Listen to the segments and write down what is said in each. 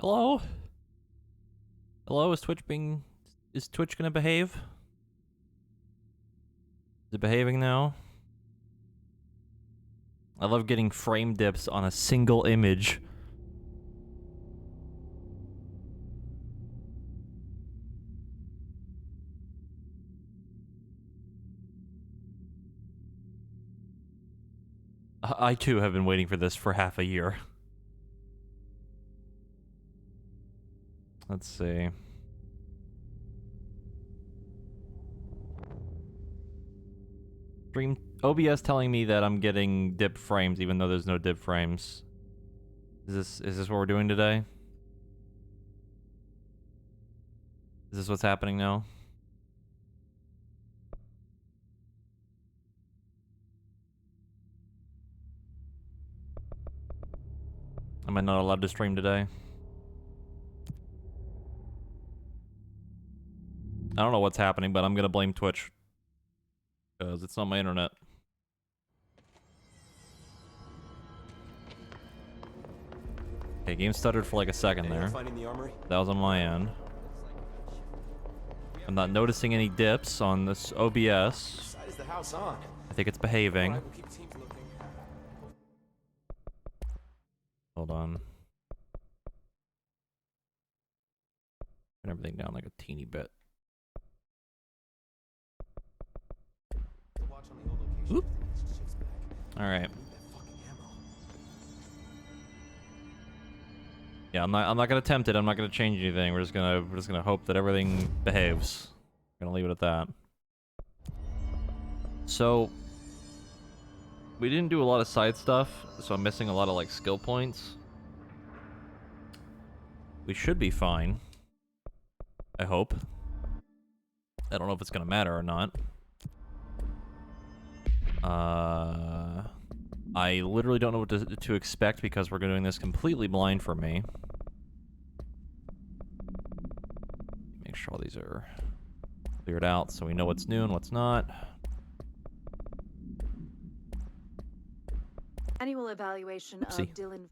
Hello? Hello, is Twitch gonna behave? Is it behaving now? I love getting frame dips on a single image. I too have been waiting for this for half a year. Let's see. Stream OBS telling me that I'm getting dip frames even though there's no dip frames. Is this what we're doing today? Is this what's happening now? Am I not allowed to stream today? I don't know what's happening, but I'm gonna blame Twitch. Because it's not my internet. Okay, game stuttered for like a second there. That was on my end. I'm not noticing any dips on this OBS. I think it's behaving. Hold on. Turn everything down like a teeny bit. Oop. All right. Yeah, I'm not gonna attempt it. I'm not gonna change anything. We're just gonna hope that everything behaves. I'm gonna leave it at that. So we didn't do a lot of side stuff, so I'm missing a lot of like skill points. We should be fine. I hope. I don't know if it's gonna matter or not. I literally don't know what to expect because we're doing this completely blind for me. Make sure all these are cleared out so we know what's new and what's not. Annual evaluation Oopsie. of Dylan.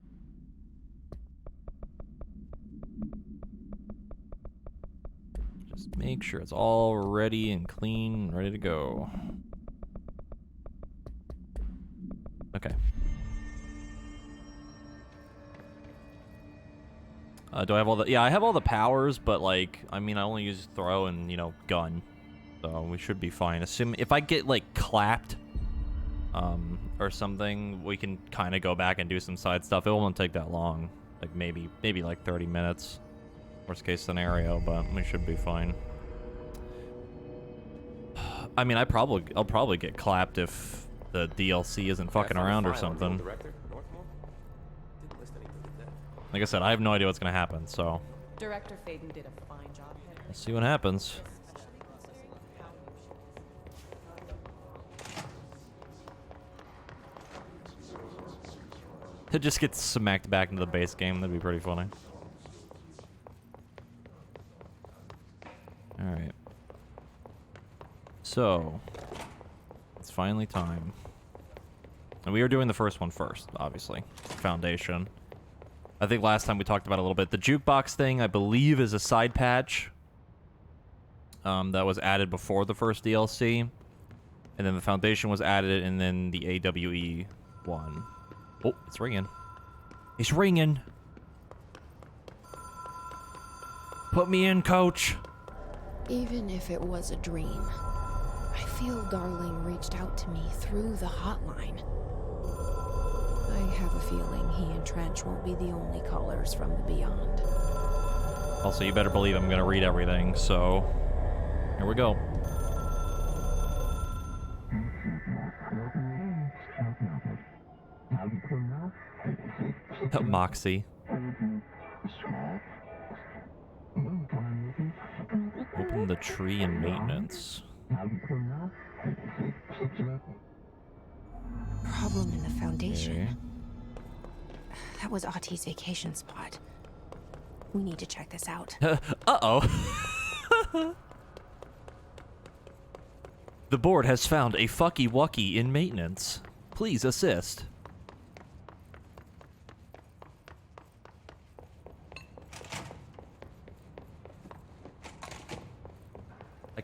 Just make sure it's all ready and clean and ready to go. Okay. Do I have all the... Yeah, I have all the powers, but, like, I mean, I only use throw and, you know, gun. So we should be fine. Assuming... If I get, like, clapped, or something, we can kind of go back and do some side stuff. It won't take that long. Like, maybe, like, 30 minutes. Worst case scenario, but we should be fine. I mean, I'll probably get clapped if the DLC isn't fucking around or something. Like I said, I have no idea what's gonna happen, so Director Faden did a fine job. let's see what happens. To just get smacked back into the base game, that'd be pretty funny. Alright. So, it's finally time. And we are doing the first one first, obviously. Foundation. I think last time we talked about it a little bit. The jukebox thing, I believe, is a side patch that was added before the first DLC. And then the Foundation was added, and then the AWE one. Oh, it's ringing. It's ringing. Put me in, coach. Even if it was a dream, I feel Darling reached out to me through the hotline. I have a feeling he and Trench won't be the only callers from the beyond. Also, you better believe I'm gonna read everything, so here we go. Moxie. Open the tree in maintenance. Problem in the Foundation. Okay. That was Auti's vacation spot. We need to check this out. Uh-oh. The board has found a fucky wucky in maintenance. Please assist.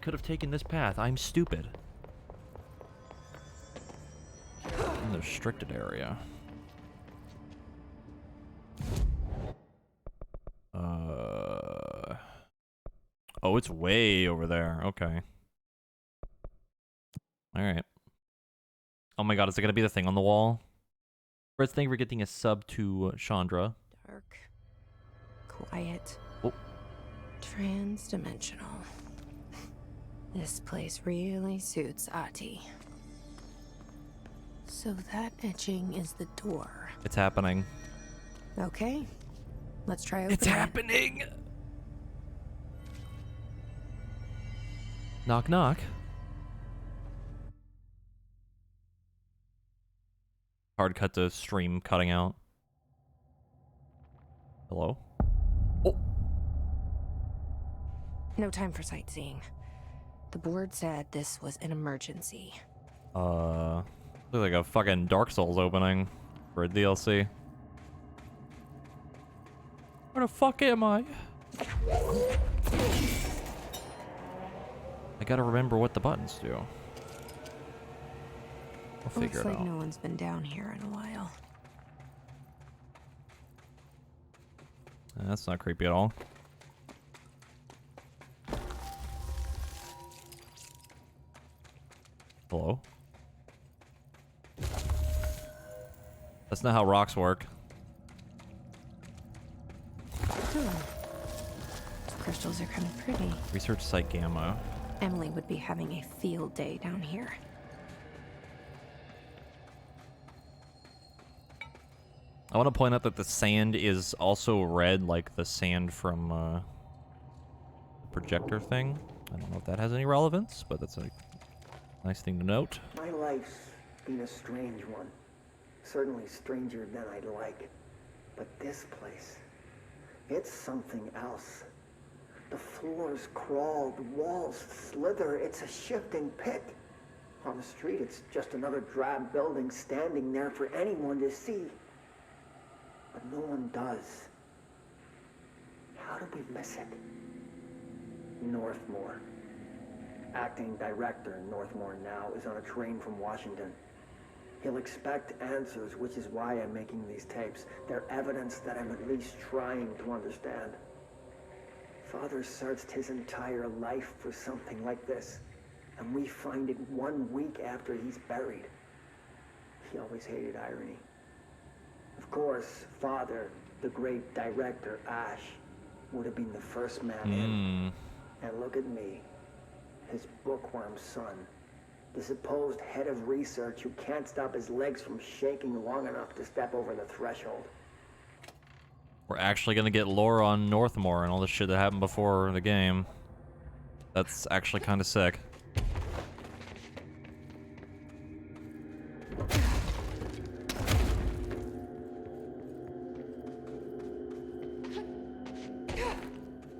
could have taken this path. I'm stupid. In the restricted area. Oh, it's way over there. Okay. Alright. Oh my god, is it gonna be the thing on the wall? First thing, we're getting a sub to Chandra. Dark. Quiet. Oh. Trans-dimensional. This place really suits Ahti. So that etching is the door. It's happening. Okay. Let's try opening It's happening! Knock, knock. Hard cut to stream cutting out. Hello? Oh! No time for sightseeing. The board said this was an emergency. Looks like a fucking Dark Souls opening for a DLC. Where the fuck am I? I gotta remember what the buttons do. We'll figure Looks it like out. no one's been down here in a while. That's not creepy at all. Hello? That's not how rocks work. These crystals are kind of pretty. Research site Gamma. Emily would be having a field day down here. I want to point out that the sand is also red, like the sand from the projector thing. I don't know if that has any relevance, but that's a nice thing to note. My life's been a strange one. Certainly stranger than I'd like. But this place, it's something else. The floors crawl, the walls slither. It's a shifting pit. On the street, it's just another drab building standing there for anyone to see. But no one does. How do we miss it? Northmore. Acting director Northmore now is on a train from Washington. He'll expect answers, which is why I'm making these tapes. They're evidence that I'm at least trying to understand. Father searched his entire life for something like this, and we find it 1 week after he's buried. He always hated irony. Of course, Father, the great director, Ash, would have been the first man in. And look at me, his bookworm son, the supposed head of research who can't stop his legs from shaking long enough to step over the threshold. We're actually gonna get lore on Northmore and all the shit that happened before the game. That's actually kind of sick.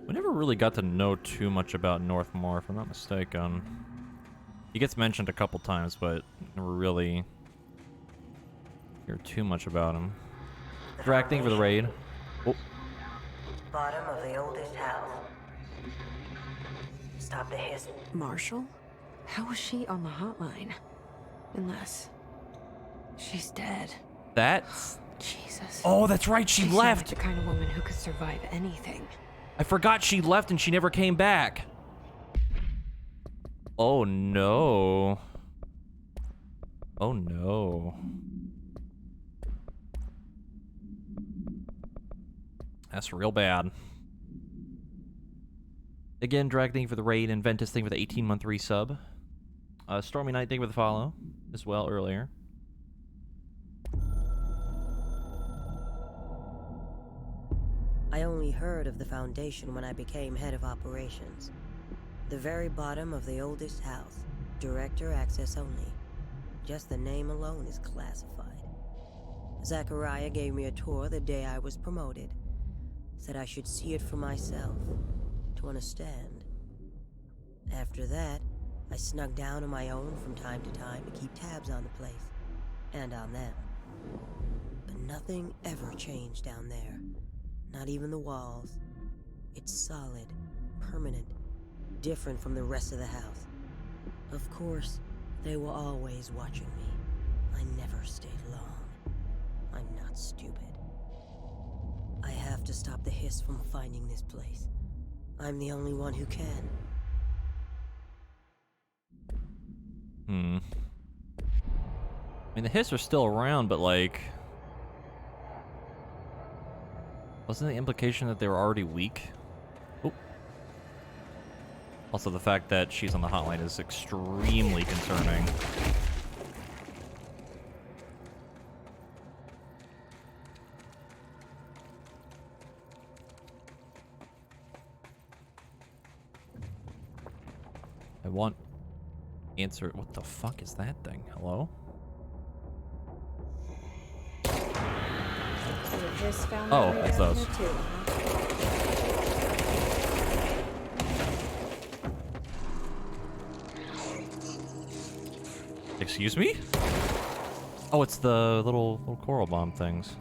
We never really got to know too much about Northmore, if I'm not mistaken. He gets mentioned a couple times, but never really hear too much about him. Interacting for the raid. Oh. Bottom of the oldest house. Stop the hiss. Marshall? How was she on the hotline? Unless she's dead. That's... Jesus. Oh, that's right, she seemed left! like the kind of woman who could survive anything. I forgot she left and she never came back. Oh no. Oh no. That's real bad. Again, Drag, thank you for the raid, and Ventus, thank you for the 18-month resub. Stormy Knight, thank you for the follow as well earlier. I only heard of the Foundation when I became head of operations. The very bottom of the oldest house. Director access only. Just the name alone is classified. Zachariah gave me a tour the day I was promoted. Said I should see it for myself, to understand. After that, I snuck down on my own from time to time to keep tabs on the place, and on them. But nothing ever changed down there. Not even the walls. It's solid, permanent, different from the rest of the house. Of course, they were always watching me. I never stayed long. I'm not stupid. I have to stop the Hiss from finding this place. I'm the only one who can. I mean, the Hiss are still around, but like... wasn't the implication that they were already weak? Oop. Also, the fact that she's on the hotline is extremely concerning. I want... answer... what the fuck is that thing? Hello? Oh, it's those. Excuse me? Oh, it's the little coral bomb things.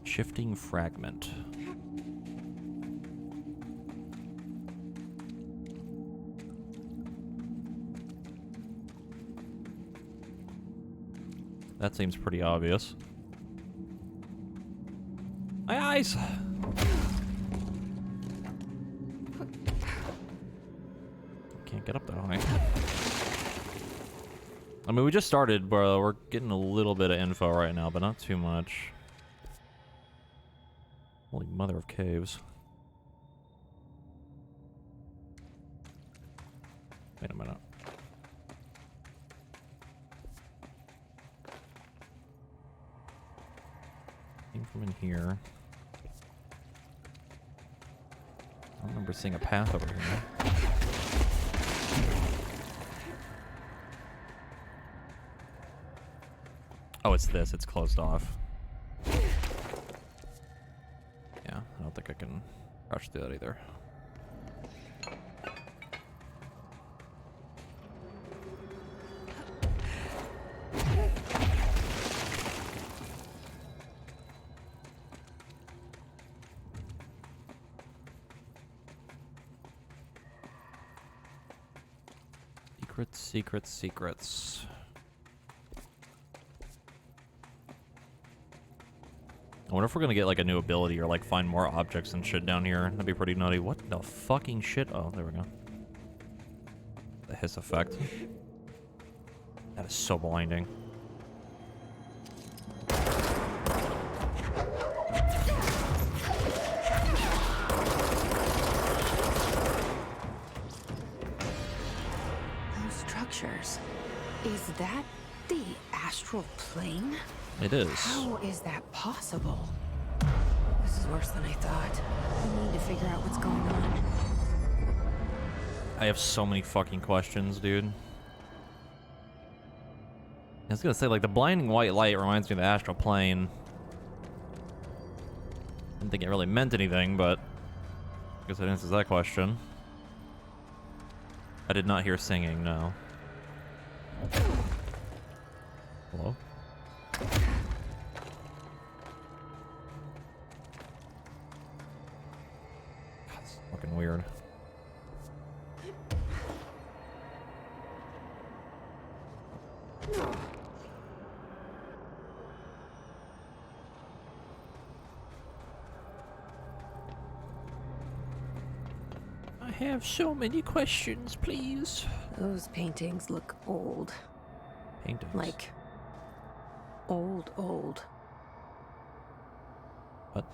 Shifting fragment. That seems pretty obvious. My eyes! Can't get up that high. I mean, we just started, bro. We're getting a little bit of info right now, but not too much. Holy mother of caves. Wait a minute. Came from in here. I remember seeing a path over here. Oh, it's this. It's closed off. Yeah, I don't think I can crouch through that either. Secrets, secrets, secrets. I wonder if we're gonna get like a new ability or like find more objects and shit down here. That'd be pretty nutty. What the fucking shit? Oh, there we go. The hiss effect. That is so blinding. Those structures. Is that the astral plane? It is. How is that possible? This is worse than I thought. We need to figure out what's going on. I have so many fucking questions, dude. I was gonna say, like, the blinding white light reminds me of the astral plane. Didn't think it really meant anything, but I guess that answers that question. I did not hear singing, no. Hello? God, it's fucking weird. I have so many questions, please. Those paintings look old. Paintings. Like, old. What?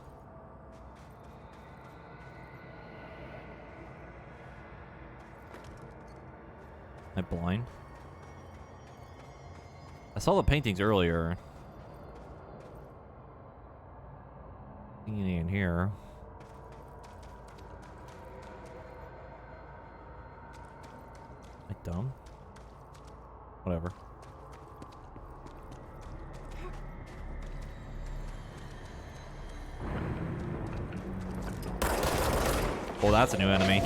Am I blind? I saw the paintings earlier. Anything in here? Am I dumb? Whatever. Oh, that's a new enemy.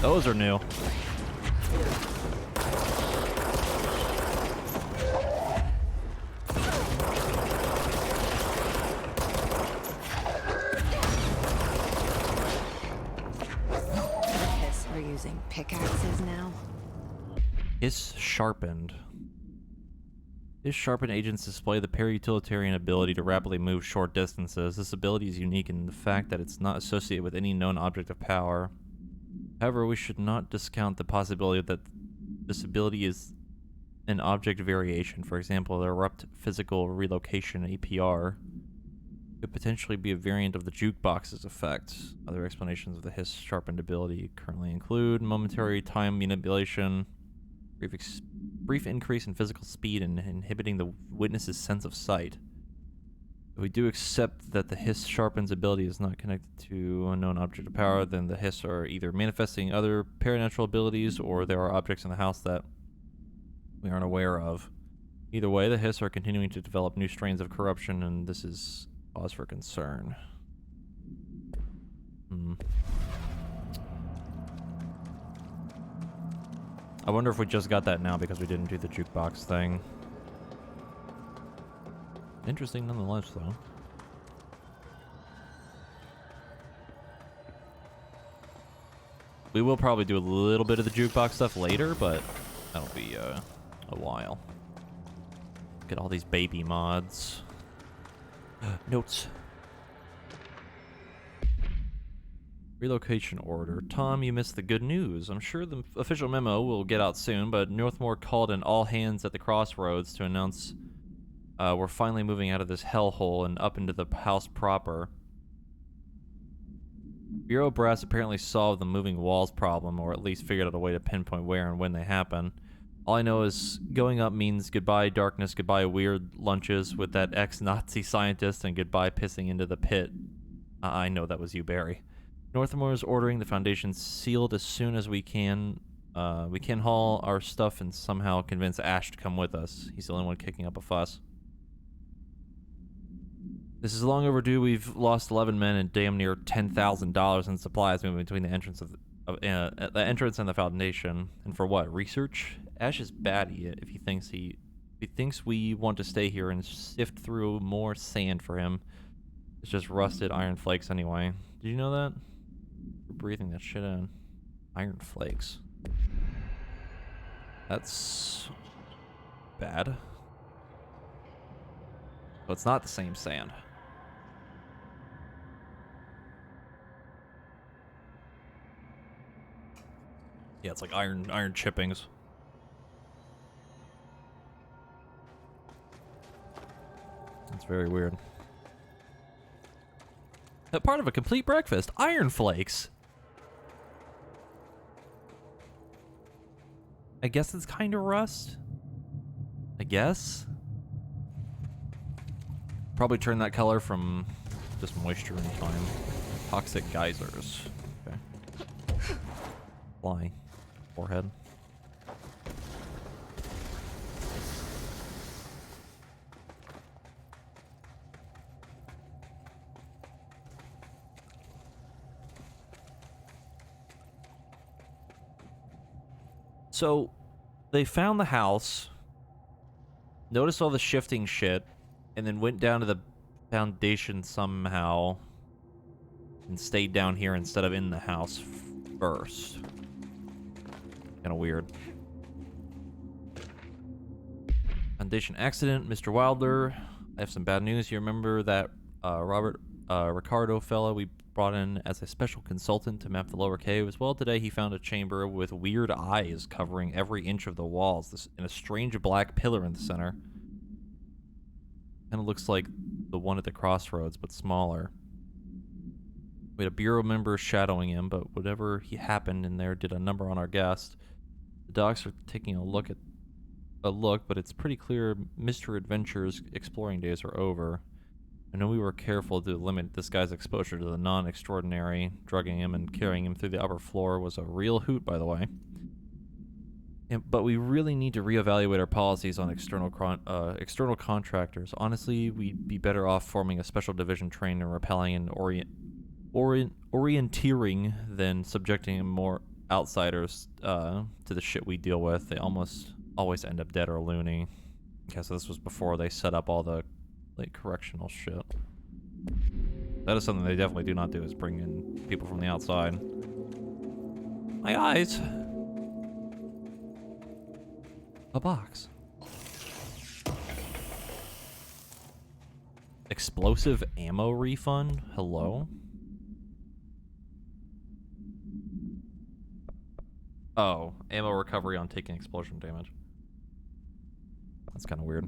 Those are new. sharpened. His sharpened agents display the para-utilitarian ability to rapidly move short distances. This ability is unique in the fact that it's not associated with any known object of power. However, we should not discount the possibility that this ability is an object variation. For example, the Abrupt Physical Relocation APR could potentially be a variant of the jukebox's effect. Other explanations of the Hiss sharpened ability currently include momentary time manipulation, brief increase in physical speed, and inhibiting the witness's sense of sight. If we do accept that the Hiss sharpens ability is not connected to a known object of power, then the Hiss are either manifesting other paranatural abilities, or there are objects in the house that we aren't aware of. Either way, the Hiss are continuing to develop new strains of corruption, and this is cause for concern. I wonder if we just got that now because we didn't do the jukebox thing. Interesting nonetheless, though. We will probably do a little bit of the jukebox stuff later, but that'll be a while. Get all these baby mods. Notes. Relocation order. Tom, you missed the good news. I'm sure the official memo will get out soon, but Northmore called an all hands at the crossroads to announce we're finally moving out of this hellhole and up into the house proper. Bureau Brass apparently solved the moving walls problem, or at least figured out a way to pinpoint where and when they happen. All I know is going up means goodbye darkness, goodbye weird lunches with that ex-Nazi scientist, and goodbye pissing into the pit. I know that was you, Barry. Northmore is ordering the Foundation sealed as soon as we can. We can haul our stuff and somehow convince Ash to come with us. He's the only one kicking up a fuss. This is long overdue. We've lost 11 men and damn near $10,000 in supplies moving between the entrance the entrance and the Foundation. And for what? Research? Ash is batty if he thinks we want to stay here and sift through more sand for him. It's just rusted iron flakes anyway. Did you know that? We're breathing that shit in. Iron flakes. That's bad. But it's not the same sand. Yeah, it's like iron chippings. That's very weird. That part of a complete breakfast. Iron flakes. I guess it's kind of rust. I guess. Probably turn that color from just moisture in time. Toxic geysers. Okay. Fly. Forehead. So, they found the house, noticed all the shifting shit, and then went down to the Foundation somehow and stayed down here instead of in the house first. Kind of weird. Foundation accident, Mr. Wilder. I have some bad news. You remember that Ricardo fellow we brought in as a special consultant to map the lower caves? Well, today he found a chamber with weird eyes covering every inch of the walls, and a strange black pillar in the center. Kind of looks like the one at the crossroads, but smaller. We had a bureau member shadowing him, but whatever he happened in there did a number on our guest. The docs are taking a look, but it's pretty clear Mr. Adventure's exploring days are over. I know we were careful to limit this guy's exposure to the non-extraordinary. Drugging him and carrying him through the upper floor was a real hoot, by the way. But we really need to reevaluate our policies on external contractors. Honestly, we'd be better off forming a special division trained in repelling and orienteering than subjecting more outsiders to the shit we deal with. They almost always end up dead or loony. Okay, so this was before they set up all the correctional shit. That is something they definitely do not do, is bring in people from the outside. My eyes. A box. Explosive ammo refund? Hello? Oh, ammo recovery on taking explosion damage. That's kind of weird.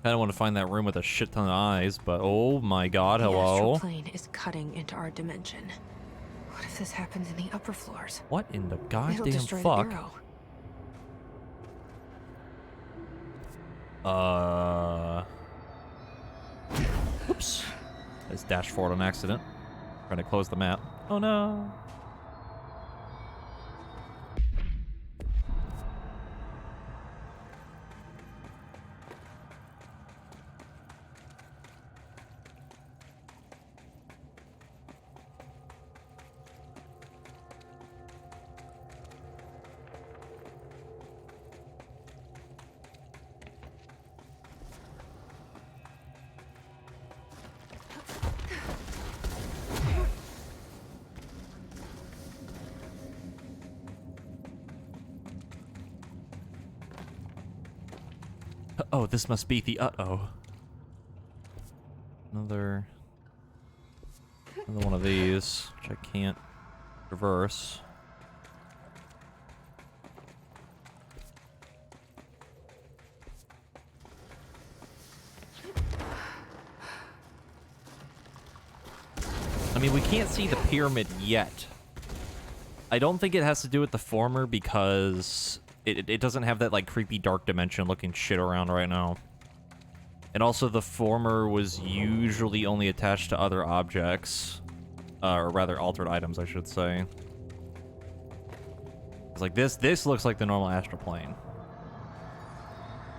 I don't want to find that room with a shit ton of eyes, but oh my god, The hello. astral plane is cutting into our dimension. What if this happens in the upper floors? What in the It'll goddamn destroy fuck? the bureau. Oops. I just dashed forward on accident. Trying to close the map. Oh no. Oh, this must be the uh-oh. Another one of these, which I can't reverse. I mean, we can't see the pyramid yet. I don't think it has to do with the former because it doesn't have that like creepy dark dimension looking shit around right now. And also the former was usually only attached to other objects. Or rather altered items, I should say. It's like this looks like the normal astral plane.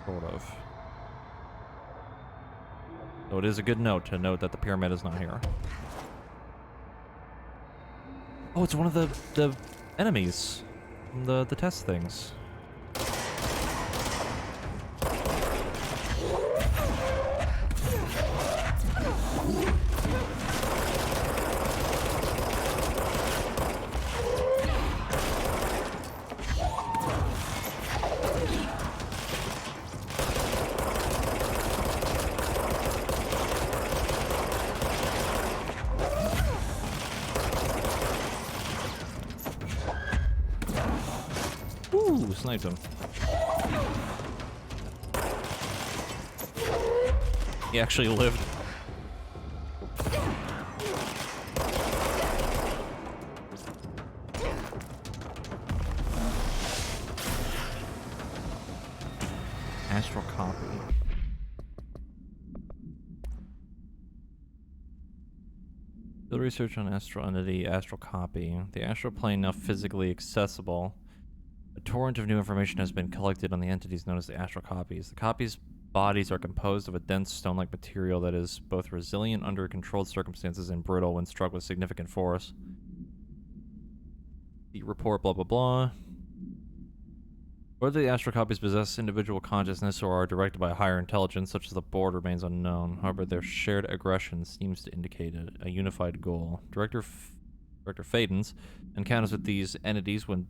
Sort of. So it is a good note to note that the pyramid is not here. Oh, it's one of the enemies from the test things. Ooh, sniped him. He actually lived. Astral copy. Field research on astral entity, astral copy. The astral plane now physically accessible. A torrent of new information has been collected on the entities known as the astral copies. The copies' bodies are composed of a dense stone-like material that is both resilient under controlled circumstances and brittle when struck with significant force. The report, blah blah blah. Whether the astral copies possess individual consciousness or are directed by a higher intelligence, such as the board, remains unknown. However, their shared aggression seems to indicate a unified goal. Director Fadens encounters with these entities when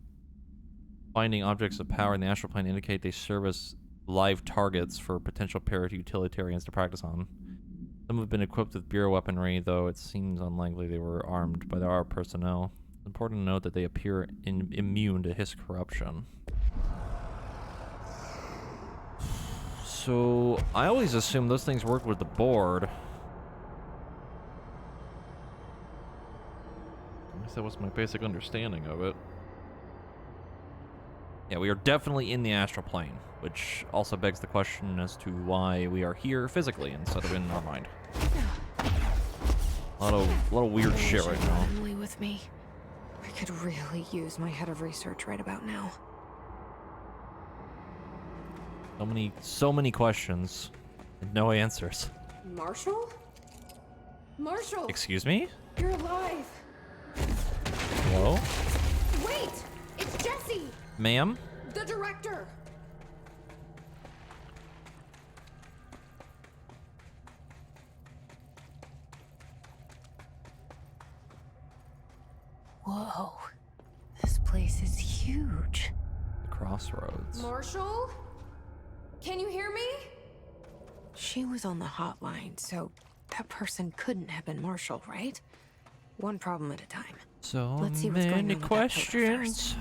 finding objects of power in the astral plane indicate they serve as live targets for potential para-utilitarians to practice on. Some have been equipped with Bureau weaponry, though it seems unlikely they were armed by our personnel. It's important to note that they appear immune to his corruption. So, I always assumed those things worked with the board. At least that was my basic understanding of it. Yeah, we are definitely in the astral plane, which also begs the question as to why we are here physically instead of in our mind. A lot of weird shit right now. Emily with me. I could really use my head of research right about now. So many questions and no answers. Marshall? Marshall! Excuse me? You're alive! Hello? Wait! It's Jesse! Ma'am? The director! Whoa. This place is huge. The crossroads. Marshall? Can you hear me? She was on the hotline, so that person couldn't have been Marshall, right? One problem at a time. So Let's see what's going on many with that pillar questions.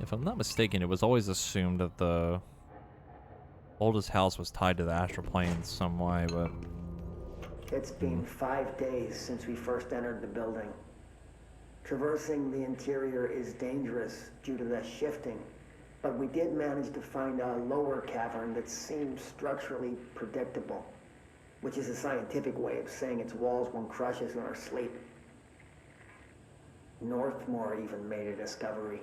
If I'm not mistaken, it was always assumed that the oldest house was tied to the astral plane in some way, but It's been 5 days since we first entered the building. Traversing the interior is dangerous due to the shifting, but we did manage to find a lower cavern that seems structurally predictable, which is a scientific way of saying its walls won't crush us in our sleep. Northmore even made a discovery.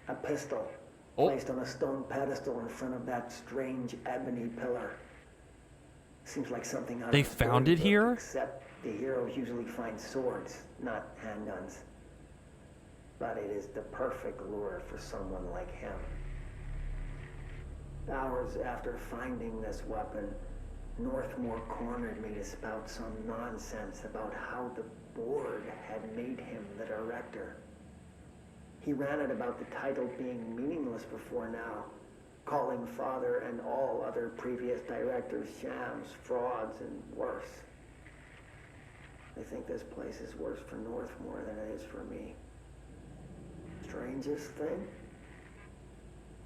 A pistol, placed on a stone pedestal in front of that strange ebony pillar. Seems like something out They of a found it storybook, here? except the heroes usually find swords, not handguns. But it is the perfect lure for someone like him. Hours after finding this weapon, Northmore cornered me to spout some nonsense about how the board had made him the director. He ran it about the title being meaningless before now, calling Father and all other previous directors shams, frauds, and worse. I think this place is worse for Northmore than it is for me. Strangest thing?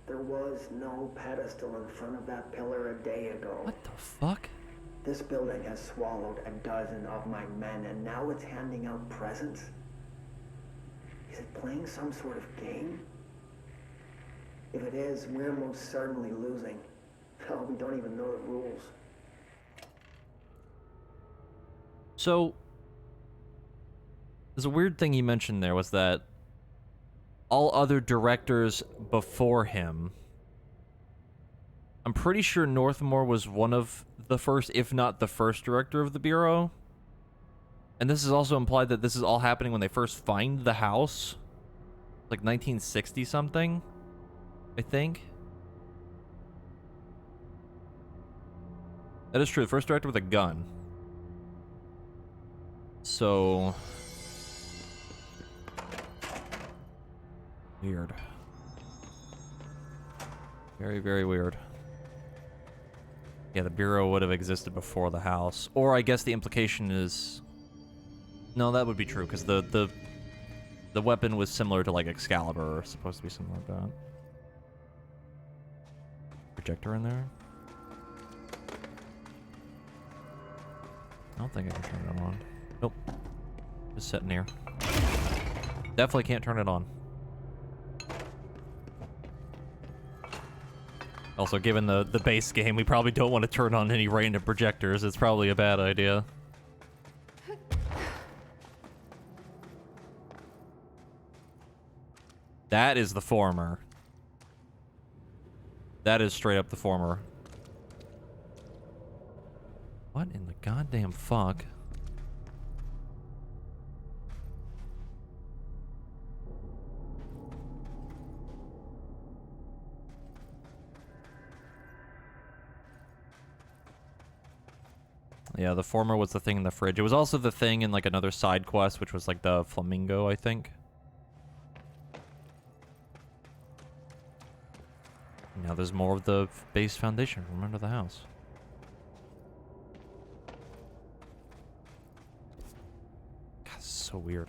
There was no pedestal in front of that pillar a day ago. what the fuck? This building has swallowed a dozen of my men, and now it's handing out presents? Is it playing some sort of game? If it is, we're most certainly losing. Hell, we don't even know the rules. So, there's a weird thing he mentioned there was that all other directors before him, I'm pretty sure Northmore was one of the first, if not the first director of the Bureau. And this is also implied that this is all happening when they first find the house. Like 1960 something, I think. That is true. The first director with a gun. So weird. Very, very weird. Yeah, the Bureau would have existed before the house. Or I guess the implication is... No, that would be true, because the weapon was similar to, like, Excalibur, or supposed to be something like that. Projector in there? I don't think I can turn it on. Nope. Just sitting here. Definitely can't turn it on. Also, given the base game, we probably don't want to turn on any random projectors. It's probably a bad idea. That is the former. That is straight up the former. What in the goddamn fuck? Yeah, the former was the thing in the fridge. It was also the thing in, like, another side quest, which was, like, the flamingo, I think. Now there's more of the base foundation from under the house. God, this is so weird.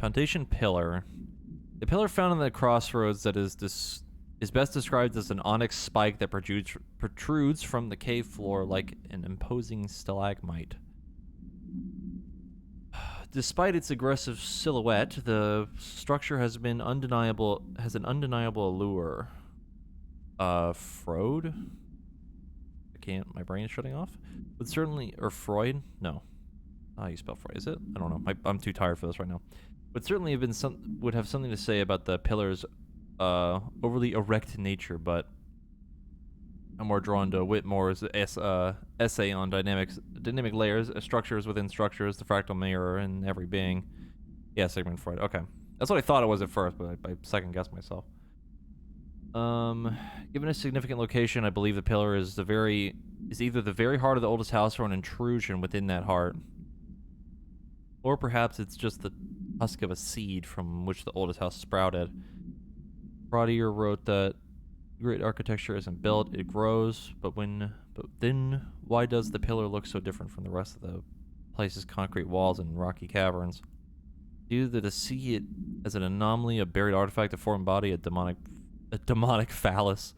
Foundation pillar. The pillar found in the crossroads that is best described as an onyx spike that protrudes from the cave floor like an imposing stalagmite. Despite its aggressive silhouette, the structure has an undeniable allure. Freud? My brain is shutting off? Would certainly, or Freud? No. How you spell Freud, is it? I don't know. I'm too tired for this right now. Would certainly have would have something to say about the pillar's overly erect nature, but I'm more drawn to Whitmore's essay on dynamic layers, structures within structures, the fractal mirror in every being. Yeah, Sigmund Freud. Okay, that's what I thought it was at first, but I second guessed myself. Given a significant location, I believe the pillar is either the very heart of the oldest house or an intrusion within that heart, or perhaps it's just the husk of a seed from which the oldest house sprouted. Rodier wrote that great architecture isn't built, it grows, but then why does the pillar look so different from the rest of the place's concrete walls and rocky caverns? Either to see it as an anomaly, a buried artifact, a foreign body, a demonic phallus.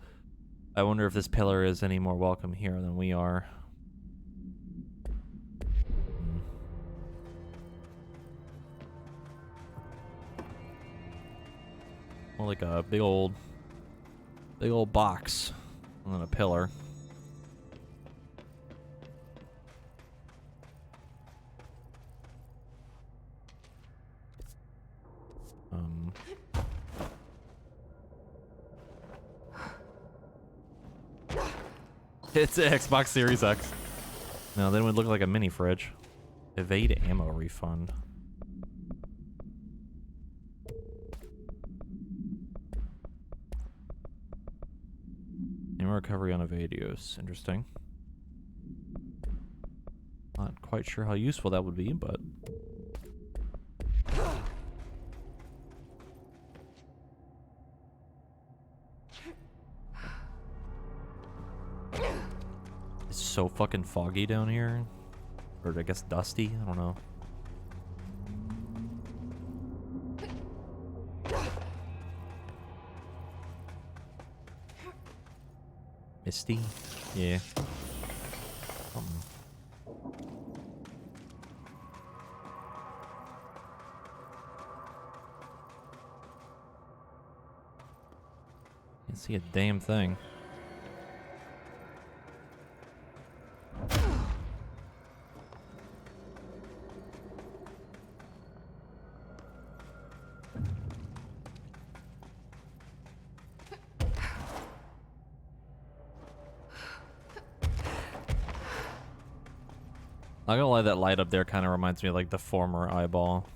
I wonder if this pillar is any more welcome here than we are. More like a big old box and then a pillar. It's an Xbox Series X. No, then it would look like a mini fridge. Evade ammo refund. Ammo recovery on Evadios. Interesting. Not quite sure how useful that would be, but... It's so fucking foggy down here. Or I guess dusty, I don't know. Misty? Yeah. Can't see a damn thing. Not gonna lie, that light up there kind of reminds me of like the former eyeball.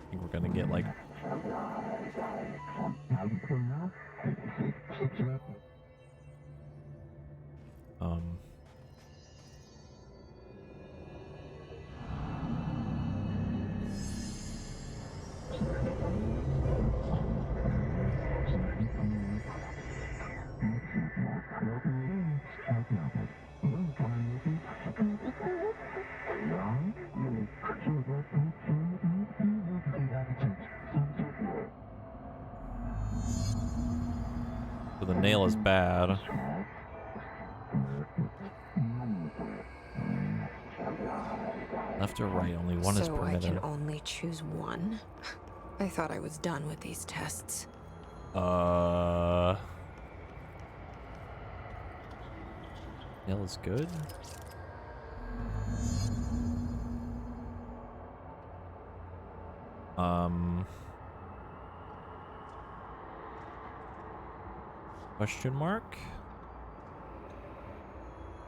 I think we're gonna get like so the nail is bad. Left or right, only one is So I permitted. can only choose one? I thought I was done with these tests. Nail is good. Question mark?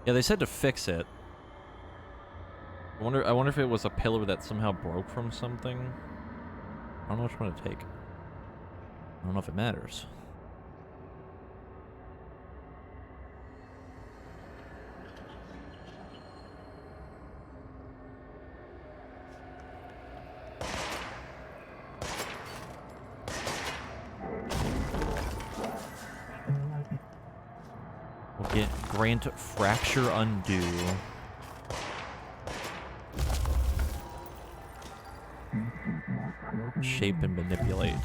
Yeah, they said to fix it. I wonder if it was a pillar that somehow broke from something. I don't know which one to take. I don't know if it matters. Grant fracture undo. Shape and manipulate.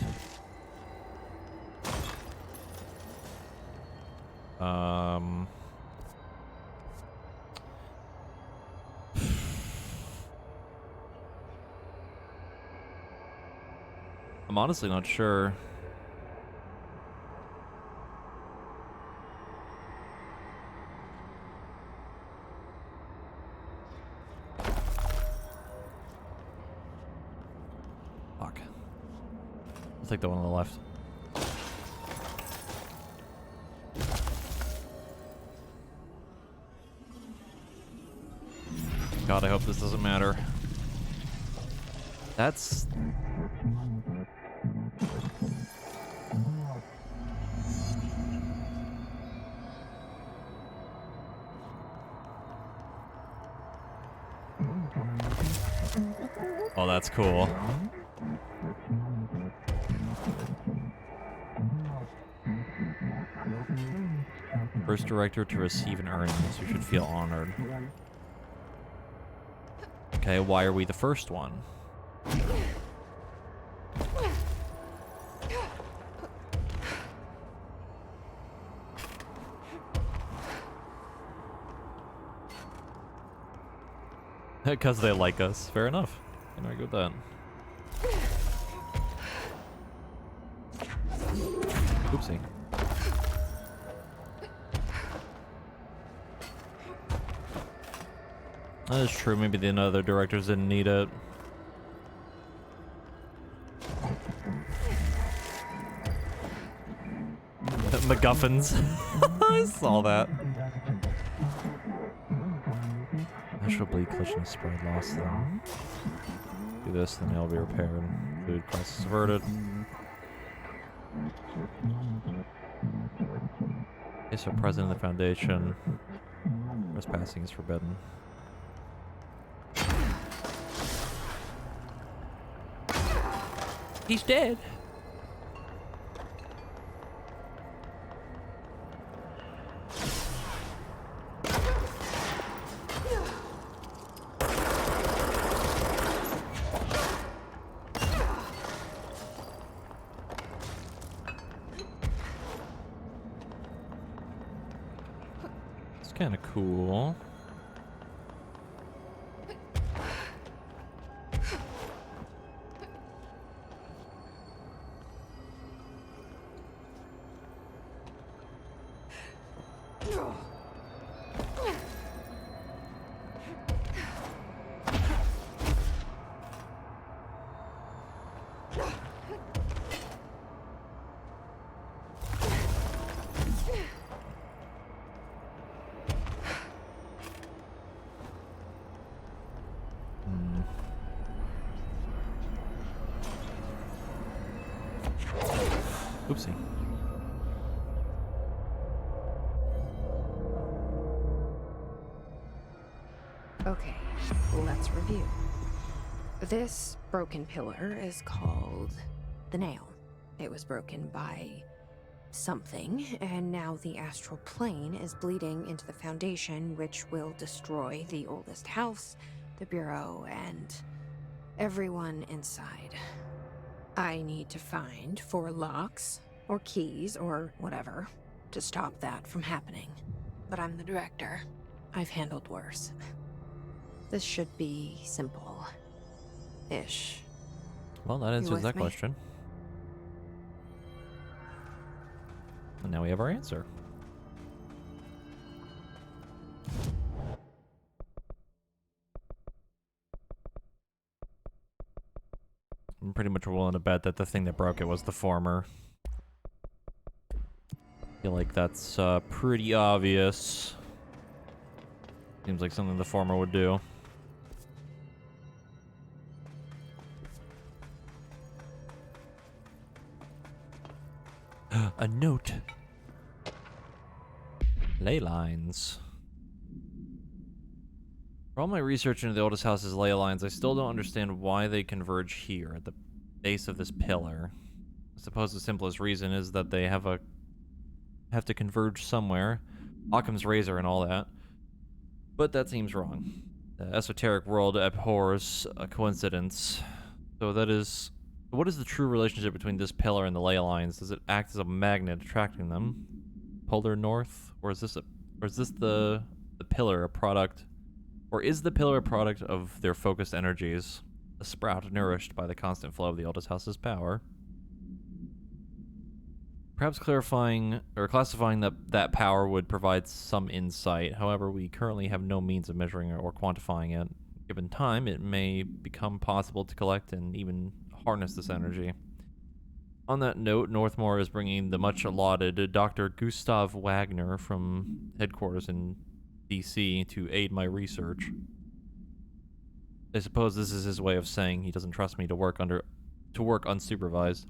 I'm honestly not sure. Fuck. I'll take the one on the left. God, I hope this doesn't matter. That's... Oh, that's cool. First director to receive an earnings. You should feel honored. Okay, why are we the first one? Because they like us. Fair enough. Can argue with that. Oopsie. That is true. Maybe the other directors didn't need it. MacGuffins. I saw that. Natural bleed, collision, spread, lost them. Do this, then they'll be repaired. Food crisis averted. Okay, so present in the Foundation. Trespassing is forbidden. He's dead. It's kind of cool. Oopsie. Okay, let's review. This broken pillar is called the Nail. It was broken by something, and now the astral plane is bleeding into the Foundation, which will destroy the oldest house, the Bureau, and everyone inside. I need to find 4 locks, or keys, or whatever, to stop that from happening. But I'm the director. I've handled worse. This should be simple-ish. Well, that answers with that me? question. And now we have our answer. I'm pretty much willing to bet that the thing that broke it was the former. I feel like that's pretty obvious. Seems like something the former would do. A note. Ley lines. For all my research into the oldest house's ley lines, I still don't understand why they converge here at the base of this pillar. I suppose the simplest reason is that they have to converge somewhere, Occam's razor and all that. But that seems wrong. The esoteric world abhors a coincidence. So that is... What is the true relationship between this pillar and the ley lines? Does it act as a magnet attracting them? Polar north? Or is this the pillar a product... Or is the pillar a product of their focused energies? A sprout nourished by the constant flow of the oldest house's power? Perhaps clarifying or classifying that power would provide some insight. However, we currently have no means of measuring or quantifying it. Given time, it may become possible to collect and even harness this energy. On that note, Northmore is bringing the much lauded Dr. Gustav Wagner from headquarters in DC to aid my research. I suppose this is his way of saying he doesn't trust me to work unsupervised.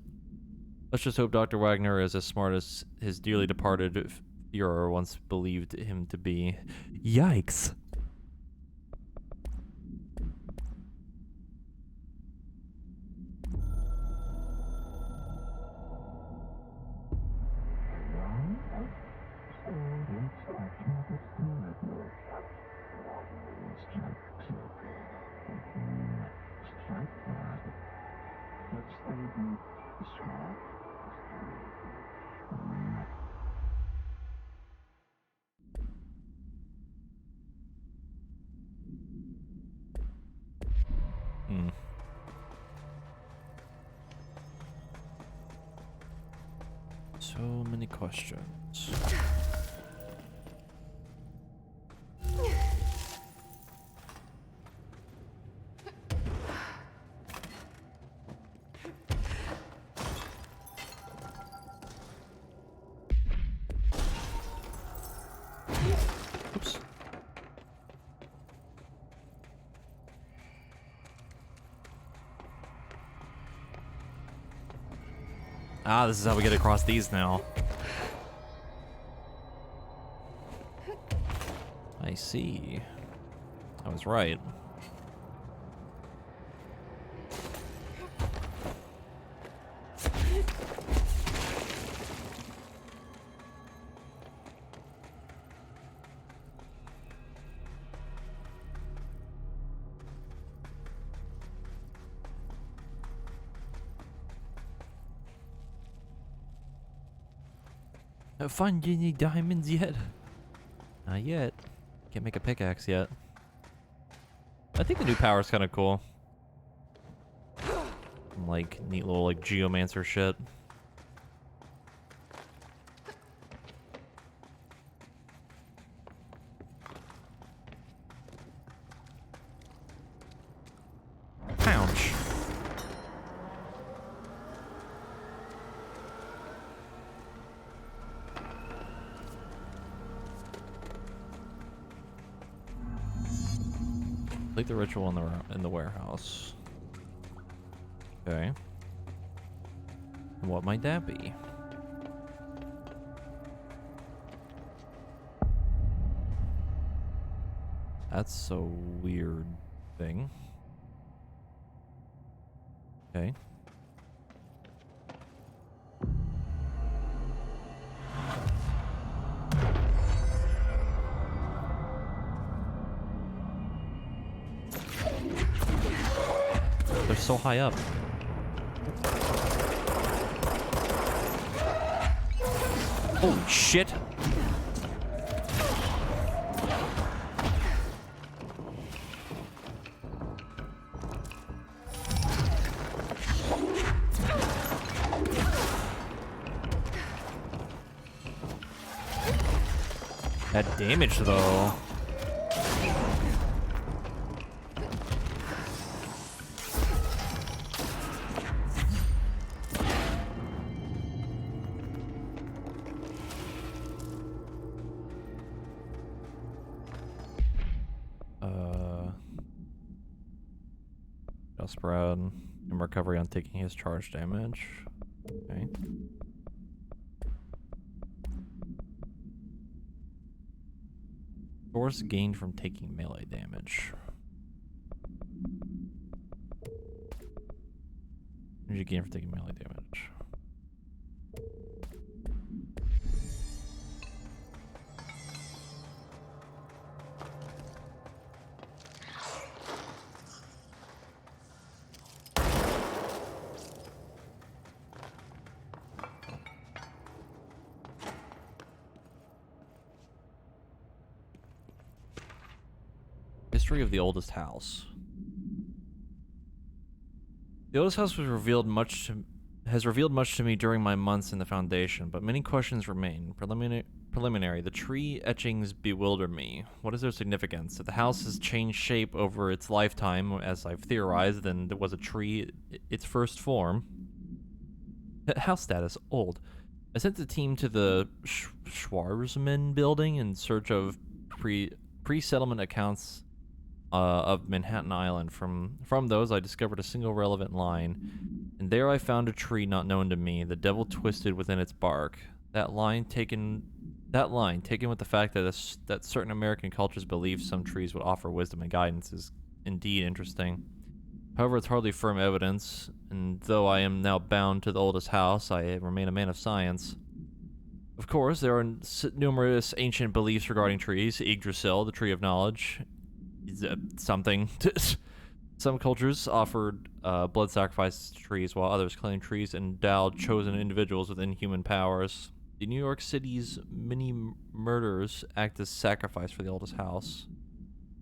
Let's just hope Dr. Wagner is as smart as his dearly departed Führer once believed him to be. Yikes! So many questions. Oops. Ah, this is how we get across these now. I see. I was right. Find any diamonds yet? Not yet. Can't make a pickaxe yet. I think the new power is kind of cool. Like, neat little, like, geomancer shit. Ouch. Complete the ritual in the warehouse. Okay. What might that be? That's a weird thing. Okay. They're so high up. Holy shit. That damage though. Spread and recovery on taking his charge damage. Okay. Force gained from taking melee damage. Energy gained from taking melee damage. History of the oldest house. The oldest house has revealed much to me during my months in the Foundation, but many questions remain. Preliminary, the tree etchings bewilder me. What is their significance? If the house has changed shape over its lifetime, as I've theorized, then there was a tree its first form. House status, old. I sent the team to the Schwarzman building in search of pre-settlement accounts of Manhattan Island. From those, I discovered a single relevant line, and there I found a tree not known to me, the devil twisted within its bark. That line, taken with the fact that certain American cultures believe some trees would offer wisdom and guidance, is indeed interesting. However, it's hardly firm evidence, and though I am now bound to the oldest house, I remain a man of science. Of course, there are numerous ancient beliefs regarding trees. Yggdrasil, the tree of knowledge, is something. Some cultures offered blood sacrifice to trees, while others claim trees endowed chosen individuals with inhuman powers. The New York City's many murders act as sacrifice for the oldest house.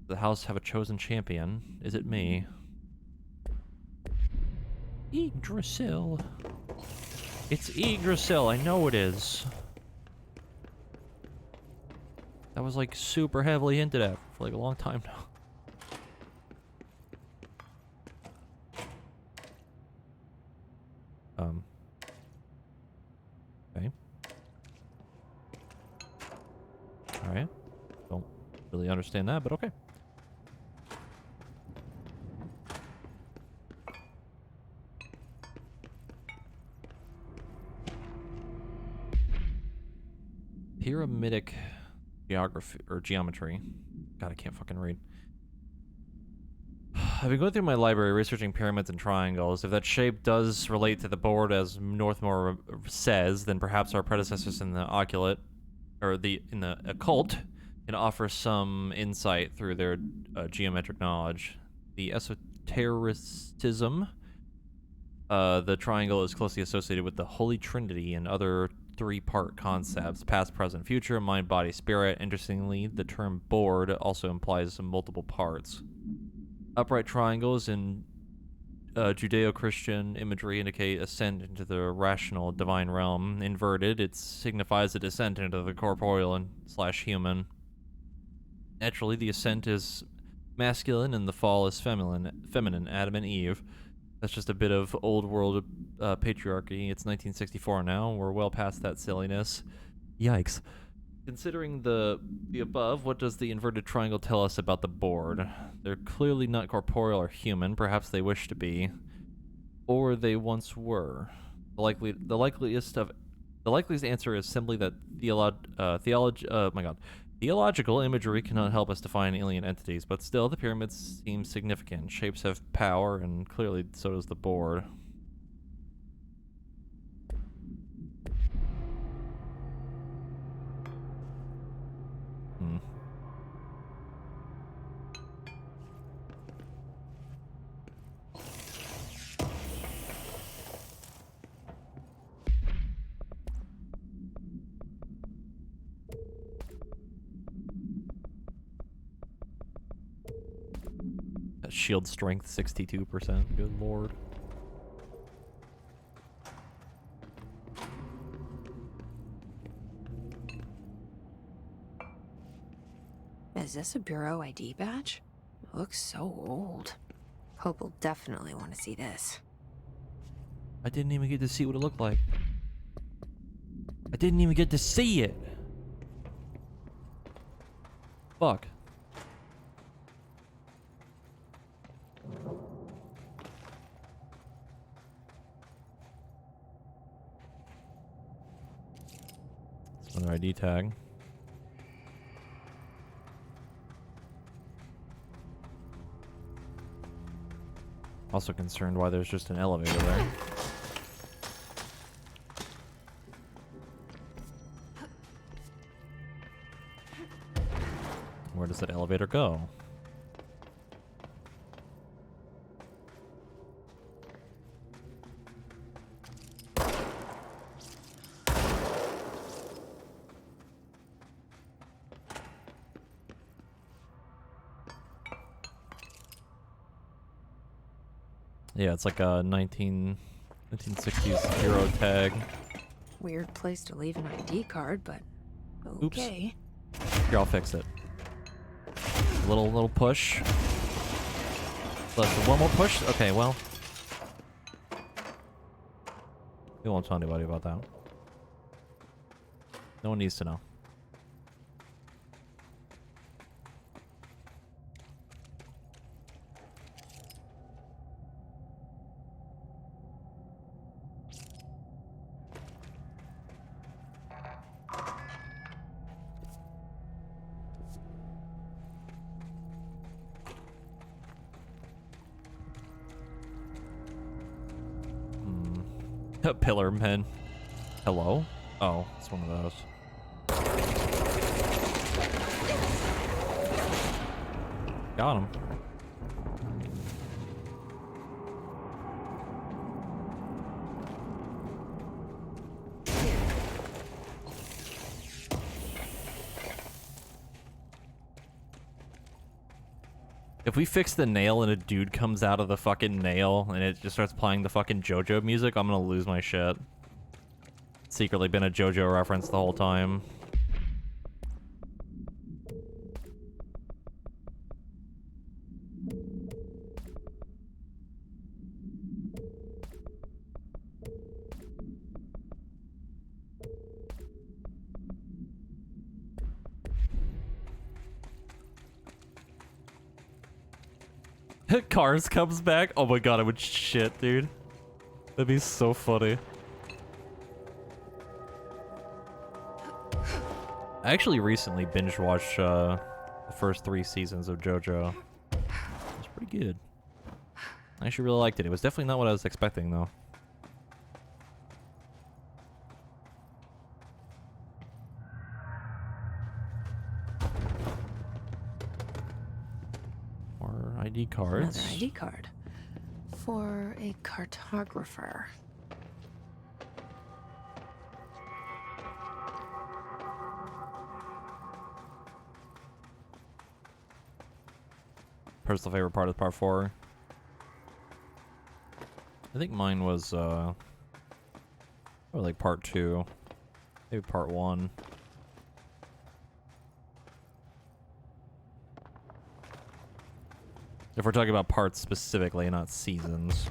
Does the house have a chosen champion? Is it me? Yggdrasil. It's Yggdrasil, I know it is. That was like super heavily hinted at for like a long time now. Okay. Alright. Don't really understand that, but okay. Pyramidic geometry. God, I can't fucking read. I've been going through my library researching pyramids and triangles. If that shape does relate to the board as Northmore says, then perhaps our predecessors in the occult can offer some insight through their geometric knowledge. The esotericism, the triangle is closely associated with the Holy Trinity and other three-part concepts: past, present, future, mind, body, spirit. Interestingly, the term board also implies multiple parts. Upright triangles in Judeo-Christian imagery indicate ascent into the rational divine realm. Inverted, it signifies a descent into the corporeal and /human. Naturally, the ascent is masculine and the fall is feminine, Adam and Eve. That's just a bit of old world patriarchy. It's 1964 now. We're well past that silliness. Yikes. Considering the above, what does the inverted triangle tell us about the board? They're clearly not corporeal or human. Perhaps they wish to be, or they once were. The likeliest answer is simply that theological imagery cannot help us define alien entities, but still, the pyramids seem significant. Shapes have power, and clearly so does the board. Shield strength 62%. Good lord. Is this a Bureau ID badge? It looks so old. Hope will definitely want to see this. I didn't even get to see what it looked like. I didn't even get to see it. Fuck. Another ID tag. Also concerned why there's just an elevator there. Where does that elevator go? Yeah, it's like a 1960s hero tag. Weird place to leave an ID card, but Oops. okay. Here, I'll fix it. Little push. One more push? Okay, well. We won't tell anybody about that. No one needs to know. Pillar men. Hello? Oh, it's one of those. Got him. If we fix the nail and a dude comes out of the fucking nail and it just starts playing the fucking JoJo music, I'm gonna lose my shit. Secretly been a JoJo reference the whole time. Cars comes back. Oh my god, I would shit, dude. That'd be so funny. I actually recently binge watched the first 3 seasons of JoJo. It was pretty good. I actually really liked it. It was definitely not what I was expecting, though. More ID cards. Another ID card. For a cartographer. Personal favorite part of part 4. I think mine was or like part 2. Maybe part 1. If we're talking about parts specifically, not seasons.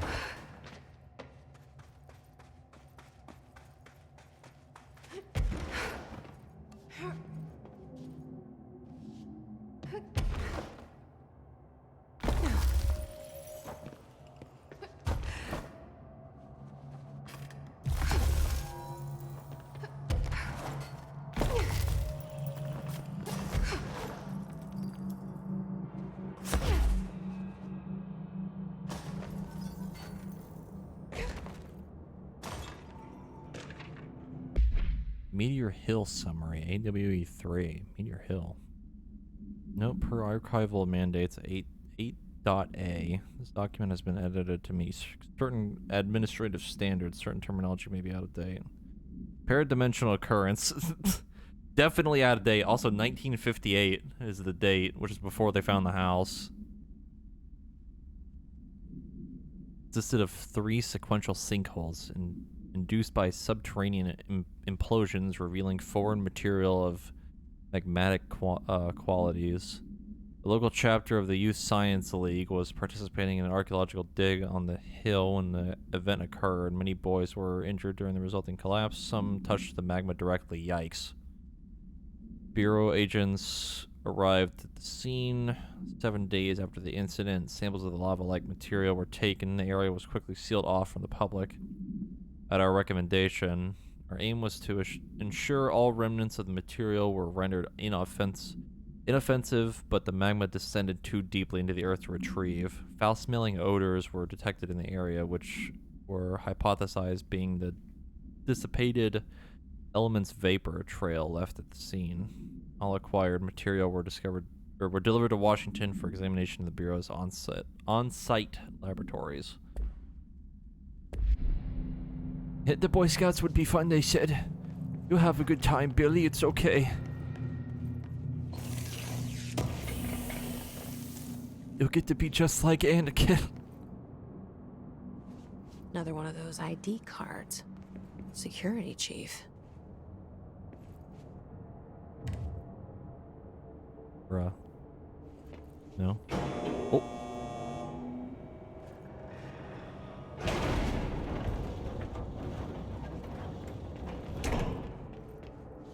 Meteor Hill summary, AWE 3. Meteor Hill. Note per archival mandates 8.A. This document has been edited to meet certain administrative standards. Certain terminology may be out of date. Paradimensional occurrence. Definitely out of date. Also, 1958 is the date, which is before they found the house. Consisted of 3 sequential sinkholes induced by subterranean implosions, revealing foreign material of magmatic qualities. The local chapter of the Youth Science League was participating in an archaeological dig on the hill when the event occurred. Many boys were injured during the resulting collapse. Some touched the magma directly. Yikes. Bureau agents arrived at the scene 7 days after the incident. Samples of the lava-like material were taken. The area was quickly sealed off from the public. At our recommendation, our aim was to ensure all remnants of the material were rendered inoffensive, but the magma descended too deeply into the earth to retrieve. Foul-smelling odors were detected in the area, which were hypothesized being the dissipated elements vapor trail left at the scene. All acquired material were delivered to Washington for examination in the Bureau's on-site laboratories. The Boy Scouts would be fun, they said. You'll have a good time, Billy. It's okay. You'll get to be just like Anakin. Another one of those ID cards. Security chief. Bruh. No? Oh.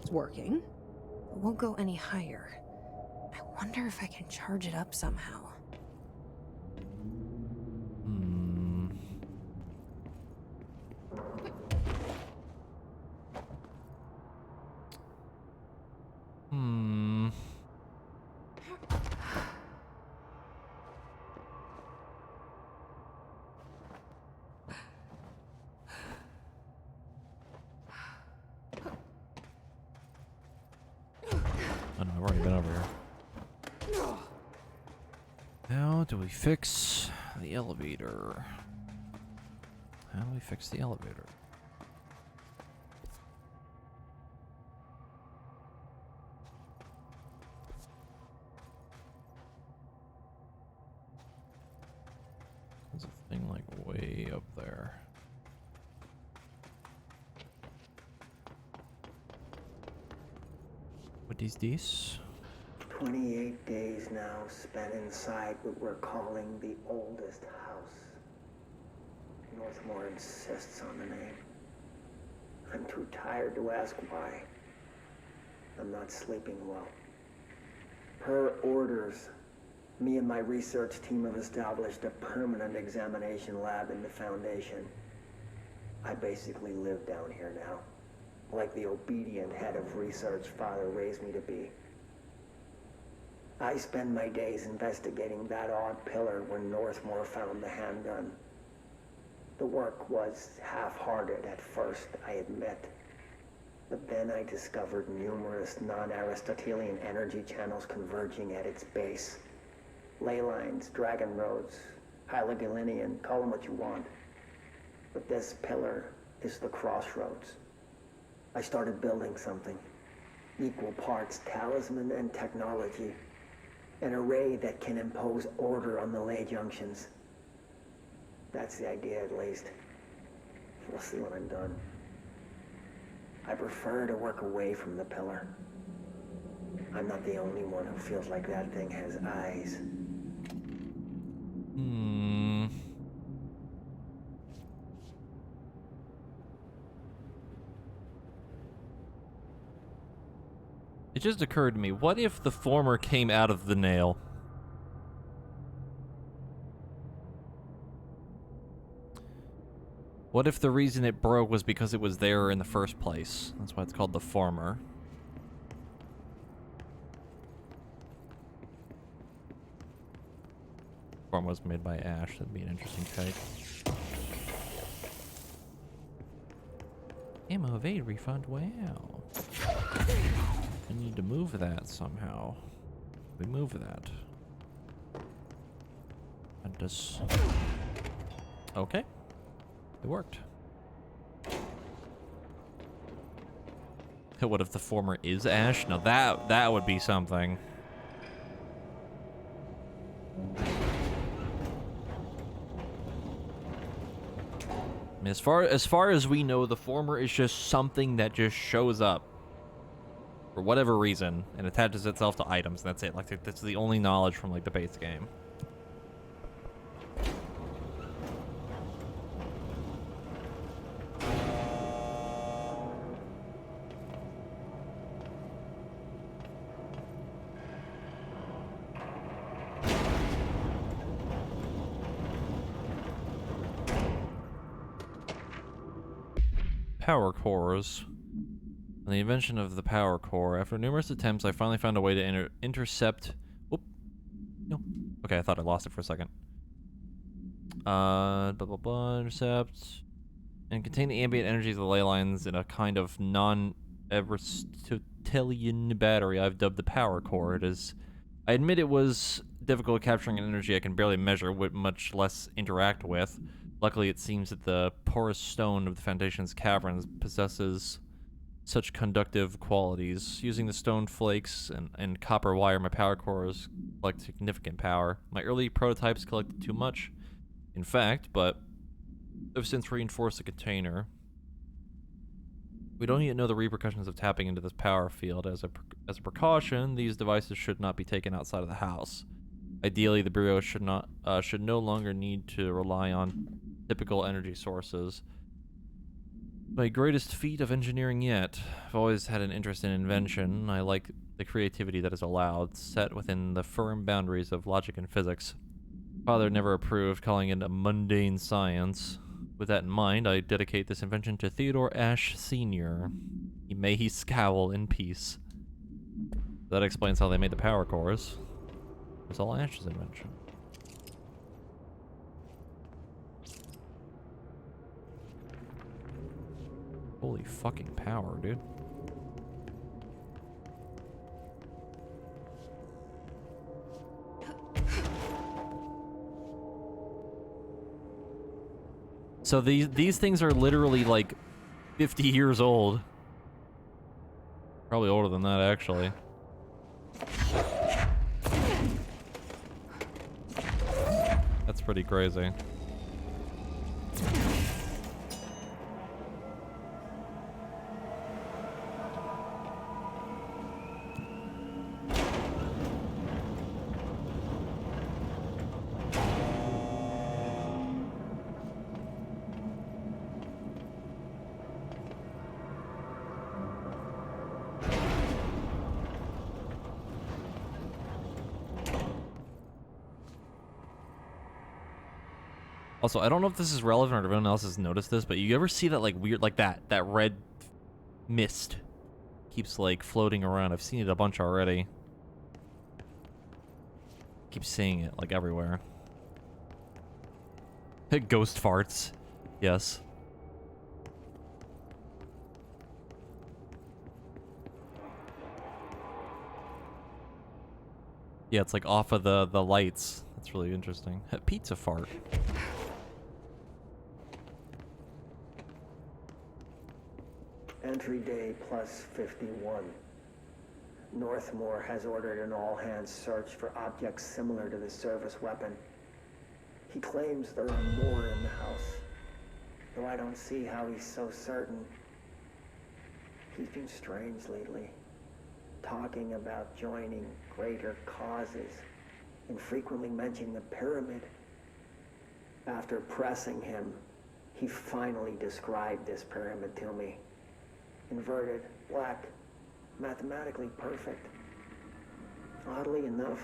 It's working. It won't go any higher. I wonder if I can charge it up somehow. Hmm. Hmm. Oh no, I've already been over here. How do we fix the elevator? How do we fix the elevator? There's a thing like way up there. What is this? 28 days now spent inside what we're calling the oldest house. Northmore insists on the name. I'm too tired to ask why. I'm not sleeping well. Per orders, me and my research team have established a permanent examination lab in the Foundation. I basically live down here now, like the obedient head of research Father raised me to be. I spend my days investigating that odd pillar where Northmore found the handgun. The work was half-hearted at first, I admit. But then I discovered numerous non-Aristotelian energy channels converging at its base. Ley lines, dragon roads, Hylogalinian, call them what you want. But this pillar is the crossroads. I started building something. Equal parts talisman and technology. An array that can impose order on the ley junctions. That's the idea, at least. We'll see when I'm done. I prefer to work away from the pillar. I'm not the only one who feels like that thing has eyes. Hmm. It just occurred to me, what if the former came out of the nail? What if the reason it broke was because it was there in the first place? That's why it's called the former. Former was made by Ash. That'd be an interesting take. Ammo evade refund. Wow. I need to move that somehow. We move that. And just... Okay. It worked. What if the former is Ash? Now that would be something. I mean, as far as we know, the former is just something that just shows up for whatever reason and attaches itself to items, and that's it. Like, that's the only knowledge from like the base game. Power cores. And the invention of the power core. After numerous attempts, I finally found a way to intercept... Whoop. No. Okay, I thought I lost it for a second. Blah, blah, blah, intercept. And contain the ambient energies of the ley lines in a kind of non-Aristotelian battery I've dubbed the power core. It is... I admit it was difficult capturing an energy I can barely measure, much less interact with. Luckily, it seems that the porous stone of the Foundation's caverns possesses such conductive qualities. Using the stone flakes and copper wire, my power cores collect significant power. My early prototypes collected too much, in fact, but They've since reinforced the container. We don't yet know the repercussions of tapping into this power field. As a precaution, these devices should not be taken outside of the house. Ideally, the Bureau should no longer need to rely on typical energy sources. My greatest feat of engineering yet. I've always had an interest in invention. I like the creativity that is allowed, set within the firm boundaries of logic and physics. Father never approved, calling it a mundane science. With that in mind, I dedicate this invention to Theodore Ashe Sr. May he scowl in peace. That explains how they made the power cores. It's all Ashe's invention. Holy fucking power, dude. So these things are literally like 50 years old. Probably older than that, actually. That's pretty crazy. Also, I don't know if this is relevant or if anyone else has noticed this, but you ever see that like weird, like that red mist keeps like floating around? I've seen it a bunch already. Keep seeing it like everywhere. Ghost farts. Yes. Yeah, it's like off of the lights. That's really interesting. Pizza fart. Entry day plus 51. Northmore has ordered an all-hands search for objects similar to the service weapon. He claims there are more in the house, though I don't see how he's so certain. He's been strange lately, talking about joining greater causes, and frequently mentioning the pyramid. After pressing him, he finally described this pyramid to me. Inverted, black, mathematically perfect. Oddly enough,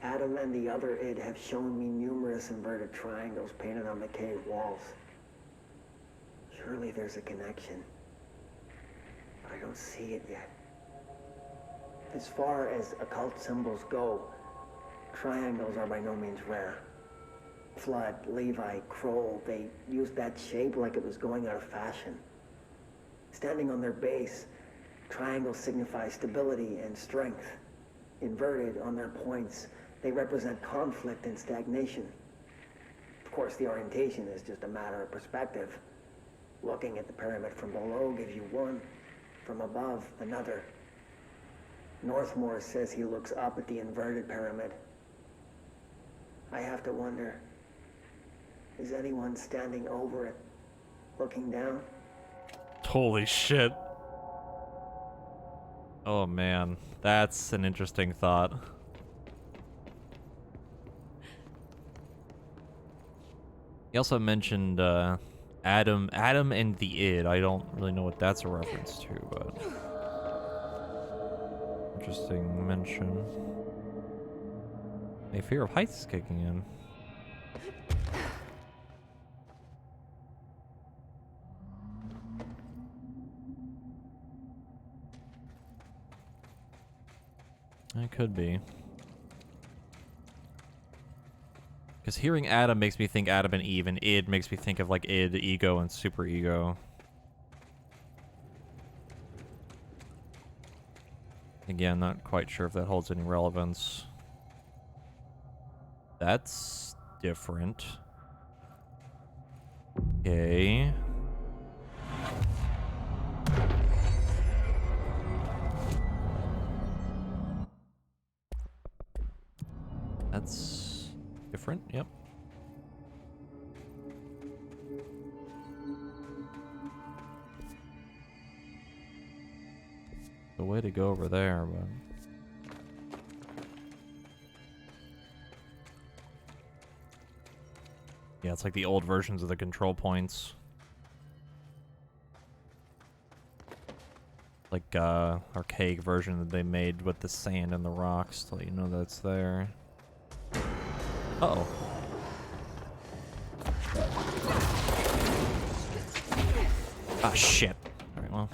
Adam and the other id have shown me numerous inverted triangles painted on the cave walls. Surely there's a connection, but I don't see it yet. As far as occult symbols go, triangles are by no means rare. Flood, Levi, Kroll, they used that shape like it was going out of fashion. Standing on their base, triangles signify stability and strength. Inverted on their points, they represent conflict and stagnation. Of course, the orientation is just a matter of perspective. Looking at the pyramid from below gives you one, from above another. Northmore says he looks up at the inverted pyramid. I have to wonder, is anyone standing over it, looking down? Holy shit. Oh man, that's an interesting thought. He also mentioned Adam and the id. I don't really know what that's a reference to, but interesting mention. A fear of heights is kicking in. It could be. Because hearing Adam makes me think Adam and Eve, and id makes me think of like id, ego, and super ego. Again, not quite sure if that holds any relevance. That's different. Okay. That's different, yep. The way to go over there, but... Yeah, it's like the old versions of the control points. Like, archaic version that they made with the sand and the rocks to let you know that's there. Uh-oh. Ah, shit. Alright, well.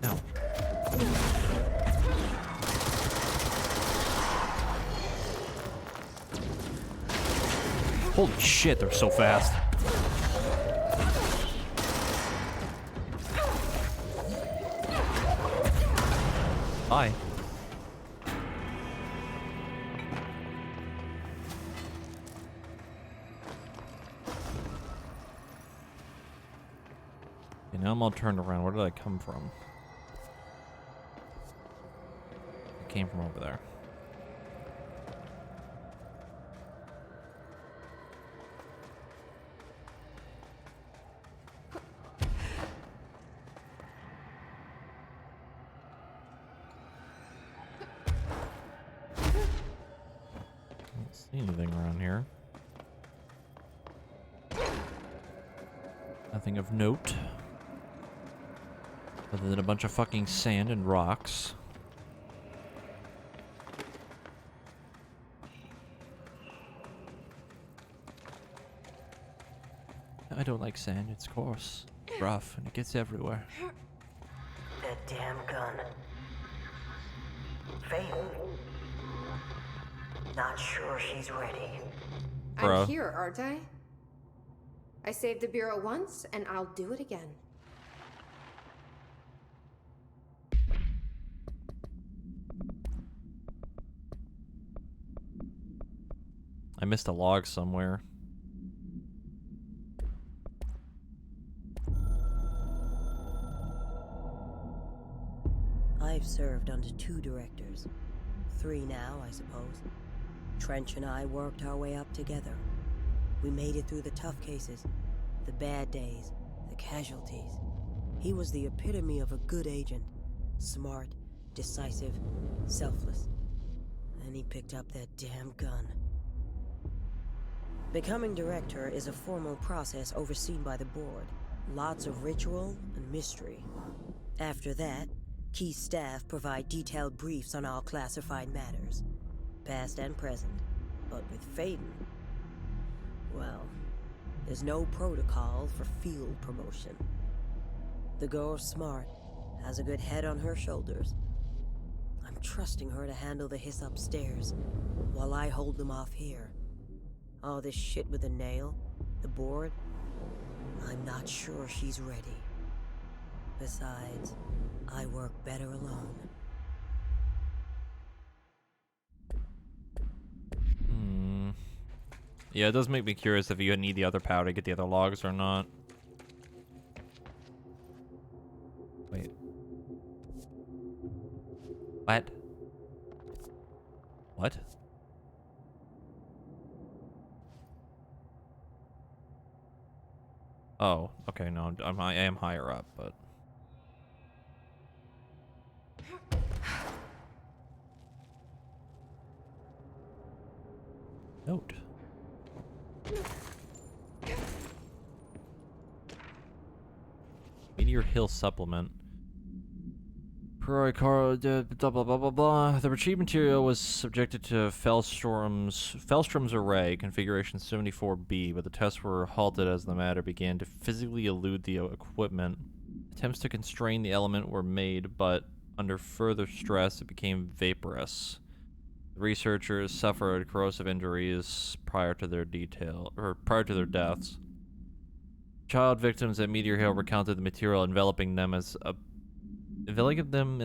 No. Holy shit, they're so fast. Hi. Okay, now I'm all turned around. Where did I come from? I came from over there. Don't see anything around here. Nothing of note. Other than a bunch of fucking sand and rocks. I don't like sand, it's coarse, rough, and it gets everywhere. That damn gun. Fatal. Not sure she's ready. Bruh. I'm here, aren't I? I saved the Bureau once, and I'll do it again. I missed a log somewhere. I've served under 2 directors. 3 now, I suppose. Trench and I worked our way up together. We made it through the tough cases, the bad days, the casualties. He was the epitome of a good agent. Smart, decisive, selfless. Then he picked up that damn gun. Becoming director is a formal process overseen by the board. Lots of ritual and mystery. After that, key staff provide detailed briefs on all classified matters, past and present. But with Faden, well, there's no protocol for field promotion. The girl's smart, has a good head on her shoulders. I'm trusting her to handle the hiss upstairs, while I hold them off here. All this shit with the nail, the board, I'm not sure she's ready. Besides, I work better alone. Yeah, it does make me curious if you need the other powder to get the other logs or not. Wait. What? What? Oh, okay, no, I am higher up, but... Note. Meteor Hill supplement. Blah blah blah blah blah. The retrieved material was subjected to Fellstrom's array, configuration 74B, but the tests were halted as the matter began to physically elude the equipment. Attempts to constrain the element were made, but under further stress, it became vaporous. The researchers suffered corrosive injuries prior to their deaths. Child victims at Meteor Hill recounted the material enveloping them in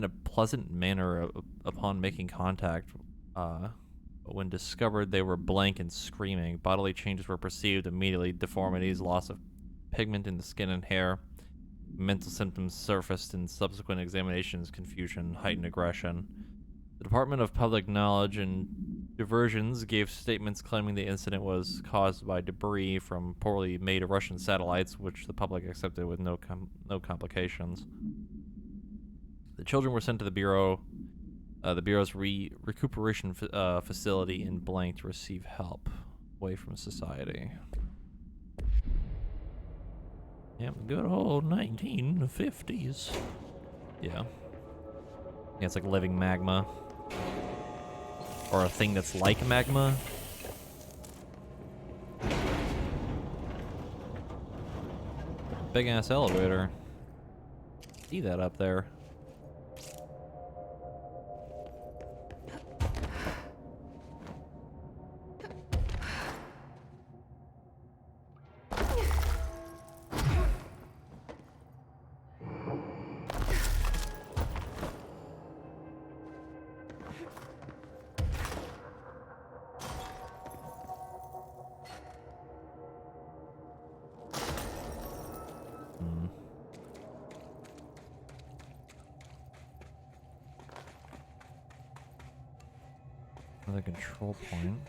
a pleasant manner upon making contact. But when discovered, they were blank and screaming. Bodily changes were perceived immediately: deformities, loss of pigment in the skin and hair. Mental symptoms surfaced in subsequent examinations: confusion, heightened aggression. The Department of Public Knowledge and Diversions gave statements claiming the incident was caused by debris from poorly made Russian satellites, which the public accepted with no complications. The children were sent to the Bureau's recuperation facility in blank to receive help away from society. Yep, good old 1950s. Yeah. Yeah, it's like living magma. Or a thing that's like magma. Big ass elevator. See that up there. Another control point.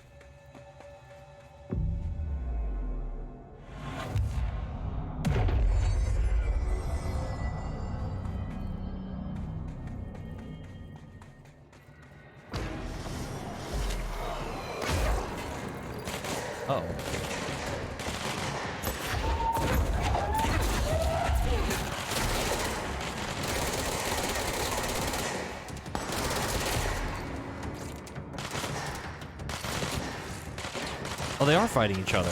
Oh. Oh, they are fighting each other.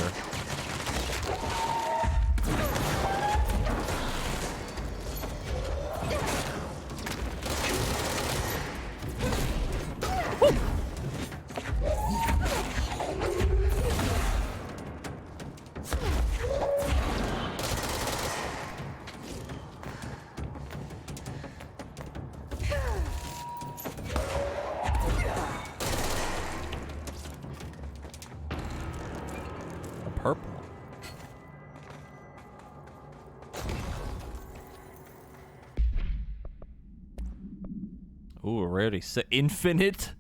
Purple. Ooh, rarity sick. Infinite?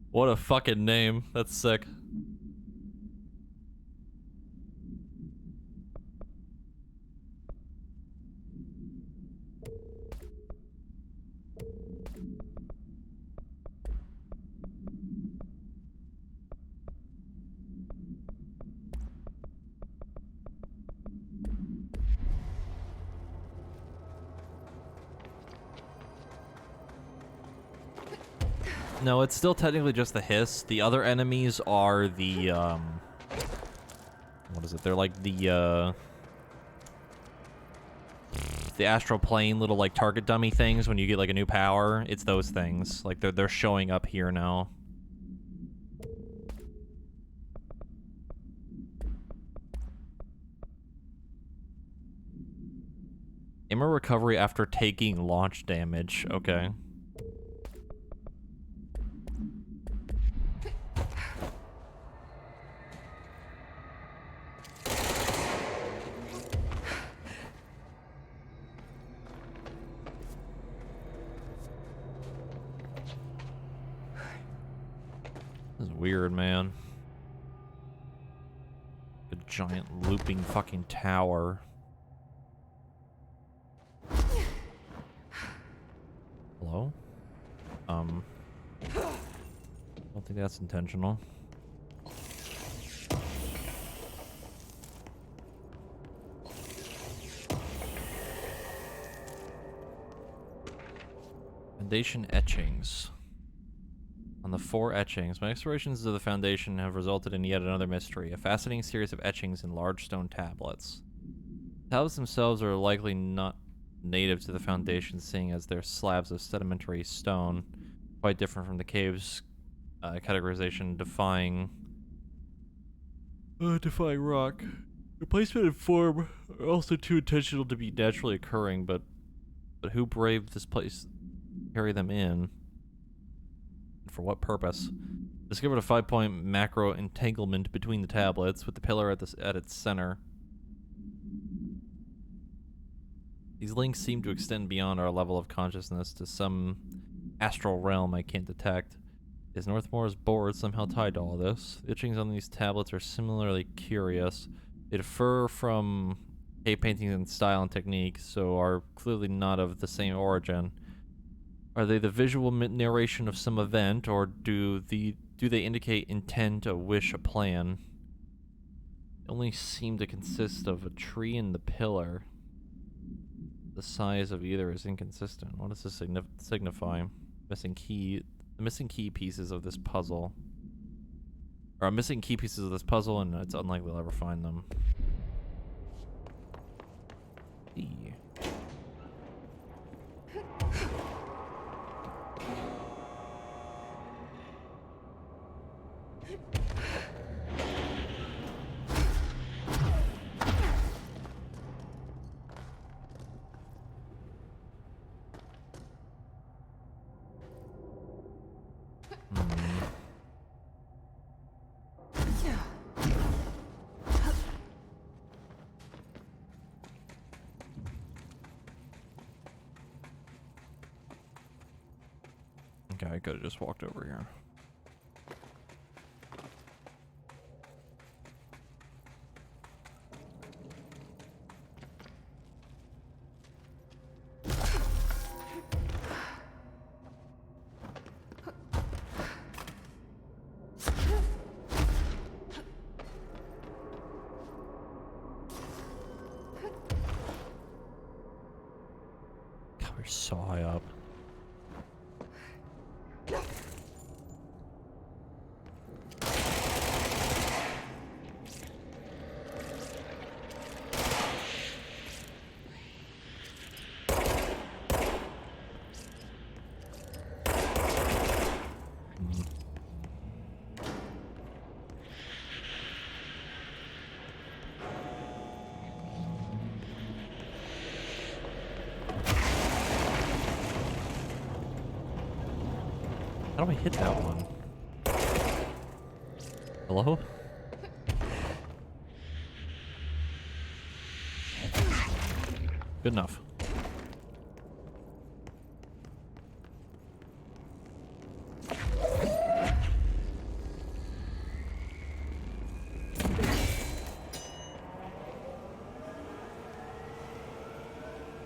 What a fucking name. That's sick. No, it's still technically just the hiss. The other enemies are the, what is it? They're like the astral plane little, like, target dummy things when you get, like, a new power. It's those things. Like, they're showing up here now. Immer recovery after taking launch damage. Okay. This is weird, man. A giant looping fucking tower. Hello? I don't think that's intentional. Foundation etchings. On the 4 etchings, my explorations of the Foundation have resulted in yet another mystery, a fascinating series of etchings in large stone tablets. The tablets themselves are likely not native to the Foundation, seeing as they're slabs of sedimentary stone, quite different from the cave's categorization defying rock. The placement and form are also too intentional to be naturally occurring, but who braved this place to carry them in? For what purpose? Discovered a 5-point macro entanglement between the tablets, with the pillar at its center. These links seem to extend beyond our level of consciousness to some astral realm I can't detect. Is Northmore's board somehow tied to all this? The etchings on these tablets are similarly curious. They differ from cave paintings in style and technique, so are clearly not of the same origin. Are they the visual narration of some event, or do they indicate intent, a wish, a plan? They only seem to consist of a tree and the pillar. The size of either is inconsistent. What does this signify? Missing key. The missing key pieces of this puzzle. Or missing key pieces of this puzzle, and it's unlikely we'll ever find them. E. Okay, I could have just walked over here. God, we're so high up. How do I hit that one? Hello? Good enough.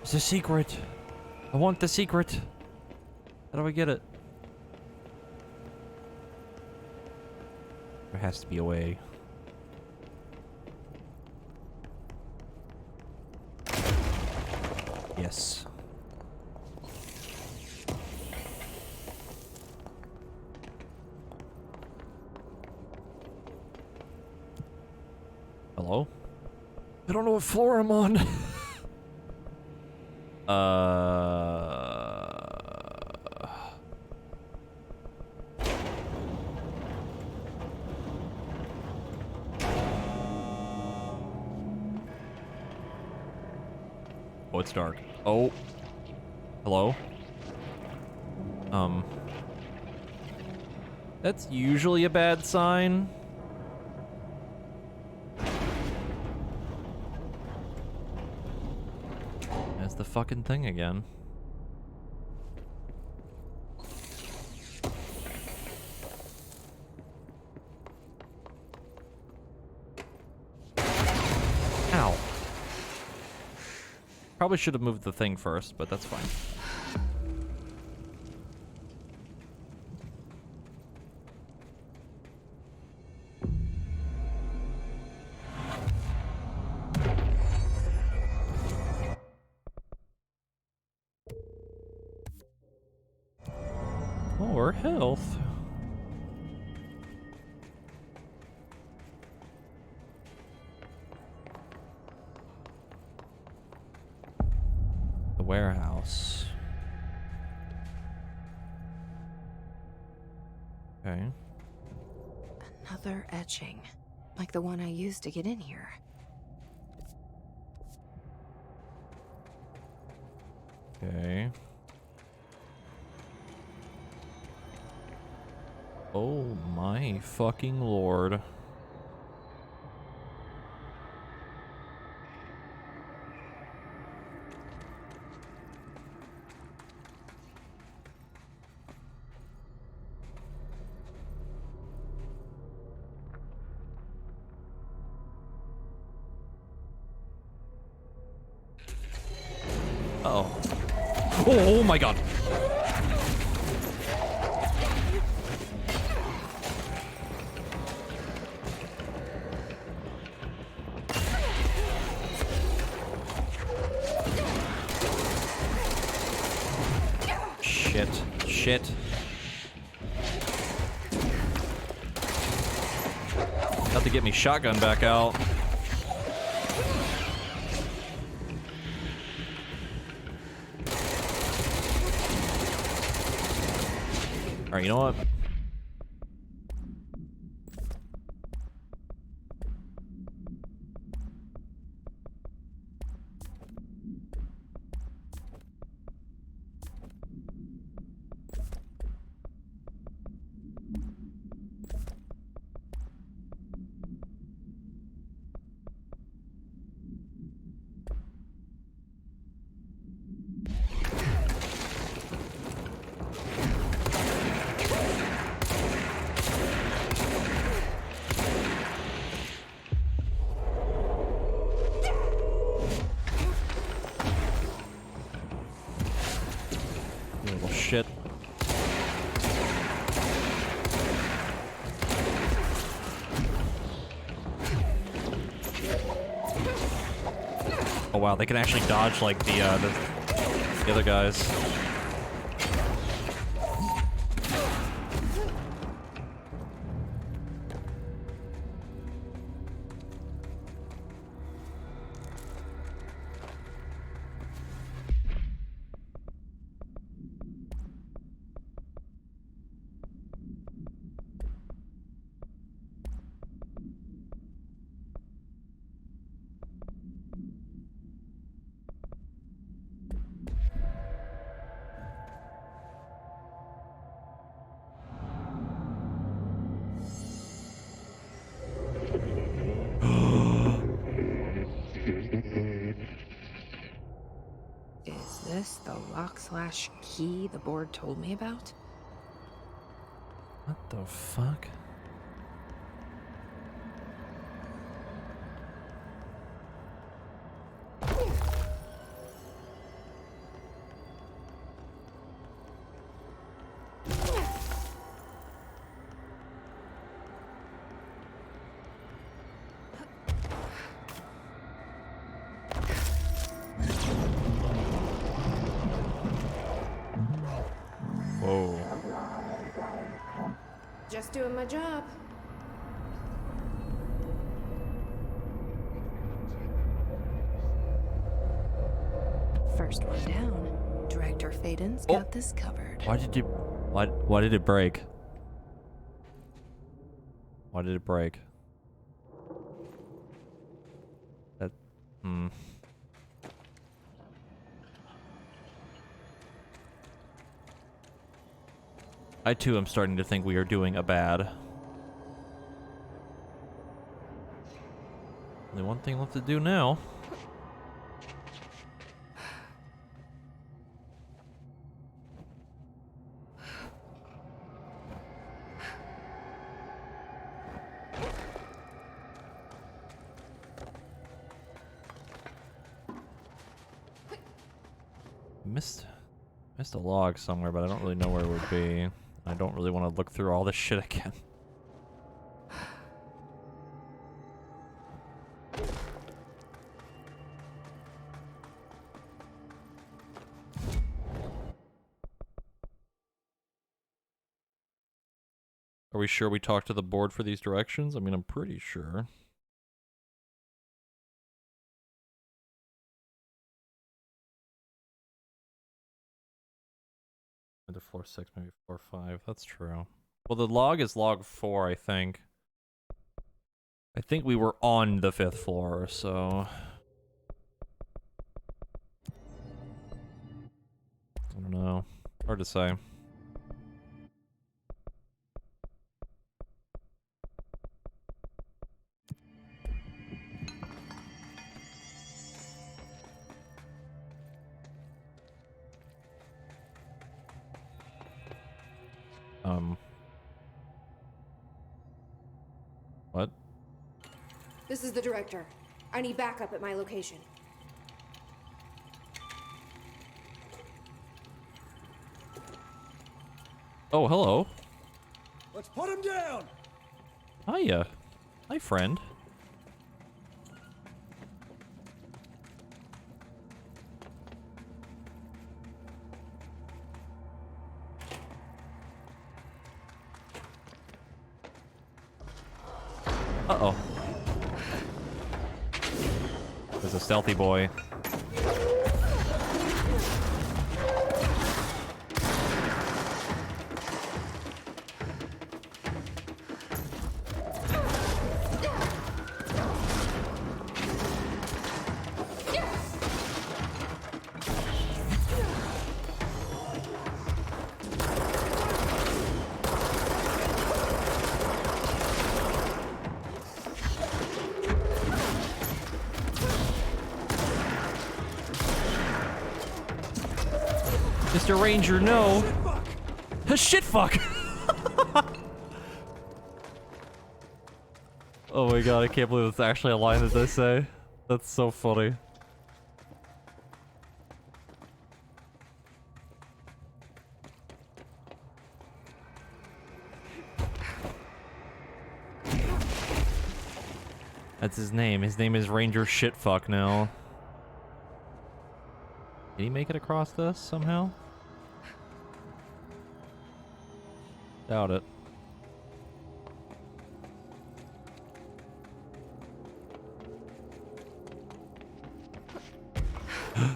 It's a secret. I want the secret. How do I get it? There has to be a way. Yes. Hello? I don't know what floor I'm on. Oh, it's dark. Oh. Hello? That's usually a bad sign. That's the fucking thing again. Ow. Probably should have moved the thing first, but that's fine. More health. The warehouse. Okay. Another etching, like the one I used to get in here. Okay. Oh my fucking lord. Uh-oh. Oh my god. Shit. Shit. Have to get me shotgun back out. Alright, you know what? You little shit. Oh wow, they can actually dodge like the other guys. Is this the lock/key the board told me about? What the fuck? Whoa. Just doing my job. First one down. Director Faden's got this covered. Why did it break? Why did it break? That I too am starting to think we are doing a bad. Only one thing left to do now. Missed a log somewhere, but I don't really know where it would be. I don't really want to look through all this shit again. Are we sure we talked to the board for these directions? I mean, I'm pretty sure. Either floor 6, maybe floor 5. That's true. Well, the log is log 4, I think. I think we were on the 5th floor, so... I don't know. Hard to say. What? This is the director. I need backup at my location. Oh, hello. Let's put him down! Hiya. Hi, friend. Uh-oh. There's a stealthy boy. Mr. Ranger, no. Shit fuck. Oh my god, I can't believe it's actually a line that they say. That's so funny. That's his name. His name is Ranger Shitfuck now. Did he make it across this somehow? Doubt it.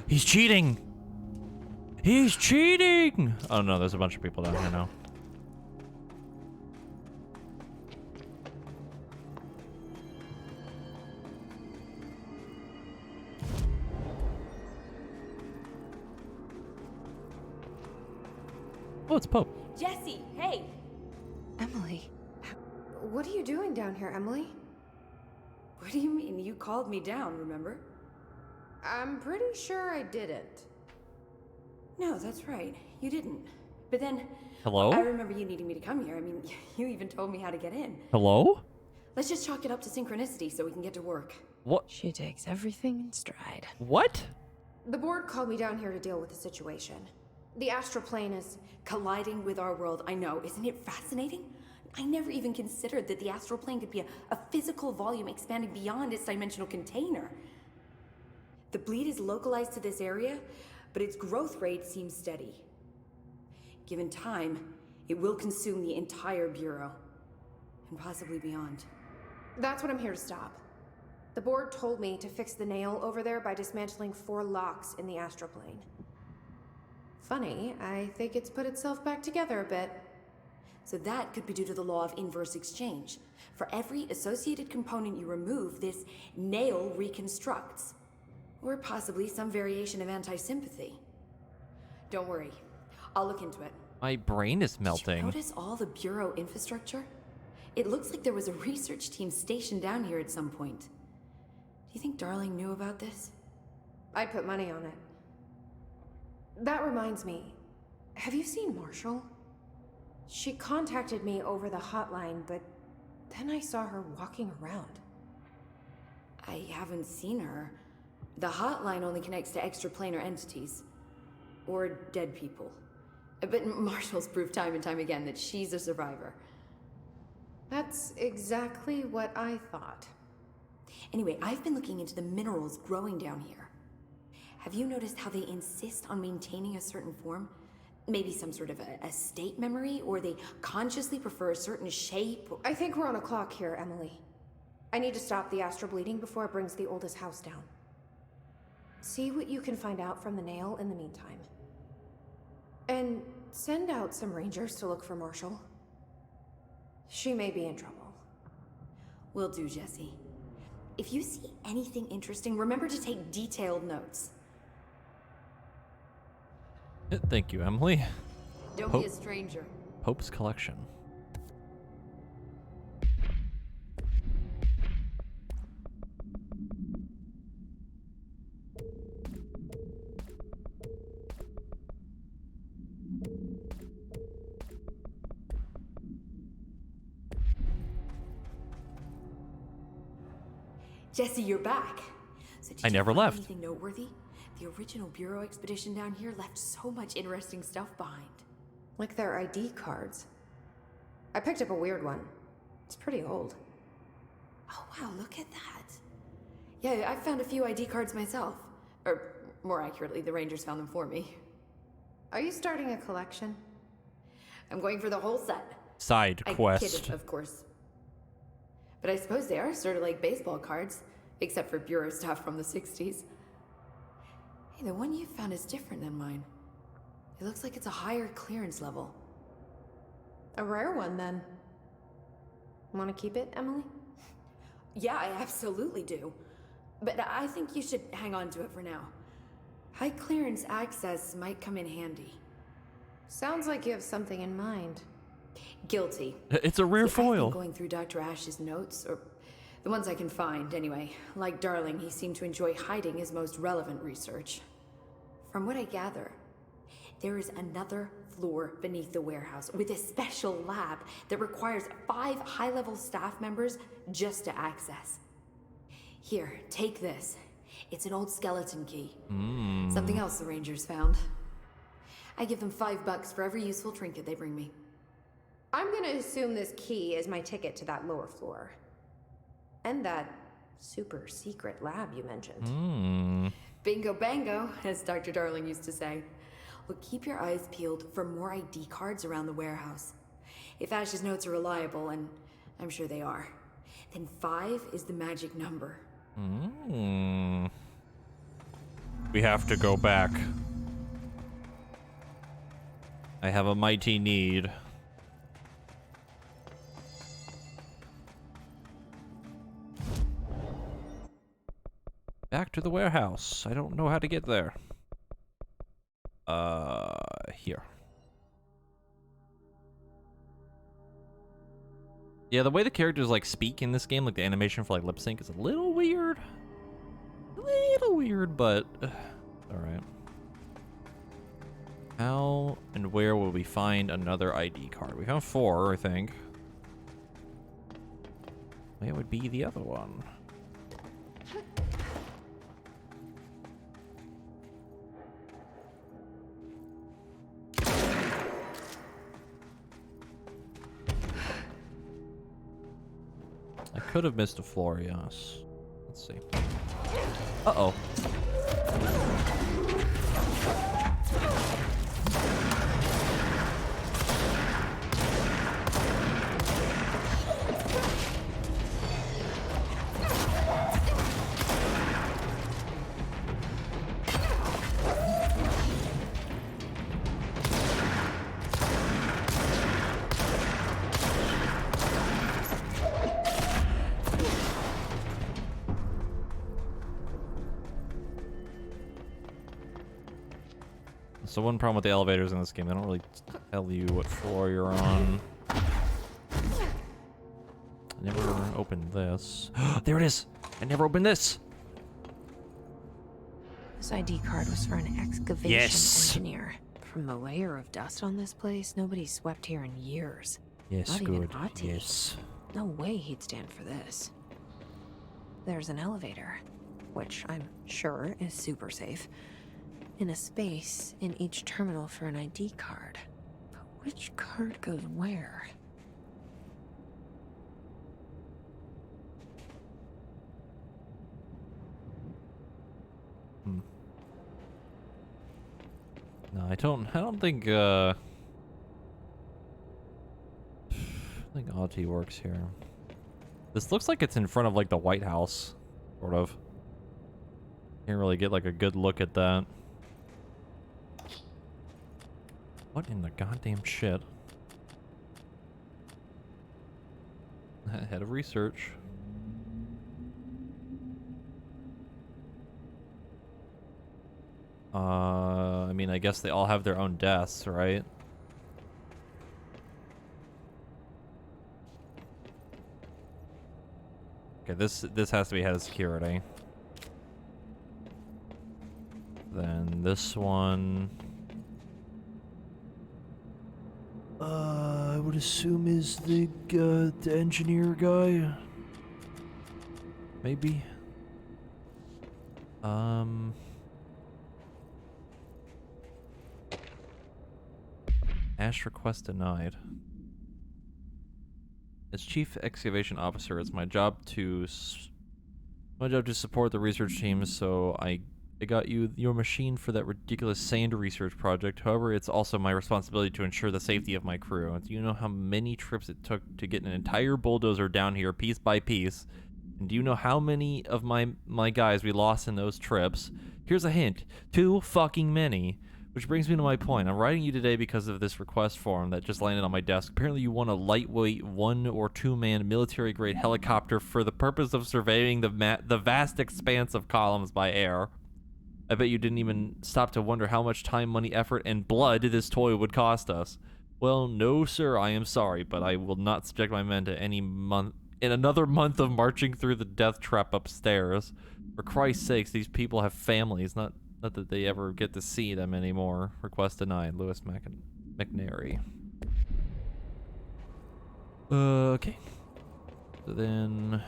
He's cheating! He's cheating! Oh no, there's a bunch of people down here now. Oh, it's Pope. Jesse, hey! Emily. What are you doing down here, Emily? What do you mean? You called me down, remember? I'm pretty sure I didn't. No, that's right. You didn't. But then... Hello? I remember you needing me to come here. I mean, you even told me how to get in. Hello? Let's just chalk it up to synchronicity so we can get to work. What? She takes everything in stride. What? The board called me down here to deal with the situation. The astral plane is... Colliding with our world, I know. Isn't it fascinating? I never even considered that the astral plane could be a physical volume expanding beyond its dimensional container. The bleed is localized to this area, but its growth rate seems steady. Given time, it will consume the entire Bureau, and possibly beyond. That's what I'm here to stop. The board told me to fix the nail over there by dismantling 4 locks in the astral plane. Funny, I think it's put itself back together a bit. So that could be due to the law of inverse exchange. For every associated component you remove, this nail reconstructs. Or possibly some variation of anti-sympathy. Don't worry, I'll look into it. My brain is Did you melting. notice all the Bureau infrastructure? It looks like there was a research team stationed down here at some point. Do you think Darling knew about this? I'd put money on it. That reminds me, have you seen Marshall? She contacted me over the hotline, but then I saw her walking around. I haven't seen her. The hotline only connects to extraplanar entities. Or dead people. But Marshall's proved time and time again that she's a survivor. That's exactly what I thought. Anyway, I've been looking into the minerals growing down here. Have you noticed how they insist on maintaining a certain form? Maybe some sort of a state memory, or they consciously prefer a certain shape? I think we're on a clock here, Emily. I need to stop the astral bleeding before it brings the oldest house down. See what you can find out from the nail in the meantime. And send out some rangers to look for Marshall. She may be in trouble. Will do, Jesse. If you see anything interesting, remember to take detailed notes. Thank you, Emily. Don't Pope. be a stranger. Pope's collection. Jesse, you're back. So did I you never find left. Anything noteworthy? The original Bureau expedition down here left so much interesting stuff behind. Like their ID cards. I picked up a weird one. It's pretty old. Oh wow, look at that. Yeah, I found a few ID cards myself. Or, more accurately, the Rangers found them for me. Are you starting a collection? I'm going for the whole set. Side I quest. kidded, of course. But I suppose they are sort of like baseball cards, except for bureau stuff from the 60s. Hey, the one you found is different than mine. It looks like it's a higher clearance level. A rare one, then. Want to keep it, Emily? Yeah, I absolutely do. But I think you should hang on to it for now. High clearance access might come in handy. Sounds like you have something in mind. Guilty. It's a rare See, I've foil. been going through Dr. Ash's notes, or the ones I can find, anyway. Like Darling, he seemed to enjoy hiding his most relevant research. From what I gather, there is another floor beneath the warehouse with a special lab that requires 5 high-level staff members just to access. Here, take this. It's an old skeleton key. Something else the Rangers found. I give them $5 for every useful trinket they bring me. I'm gonna assume this key is my ticket to that lower floor. And that super secret lab you mentioned. Bingo bango, as Dr. Darling used to say. Look, keep your eyes peeled for more ID cards around the warehouse. If Ash's notes are reliable, and I'm sure they are, then 5 is the magic number. We have to go back. I have a mighty need. Back to the warehouse. I don't know how to get there. Here. Yeah, the way the characters like speak in this game, like the animation for like lip sync is a little weird. A little weird, but alright. How and where will we find another ID card? We found 4, I think. Where would be the other one? I could have missed a floor, yes. Let's see. Uh-oh. So one problem with the elevators in this game, they don't really tell you what floor you're on. I never opened this. There it is! I never opened this! This ID card was for an excavation engineer. From the layer of dust on this place, nobody's swept here in years. Yes, Not even good. Ati. Yes. No way he'd stand for this. There's an elevator, which I'm sure is super safe, in a space in each terminal for an ID card. But which card goes where? No, I don't think I think Ati works here. This looks like it's in front of like the White House, sort of. Can't really get like a good look at that. What in the goddamn shit? Head of research. I mean, I guess they all have their own desks, right? Okay, this has to be head of security. Then this one, I would assume is the engineer guy. Maybe. Hash request denied. As chief excavation officer, it's my job to support the research team. So I got you your machine for that ridiculous sand research project. However, it's also my responsibility to ensure the safety of my crew. Do you know how many trips it took to get an entire bulldozer down here piece by piece? And do you know how many of my guys we lost in those trips? Here's a hint: too fucking many. Which brings me to my point. I'm writing you today because of this request form that just landed on my desk. Apparently you want a lightweight 1- or 2-man military-grade helicopter for the purpose of surveying the vast expanse of columns by air. I bet you didn't even stop to wonder how much time, money, effort, and blood this toy would cost us. Well, no, sir, I am sorry, but I will not subject my men to another month of marching through the death trap upstairs. For Christ's sakes, these people have families, not that they ever get to see them anymore. Request denied. Lewis McNary. Okay. So then...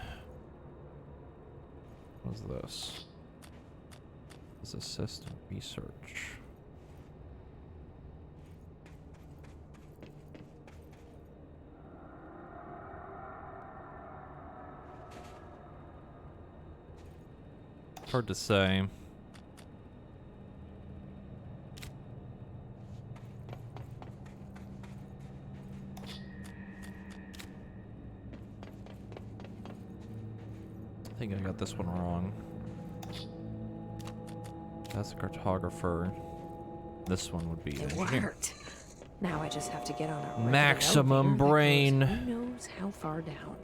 what's this? This is assistant research. Hard to say. I think I got this one wrong. That's a cartographer. This one would be It engineer. worked. Now I just have to get on a regular Maximum elevator that brain. goes who knows how far down.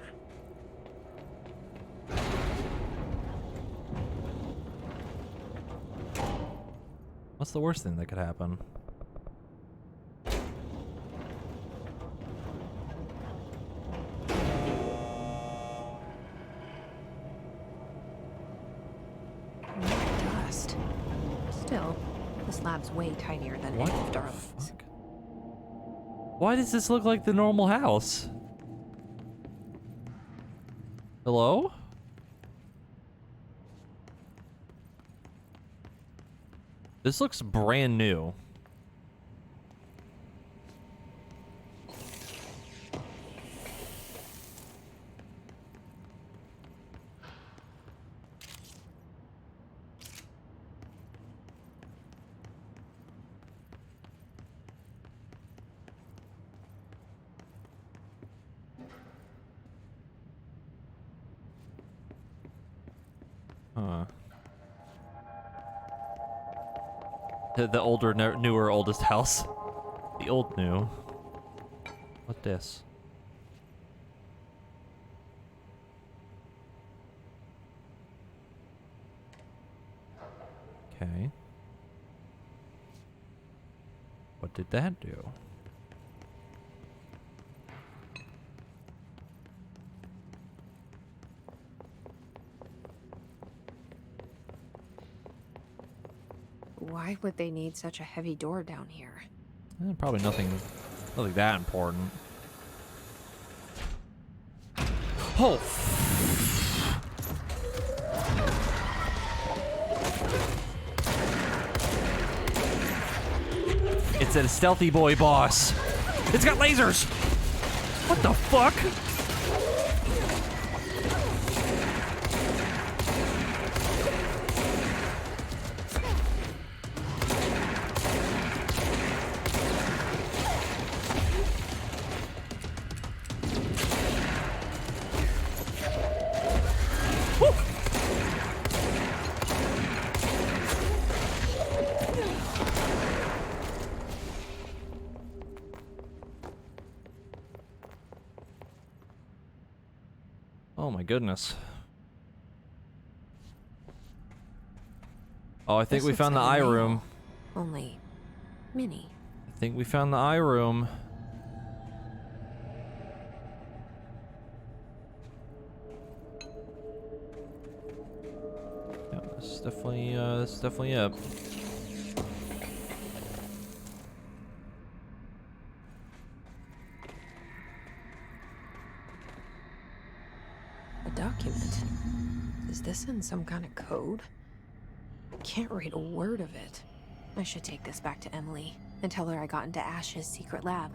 What's the worst thing that could happen? Dust. Still, this lab's way tinier than What any of the Darling's. fuck? Why does this look like the normal house? Hello? This looks brand new. Huh. The older, newer, oldest house. The old new. What this? Okay. What did that do? Why would they need such a heavy door down here? Probably nothing that important. Oh! It's a stealthy boy boss. It's got lasers! What the fuck? Oh my goodness. Oh, I think This we looks found the like eye a nail, room. Only mini. I think we found the eye room. Yeah, this is definitely it. A document. Is this in some kind of code? I can't read a word of it. I should take this back to Emily. and tell her I got into Ash's secret lab.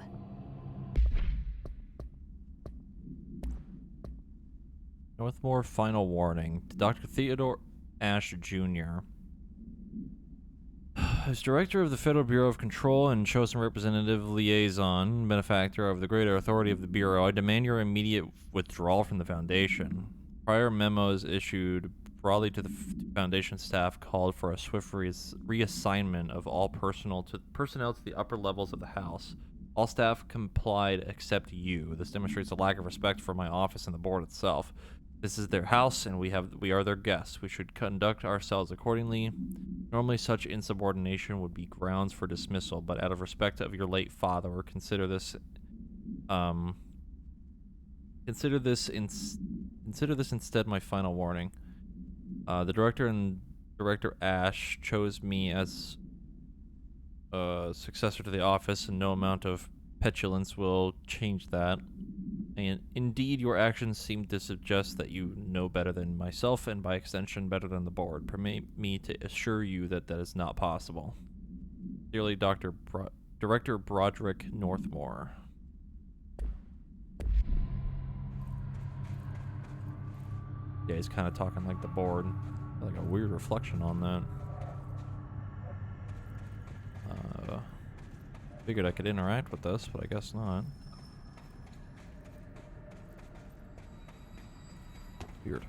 Northmore final warning. Dr. Theodore Ash Jr. As director of the Federal Bureau of Control and chosen representative liaison, benefactor of the greater authority of the Bureau, I demand your immediate withdrawal from the Foundation. Prior memos issued broadly to the Foundation staff called for a swift reassignment of all personnel to the upper levels of the House. All staff complied except you. This demonstrates a lack of respect for my office and the board itself. This is their house, and we are their guests. We should conduct ourselves accordingly. Normally, such insubordination would be grounds for dismissal, but out of respect of your late father, consider this instead my final warning. The director and Director Ash chose me as a successor to the office, and no amount of petulance will change that. And indeed, your actions seem to suggest that you know better than myself, and by extension, better than the board. Permit me to assure you that that is not possible. Dearly, Director Broderick Northmore. Yeah, he's kind of talking like the board. Like a weird reflection on that. Figured I could interact with this, but I guess not. Weird.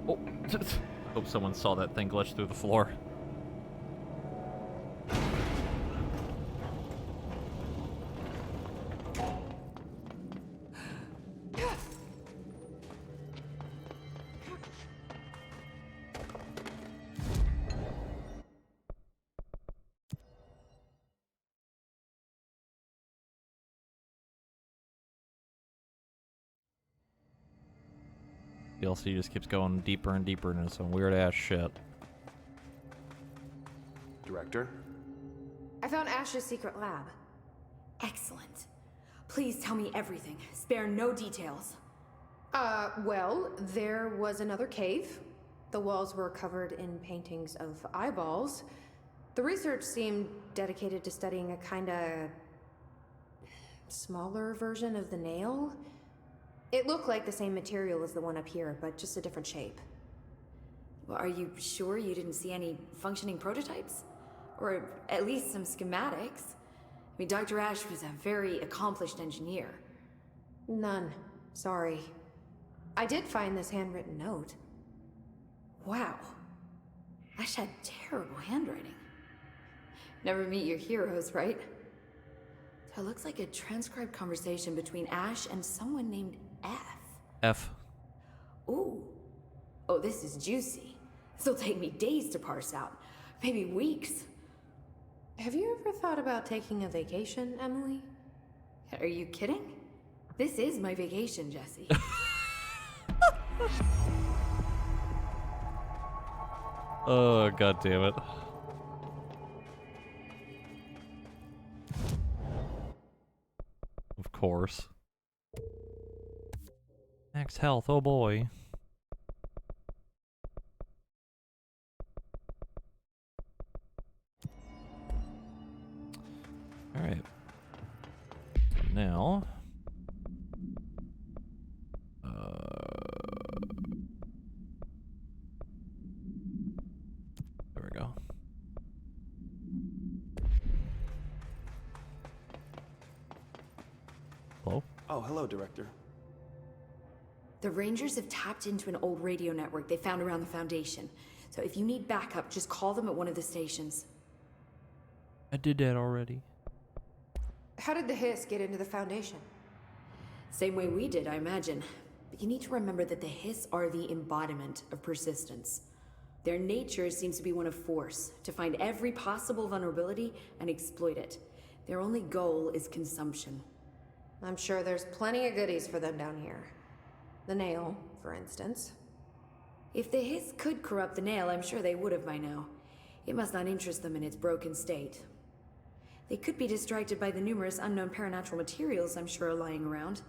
Oh, hope someone saw that thing glitch through the floor. DLC just keeps going deeper and deeper into some weird ass shit. Director? I found Ash's secret lab. Excellent. Please tell me everything. Spare no details. Well, there was another cave. The walls were covered in paintings of eyeballs. The research seemed dedicated to studying a kinda smaller version of the nail. It looked like the same material as the one up here, but just a different shape. Well, are you sure you didn't see any functioning prototypes? Or at least some schematics? I mean, Dr. Ash was a very accomplished engineer. None. Sorry. I did find this handwritten note. Wow. Ash had terrible handwriting. Never meet your heroes, right? So it looks like a transcribed conversation between Ash and someone named F. Ooh. Oh, this is juicy. This'll take me days to parse out. Maybe weeks. Have you ever thought about taking a vacation, Emily? Are you kidding? This is my vacation, Jesse. Oh, god damn it. Of course. Max health, oh boy. Alright. Now... there we go. Hello? Oh, hello, Director. The Rangers have tapped into an old radio network they found around the Foundation. So if you need backup, just call them at one of the stations. I did that already. How did the Hiss get into the Foundation? Same way we did, I imagine. But you need to remember that the Hiss are the embodiment of persistence. Their nature seems to be one of force, to find every possible vulnerability and exploit it. Their only goal is consumption. I'm sure there's plenty of goodies for them down here. The nail, for instance. If the hiss could corrupt the nail, I'm sure they would have by now. It must not interest them in its broken state. They could be distracted by the numerous unknown paranatural materials I'm sure are lying around.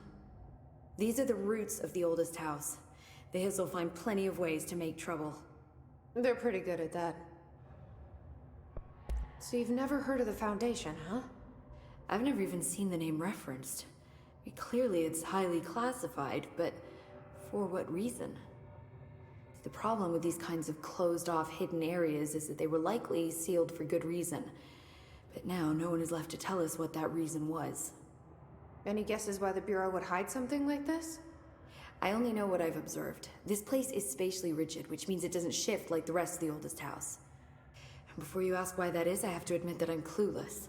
These are the roots of the oldest house. The hiss will find plenty of ways to make trouble. They're pretty good at that. So you've never heard of the Foundation, huh? I've never even seen the name referenced. Clearly it's highly classified, but for what reason? The problem with these kinds of closed-off hidden areas is that they were likely sealed for good reason. But now no one is left to tell us what that reason was. Any guesses why the Bureau would hide something like this? I only know what I've observed. This place is spatially rigid, which means it doesn't shift like the rest of the oldest house. And before you ask why that is, I have to admit that I'm clueless.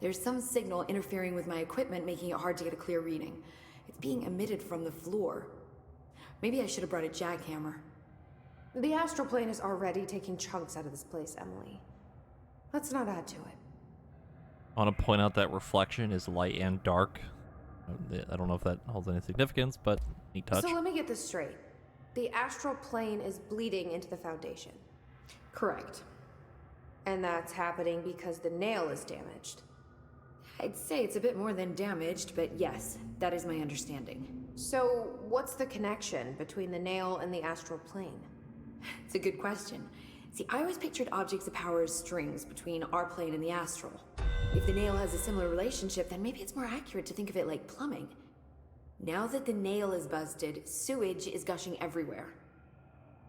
There's some signal interfering with my equipment, making it hard to get a clear reading. It's being emitted from the floor. Maybe I should have brought a jackhammer. The astral plane is already taking chunks out of this place, Emily. Let's not add to it. I want to point out that reflection is light and dark. I don't know if that holds any significance, but neat touch. So let me get this straight. The astral plane is bleeding into the Foundation. Correct. And that's happening because the nail is damaged. I'd say it's a bit more than damaged, but yes, that is my understanding. So what's the connection between the nail and the astral plane? It's a good question. See, I always pictured objects of power as strings between our plane and the astral. If the nail has a similar relationship, then maybe it's more accurate to think of it like plumbing. Now that the nail is busted, sewage is gushing everywhere.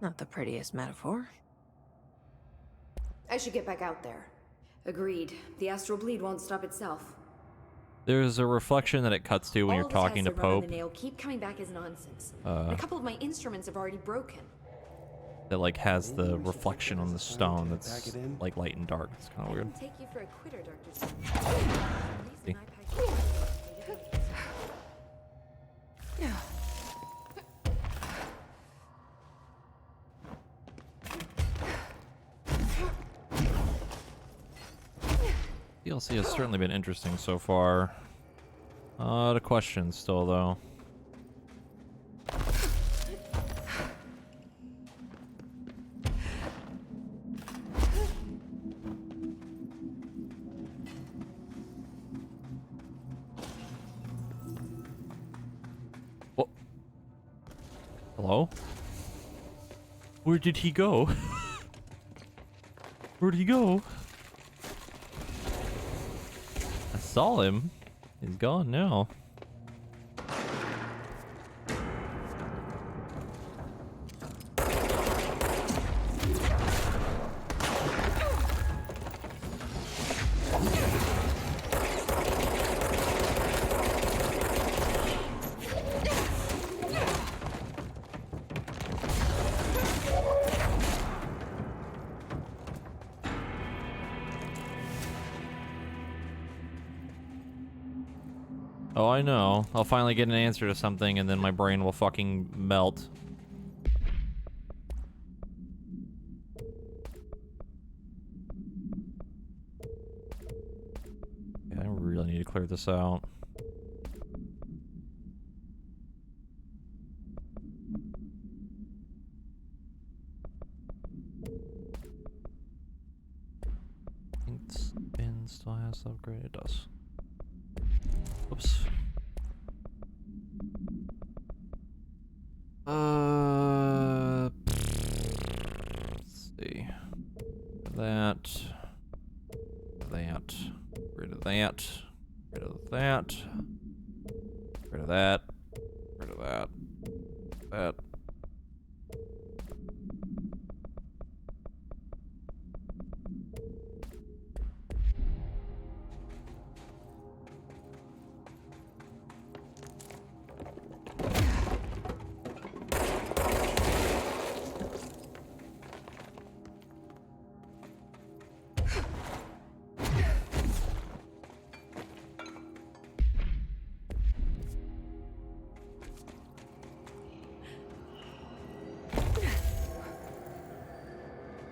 Not the prettiest metaphor. I should get back out there. Agreed. The astral bleed won't stop itself. There's a reflection that it cuts to when All you're the talking to tests that run on Pope the nail keep coming back as nonsense. And a couple of my instruments have already broken. that like has the reflection on the stone that's like light and dark. It's kind of weird. Take you for a quitter, Dr. Stone. DLC has certainly been interesting so far. The questions still though. What? Hello? Where did he go? Where'd he go? I saw him. He's gone now. Oh, I know. I'll finally get an answer to something and then my brain will fucking melt. Yeah, I really need to clear this out. I think this bin still has the upgrade. It does. Oops. Let's see. That. That. Rid of that. Rid of that. Rid of that. Rid of that. That.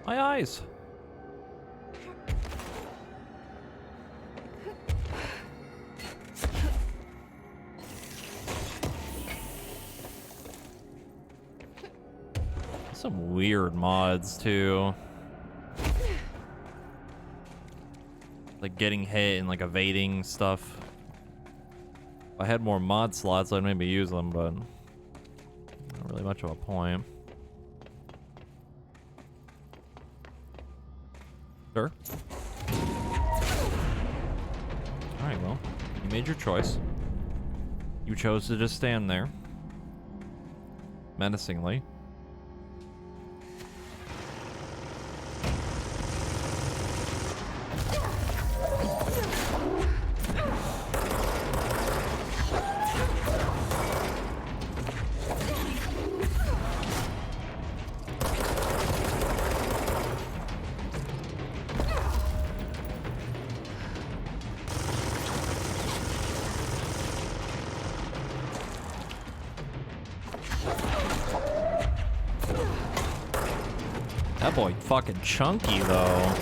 My eyes. Some weird mods too. Like getting hit and like evading stuff. If I had more mod slots, I'd maybe use them, but not really much of a point. Sure. Alright, well, you made your choice. You chose to just stand there. Menacingly. That boy fucking chunky though.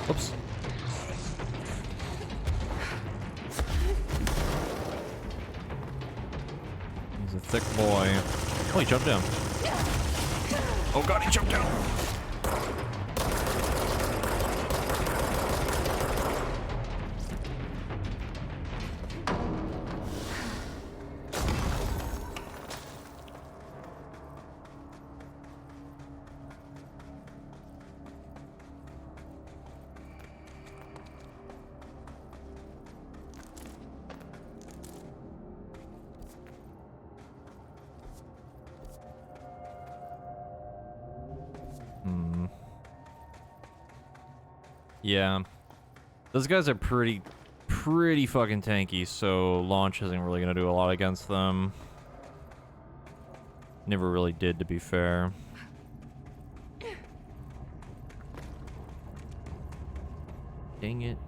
Oops. He's a thick boy. Oh, he jumped down. Oh god, he jumped down. Yeah. Those guys are pretty fucking tanky, so launch isn't really gonna do a lot against them. Never really did, to be fair. Dang it.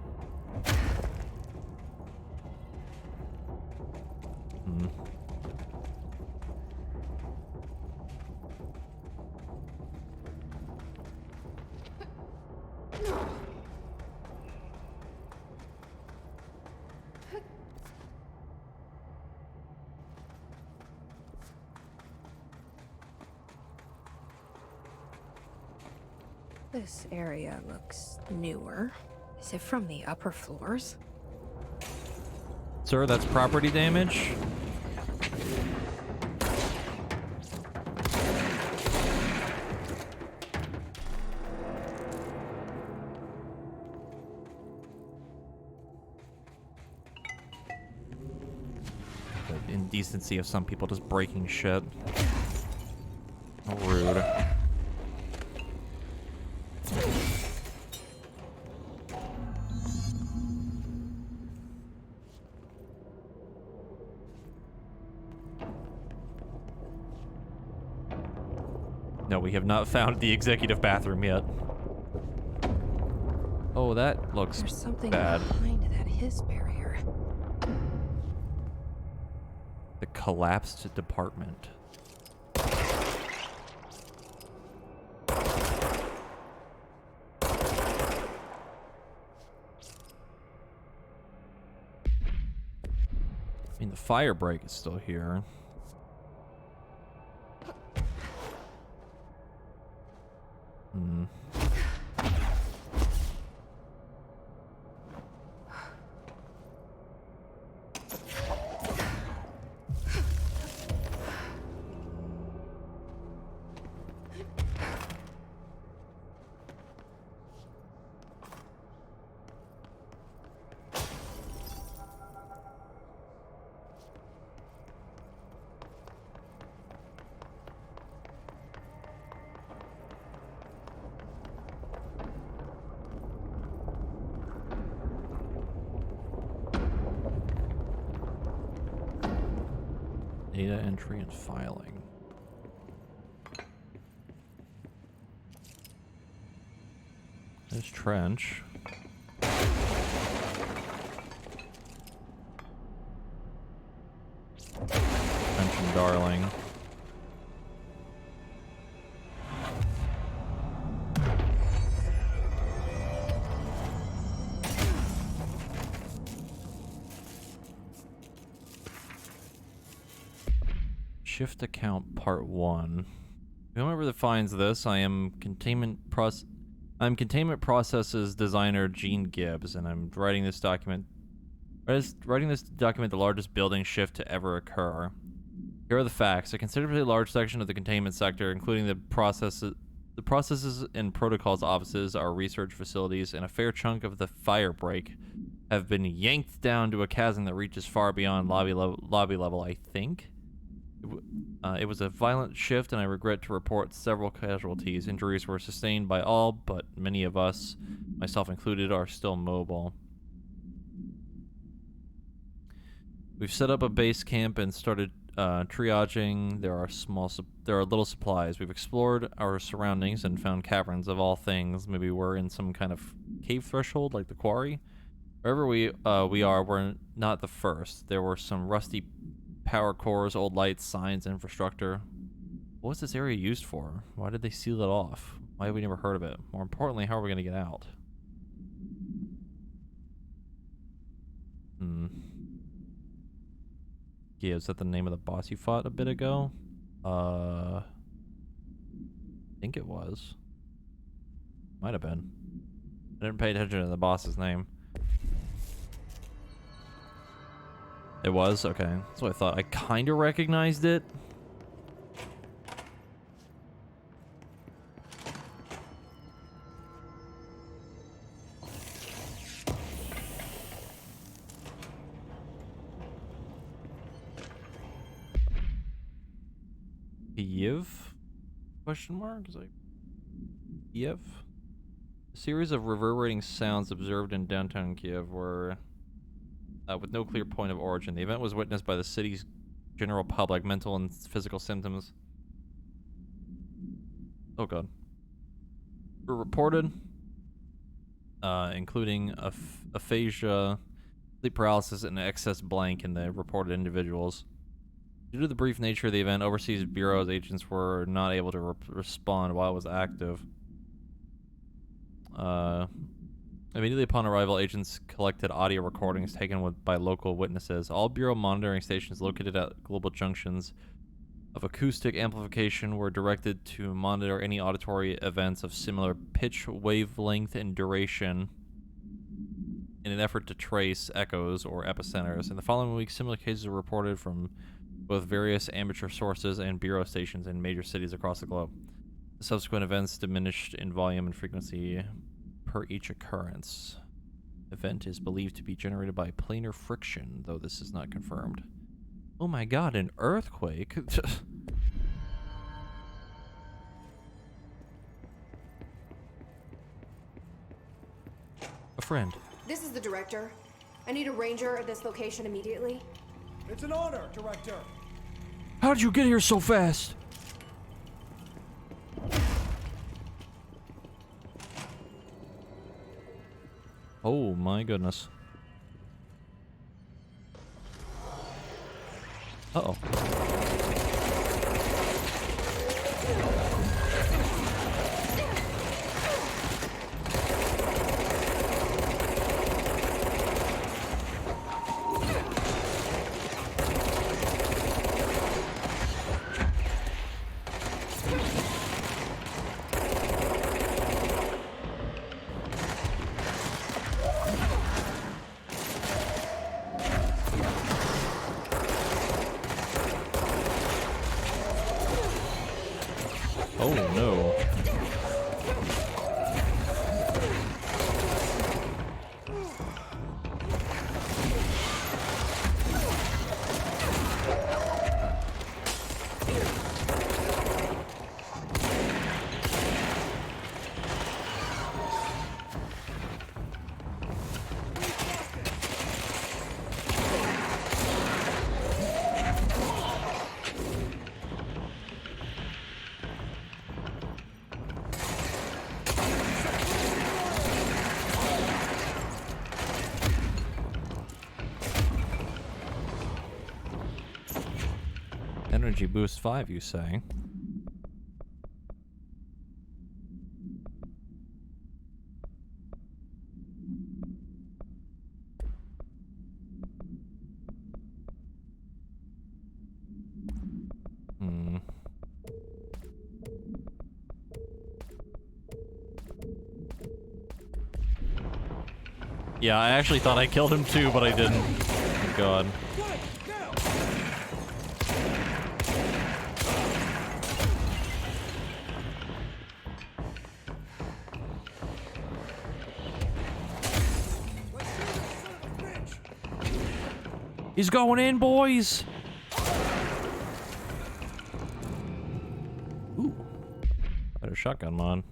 This area looks newer. Is it from the upper floors? Sir, that's property damage. The indecency of some people just breaking shit. How rude. No, we have not found the executive bathroom yet. Oh, that looks There's something bad. behind that his barrier. The collapsed department. I mean, the fire break is still here. Data entry and filing. There's Trench. Trench and Darling. Shift account part 1. Whoever that finds this, I'm containment processes designer Gene Gibbs, and I'm writing this document. The largest building shift to ever occur. Here are the facts. A considerably large section of the containment sector, including the processes and protocols offices, our research facilities, and a fair chunk of the fire break, have been yanked down to a chasm that reaches far beyond lobby level, I think. It was a violent shift, and I regret to report several casualties. Injuries were sustained by all, but many of us, myself included, are still mobile. We've set up a base camp and started triaging. There are little supplies. We've explored our surroundings and found caverns of all things. Maybe we're in some kind of cave threshold, like the quarry. Wherever we are, we're not the first. There were some rusty power cores, old lights, signs, infrastructure. What was this area used for? Why did they seal it off? Why have we never heard of it? More importantly, how are we going to get out? Yeah, is that the name of the boss you fought a bit ago? I think it was. Might have been. I didn't pay attention to the boss's name. It was? Okay. That's what I thought. I kind of recognized it. Kiev? Question mark? Is like Kiev? A series of reverberating sounds observed in downtown Kiev were with no clear point of origin. The event was witnessed by the city's general public. Mental and physical symptoms, oh god, were reported, including aphasia, sleep paralysis, and excess blank in the reported individuals. Due to the brief nature of the event, Overseas Bureau's agents were not able to respond while it was active. Immediately upon arrival, agents collected audio recordings taken by local witnesses. All Bureau monitoring stations located at global junctions of acoustic amplification were directed to monitor any auditory events of similar pitch, wavelength, and duration in an effort to trace echoes or epicenters. In the following week, similar cases were reported from both various amateur sources and Bureau stations in major cities across the globe. The subsequent events diminished in volume and frequency per each occurrence. Event is believed to be generated by planar friction, though this is not confirmed. Oh my god, an earthquake? A friend. This is the director. I need a ranger at this location immediately. It's an honor, Director. How did you get here so fast? Oh my goodness. Uh-oh. Oh no. Energy Boost 5, you say? Yeah, I actually thought I killed him too, but I didn't. Oh, God. He's going in, boys! Ooh. Better shotgun mod.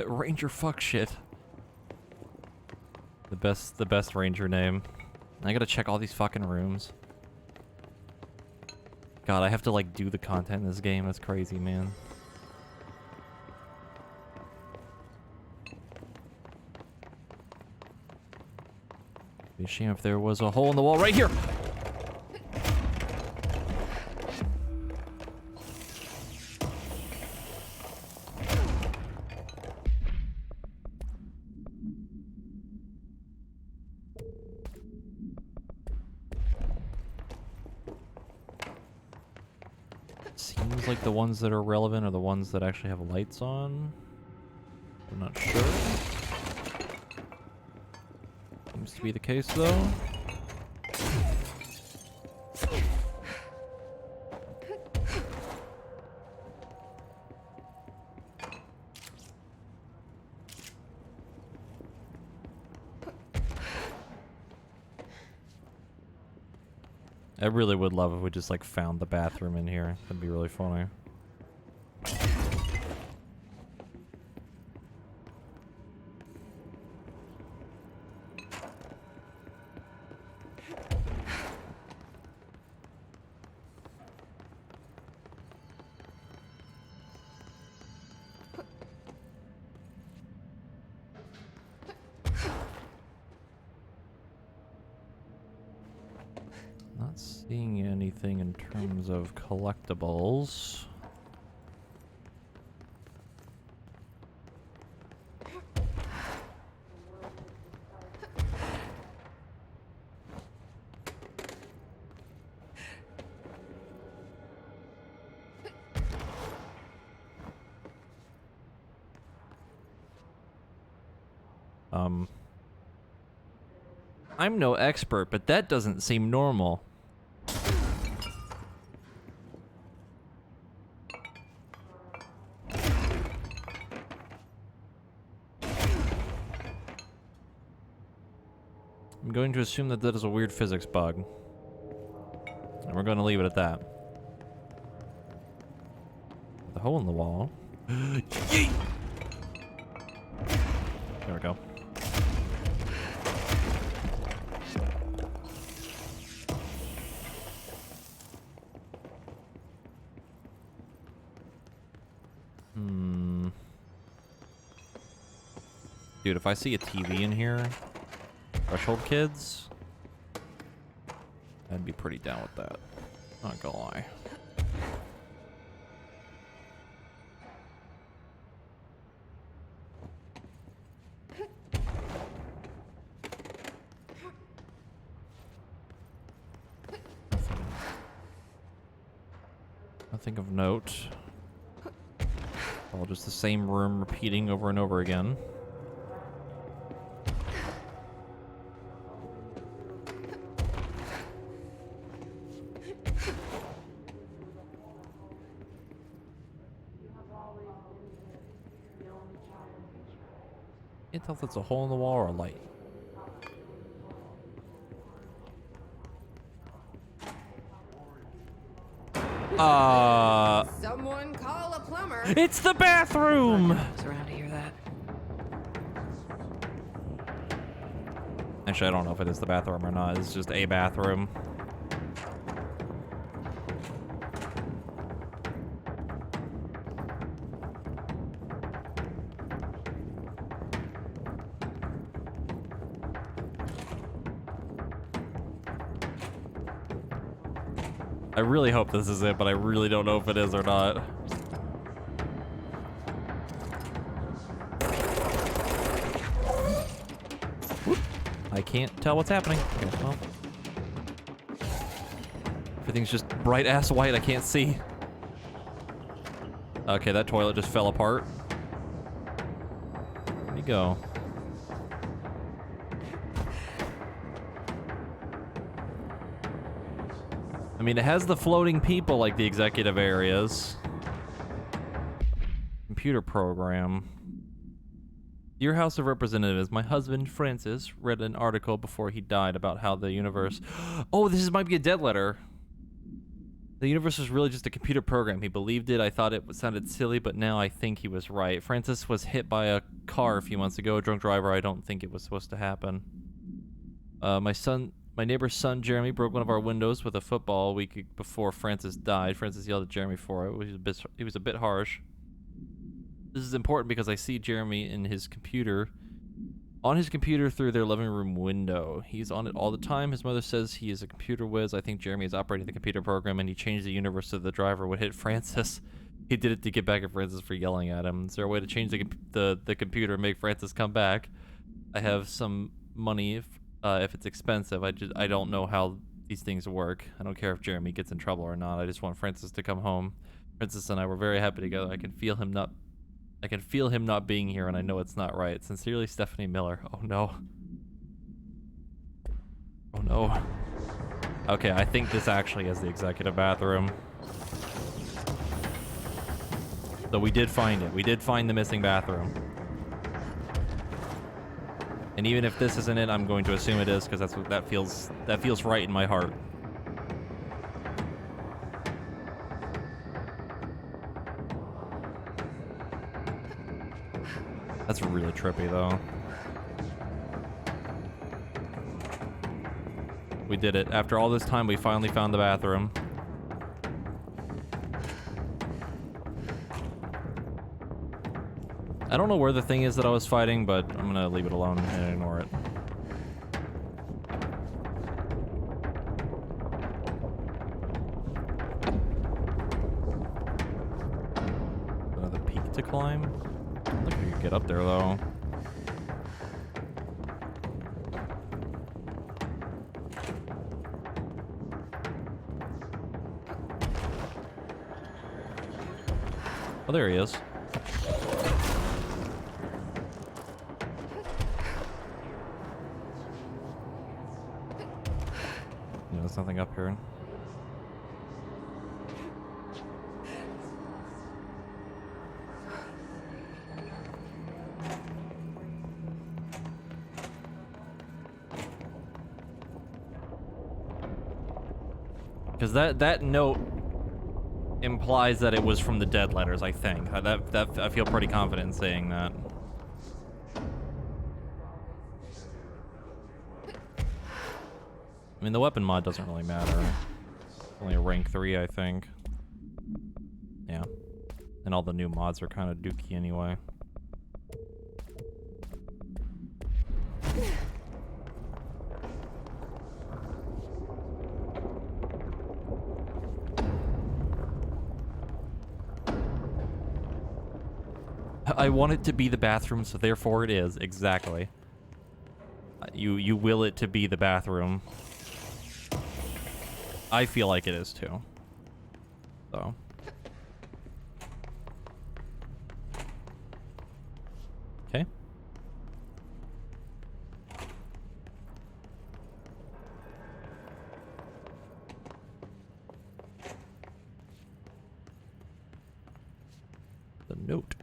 Ranger fuck shit. The best ranger name. I gotta check all these fucking rooms. God, I have to like do the content in this game. That's crazy, man. Be a shame if there was a hole in the wall right here. Seems like the ones that are relevant are the ones that actually have lights on. I'm not sure. Seems to be the case though. I really would love if we just like found the bathroom in here. That'd be really funny. Not seeing anything in terms of collectibles. I'm no expert, but that doesn't seem normal. I'm going to assume that that is a weird physics bug. And we're going to leave it at that. The hole in the wall. There we go. Dude, if I see a TV in here, Threshold Kids, I'd be pretty down with that. Not gonna lie. Nothing of note. All just the same room repeating over and over again. Can't tell if it's a hole in the wall or a light. Someone call a plumber. It's the bathroom! I was around to hear that. Actually, I don't know if it is the bathroom or not. It's just a bathroom. I really hope this is it, but I really don't know if it is or not. Whoop. I can't tell what's happening. Okay, well. Everything's just bright ass white. I can't see. Okay, that toilet just fell apart. Where'd he go? I mean, it has the floating people like the executive areas. Computer program. Dear House of Representatives, my husband, Francis, read an article before he died about how the universe... Oh, might be a dead letter. The universe was really just a computer program. He believed it. I thought it sounded silly, but now I think he was right. Francis was hit by a car a few months ago. A drunk driver. I don't think it was supposed to happen. My neighbor's son, Jeremy, broke one of our windows with a football a week before Francis died. Francis yelled at Jeremy for it. He was a bit harsh. This is important because I see Jeremy on his computer through their living room window. He's on it all the time. His mother says he is a computer whiz. I think Jeremy is operating the computer program, and he changed the universe so the driver would hit Francis. He did it to get back at Francis for yelling at him. Is there a way to change the computer and make Francis come back? I have some money if it's expensive. I don't know how these things work. I don't care if Jeremy gets in trouble or not. I just want Francis to come home. Francis and I were very happy together. I can feel him not being here, and I know it's not right. Sincerely, Stephanie Miller. Oh no. Oh no. Okay, I think this actually is the executive bathroom. So we did find it. We did find the missing bathroom. And even if this isn't it, I'm going to assume it is, because that feels right in my heart. That's really trippy, though. We did it. After all this time, we finally found the bathroom. I don't know where the thing is that I was fighting, but I'm gonna leave it alone and ignore it. Another peak to climb? I don't think we could get up there, though. Oh, there he is. Yeah, there's nothing up here. Because that note implies that it was from the dead letters, I think. I feel pretty confident in saying that. I mean, the weapon mod doesn't really matter. Only a rank 3, I think. Yeah. And all the new mods are kind of dookie anyway. I want it to be the bathroom, so therefore it is. Exactly. You will it to be the bathroom. I feel like it is too. So. Okay. The note.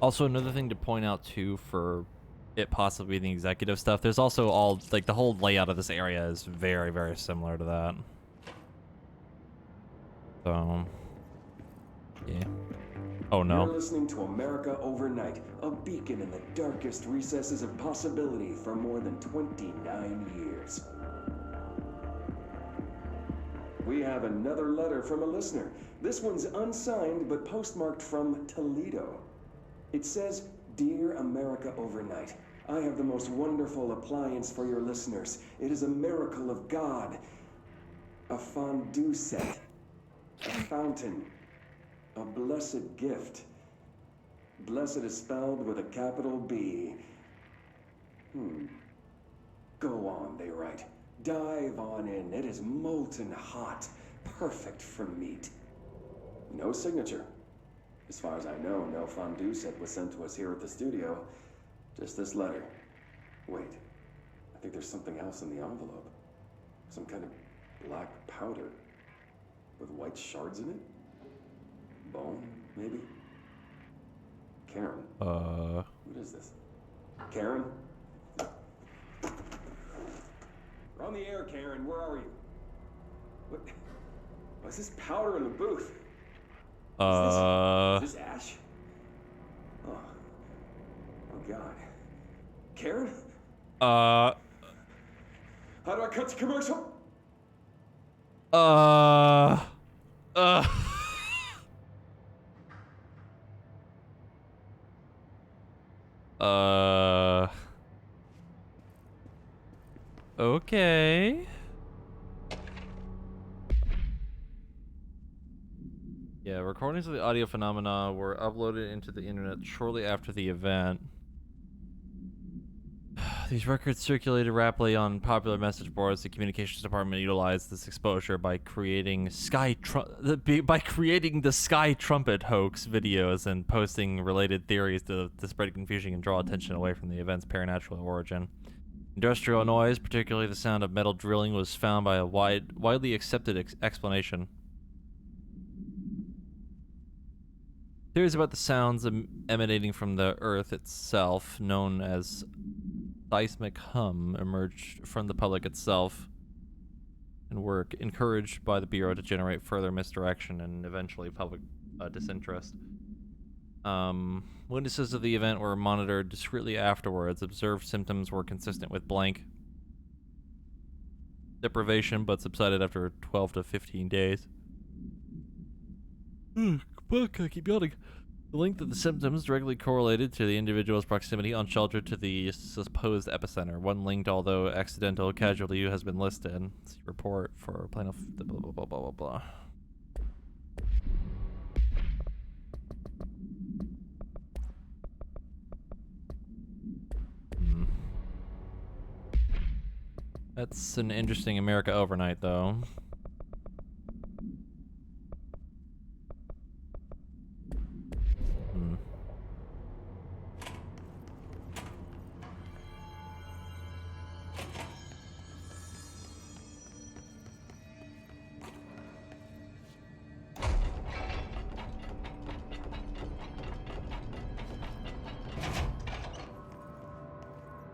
Also, another thing to point out too for it possibly being the executive stuff, there's also all, like, the whole layout of this area is very, very similar to that. So, yeah. Oh no. You're listening to America Overnight, a beacon in the darkest recesses of possibility for more than 29 years. We have another letter from a listener. This one's unsigned, but postmarked from Toledo. It says, "Dear America Overnight, I have the most wonderful appliance for your listeners. It is a miracle of God. A fondue set. A fountain. A blessed gift. Blessed is spelled with a capital B. Go on, they write. Dive on in. It is molten hot. Perfect for meat." No signature. As far as I know, no fondue set was sent to us here at the studio. Just this letter. Wait. I think there's something else in the envelope. Some kind of black powder. With white shards in it? Bone, maybe? Karen. What is this? Karen? We're on the air, Karen. Where are you? What? What's this powder in the booth? Is this ash? Oh God. Karen? How do I cut to commercial? Okay. Yeah, recordings of the audio phenomena were uploaded into the internet shortly after the event. These records circulated rapidly on popular message boards. The communications department utilized this exposure by creating the Sky Trumpet hoax videos and posting related theories to spread confusion and draw attention away from the event's paranatural origin. Industrial noise, particularly the sound of metal drilling, was found by a widely accepted explanation. Theories about the sounds emanating from the Earth itself, known as seismic hum, emerged from the public itself and were encouraged by the Bureau to generate further misdirection and eventually public disinterest. Witnesses of the event were monitored discreetly afterwards. Observed symptoms were consistent with blank deprivation, but subsided after 12 to 15 days. Fuck, I keep yawning. The length of the symptoms directly correlated to the individual's proximity unsheltered to the supposed epicenter. One linked, although accidental, casualty has been listed. See report for plaintiff. Blah blah blah blah blah blah. That's an interesting America Overnight, though.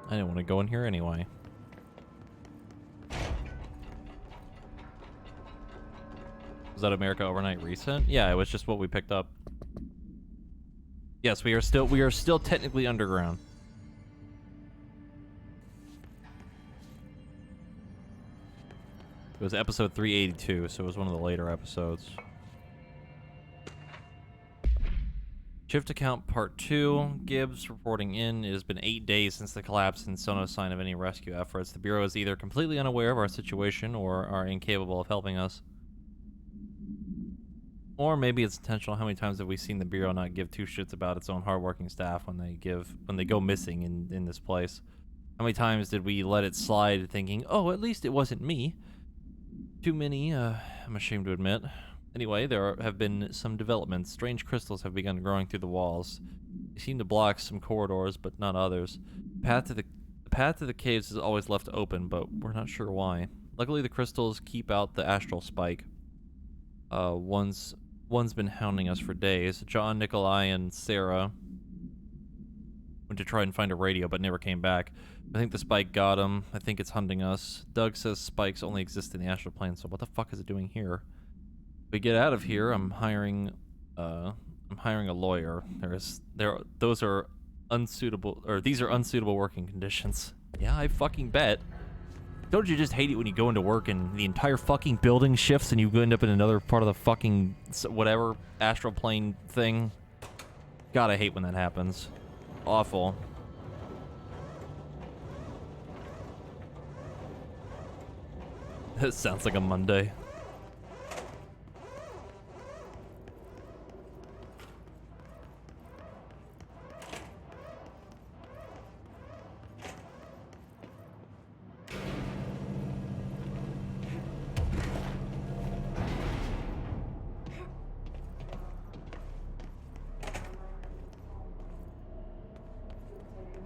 I didn't want to go in here anyway. Was that America Overnight recent? Yeah, it was just what we picked up. Yes, we are still technically underground. It was episode 382, so it was one of the later episodes. Shift account part 2. Gibbs reporting in. It has been 8 days since the collapse and still no sign of any rescue efforts. The Bureau is either completely unaware of our situation or are incapable of helping us. Or maybe it's intentional. How many times have we seen the Bureau not give two shits about its own hardworking staff when they go missing in this place? How many times did we let it slide thinking, oh, at least it wasn't me? Too many, I'm ashamed to admit. Anyway, there have been some developments. Strange crystals have begun growing through the walls. They seem to block some corridors, but not others. The path to the caves is always left open, but we're not sure why. Luckily, the crystals keep out the astral spike. One's been hounding us for days. John, Nikolai, and Sarah Went to try and find a radio, but never came back. I think the spike got him. I think it's hunting us. Doug says spikes only exist in the astral plane, so what the fuck is it doing here? If we get out of here, I'm hiring a lawyer. Those are unsuitable, or these are unsuitable working conditions. Yeah, I fucking bet. Don't you just hate it when you go into work and the entire fucking building shifts and you end up in another part of the fucking whatever astral plane thing? God, I hate when that happens. Awful. That sounds like a Monday.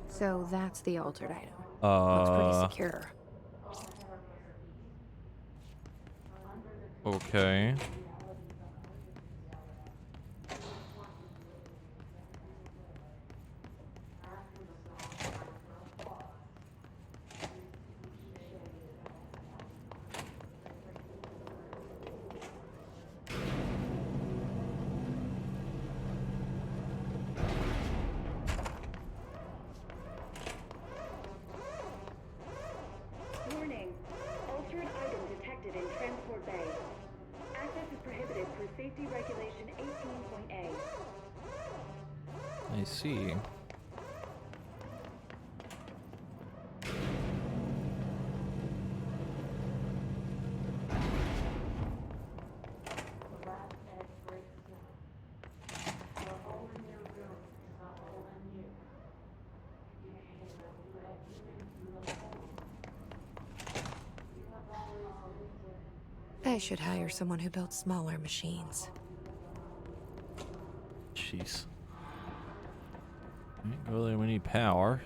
So that's the altered item. Looks pretty secure. Okay. Warning. Altered item detected in Transport Bay. Access is prohibited per Safety Regulation 18.A. I see. I should hire someone who builds smaller machines. Jeez. Go there, we need power.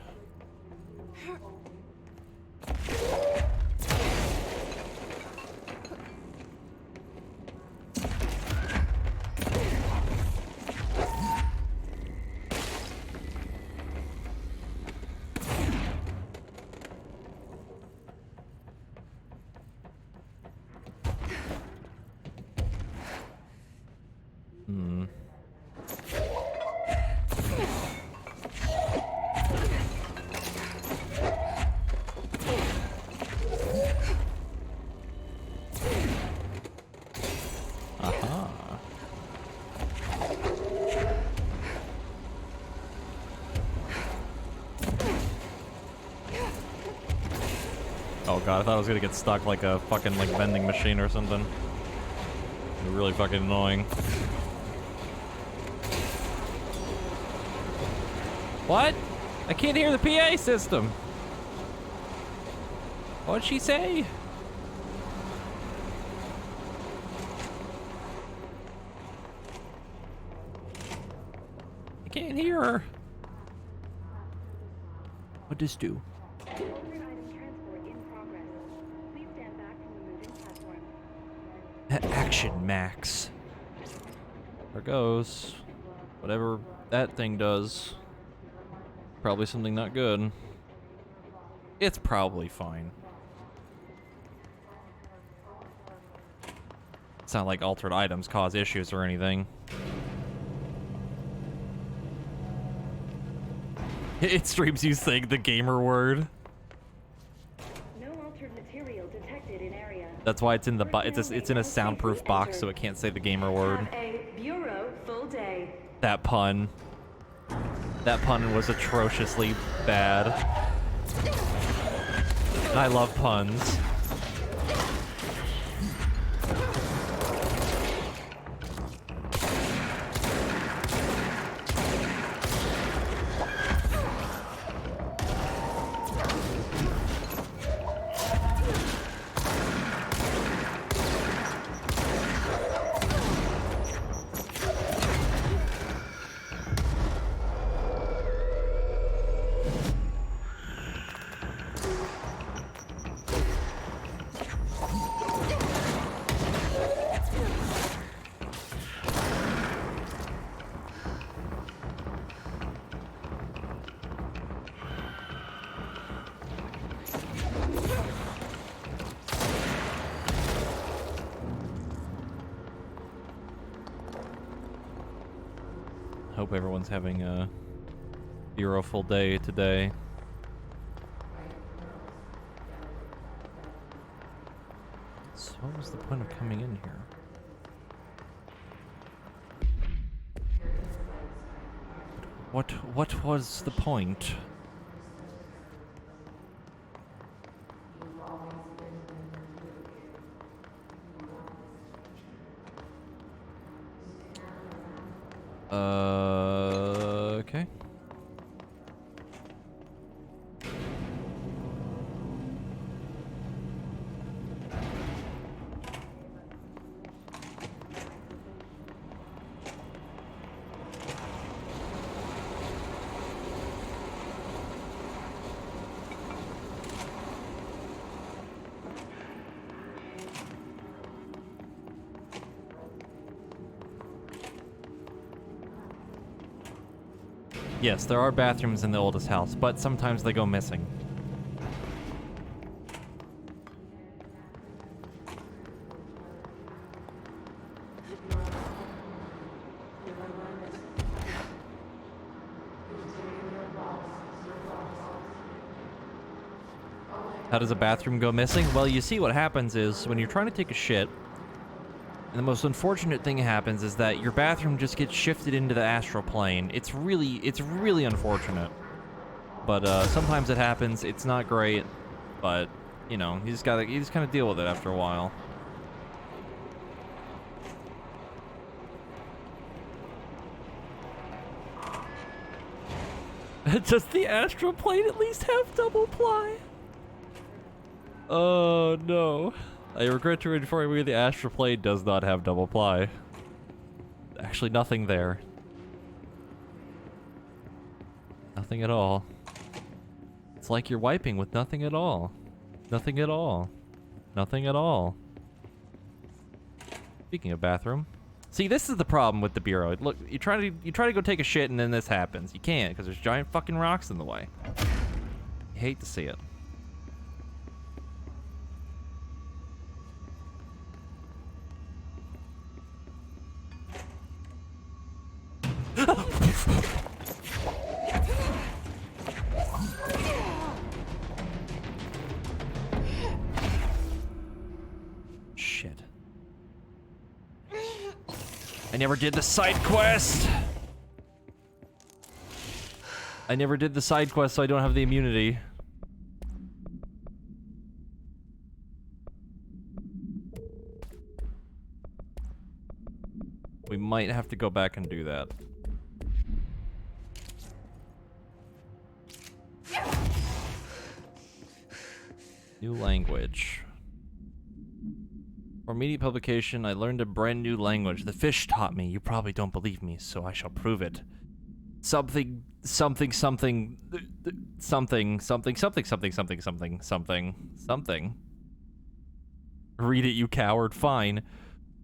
Oh god, I thought I was gonna get stuck like a fucking like vending machine or something. Really fucking annoying. What? I can't hear the PA system. What'd she say? I can't hear her. What'd this do? Action Max. There goes. Whatever that thing does. Probably something not good. It's probably fine. It's not like altered items cause issues or anything. It streams you saying the gamer word. No altered material detected in area. That's why it's in the it's in a soundproof box, so it can't say the gamer word. Have a bureau full day. That pun. That pun was atrociously bad. I love puns. hope everyone's having a beautiful day today. So what was the point of coming in here? What was the point? Okay. Yes, there are bathrooms in the oldest house, but sometimes they go missing. How does a bathroom go missing? Well, you see what happens is when you're trying to take a shit, and the most unfortunate thing happens is that your bathroom just gets shifted into the astral plane. It's really unfortunate. But sometimes it happens. It's not great, but you know, you just kind of deal with it after a while. Does the astral plane at least have double ply? Oh no. I regret to inform you the astral plane does not have double ply. Actually, nothing there. Nothing at all. It's like you're wiping with nothing at all. Nothing at all. Nothing at all. Speaking of bathroom. See, this is the problem with the Bureau. Look, you try to go take a shit and then this happens. You can't because there's giant fucking rocks in the way. You hate to see it. Shit. I never did the side quest. I never did the side quest, so I don't have the immunity. We might have to go back and do that. New language. For media publication, I learned a brand new language. The fish taught me. You probably don't believe me, so I shall prove it. Something. Read it, you coward. Fine.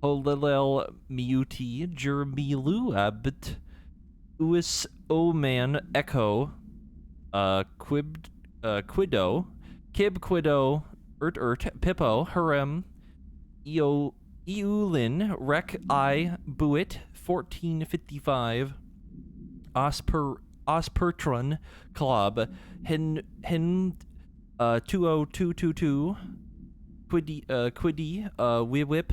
Holilel miuti germilu abt uis oman echo quido kib quido pippo harem Eulin rec I buit 1455 Ospertron club hen 20222 quiddy wiwip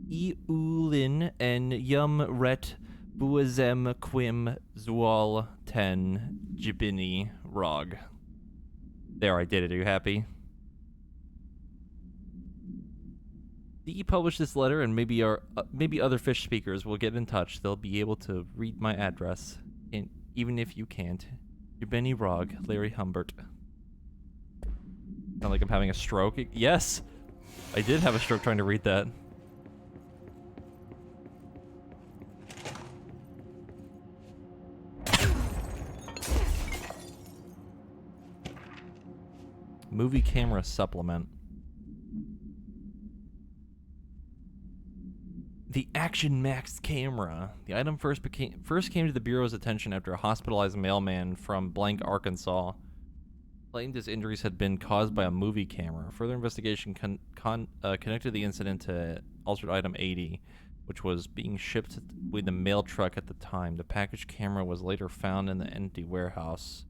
Eulin and yum ret buazem quim zual 10 jibini rog. There, I did it. Are you happy? DE published this letter, and maybe other fish speakers will get in touch. They'll be able to read my address, and even if you can't. Jibini Rog, Larry Humbert. Sound like I'm having a stroke? Yes! I did have a stroke trying to read that. Movie camera supplement. The Action Max camera. The item first came to the Bureau's attention after a hospitalized mailman from Blank, Arkansas claimed his injuries had been caused by a movie camera. Further investigation connected the incident to altered item 80. which was being shipped with the mail truck at the time. The package camera was later found in the empty warehouse.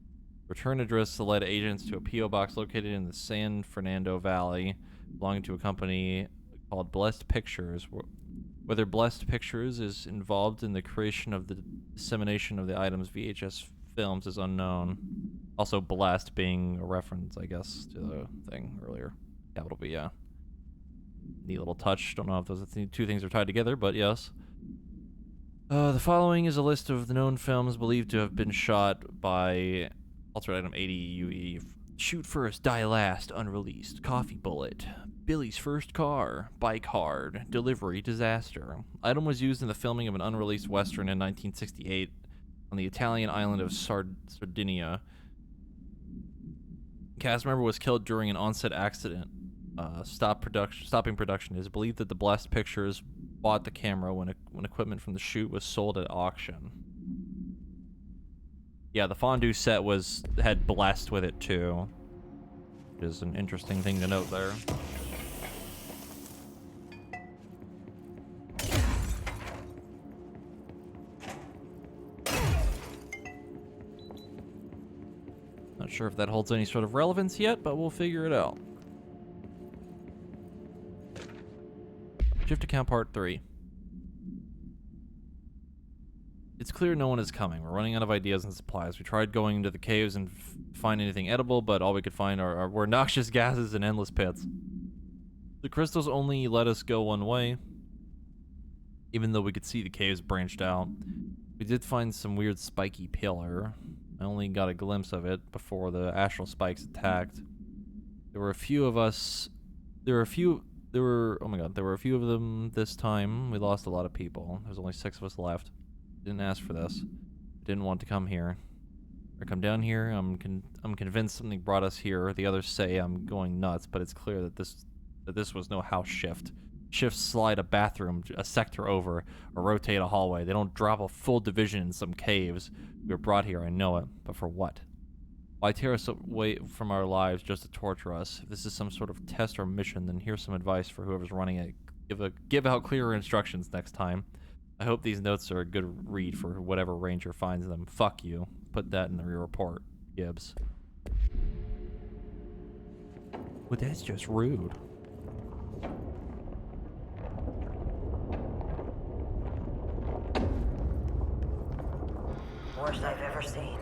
Return address led agents to a P.O. box located in the San Fernando Valley, belonging to a company called Blessed Pictures. Whether Blessed Pictures is involved in the creation of the dissemination of the items VHS films is unknown. Also, Blessed being a reference, I guess, to the thing earlier. Capital B, yeah. Neat little touch. Don't know if those two things are tied together, but yes. The following is a list of the known films believed to have been shot by alternate item 80 UE. Shoot First, Die Last, unreleased. Coffee Bullet. Billy's First Car. Bike Hard. Delivery Disaster. Item was used in the filming of an unreleased western in 1968 on the Italian island of Sardinia. Cast member was killed during an on-set accident. Stopping production. It is believed that the Blessed Pictures bought the camera when equipment from the shoot was sold at auction. Yeah, the fondue set had Blessed with it too, which is an interesting thing to note there. Not sure if that holds any sort of relevance yet, but we'll figure it out. Shift account part 3. It's clear no one is coming. We're running out of ideas and supplies. We tried going into the caves and find anything edible, but all we could find were noxious gases and endless pits. The crystals only let us go one way, even though we could see the caves branched out. We did find some weird spiky pillar. I only got a glimpse of it before the astral spikes attacked. There were a few of us. There were a few of them this time. We lost a lot of people. There's only 6 of us left. Didn't ask for this. Didn't want to come here. I come down here. I'm convinced something brought us here. The others say I'm going nuts, but it's clear that this was no house shift. Shifts slide a bathroom, a sector over, or rotate a hallway. They don't drop a full division in some caves. We were brought here, I know it, but for what? Why tear us away from our lives just to torture us? If this is some sort of test or mission, then here's some advice for whoever's running it. Give out clearer instructions next time. I hope these notes are a good read for whatever ranger finds them. Fuck you. Put that in your report, Gibbs. Well, that's just rude. Worst I've ever seen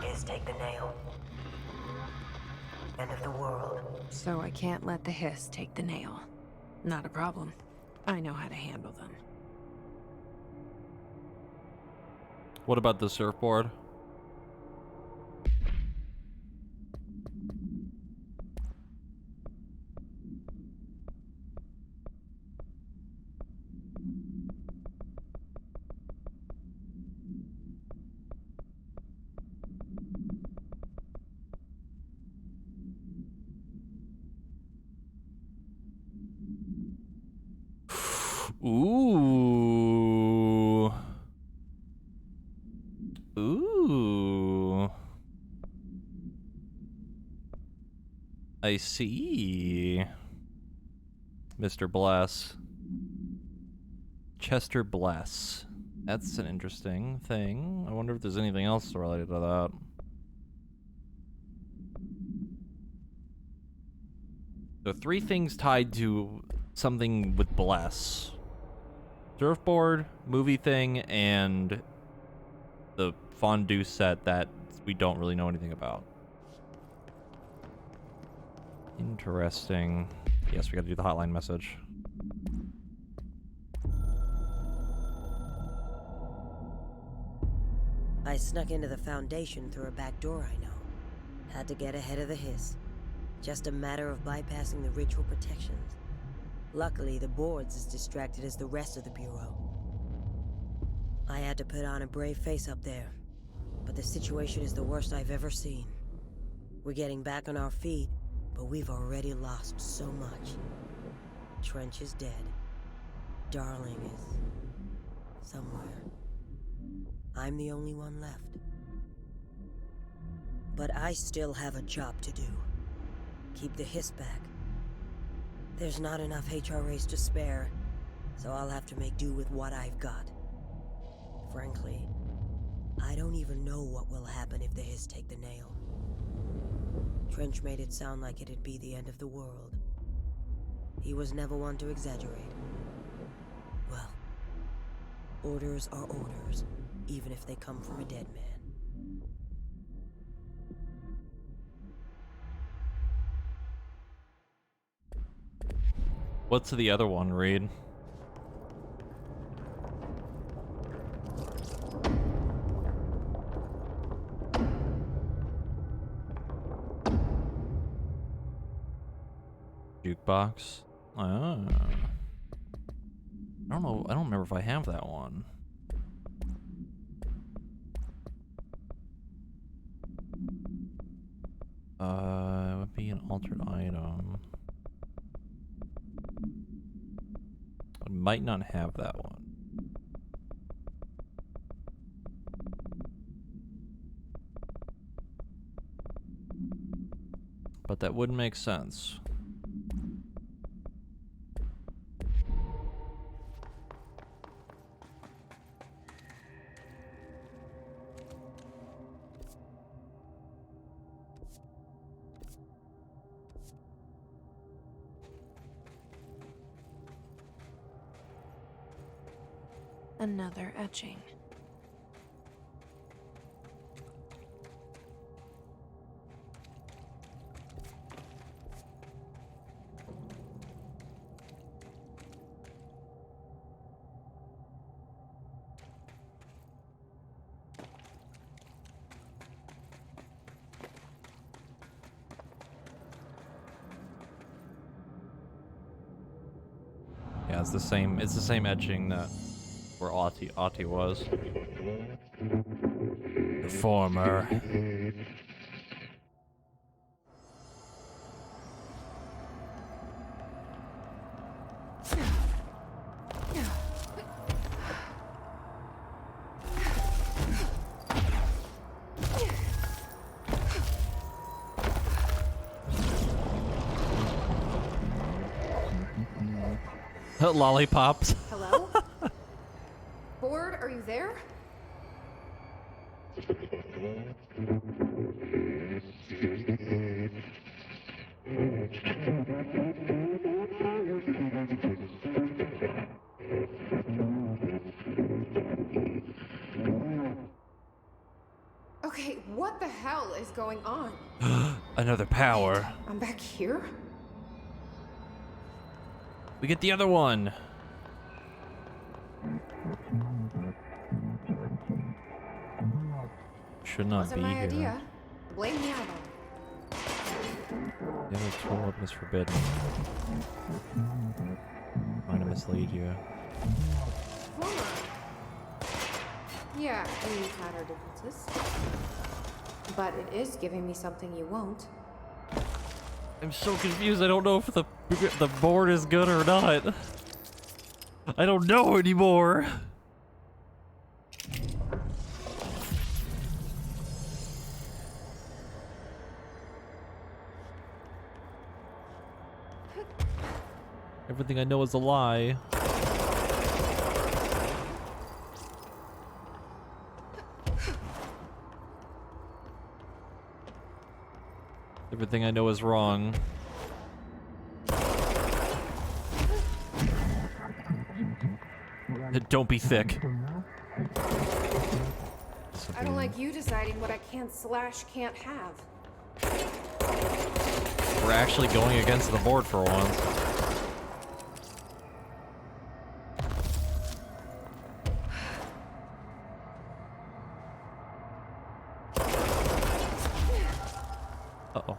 is take the nail. End of the world. So I can't let the hiss take the nail. Not a problem. I know how to handle them. What about the surfboard? Ooh. Ooh. I see. Mr. Bless. Chester Bless. That's an interesting thing. I wonder if there's anything else related to that. So 3 things tied to something with Bless. Surfboard, movie thing, and the fondue set that we don't really know anything about. Interesting. Yes, we gotta do the hotline message. I snuck into the Foundation through a back door I know. Had to get ahead of the hiss. Just a matter of bypassing the ritual protections. Luckily, the board's as distracted as the rest of the Bureau. I had to put on a brave face up there, but the situation is the worst I've ever seen. We're getting back on our feet, but we've already lost so much. Trench is dead. Darling is somewhere. I'm the only one left. But I still have a job to do. Keep the hiss back. There's not enough HRAs to spare, So I'll have to make do with what I've got. Frankly, I don't even know what will happen if the Hiss take the nail. Trench made it sound like it'd be the end of the world. He was never one to exaggerate. Well, orders are orders, even if they come from a dead man. What's the other one, Reed? Jukebox? Ah. I don't know. I don't remember if I have that one. It would be an altered item. I might not have that one. But that would make sense. Another etching. Yeah, it's the same etching that where Ahti was. The former. Lollipops. Hello? Board, are you there? Okay, what the hell is going on? Another power. I'm back here? We get the other one. Should not Wasn't be my here. idea. Blame the idol. The other tool weapon is forbidden. Trying to mislead you. Former. Yeah, we've had our differences. But it is giving me something you won't. I'm so confused. I don't know if the board is good or not. I don't know anymore. Everything I know is a lie. Everything I know is wrong. Don't be thick. I don't like you deciding what I can't have. We're actually going against the board for once. Uh-oh.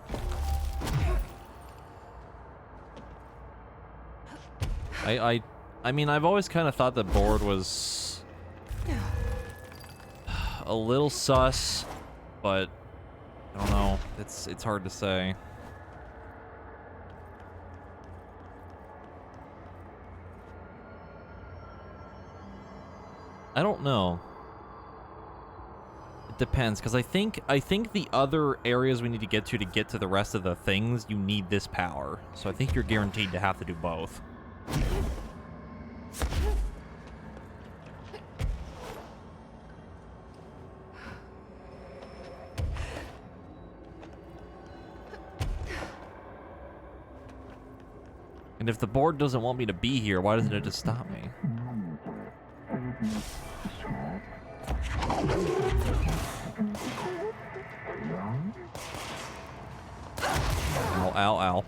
I mean, I've always kind of thought the board was a little sus, but I don't know. It's hard to say. I don't know. It depends, because I think the other areas we need to get to the rest of the things, you need this power. So I think you're guaranteed to have to do both. And if the board doesn't want me to be here, why doesn't it just stop me? Ow, ow, ow.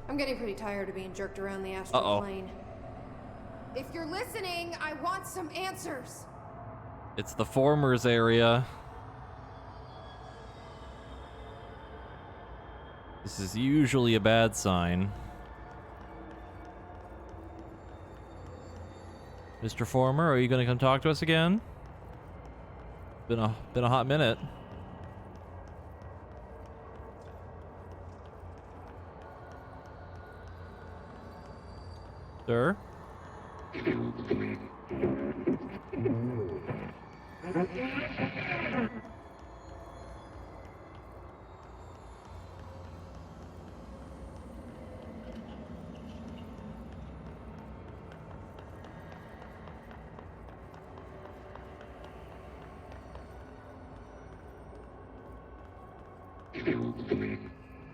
I'm getting pretty tired of being jerked around the astral plane. If you're listening, I want some answers. It's the Formers area. This is usually a bad sign. Mr. Former, are you gonna come talk to us again? Been a hot minute. Sir?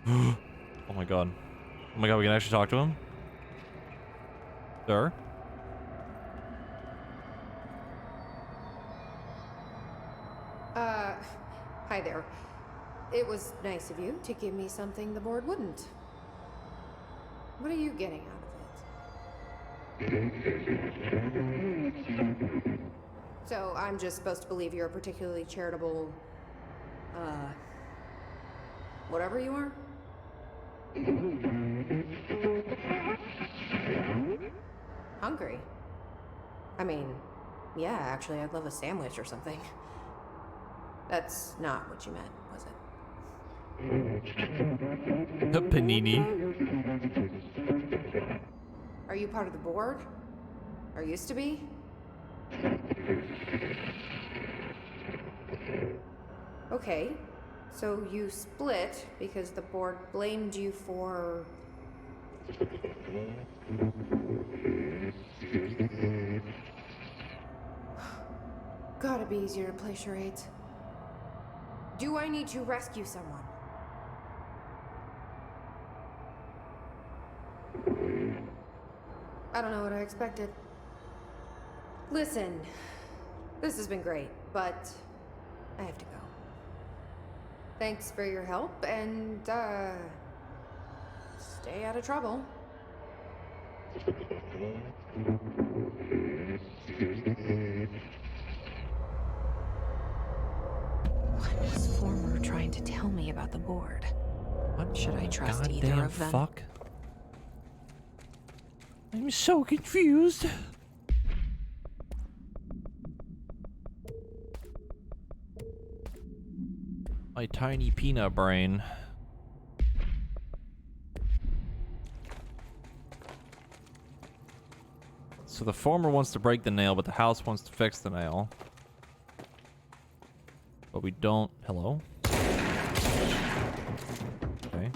Oh my god. Oh my god, we can actually talk to him? Sir? Hi there. It was nice of you to give me something the board wouldn't. What are you getting out of it? So I'm just supposed to believe you're a particularly charitable, whatever you are? Hungry? I mean, yeah, actually, I'd love a sandwich or something. That's not what you meant, was it? A panini. Are you part of the board? Or used to be? Okay, so you split because the board blamed you for... Gotta be easier to play charades. Do I need to rescue someone? I don't know what I expected. Listen, this has been great, but I have to go. Thanks for your help, and, stay out of trouble. What was Former trying to tell me about the board? What should I trust either goddamn of them? Fuck. I'm so confused. My tiny peanut brain. So the Former wants to break the nail, but the house wants to fix the nail. But we don't... Hello? Okay.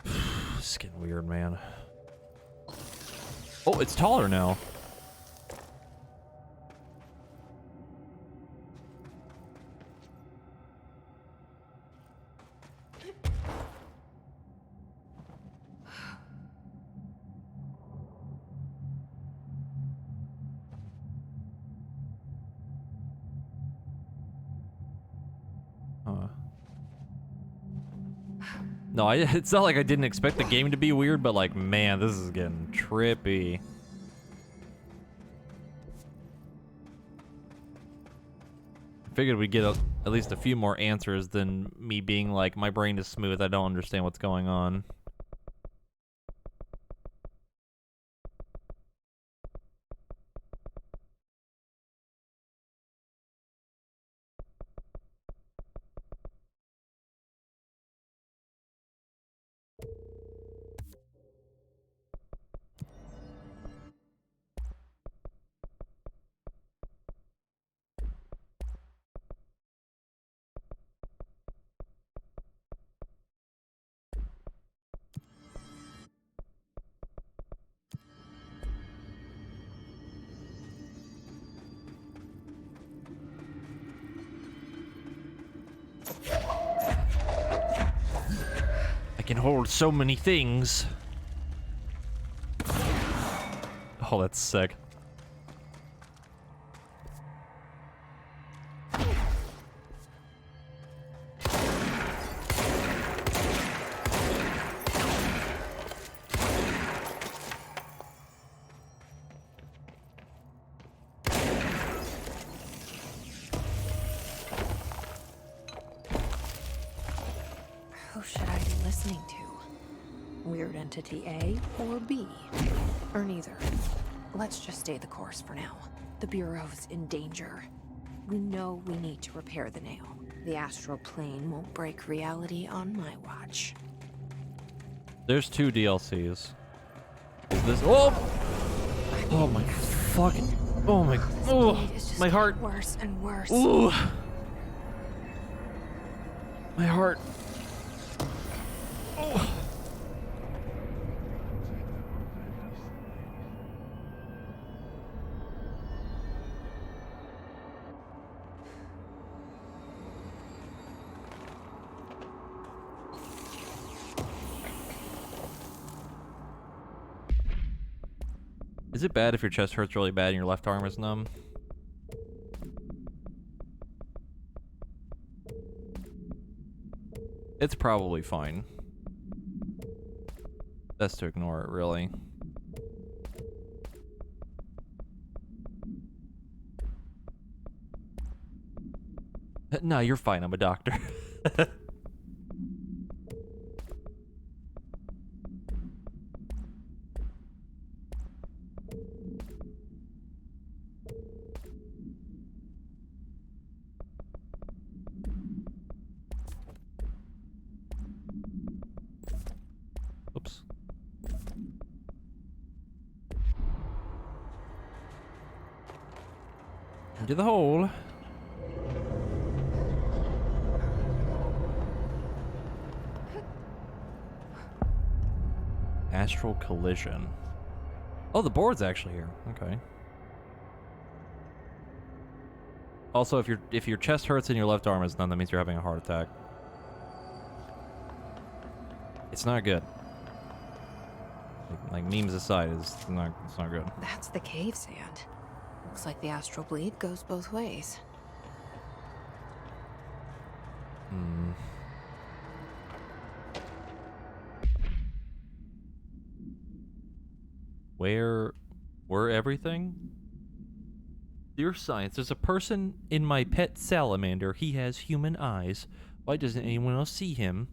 This is getting weird, man. Oh, it's taller now. No, it's not like I didn't expect the game to be weird, but like, man, this is getting trippy. I figured we'd get at least a few more answers than me being like, my brain is smooth, I don't understand what's going on. I can hold so many things. Oh, that's sick. Who should I be listening to? Weird entity A or B? Or neither? Let's just stay the course for now. The Bureau's in danger. We know we need to repair the nail. The astral plane won't break reality on my watch. There's 2 DLCs. Is this? Oh! Oh my fucking! Oh my! Oh! My heart! Worse and worse. Ooh! My heart. Oh. Is it bad if your chest hurts really bad and your left arm is numb? It's probably fine. Best to ignore it, really. No, you're fine. I'm a doctor. Oops. Into the hole. Astral collision. Oh, the board's actually here. Okay. Also, if your chest hurts and your left arm is numb, that means you're having a heart attack. It's not good. Like memes aside, it's not good. That's the cave sand. Looks like the astral bleed goes both ways. Hmm. Where were everything? Dear Science, there's a person in my pet salamander. He has human eyes. Why doesn't anyone else see him?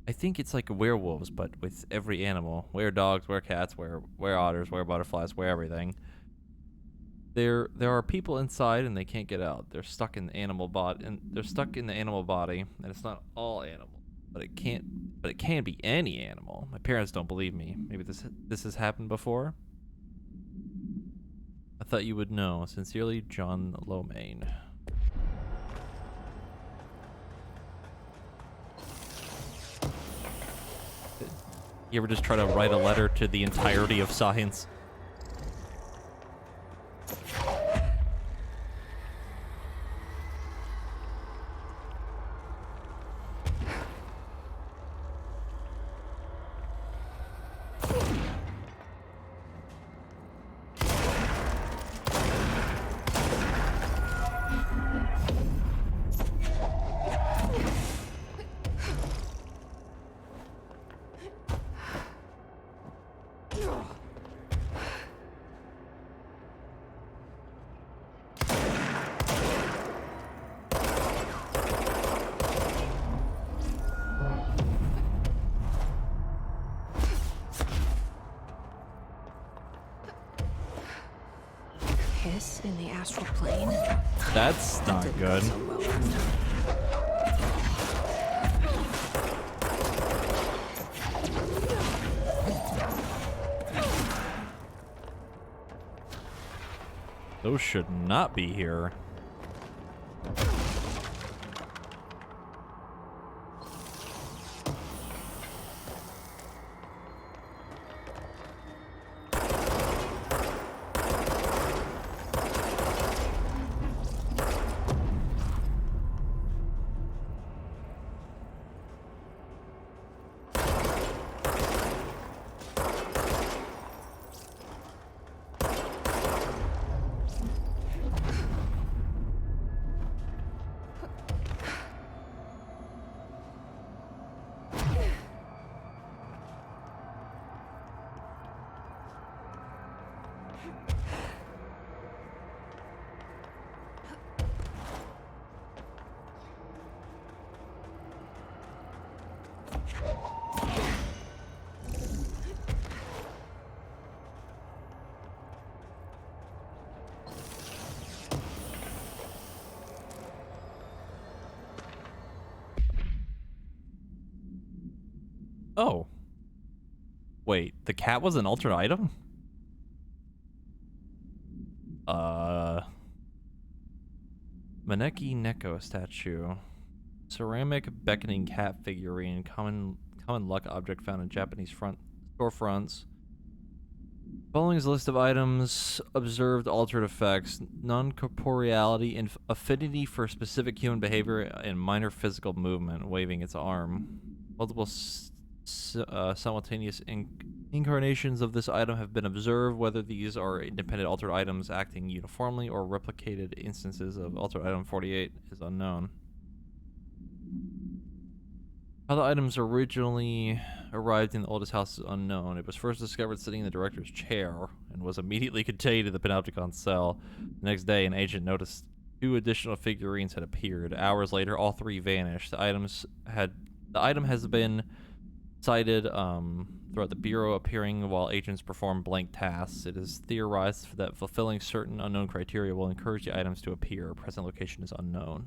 I think it's like werewolves, but with every animal. Were dogs, were cats, were otters, were butterflies, were everything. There are people inside and they can't get out. They're stuck in the animal body, and it's not all animal. But it can be any animal. My parents don't believe me. Maybe this has happened before? I thought you would know. Sincerely, John Lomain. You ever just try to write a letter to the entirety of science? That's not good. So well last time. Those should not be here. Oh. Wait, the cat was an altered item? Maneki Neko statue. Ceramic beckoning cat figurine. Common luck object found in Japanese storefronts. Following is a list of items, observed altered effects, non-corporeality, and affinity for specific human behavior, and minor physical movement, waving its arm. Multiple simultaneous incarnations of this item have been observed. Whether these are independent altered items acting uniformly or replicated instances of altered item 48 is unknown. How the items originally arrived in the oldest house is unknown. It was first discovered sitting in the director's chair and was immediately contained in the Panopticon cell. The next day, an agent noticed 2 additional figurines had appeared. Hours later, all 3 vanished. The item has been cited throughout the Bureau, appearing while agents perform blank tasks. It is theorized that fulfilling certain unknown criteria will encourage the items to appear. Present location is unknown.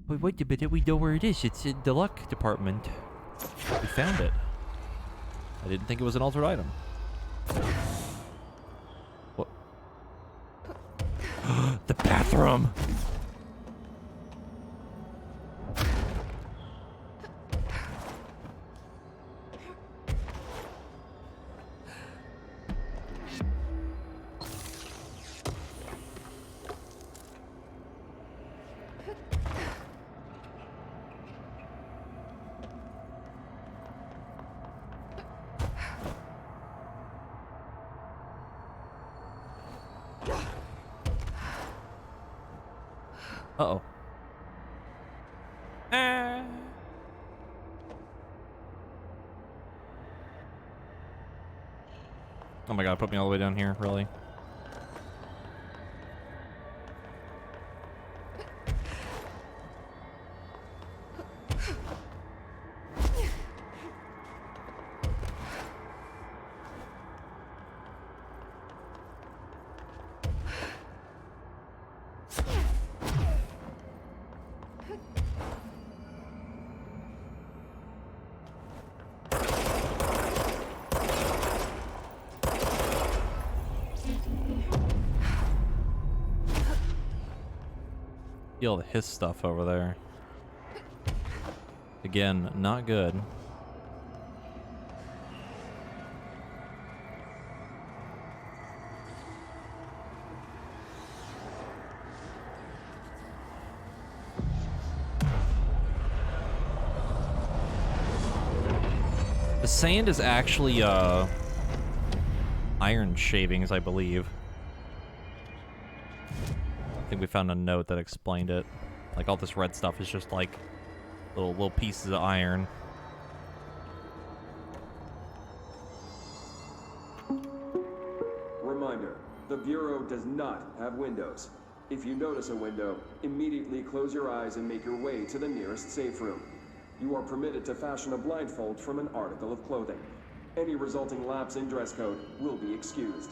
But wait a minute, we know where it is. It's in the luck department. We found it. I didn't think it was an altered item. What? The bathroom! Uh-oh. Oh my god, put me all the way down here, really? Feel his stuff over there. Again, not good. The sand is actually iron shavings, I believe. I think we found a note that explained it. Like, all this red stuff is just like little pieces of iron. Reminder, the Bureau does not have windows. If you notice a window, immediately close your eyes and make your way to the nearest safe room. You are permitted to fashion a blindfold from an article of clothing. Any resulting lapse in dress code will be excused.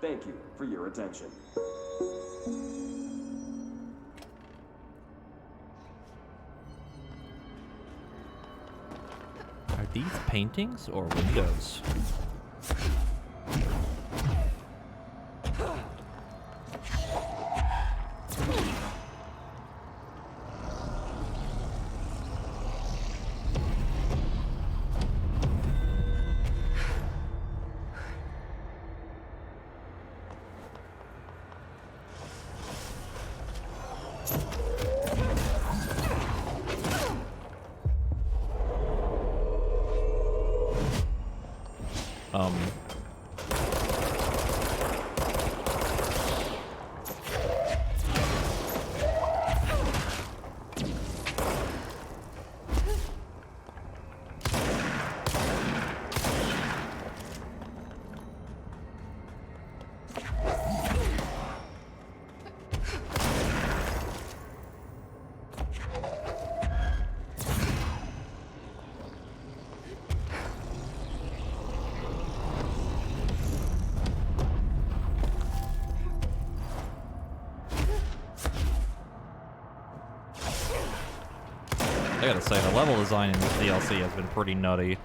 Thank you for your attention. these paintings or windows? I gotta say, the level design in this DLC has been pretty nutty.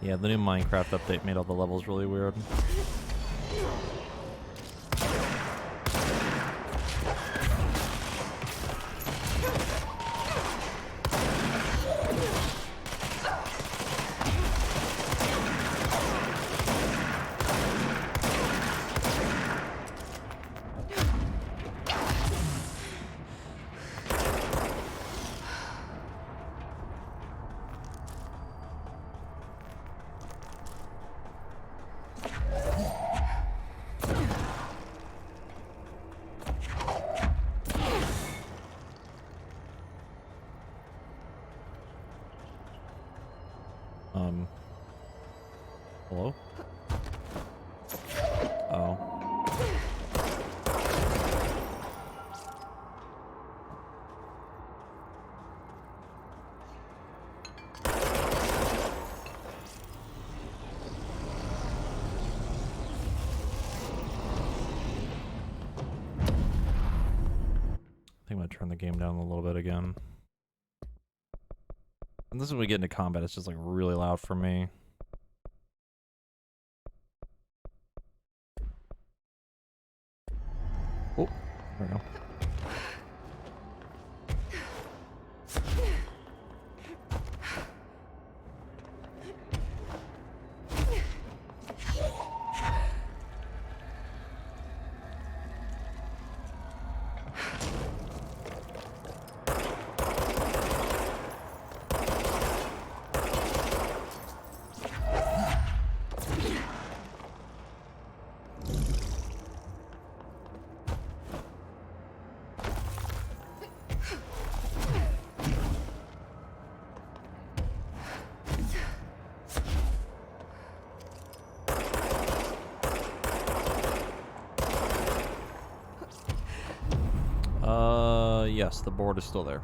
Yeah, the new Minecraft update made all the levels really weird. Hello? Oh. I think I'm gonna turn the game down a little bit again. And this is when we get into combat, it's just like really loud for me. Oh, there we go. Yes, the board is still there.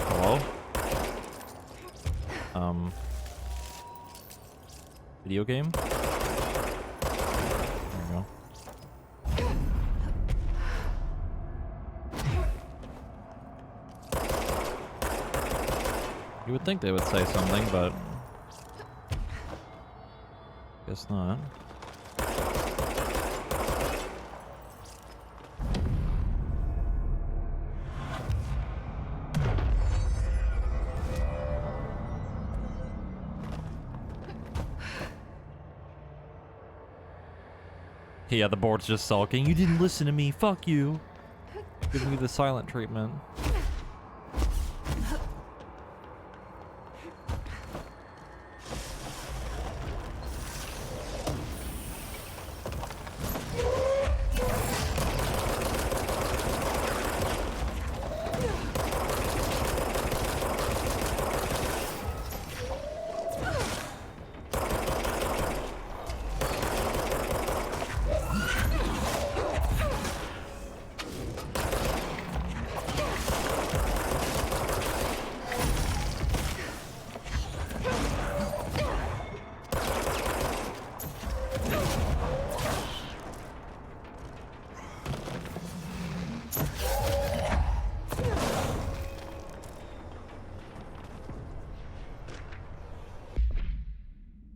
Hello? Video game? There we go. You would think they would say something, but guess not. Yeah, the board's just sulking. You didn't listen to me. Fuck you. Giving me the silent treatment.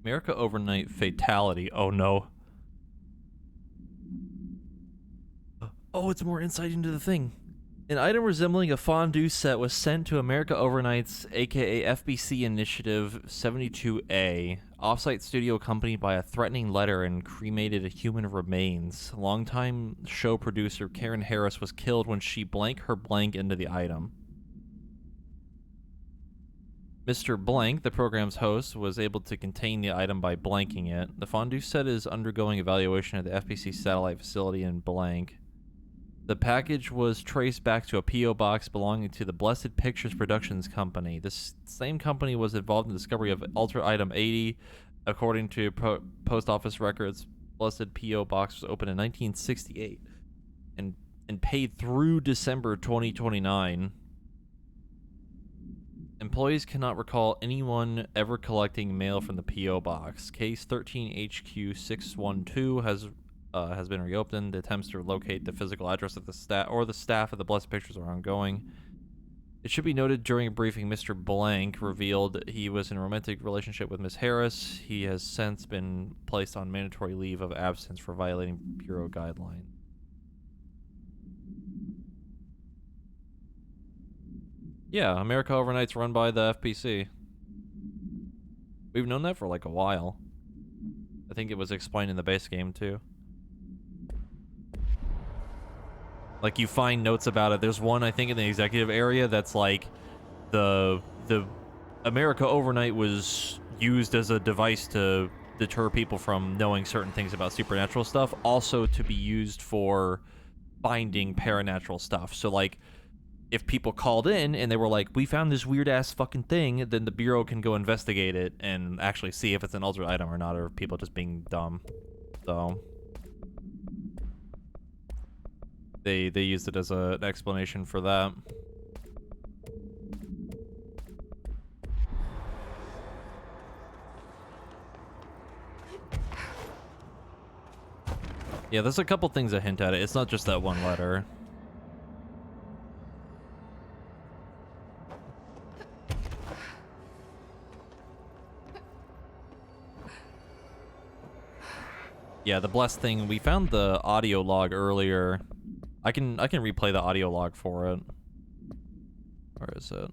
America Overnight fatality. Oh no. Oh, it's more insight into the thing. An item resembling a fondue set was sent to America Overnight's aka FBC Initiative 72A, offsite studio accompanied by a threatening letter and cremated human remains. Longtime show producer Karen Harris was killed when she blank her blank into the item. Mr. Blank, the program's host, was able to contain the item by blanking it. The fondue set is undergoing evaluation at the FBC satellite facility in Blank. The package was traced back to a P.O. box belonging to the Blessed Pictures Productions Company. This same company was involved in the discovery of Ultra Item 80. According to post office records, Blessed P.O. box was opened in 1968 and paid through December 2029. Employees cannot recall anyone ever collecting mail from the P.O. box. Case 13HQ612 has been reopened. The attempts to locate the physical address of the staff of the Blessed Pictures are ongoing. It should be noted during a briefing, Mr. Blank revealed he was in a romantic relationship with Ms. Harris. He has since been placed on mandatory leave of absence for violating Bureau guidelines. Yeah, America Overnight's run by the FPC. We've known that for like a while. I think it was explained in the base game too. Like, you find notes about it. There's one, I think, in the executive area that's like the America Overnight was used as a device to deter people from knowing certain things about supernatural stuff, also to be used for finding paranatural stuff. So like, if people called in and they were like, we found this weird ass fucking thing, then the Bureau can go investigate it and actually see if it's an altered item or not, or people just being dumb. So they used it as an explanation for that. Yeah, there's a couple things that hint at it. It's not just that one letter. Yeah, the blessed thing, we found the audio log earlier. I can replay the audio log for it. Where is it?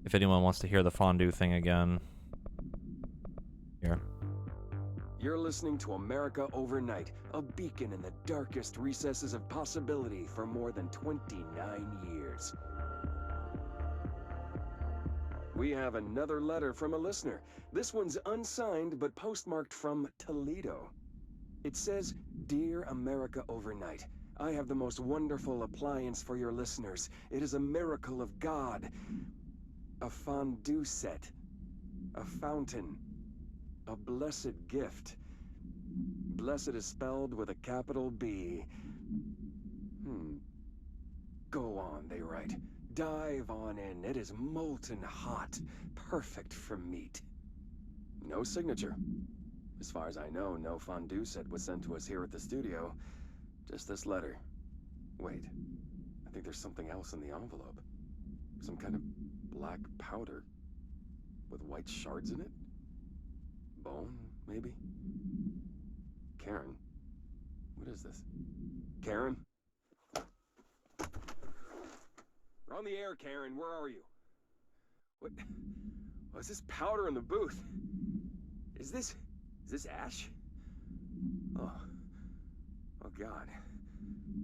If anyone wants to hear the fondue thing again. Here. You're listening to America Overnight, a beacon in the darkest recesses of possibility for more than 29 years. We have another letter from a listener. This one's unsigned, but postmarked from Toledo. It says, Dear America Overnight, I have the most wonderful appliance for your listeners. It is a miracle of God. A fondue set. A fountain. A blessed gift. Blessed is spelled with a capital B. Go on, they write. Dive on in. It is molten hot. Perfect for meat. No signature. As far as I know, no fondue set was sent to us here at the studio. Just this letter. Wait. I think there's something else in the envelope. Some kind of black powder. With white shards in it? Bone, maybe? Karen? What is this? Karen? We're on the air, Karen. Where are you? What? What's this powder in the booth? Is this ash? Oh God.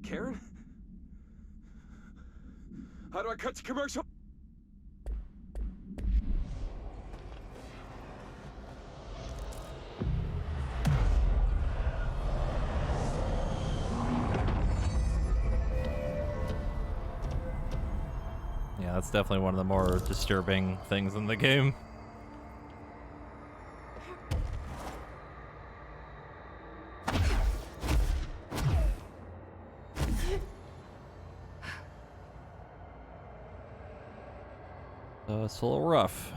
Karen? How do I cut to commercial? Yeah, that's definitely one of the more disturbing things in the game. It's a little rough.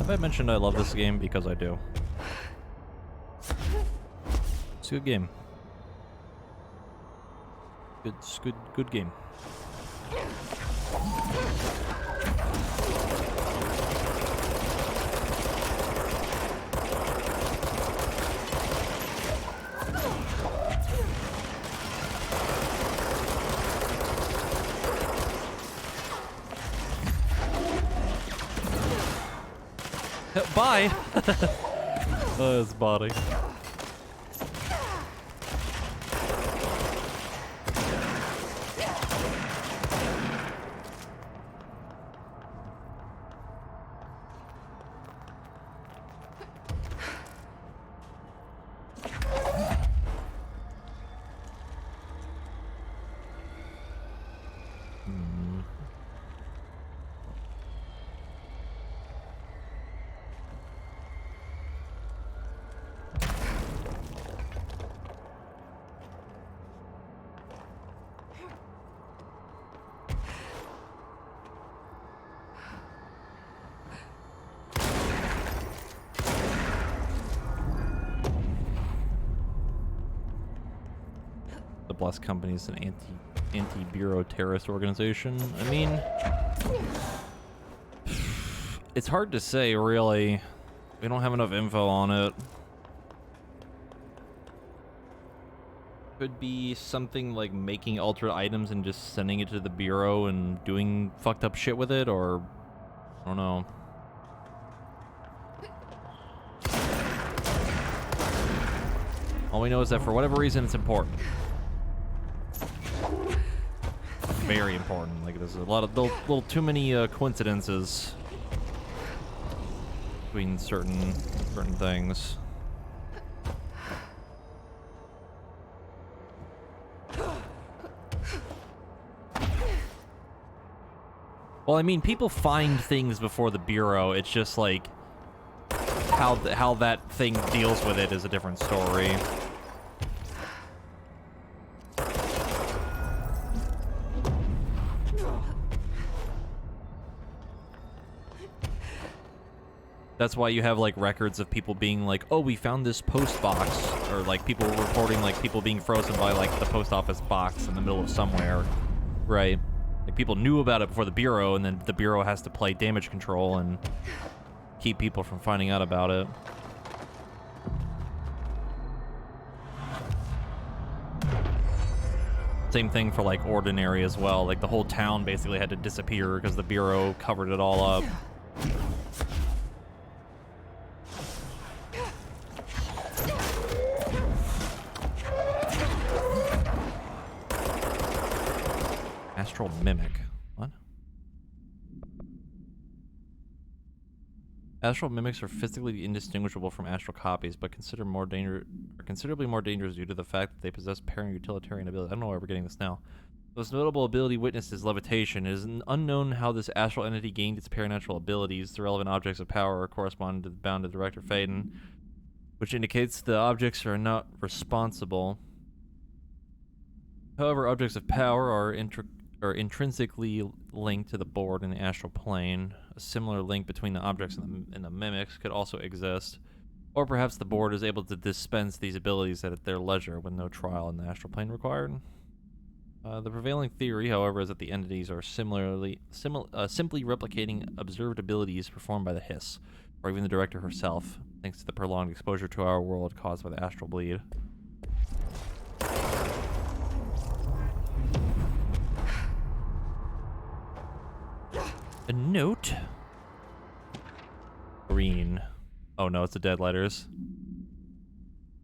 Have I mentioned I love this game? Because I do. It's a good game. Good game. Bye! Oh, his body. The Blessed Company is an anti-bureau terrorist organization. I mean, it's hard to say, really. We don't have enough info on it. Could be something like making altered items and just sending it to the bureau and doing fucked up shit with it, or I don't know. All we know is that for whatever reason, it's important. Very important. Like, there's a lot of little too many coincidences between certain things. Well, I mean, people find things before the bureau. It's just like how that thing deals with it is a different story. That's why you have like records of people being like, oh, we found this post box, or like people reporting like people being frozen by like the post office box in the middle of somewhere, right? Like people knew about it before the bureau, and then the bureau has to play damage control and keep people from finding out about it. Same thing for like Ordinary as well. Like the whole town basically had to disappear because the bureau covered it all up. Astral Mimic. What? Astral mimics are physically indistinguishable from astral copies, but considerably more dangerous due to the fact that they possess para-utilitarian ability. I don't know why we're getting this now. The most notable ability witnessed is levitation. It is unknown how this astral entity gained its paranatural abilities. The relevant objects of power are corresponding to the bound to Director Faden, which indicates the objects are not responsible. However, objects of power are intrinsically linked to the board in the astral plane. A similar link between the objects and the mimics could also exist. Or perhaps the board is able to dispense these abilities at their leisure with no trial in the astral plane required. The prevailing theory, however, is that the entities are simply replicating observed abilities performed by the Hiss, or even the Director herself, thanks to the prolonged exposure to our world caused by the astral bleed. A note? Green. Oh no, it's the dead letters.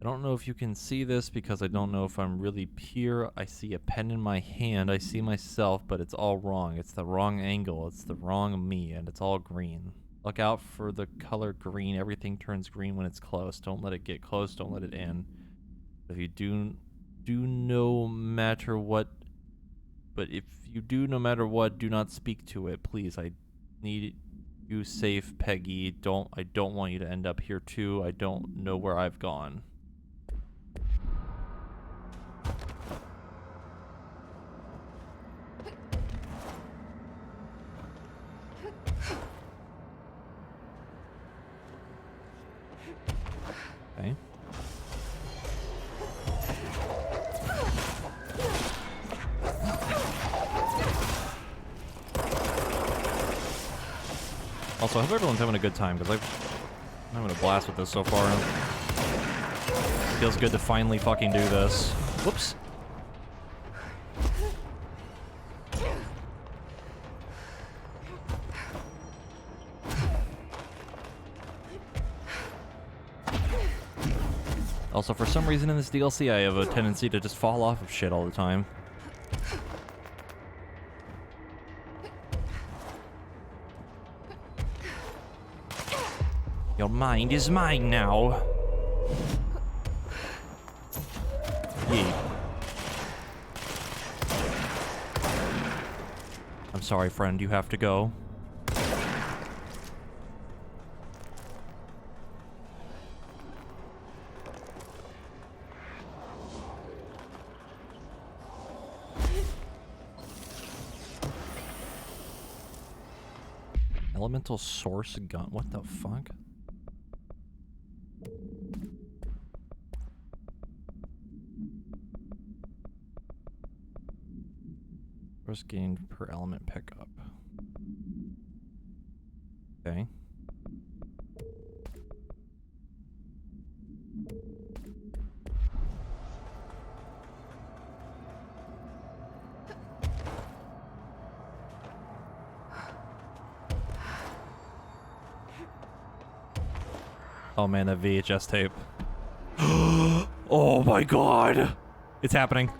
I don't know if you can see this because I don't know if I'm really pure. I see a pen in my hand. I see myself, but it's all wrong. It's the wrong angle. It's the wrong me, and it's all green. Look out for the color green. Everything turns green when it's close. Don't let it get close. Don't let it in. If you do no matter what, but if you do no matter what, do not speak to it, please. I need you safe, Peggy. I don't want you to end up here too. I don't know where I've gone. Also, I hope everyone's having a good time, because I'm having a blast with this so far. Feels good to finally fucking do this. Whoops. Also, for some reason in this DLC, I have a tendency to just fall off of shit all the time. Your mind is mine now. Yeet. I'm sorry, friend, you have to go. Elemental source gun. What the fuck? First gained per element pickup. Okay. Oh man, that VHS tape. Oh my god! It's happening.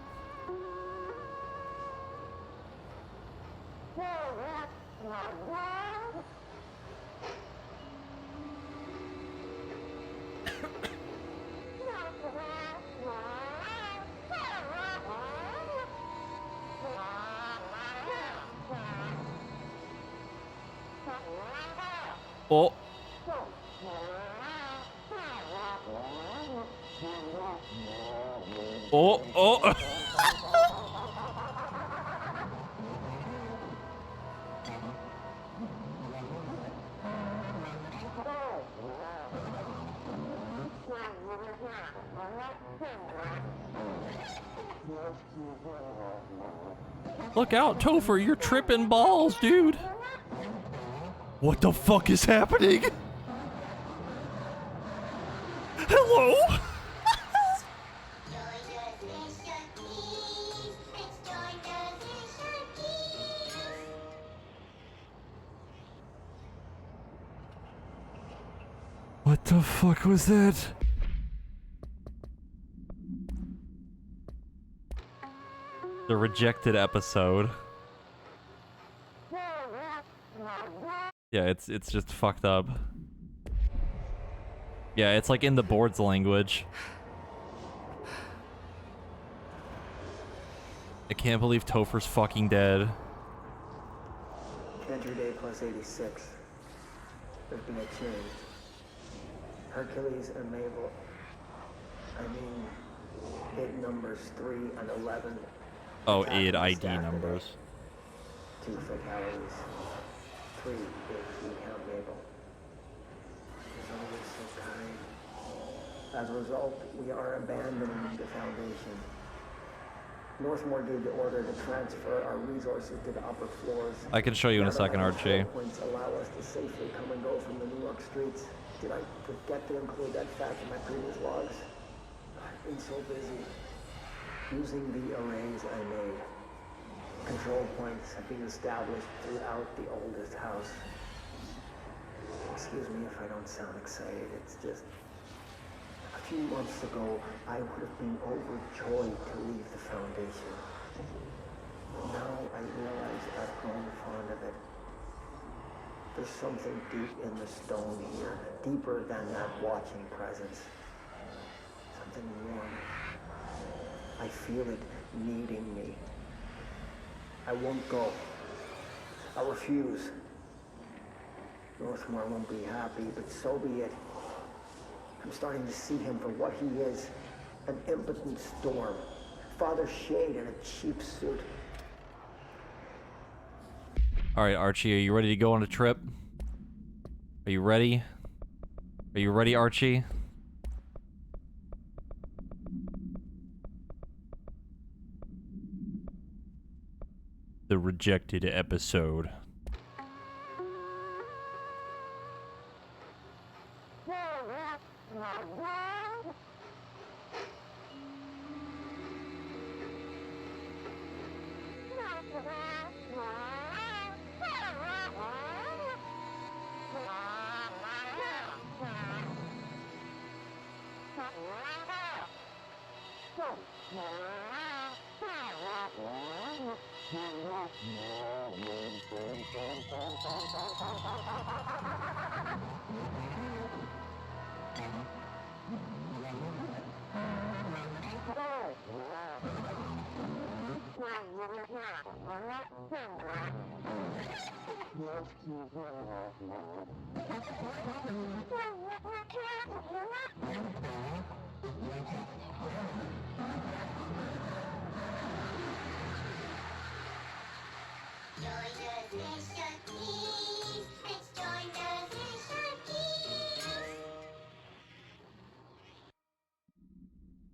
Oh. Oh, oh. Look out, Topher, you're tripping balls, dude. What the fuck is happening? Hello? What the fuck was that? The rejected episode. Yeah, it's just fucked up. Yeah, it's like in the board's language. I can't believe Topher's fucking dead. Entry day plus 86. There's been a change. Hercules and Mabel. I mean, it numbers 3 and 11. Oh, id ID numbers. 2 fatalities. 3 if we count Mabel. He's always so kind. As a result, we are abandoning the Foundation. Northmore gave the order to transfer our resources to the upper floors. I can show you in a second, Archie. Points allow us to safely come and go from the New York streets. Did I forget to include that fact in my previous logs? I've been so busy. Using the arrays I made. Control points have been established throughout the oldest house. Excuse me if I don't sound excited, it's just... A few months ago, I would have been overjoyed to leave the Foundation. Now I realize I've grown fond of it. There's something deep in the stone here, deeper than that watching presence. Something warm. I feel it needing me. I won't go. I refuse. Northmore won't be happy, but so be it. I'm starting to see him for what he is. An impotent storm. Father Shade in a cheap suit. Alright, Archie, are you ready to go on a trip? Are you ready? Are you ready, Archie? The rejected episode.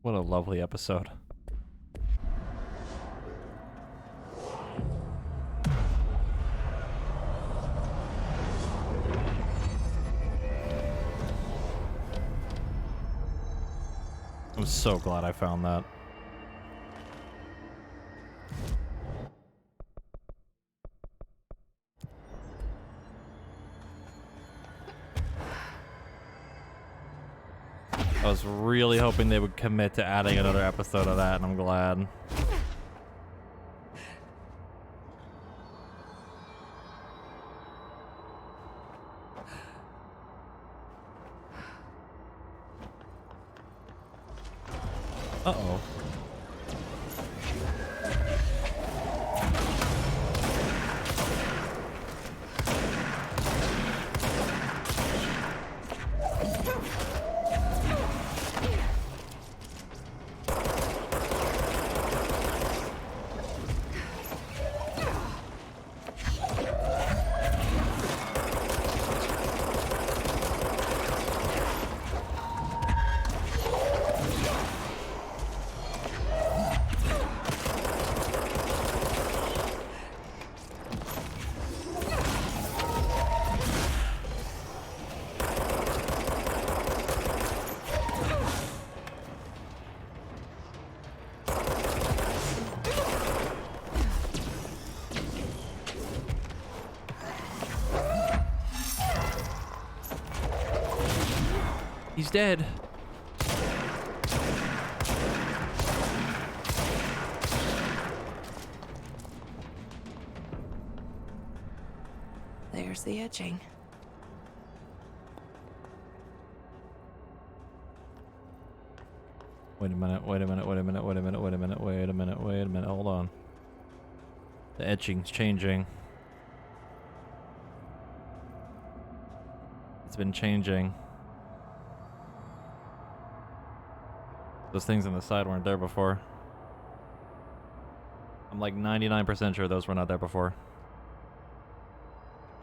What a lovely episode. I'm so glad I found that. I was really hoping they would commit to adding another episode of that, and I'm glad. Uh-oh. He's dead. There's the etching. Wait a minute, wait a minute, wait a minute, wait a minute, wait a minute, wait a minute, wait a minute, hold on. The etching's changing. It's been changing. Those things on the side weren't there before. I'm like 99% sure those were not there before.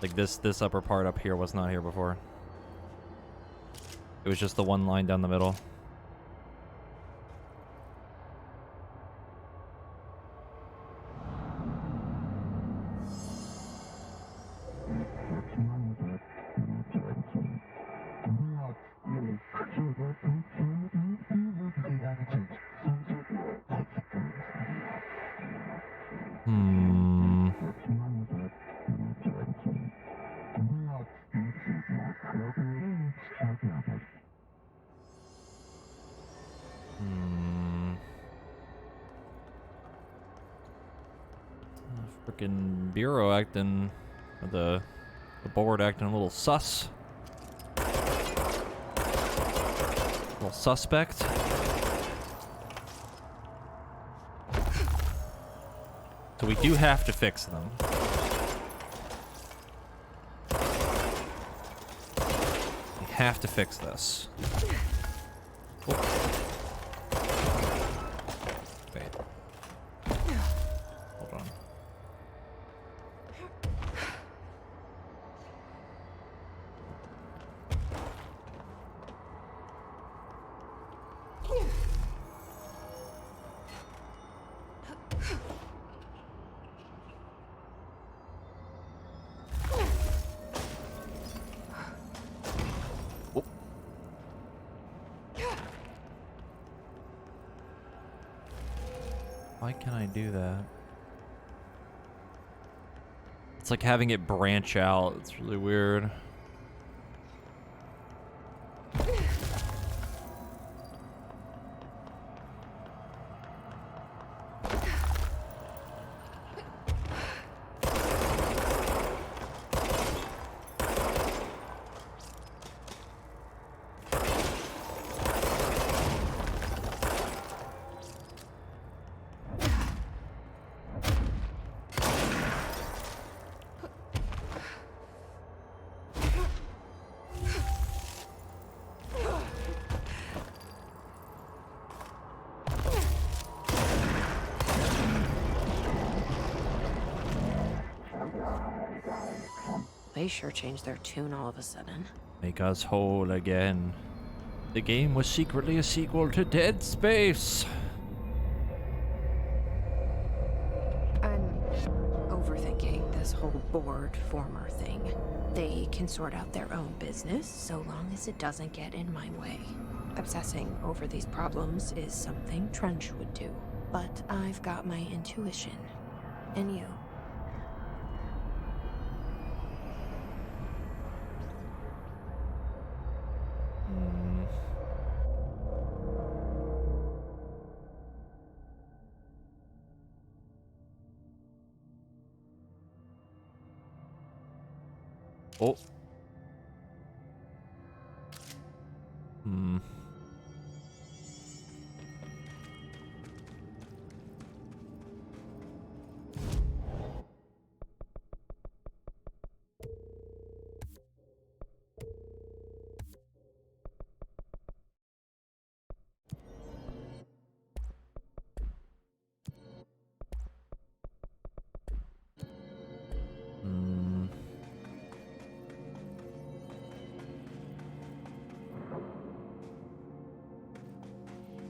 Like this upper part up here was not here before. It was just the one line down the middle. Frickin' bureau acting, or the board acting a little sus. A little suspect. So we do have to fix them. We have to fix this. Oh. Wait. Hold on. Why can I do that? It's like having it branch out. It's really weird. They sure changed their tune all of a sudden. Make us whole again. The game was secretly a sequel to Dead Space. I'm overthinking this whole board former thing. They can sort out their own business so long as it doesn't get in my way. Obsessing over these problems is something Trench would do, but I've got my intuition. And you. Oh. Hmm.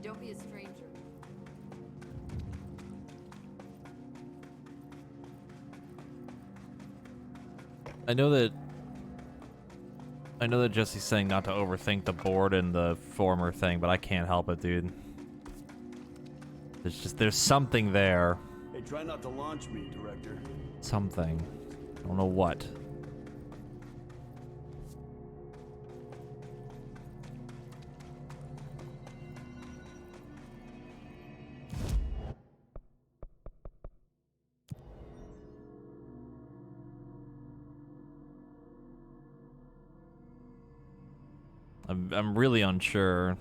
Don't be a stranger. I know that Jesse's saying not to overthink the board and the former thing, but I can't help it, dude. There's something there. Hey, try not to launch me, Director. Something. I don't know what. I'm really unsure.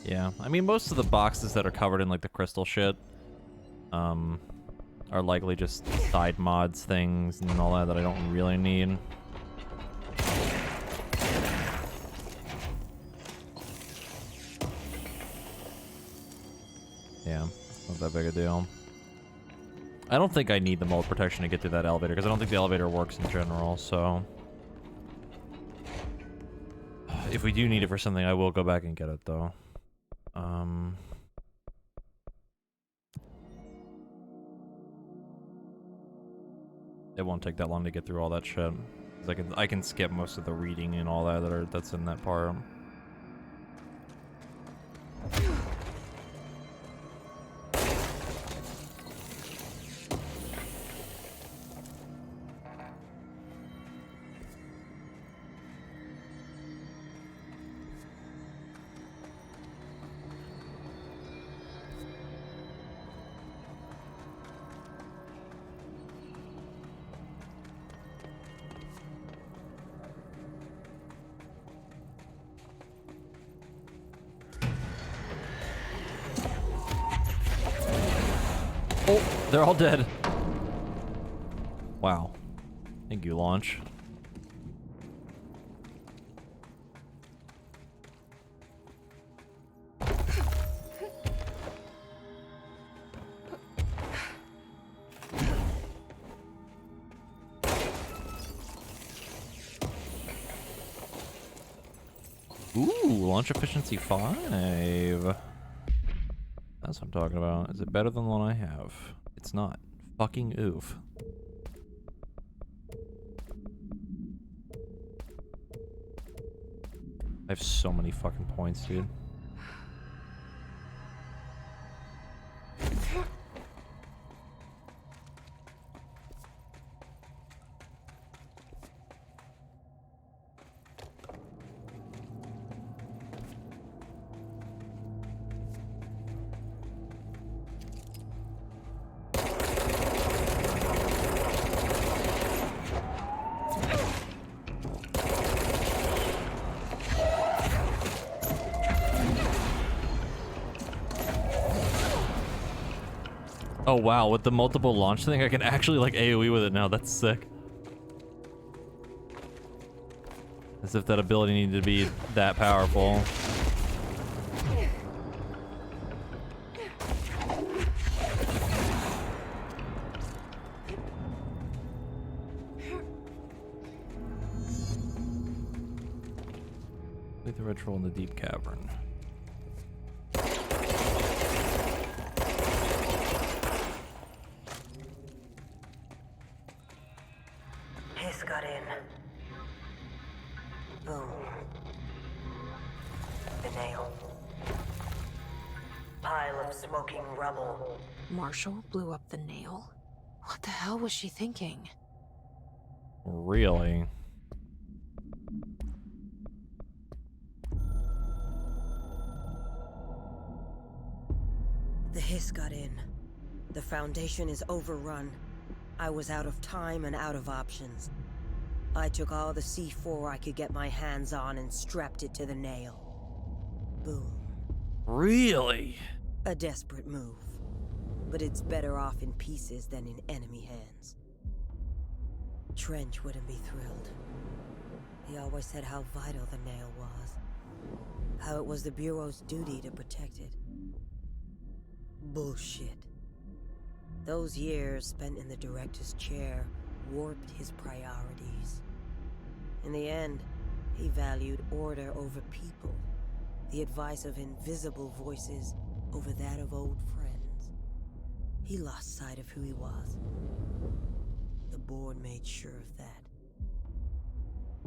Yeah, I mean, most of the boxes that are covered in, like, the crystal shit, are likely just side mods things and all that I don't really need. Yeah, not that big a deal. I don't think I need the mold protection to get through that elevator, because I don't think the elevator works in general, so... If we do need it for something, I will go back and get it, though. It won't take that long to get through all that shit. 'Cause I can skip most of the reading and all that that's in that part. they're all dead. Wow. Thank you, launch. Ooh, launch efficiency 5. That's what I'm talking about. Is it better than the one I have? It's not. Fucking oof. I have so many fucking points, dude. Oh wow, with the multiple launch thing, I can actually like AoE with it now. That's sick. As if that ability needed to be that powerful. Complete the ritual in the deep cavern. Got in. Boom. The nail. Pile of smoking rubble. Marshall blew up the nail? What the hell was she thinking? Really? The hiss got in. The Foundation is overrun. I was out of time and out of options. I took all the C4 I could get my hands on and strapped it to the nail. Boom. Really? A desperate move. But it's better off in pieces than in enemy hands. Trench wouldn't be thrilled. He always said how vital the nail was. How it was the Bureau's duty to protect it. Bullshit. Those years spent in the director's chair warped his priorities. In the end, he valued order over people, the advice of invisible voices over that of old friends. He lost sight of who he was. The board made sure of that.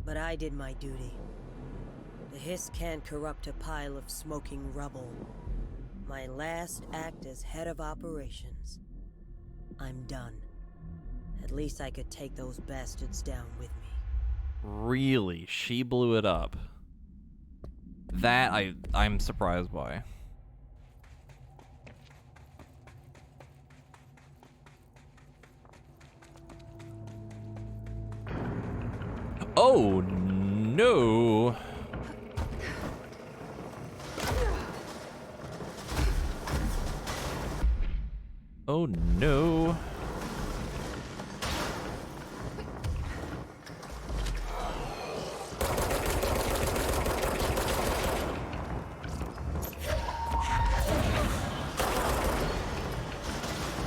But I did my duty. The hiss can't corrupt a pile of smoking rubble. My last act as head of operations. I'm done. At least I could take those bastards down with me. Really? She blew it up. That I'm surprised by. Oh no. Oh no.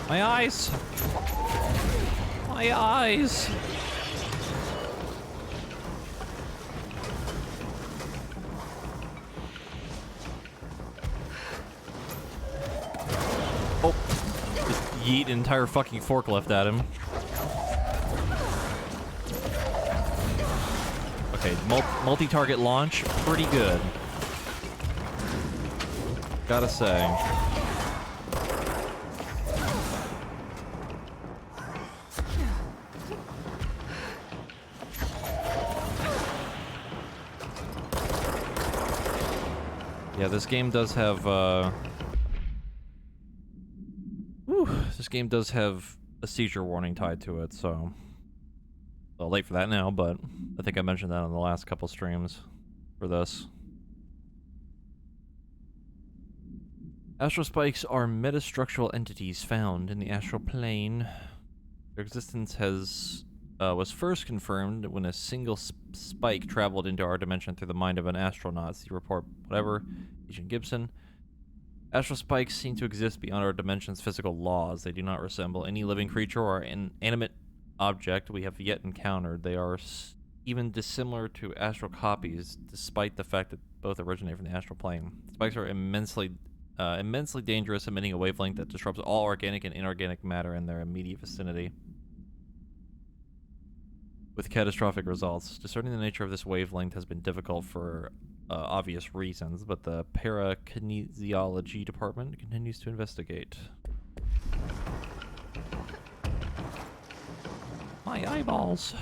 My eyes! My eyes! Oh! Just yeet an entire fucking forklift at him. Okay, multi-target launch, pretty good. Gotta say. Yeah, this game does have, this game does have a seizure warning tied to it, so... Well, late for that now, but I think I mentioned that on the last couple streams for this. Astral spikes are metastructural entities found in the astral plane. Their existence was first confirmed when a single spike traveled into our dimension through the mind of an astronaut. See report, whatever, Agent Gibson. Astral spikes seem to exist beyond our dimension's physical laws. They do not resemble any living creature or inanimate object we have yet encountered. They are even dissimilar to astral copies, despite the fact that both originate from the astral plane. Spikes are immensely dangerous, emitting a wavelength that disrupts all organic and inorganic matter in their immediate vicinity, with catastrophic results. Discerning the nature of this wavelength has been difficult for obvious reasons, but the parakinesiology department continues to investigate. My eyeballs.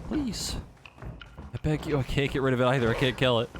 Please. I beg you, I can't get rid of it either. I can't kill it.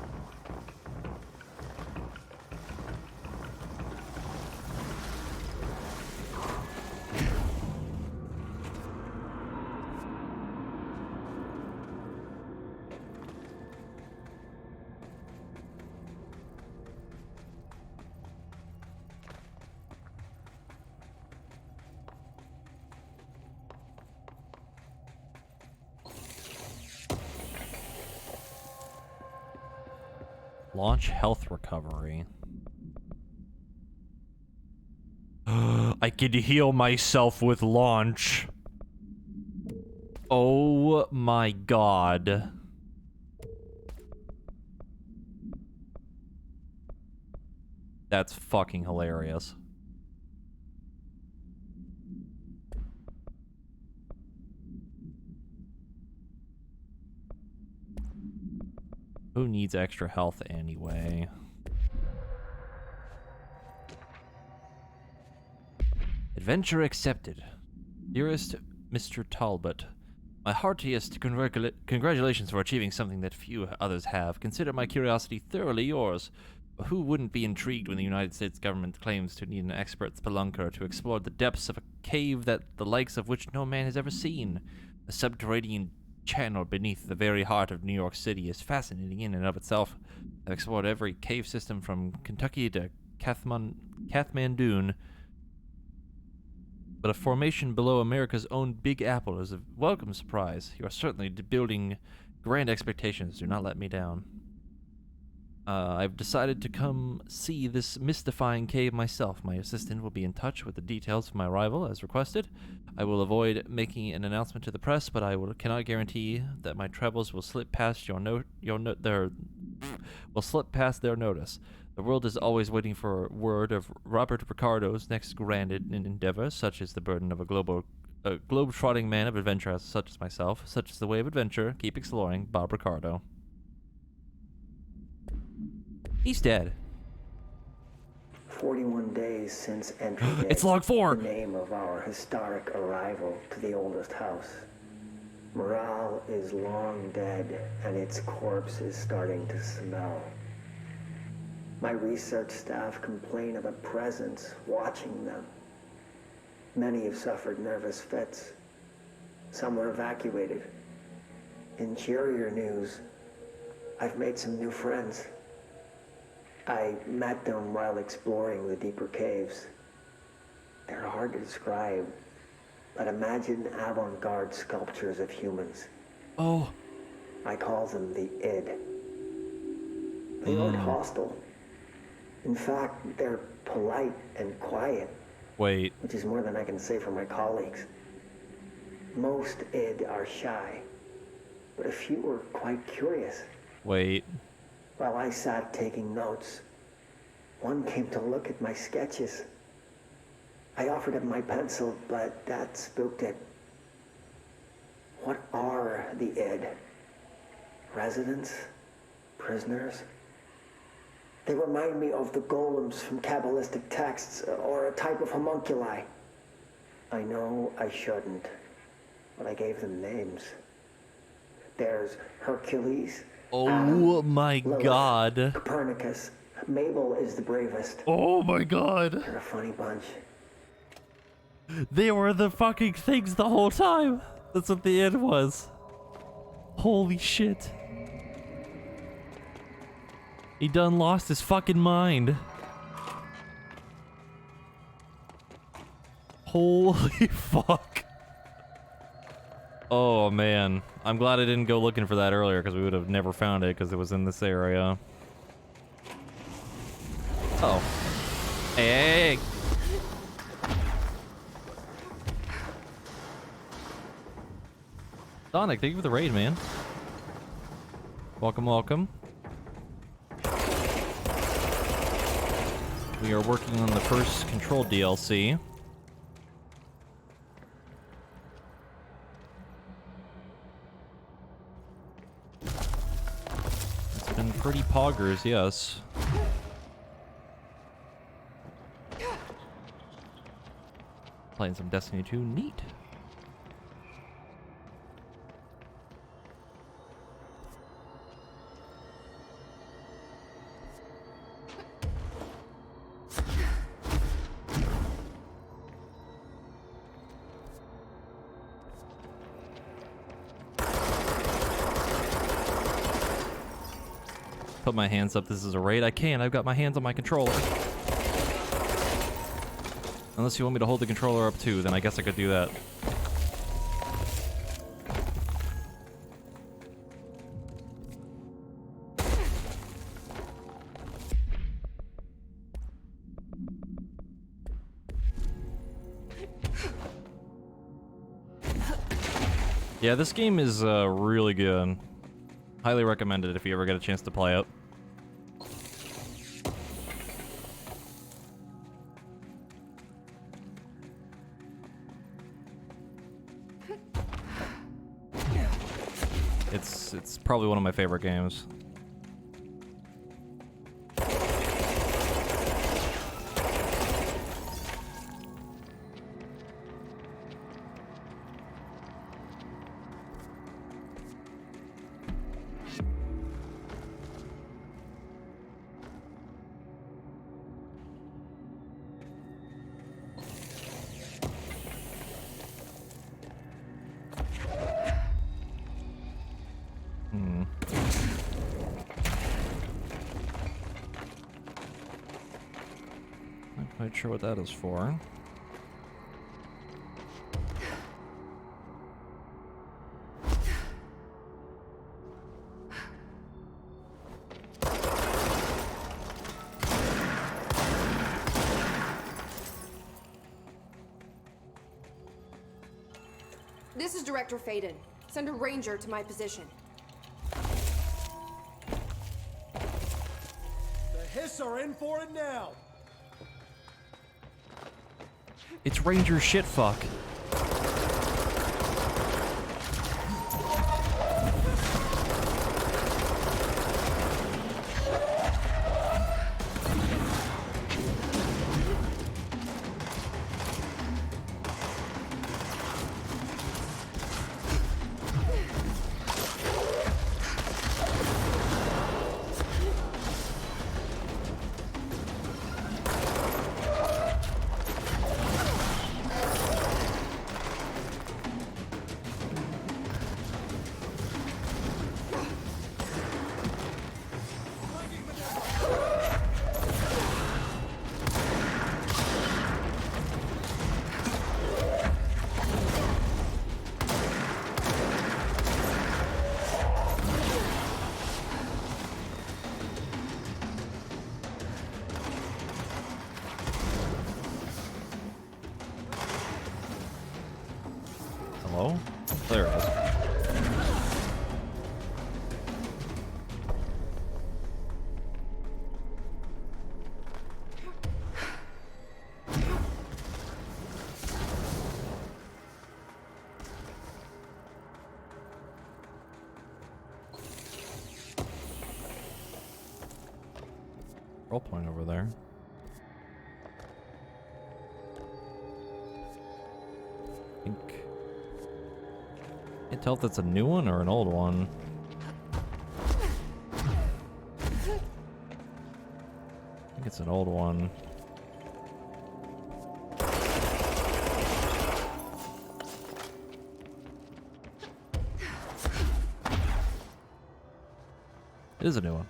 Launch health recovery. I can heal myself with launch. Oh my god. That's fucking hilarious. Who needs extra health anyway? Adventure accepted. Dearest Mr. Talbot, my heartiest congratulations for achieving something that few others have. Consider my curiosity thoroughly yours. Who wouldn't be intrigued when the United States government claims to need an expert spelunker to explore the depths of a cave that the likes of which no man has ever seen? A subterranean channel beneath the very heart of New York City is fascinating in and of itself. I've explored every cave system from Kentucky to Kathmandu, but a formation below America's own Big Apple is a welcome surprise. You are certainly building grand expectations. Do not let me down. I've decided to come see this mystifying cave myself. My assistant will be in touch with the details of my arrival as requested. I will avoid making an announcement to the press, but I cannot guarantee that my travels will slip past their notice. The world is always waiting for word of Robert Ricardo's next grand endeavor, such as the burden of a globe-trotting man of adventure such as myself. Such is the way of adventure. Keep exploring. Bob Ricardo. He's dead. 41 days since entry day. It's log 4. The name of our historic arrival to the oldest house. Morale is long dead, and its corpse is starting to smell. My research staff complain of a presence watching them. Many have suffered nervous fits. Some were evacuated. In cheerier news, I've made some new friends. I met them while exploring the deeper caves. They're hard to describe, but imagine avant-garde sculptures of humans. Oh. I call them the id. They aren't hostile. In fact, they're polite and quiet. Wait. Which is more than I can say for my colleagues. Most id are shy, but a few are quite curious. Wait. While I sat taking notes, one came to look at my sketches. I offered him my pencil, but that spooked it. What are the id? Residents? Prisoners? They remind me of the golems from Kabbalistic texts, or a type of homunculi. I know I shouldn't, but I gave them names. There's Hercules. Oh my Lilith, god. Copernicus. Mabel is the bravest. Oh my god. They're a funny bunch. They were the fucking things the whole time. That's what the end was. Holy shit. He done lost his fucking mind. Holy fuck. Oh man, I'm glad I didn't go looking for that earlier because we would have never found it because it was in this area. Oh. Hey. Sonic, thank you for the raid, man. Welcome, welcome. We are working on the first Control DLC. It's been pretty poggers, yes. Playing some Destiny 2, neat. Put my hands up. This is a raid. I can't. I've got my hands on my controller. Unless you want me to hold the controller up too, then I guess I could do that. Yeah, this game is really good. Highly recommend it if you ever get a chance to play it. It's probably one of my favorite games. Not quite sure what that is for. This is Director Faden. Send a ranger to my position. The Hiss are in for it now. It's Ranger Shitfuck. Hello? There it is. Role point over there. Can't tell if that's a new one or an old one. I think it's an old one. It is a new one.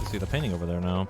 see the painting over there now.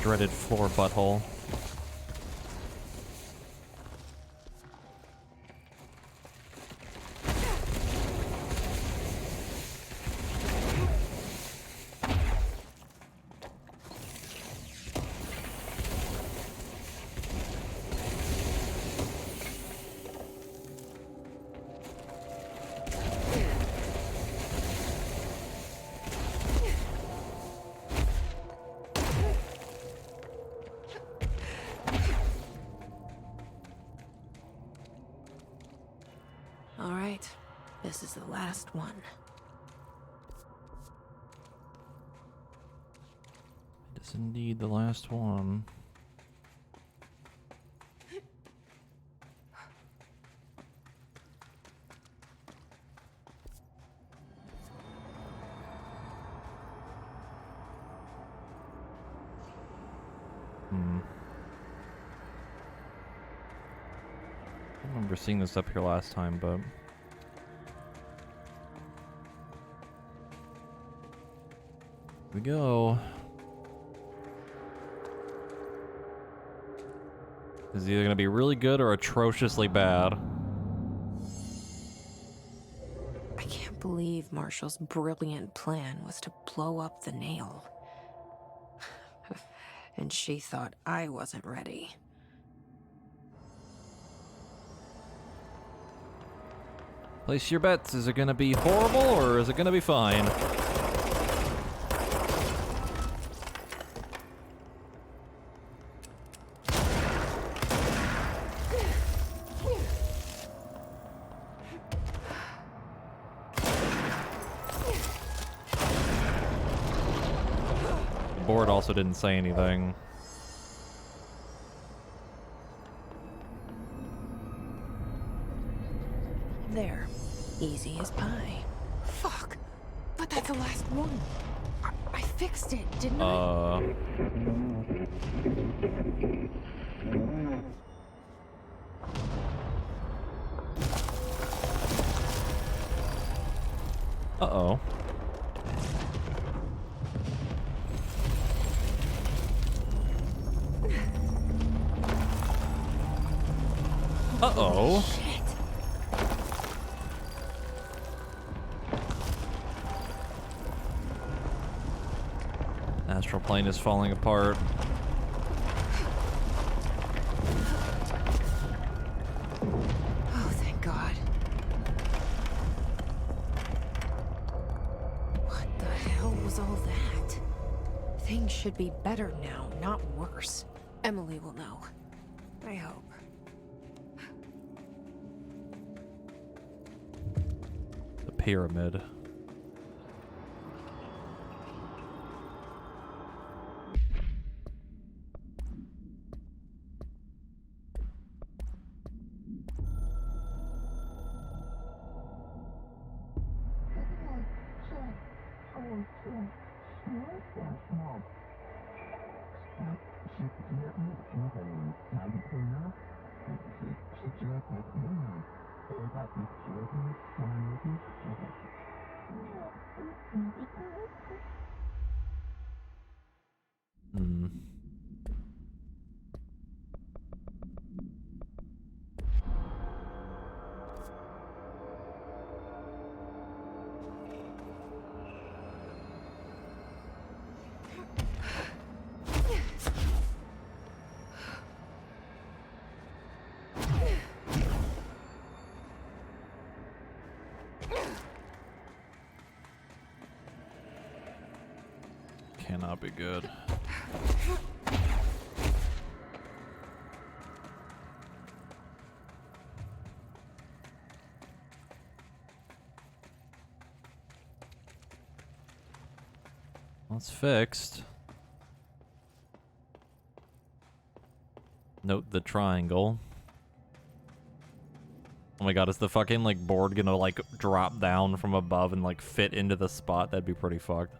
Dreaded floor butthole. All right, this is the last one. It is indeed the last one. I remember seeing this up here last time, but here we go. This is either gonna be really good or atrociously bad. I can't believe Marshall's brilliant plan was to blow up the nail. And she thought I wasn't ready. Place your bets. Is it gonna be horrible or is it gonna be fine? The board also didn't say anything. There. Easy as pie. Fuck. But that's the last one. I fixed it, didn't I? Uh-oh. Uh-oh. Astral plane is falling apart. Oh, thank God. What the hell was all that? Things should be better now, not worse. Emily will know. I hope. The pyramid. Cannot be good. It's fixed. Note the triangle. Oh my god, is the fucking like board gonna like drop down from above and like fit into the spot? That'd be pretty fucked.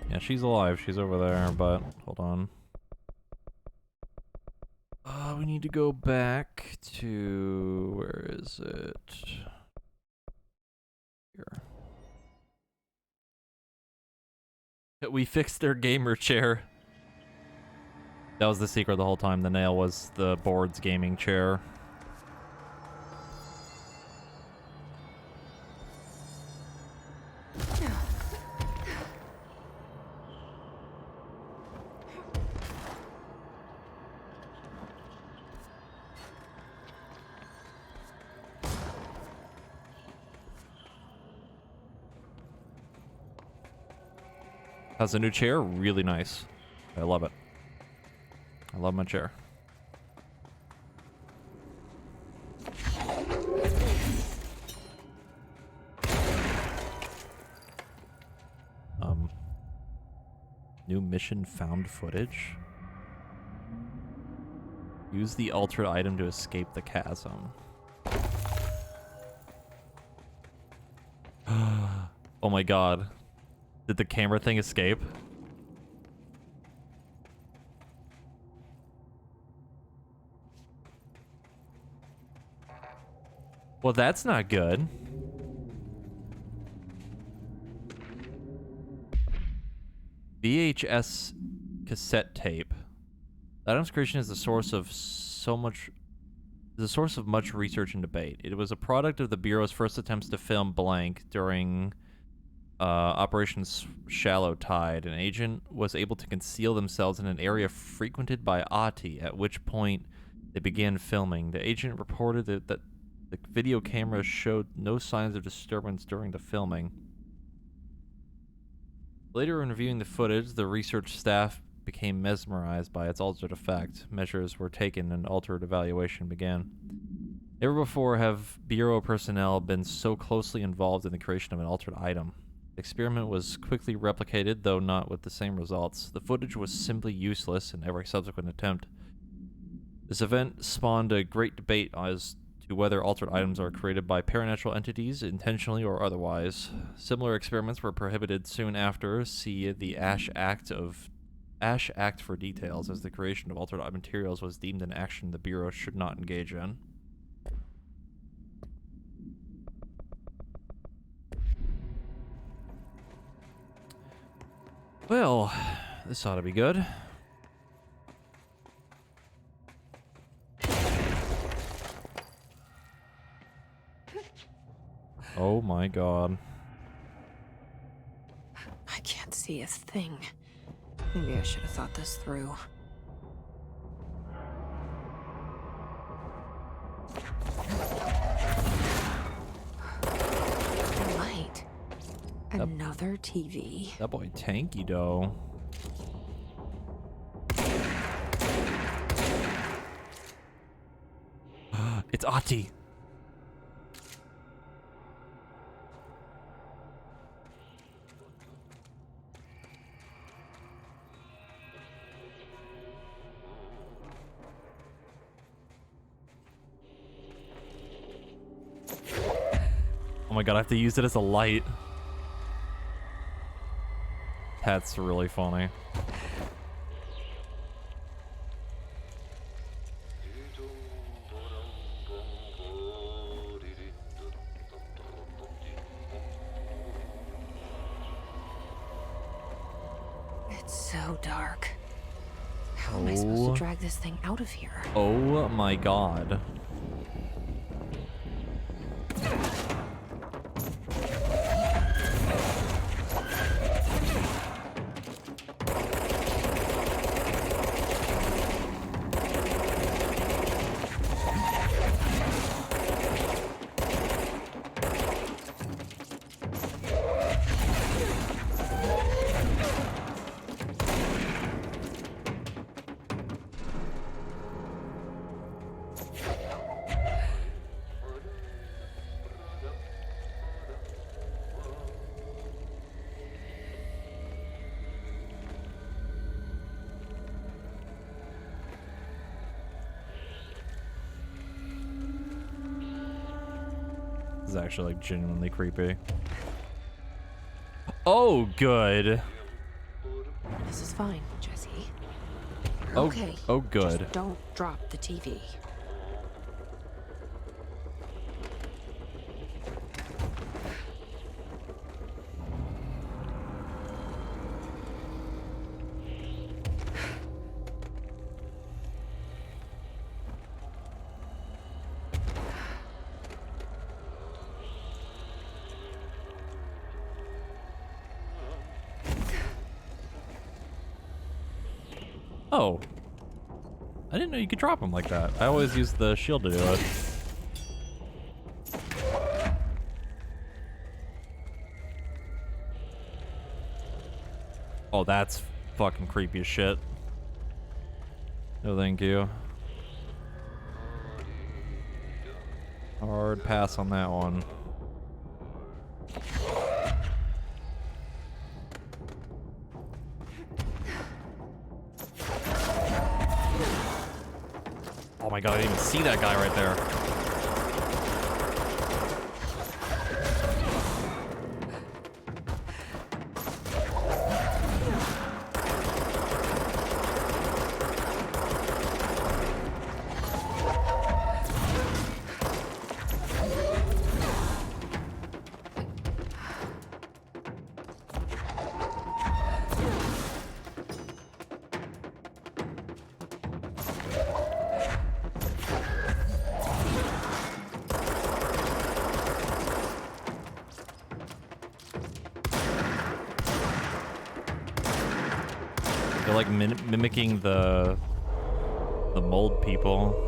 Yeah, she's alive. She's over there, but hold on. We need to go back to... where is it? Here. We fixed their gamer chair. That was the secret the whole time. The nail was the board's gaming chair. Has a new chair, really nice. I love it. I love my chair. New mission found footage. Use the altered item to escape the chasm. Oh my god. Did the camera thing escape? Well, that's not good. VHS cassette tape. Adam's creation is the source of much research and debate. It was a product of the Bureau's first attempts to film blank during Operation Shallow Tide. An agent was able to conceal themselves in an area frequented by Ahti, at which point they began filming. The agent reported that the video camera showed no signs of disturbance during the filming. Later, in reviewing the footage, the research staff became mesmerized by its altered effect. Measures were taken and altered evaluation began. Never before have Bureau personnel been so closely involved in the creation of an altered item. The experiment was quickly replicated, though not with the same results. The footage was simply useless in every subsequent attempt. This event spawned a great debate as to whether altered items are created by paranatural entities, intentionally or otherwise. Similar experiments were prohibited soon after. See the Ash Act for details, as the creation of altered materials was deemed an action the Bureau should not engage in. Well, this ought to be good. Oh my god. I can't see a thing. Maybe I should have thought this through. Light. Another TV. That boy tanky though. It's Ahti. Oh my god, I have to use it as a light. That's really funny. It's so dark. How am I supposed to drag this thing out of here? Oh my god. This is actually like genuinely creepy. Oh, good. This is fine, Jesse. You're Oh, okay. oh, good. Just don't drop the TV. Oh. I didn't know you could drop them like that. I always use the shield to do it. Oh, that's fucking creepy as shit. No, thank you. Hard pass on that one. Oh my god, I didn't even see that guy right there. They're like mimicking the mold people.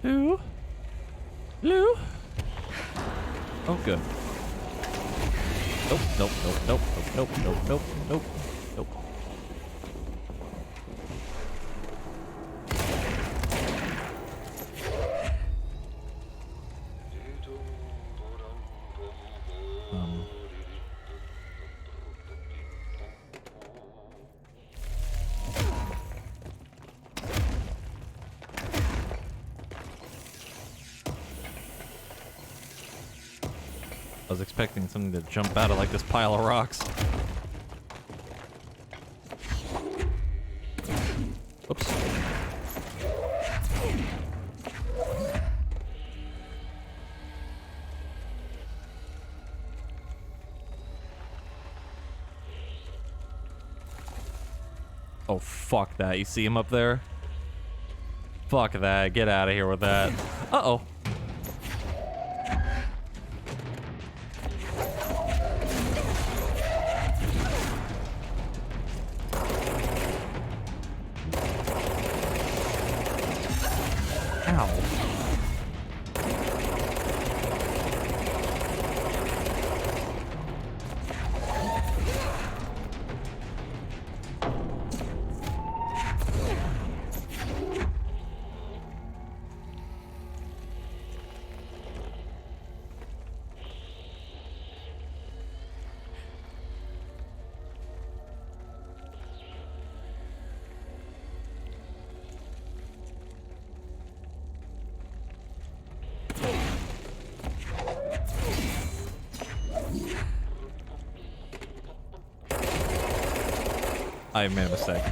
Lou? Lou? Oh, good. Nope, nope, nope, nope, nope, nope, nope, nope, nope. I was expecting something to jump out of like this pile of rocks. Oops. Oh, fuck that. You see him up there? Fuck that. Get out of here with that. Uh-oh. I made a mistake.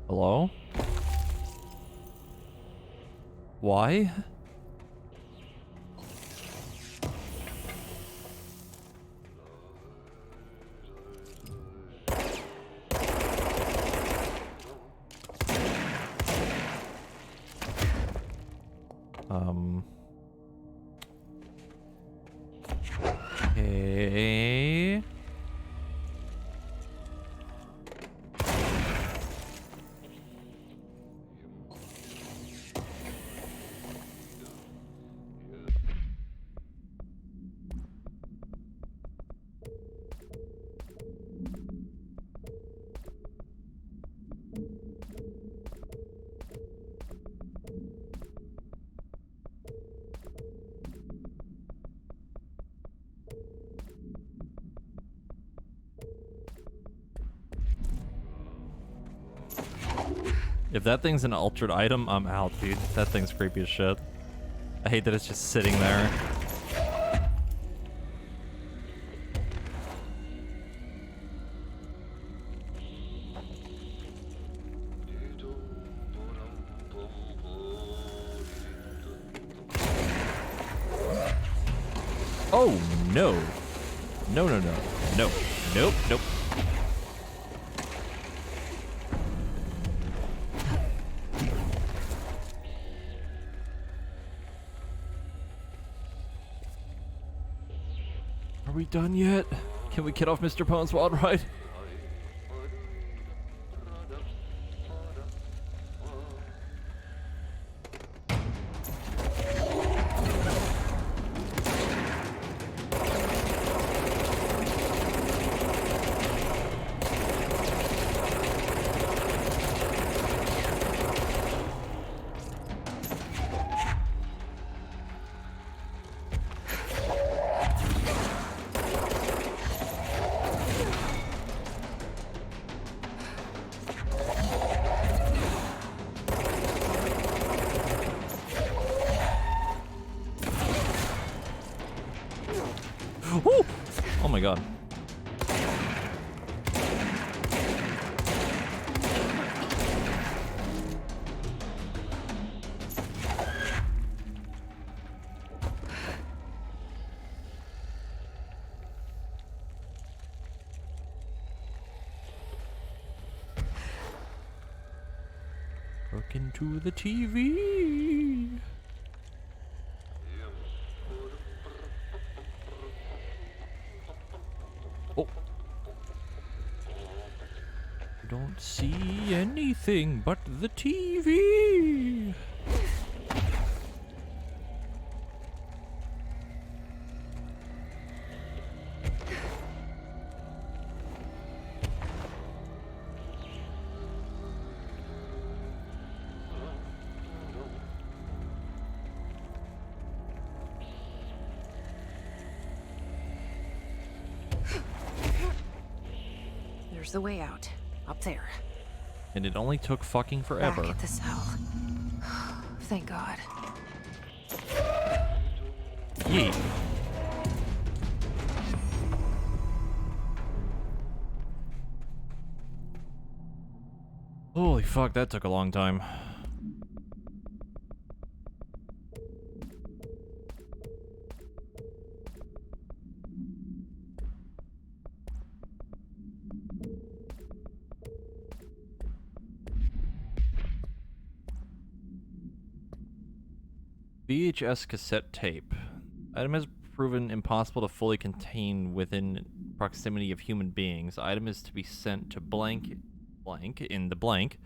Hello? Why? Okay. If that thing's an altered item, I'm out, dude. That thing's creepy as shit. I hate that it's just sitting there. Oh, no. No, no, no. No. Nope, nope. Are we done yet? Can we get off Mr. Pone's wild ride? Woo! Oh my god. Look into the TV. Oh. Don't see anything but the TV. There's the way out. Up there. And it only took fucking forever. Back at the cell. Thank God. Yeet. Holy fuck, that took a long time. VHS cassette tape. Item has proven impossible to fully contain within proximity of human beings. Item is to be sent to blank in the blank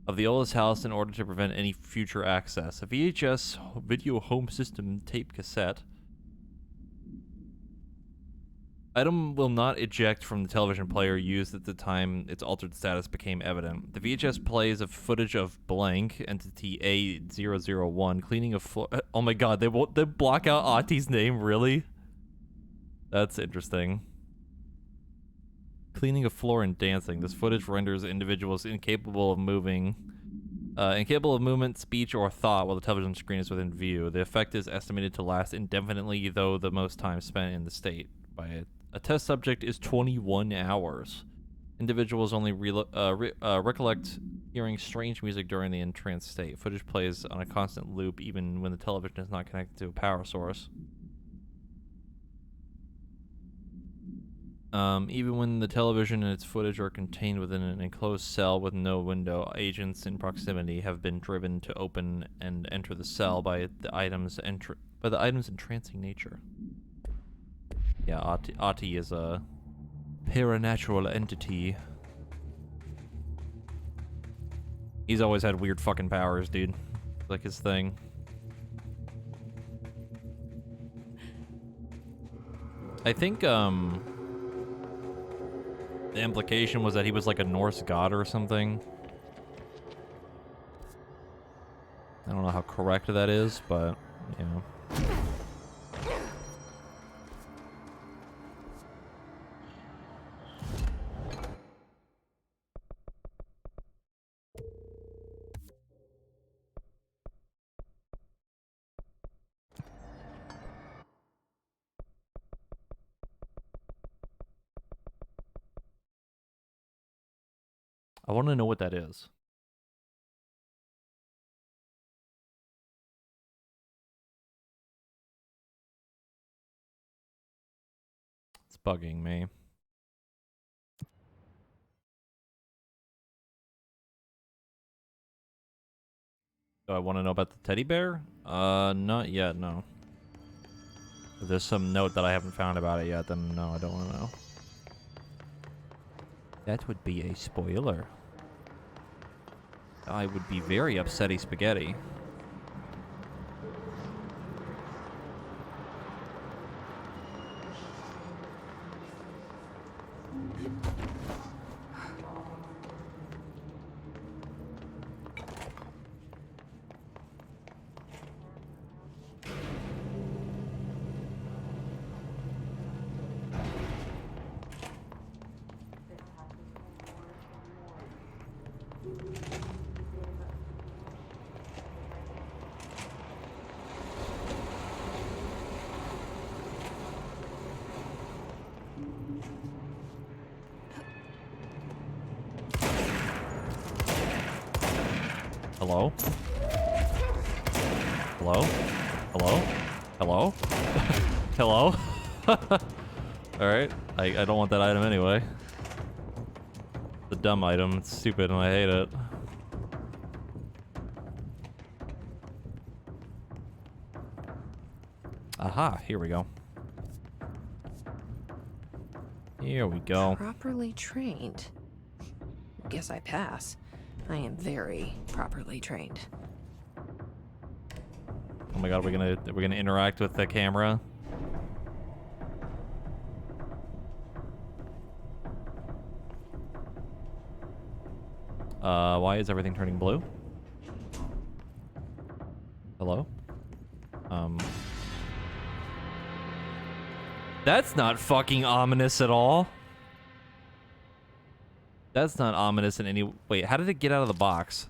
of the oldest house in order to prevent any future access. A VHS video home system tape cassette. Item will not eject from the television player used at the time its altered status became evident. The VHS plays of footage of blank, entity A001, cleaning a floor. Oh my god, they block out Ahti's name, really? That's interesting. Cleaning a floor and dancing. This footage renders individuals incapable of movement, speech, or thought while the television screen is within view. The effect is estimated to last indefinitely, though the most time spent in the state by it. A test subject is 21 hours. Individuals only recollect hearing strange music during the entranced state. Footage plays on a constant loop even when the television is not connected to a power source. Even when the television and its footage are contained within an enclosed cell with no window, agents in proximity have been driven to open and enter the cell by the item's entrancing nature. Yeah, Ahti is a paranatural entity. He's always had weird fucking powers, dude. Like his thing. I think, the implication was that he was like a Norse god or something. I don't know how correct that is, but, you know. I want to know what that is. It's bugging me. Do I want to know about the teddy bear? Not yet, no. If there's some note that I haven't found about it yet, then no, I don't want to know. That would be a spoiler. I would be very upsetty spaghetti. Hello? Hello? Hello? Hello? Hello? Alright. I don't want that item anyway. It's a dumb item. It's stupid and I hate it. Aha, here we go. Here we go. Properly trained. Guess I pass. I am very properly trained. Oh my god, we're gonna interact with the camera. Why is everything turning blue? Hello? That's not fucking ominous at all. That's not ominous in any... Wait, how did it get out of the box?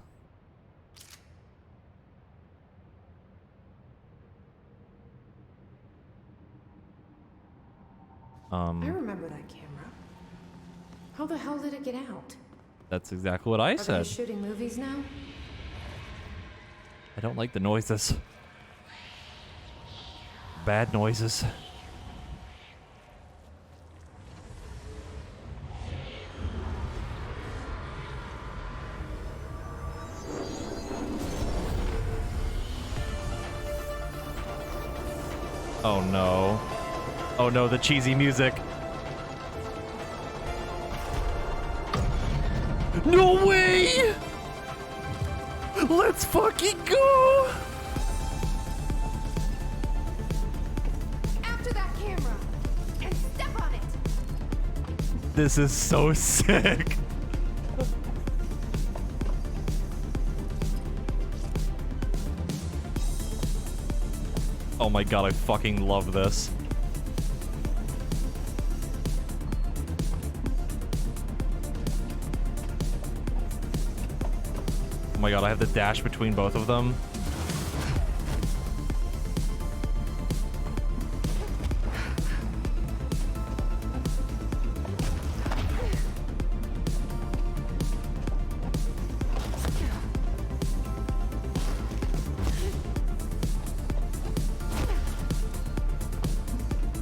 I remember that camera. How the hell did it get out? That's exactly what I said. Are they shooting movies now? I don't like the noises. Bad noises. Oh no. Oh no, the cheesy music. No way! Let's fucking go! After that camera! And step on it! This is so sick. Oh my god, I fucking love this. Oh my god, I have the dash between both of them.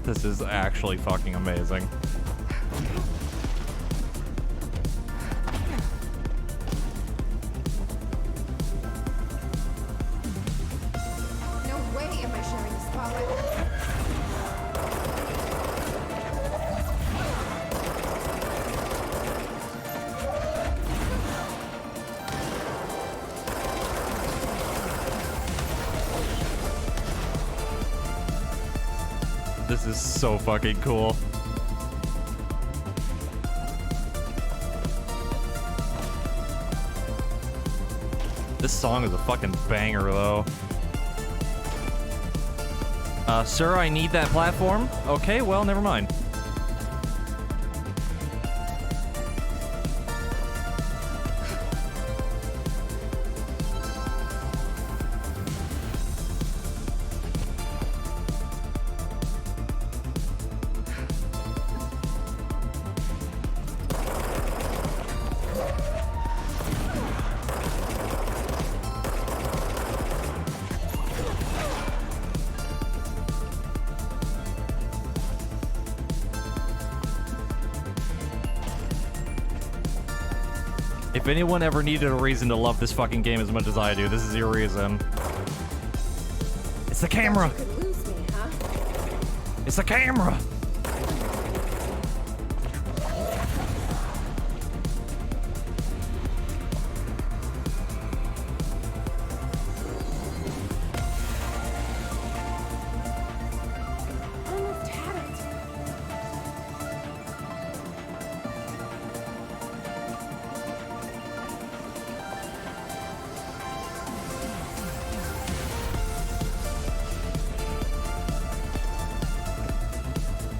This is actually fucking amazing. No way am I sharing a spotlight with This is so fucking cool. This song is a fucking banger, though. Sir, I need that platform? Okay, well, never mind. If anyone ever needed a reason to love this fucking game as much as I do, this is your reason. It's the camera! You could lose me, huh? It's the camera! Almost had it.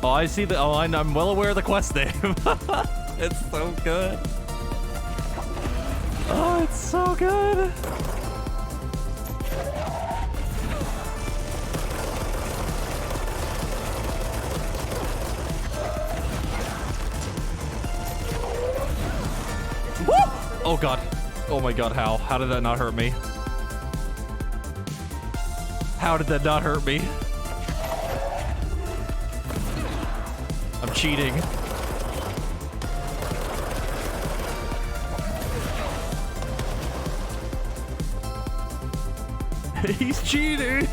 Oh, I see the. Oh, I'm well aware of the quest name. It's so good. Oh, it's so good. Woo! Oh god. Oh my god, how? How did that not hurt me? How did that not hurt me? I'm cheating. He's cheating.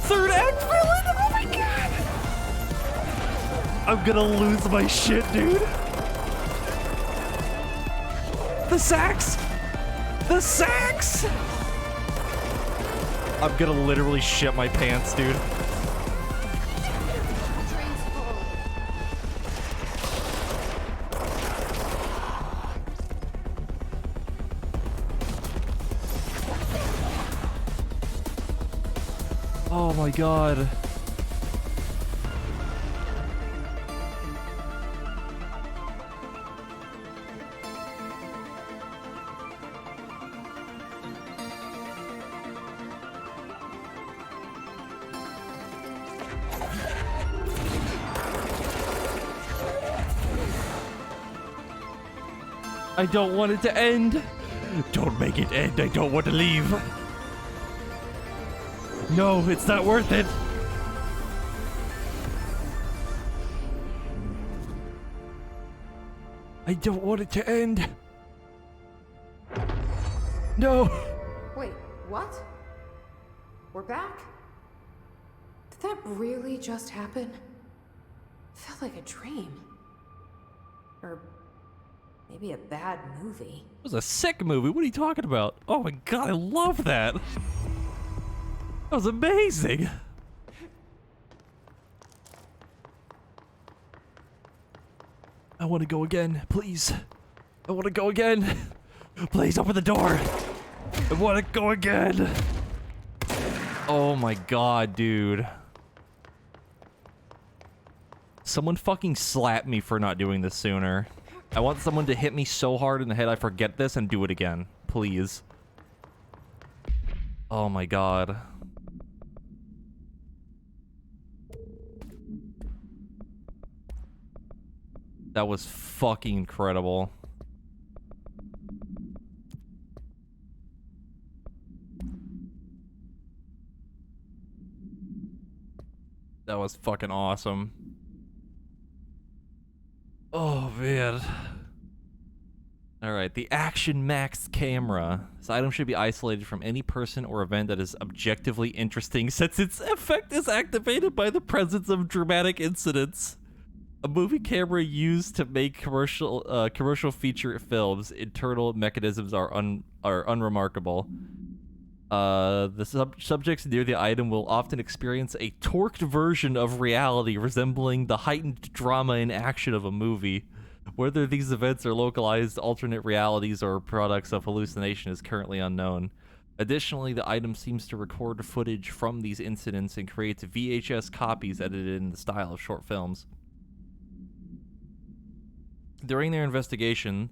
Third act villain? Oh my god! I'm gonna lose my shit, dude. The sax! The sax! I'm gonna literally shit my pants, dude. Oh my god. I don't want it to end. Don't make it end. I don't want to leave. No, it's not worth it. I don't want it to end. No. Wait, what? We're back? Did that really just happen? Felt like a dream. Or Maybe a bad movie. It was a sick movie. What are you talking about? Oh my god, I love that. That was amazing. I want to go again, please. I want to go again. Please open the door. I want to go again. Oh my god, dude. Someone fucking slap me for not doing this sooner. I want someone to hit me so hard in the head I forget this and do it again. Please. Oh my god. That was fucking incredible. That was fucking awesome. Oh, man. Alright, the Action Max camera. This item should be isolated from any person or event that is objectively interesting since its effect is activated by the presence of dramatic incidents. A movie camera used to make commercial feature films. Internal mechanisms are unremarkable. The subjects near the item will often experience a torqued version of reality resembling the heightened drama and action of a movie. Whether these events are localized alternate realities or products of hallucination is currently unknown. Additionally, the item seems to record footage from these incidents and creates VHS copies edited in the style of short films. During their investigation,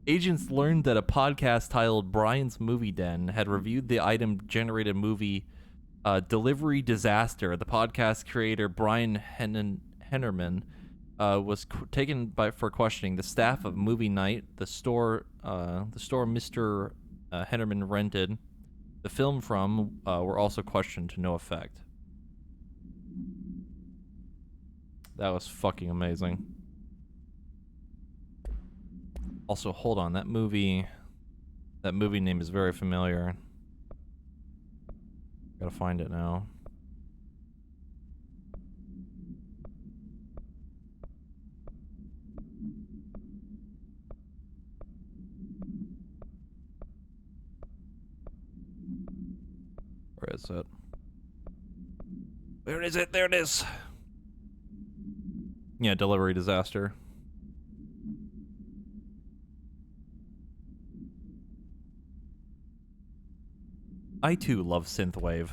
agents learned that a podcast titled Brian's Movie Den had reviewed the item-generated movie Delivery Disaster. The podcast creator, Brian Hennerman, was taken for questioning. The staff of Movie Night, the store Mr. Hennerman rented the film from, were also questioned to no effect. That was fucking amazing. Also, hold on, that movie name is very familiar. Gotta find it now. Where is it? Where is it? There it is. Yeah, Delivery Disaster. I too love synthwave.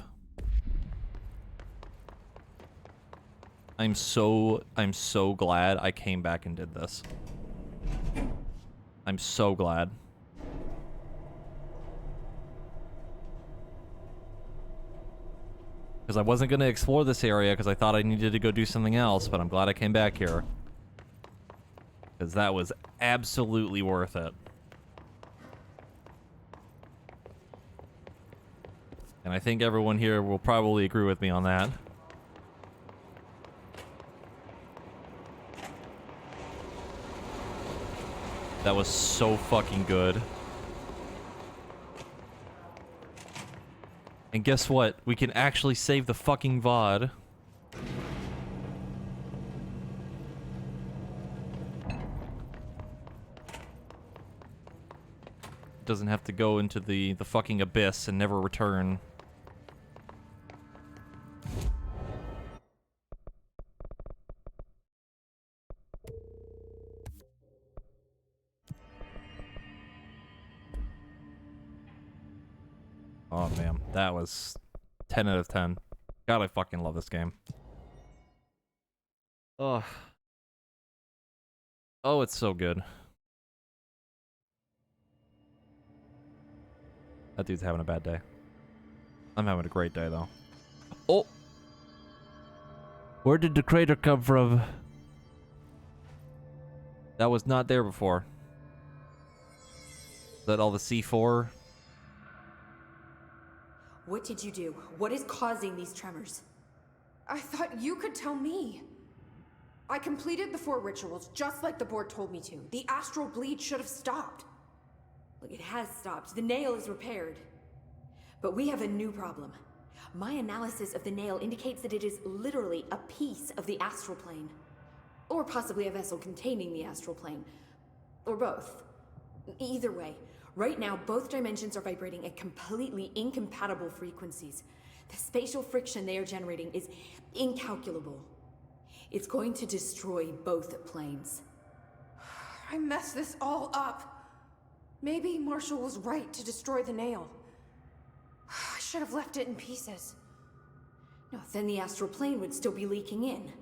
I'm so glad I came back and did this. I'm so glad. Because I wasn't going to explore this area because I thought I needed to go do something else, but I'm glad I came back here. Because that was absolutely worth it. And I think everyone here will probably agree with me on that. That was so fucking good. And guess what? We can actually save the fucking VOD. Doesn't have to go into the fucking abyss and never return. Oh man, that was 10 out of 10. God, I fucking love this game. Oh. Oh, it's so good. That dude's having a bad day. I'm having a great day, though. Oh! Where did the crater come from? That was not there before. Is that all the C4? What did you do? What is causing these tremors? I thought you could tell me. I completed the 4 rituals just like the board told me to. The astral bleed should have stopped. Look, it has stopped. The nail is repaired. But we have a new problem. My analysis of the nail indicates that it is literally a piece of the astral plane. Or possibly a vessel containing the astral plane. Or both. Either way, right now both dimensions are vibrating at completely incompatible frequencies. The spatial friction they are generating is incalculable. It's going to destroy both planes. I messed this all up. Maybe Marshall was right to destroy the nail. I should have left it in pieces. No, then the astral plane would still be leaking in.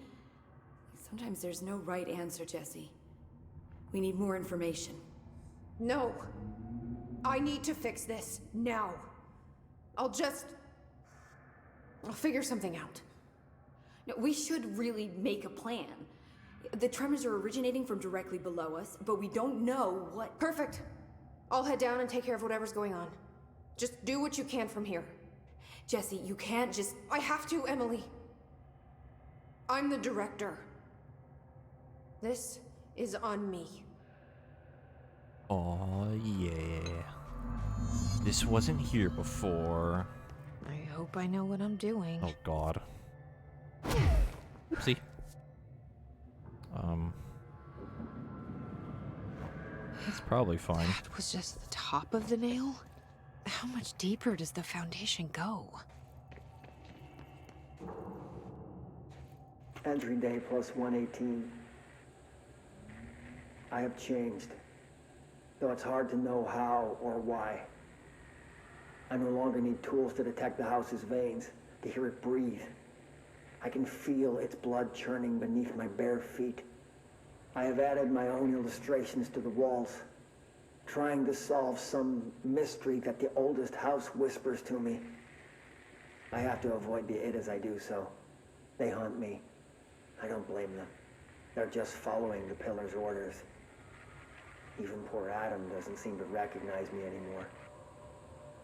Sometimes there's no right answer, Jesse. We need more information. No. I need to fix this now. I'll figure something out. No, we should really make a plan. The tremors are originating from directly below us, but we don't know what... Perfect. I'll head down and take care of whatever's going on. Just do what you can from here. Jesse, you can't just... I have to, Emily. I'm the director. This is on me. Oh, yeah. This wasn't here before. I hope I know what I'm doing. Oh, God. Oopsie. That's probably fine. That was just the top of the nail? How much deeper does the foundation go? Entry day plus 118. I have changed, though it's hard to know how or why. I no longer need tools to detect the house's veins, to hear it breathe. I can feel its blood churning beneath my bare feet. I have added my own illustrations to the walls, trying to solve some mystery that the oldest house whispers to me. I have to avoid the it as I do so. They hunt me. I don't blame them. They're just following the pillar's orders. Even poor Adam doesn't seem to recognize me anymore.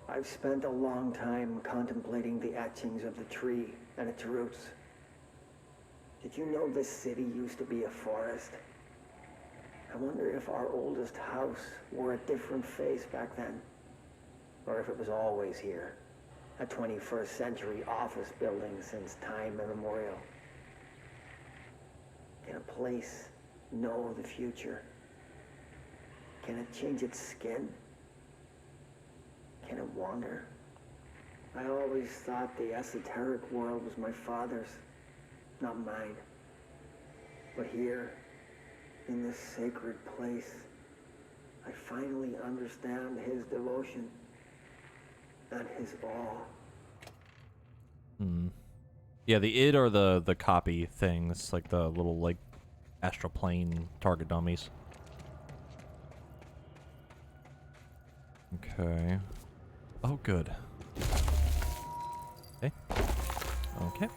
I've spent a long time contemplating the etchings of the tree and its roots. Did you know this city used to be a forest? I wonder if our oldest house wore a different face back then. Or if it was always here. A 21st century office building since time immemorial. Can a place know the future? Can it change its skin? Can it wander? I always thought the esoteric world was my father's, not mine. But here, in this sacred place, I finally understand his devotion and his awe. Yeah, the id are the copy things, like the little like astral plane target dummies. Okay. Oh, good. Okay. Okay.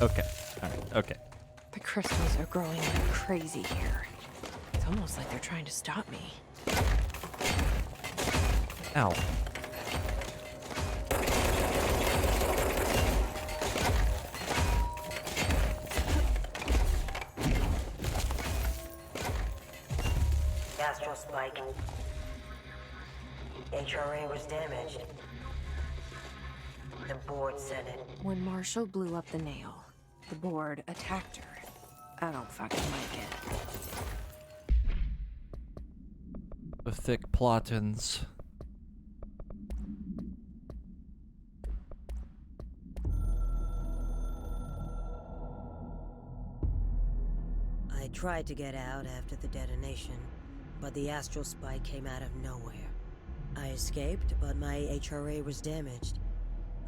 Okay. All right. Okay. The crystals are growing like crazy here. It's almost like they're trying to stop me. Ow. Astral spike. HRA was damaged. The board said it. When Marshall blew up the nail, the board attacked her. I don't fucking like it. The thick plottins. I tried to get out after the detonation, but the astral spike came out of nowhere. I escaped, but my HRA was damaged.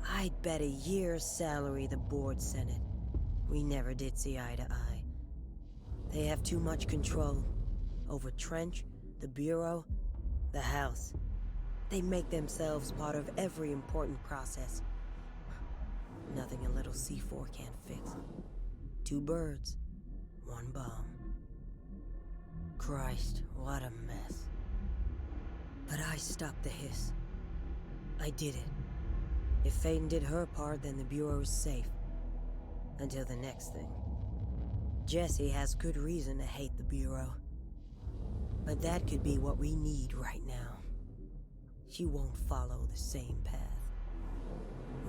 I'd bet a year's salary the board sent it. We never did see eye to eye. They have too much control over Trench, the Bureau, the House. They make themselves part of every important process. Nothing a little C4 can't fix. 2 birds, 1 bomb. Christ, what a mess. But I stopped the hiss. I did it. If Faden did her part, then the Bureau's safe. Until the next thing. Jesse has good reason to hate the Bureau. But that could be what we need right now. She won't follow the same path.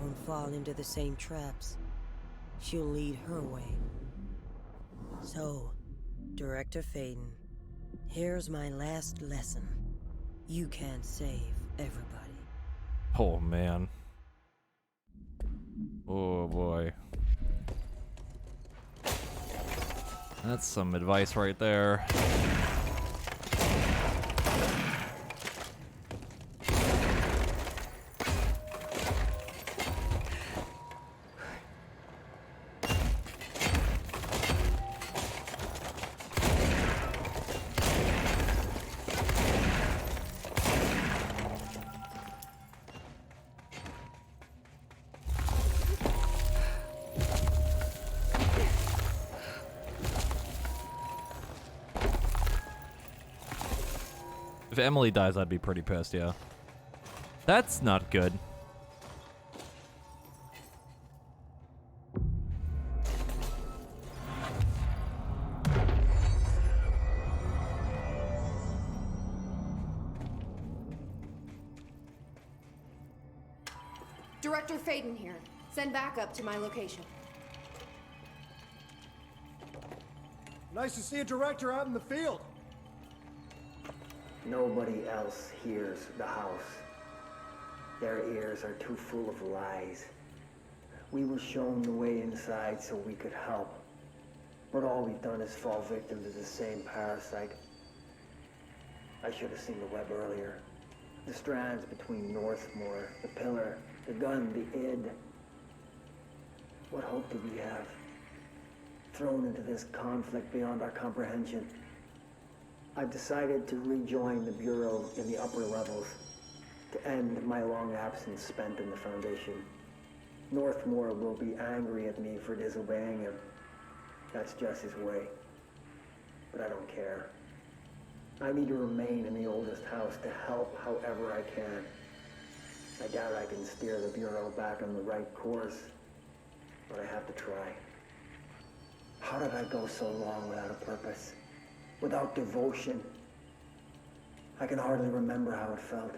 Won't fall into the same traps. She'll lead her way. So, Director Faden, Here's my last lesson. You can't save everybody. Oh, man. Oh, boy. That's some advice right there. If Emily dies, I'd be pretty pissed, yeah. That's not good. Director Faden here. Send backup to my location. Nice to see a director out in the field. Nobody else hears the house. Their ears are too full of lies. We were shown the way inside so we could help. But all we've done is fall victim to the same parasite. I should have seen the web earlier. The strands between Northmore, the pillar, the gun, the id. What hope did we have? Thrown into this conflict beyond our comprehension. I've decided to rejoin the Bureau in the upper levels, to end my long absence spent in the Foundation. Northmore will be angry at me for disobeying him. That's just his way. But I don't care. I need to remain in the oldest house to help however I can. I doubt I can steer the Bureau back on the right course, but I have to try. How did I go so long without a purpose? Without devotion? I can hardly remember how it felt.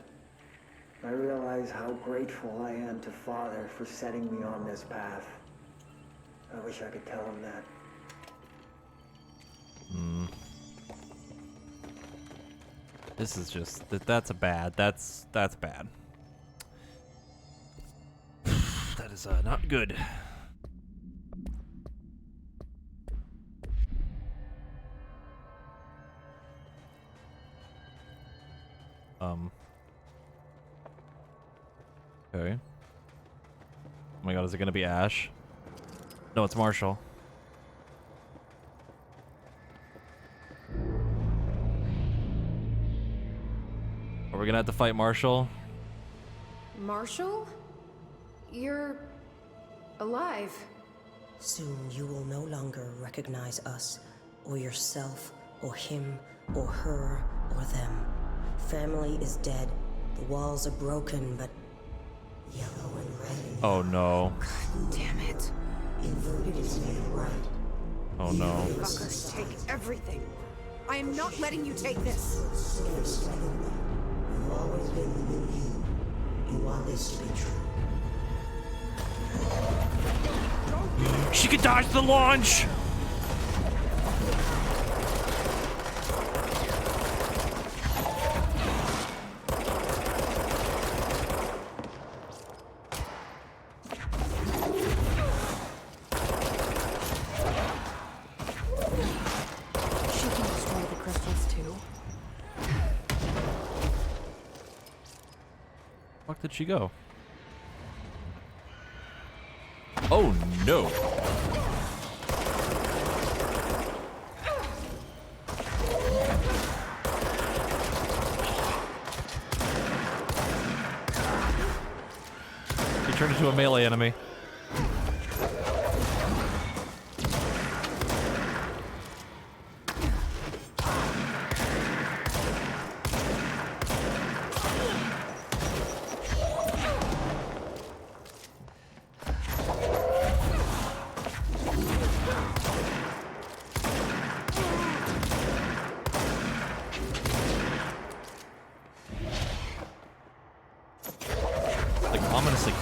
I realize how grateful I am to Father for setting me on this path. I wish I could tell him that. This is just that's bad. That's bad. That is not good. Okay. Oh my god, is it gonna be Ash? No, it's Marshall. Are we gonna have to fight Marshall? Marshall? You're alive. Soon you will no longer recognize us, or yourself, or him, or her, or them. Family is dead. The walls are broken, but yellow and red. Oh no. God damn it. Inverted is made right. Oh no. Fuckers, take everything. I am not letting you take this. You've always been the new you. You want this to be true. She could dodge the launch! Did she go? Oh no. She turned into a melee enemy.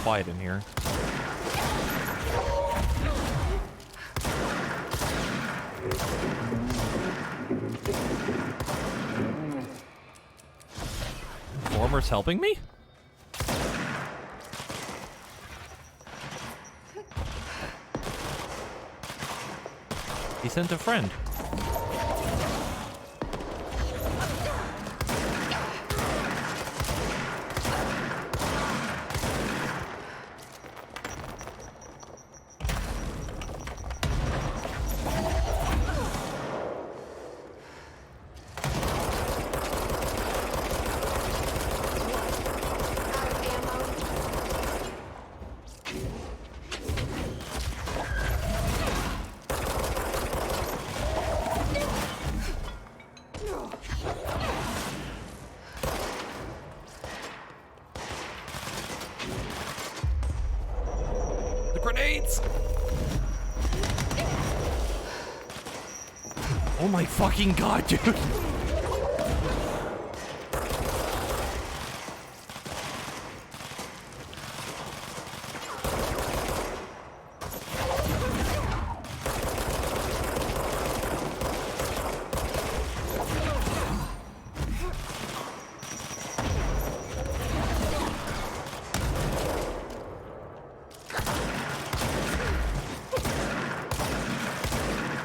Quiet in here. Armor's helping me? He sent a friend. Grenades! Oh my fucking god, dude!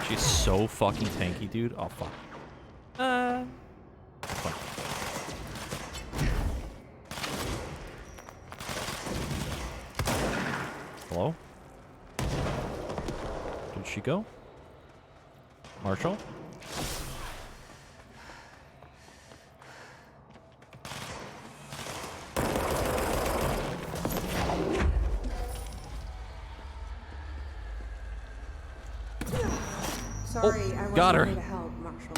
She's so fucking tanky, dude. Oh, fuck. Fuck. Hello? Did she go? Marshall? Sorry, I wasn't got her. here to help, Marshall.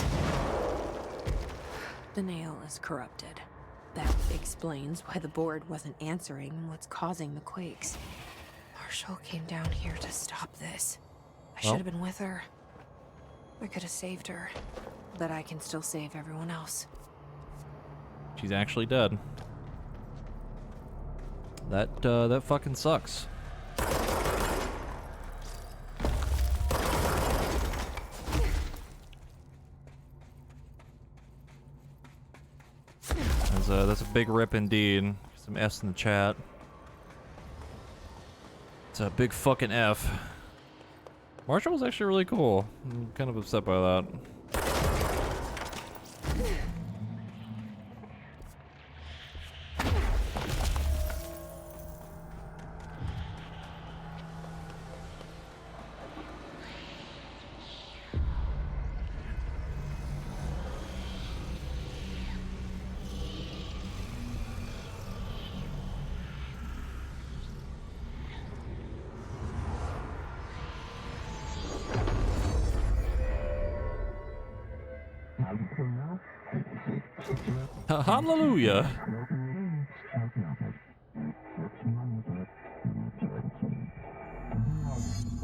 The nail is corrupted. That explains why the board wasn't answering what's causing the quakes. Marshall came down here to stop this. I should have been with her. I could have saved her, but I can still save everyone else. She's actually dead. That fucking sucks. That's a big rip indeed. Some F's in the chat. It's a big fucking F. Marshall was actually really cool. I'm kind of upset by that. Hallelujah.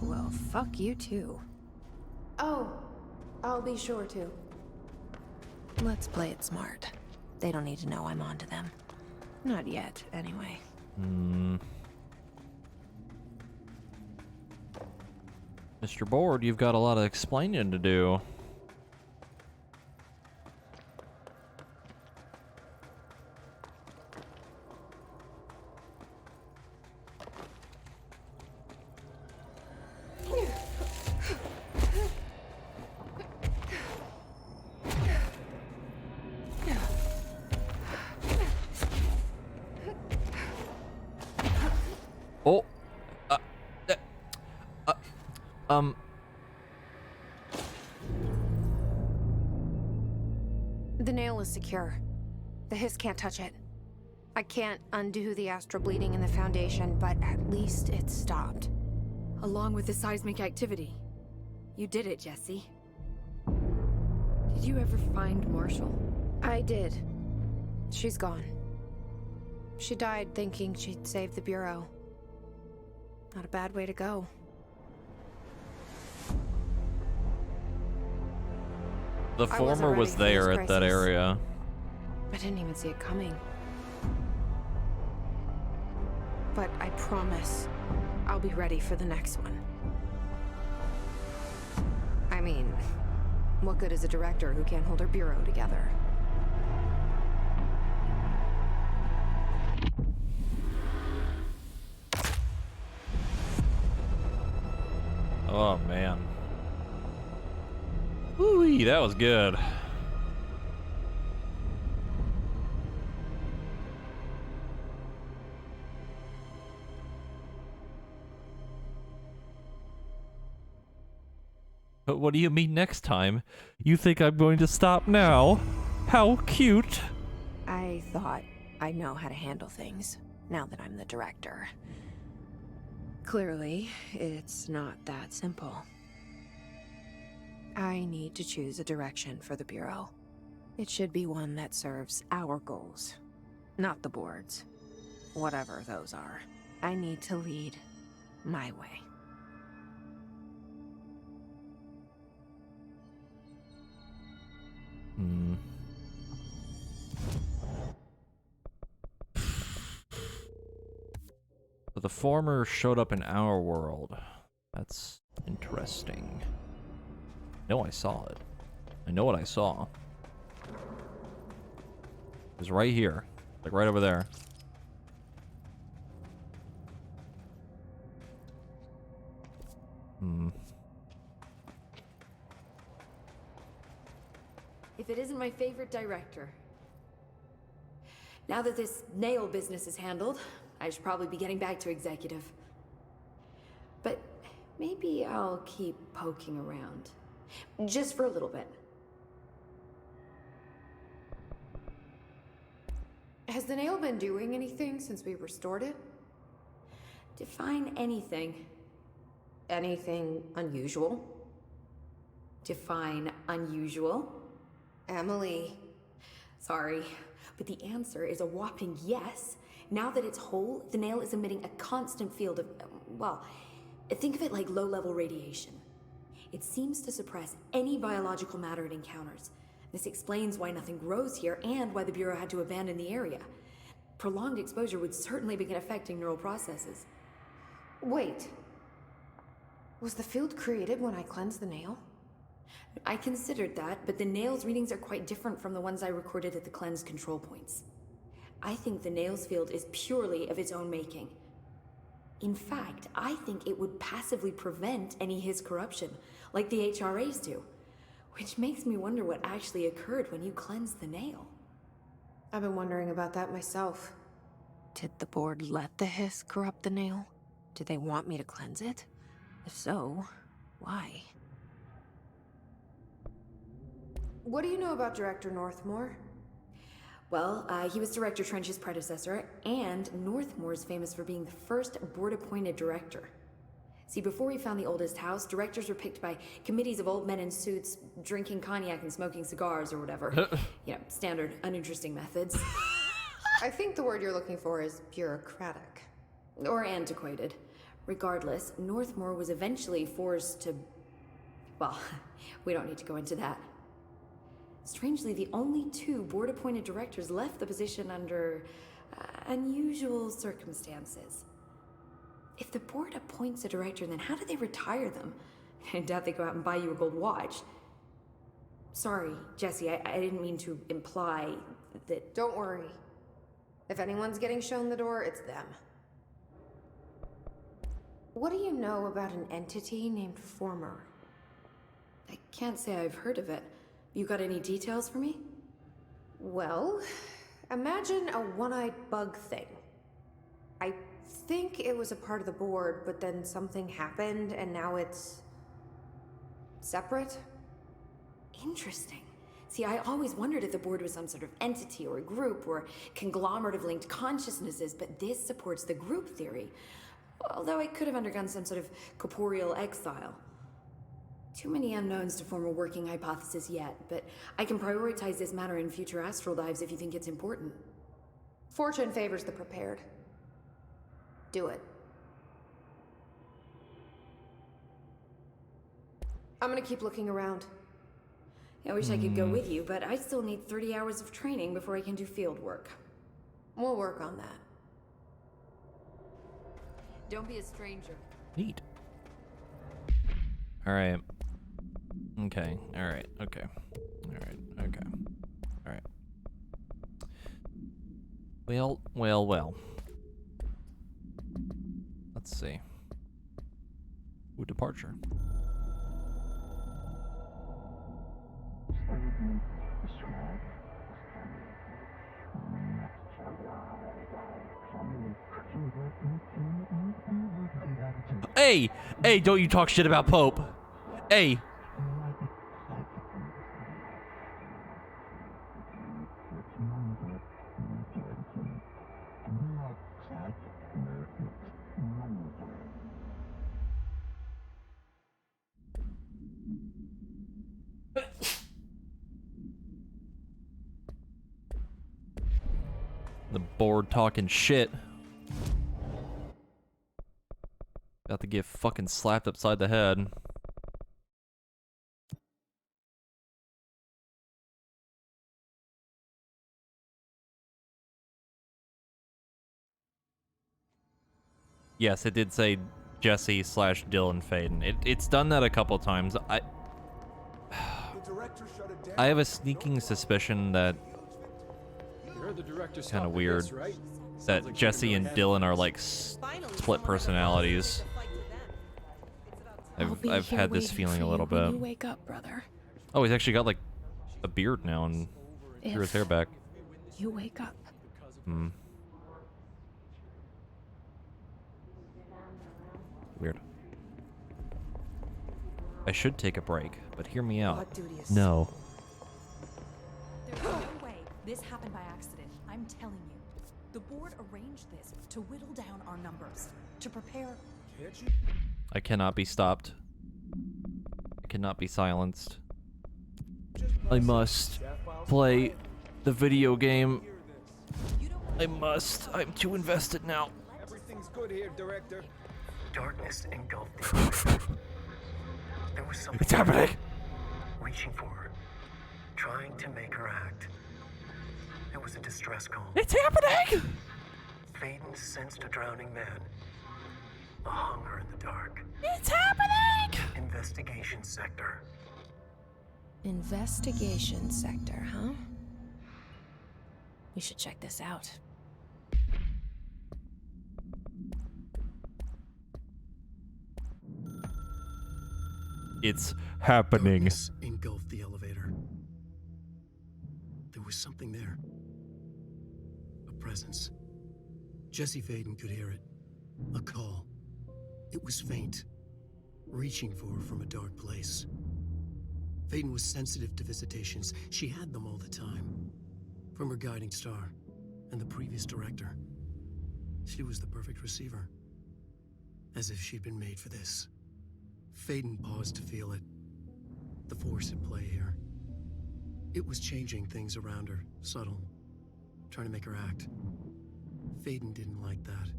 Well, fuck you too. Oh, I'll be sure to. Let's play it smart. They don't need to know I'm onto them. Not yet, anyway. Mr. Board, you've got a lot of explaining to do. Oh, The nail is secure. The Hiss can't touch it. I can't undo the astral bleeding in the Foundation, but at least it's stopped. Along with the seismic activity. You did it, Jesse. Did you ever find Marshall? I did. She's gone. She died thinking she'd save the Bureau. Not a bad way to go. the former was there at that area. I didn't even see it coming. But I promise, I'll be ready for the next one. I mean, what good is a director who can't hold her bureau together? Oh man. Woo-wee, that was good. But what do you mean next time? You think I'm going to stop now? How cute! I thought I know how to handle things, now that I'm the director. Clearly, it's not that simple. I need to choose a direction for the Bureau. It should be one that serves our goals, not the board's. Whatever those are. I need to lead my way. Hmm. So the former showed up in our world. That's interesting. No, I saw it. I know what I saw. It was right here. Like right over there. Hmm. If it isn't my favorite director. Now that this nail business is handled, I should probably be getting back to executive. But maybe I'll keep poking around. Just for a little bit. Has the nail been doing anything since we restored it? Define anything. Anything unusual? Define unusual. Emily. Sorry, but the answer is a whopping yes. Now that it's whole, the nail is emitting a constant field of, well, think of it like low-level radiation. It seems to suppress any biological matter it encounters. This explains why nothing grows here and why the Bureau had to abandon the area. Prolonged exposure would certainly begin affecting neural processes. Wait. Was the field created when I cleansed the nail? I considered that, but the nail's readings are quite different from the ones I recorded at the cleanse control points. I think the nail's field is purely of its own making. In fact, I think it would passively prevent any His corruption, like the HRAs do. Which makes me wonder what actually occurred when you cleansed the nail. I've been wondering about that myself. Did the board let the Hiss corrupt the nail? Did they want me to cleanse it? If so, why? What do you know about Director Northmore? Well, he was Director Trench's predecessor, and Northmore's famous for being the first board-appointed director. See, before we found the oldest house, directors were picked by committees of old men in suits, drinking cognac and smoking cigars or whatever. You know, standard, uninteresting methods. I think the word you're looking for is bureaucratic. Or antiquated. Regardless, Northmore was eventually forced to... Well, we don't need to go into that. Strangely, the only two board-appointed directors left the position under unusual circumstances. If the board appoints a director, then how do they retire them? I doubt they go out and buy you a gold watch. Sorry, Jesse, I didn't mean to imply that... Don't worry. If anyone's getting shown the door, it's them. What do you know about an entity named Former? I can't say I've heard of it. You got any details for me? Well, imagine a one-eyed bug thing. I think it was a part of the board, but then something happened and now it's... separate? Interesting. See, I always wondered if the board was some sort of entity or a group or conglomerate of linked consciousnesses, but this supports the group theory. Although it could have undergone some sort of corporeal exile. Too many unknowns to form a working hypothesis yet, but I can prioritize this matter in future astral dives if you think it's important. Fortune favors the prepared. Do it. I'm gonna keep looking around. I wish I could go with you, but I still need 30 hours of training before I can do field work. We'll work on that. Don't be a stranger. Neat. Alright. Okay. Alright. Okay. Alright. Okay. Alright. Well. Let's see. Ooh, departure. Hey! Hey, don't you talk shit about Pope. Hey. The board talking shit. About to get fucking slapped upside the head. Yes, it did say Jesse / Dylan Faden. It's done that a couple times. I have a sneaking suspicion that kind of weird that Jesse and Dylan are like split personalities. I've had this feeling a little bit. You wake up, brother. Oh, he's actually got like a beard now and grew his hair back. You wake up. Hmm. Weird. I should take a break, but hear me out. No. There's no way this happened by accident. I'm telling you. The board arranged this to whittle down our numbers, to prepare. I cannot be stopped. I cannot be silenced. I must play the video game. I must. I'm too invested now. Everything's good here, Director. Darkness engulfed the elevator. There was something It's happening. Reaching for her, trying to make her act. It was a distress call. It's happening! Faden sensed a drowning man. A hunger in the dark. It's happening! Investigation sector. Investigation sector, huh? We should check this out. It's happening. Darkness engulfed the elevator. There was something there. A presence. Jesse Faden could hear it. A call. It was faint, reaching for her from a dark place. Faden was sensitive to visitations. She had them all the time. From her guiding star and the previous director. She was the perfect receiver. As if she'd been made for this. Faden paused to feel it. The force at play here. It was changing things around her, subtle. Trying to make her act. Faden didn't like that.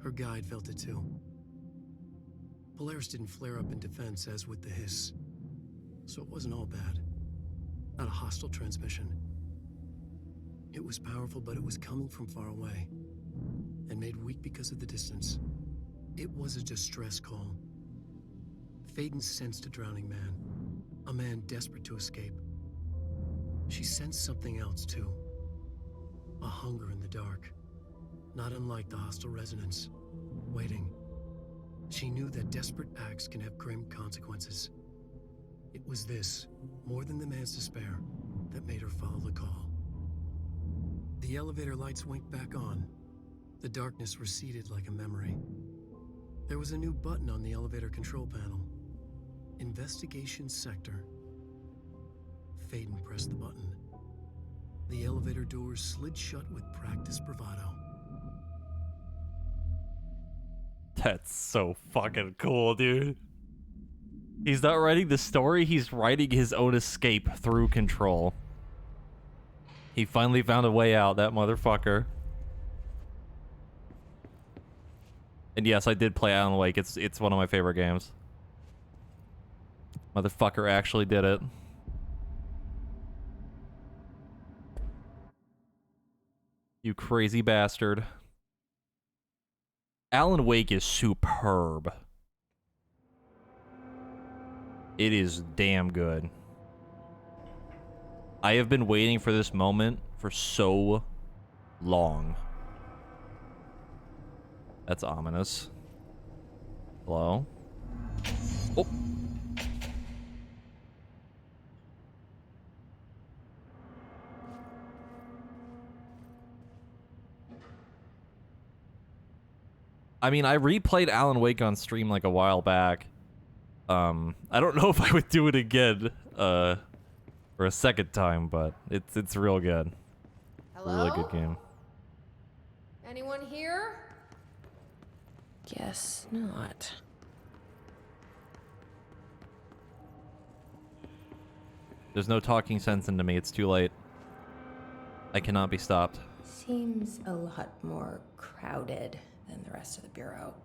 Her guide felt it too. Polaris didn't flare up in defense as with the hiss. So it wasn't all bad. Not a hostile transmission. It was powerful, but it was coming from far away. And made weak because of the distance. It was a distress call. Faden sensed a drowning man. A man desperate to escape. She sensed something else too. A hunger in the dark. Not unlike the hostile resonance. Waiting. She knew that desperate acts can have grim consequences. It was this, more than the man's despair, that made her follow the call. The elevator lights winked back on. The darkness receded like a memory. There was a new button on the elevator control panel. Investigation sector. Faden pressed the button. The elevator doors slid shut with practiced bravado. That's so fucking cool, dude. He's not writing the story, he's writing his own escape through control. He finally found a way out, that motherfucker. And yes, I did play Alan Wake. It's one of my favorite games. Motherfucker actually did it. You crazy bastard. Alan Wake is superb. It is damn good. I have been waiting for this moment for so long. That's ominous. Hello? Oh. I mean, I replayed Alan Wake on stream like a while back. I don't know if I would do it again for a second time, but it's real good. Hello? Really good game. Anyone here? Guess not. There's no talking sense into me. It's too late. I cannot be stopped. Seems a lot more crowded than the rest of the Bureau.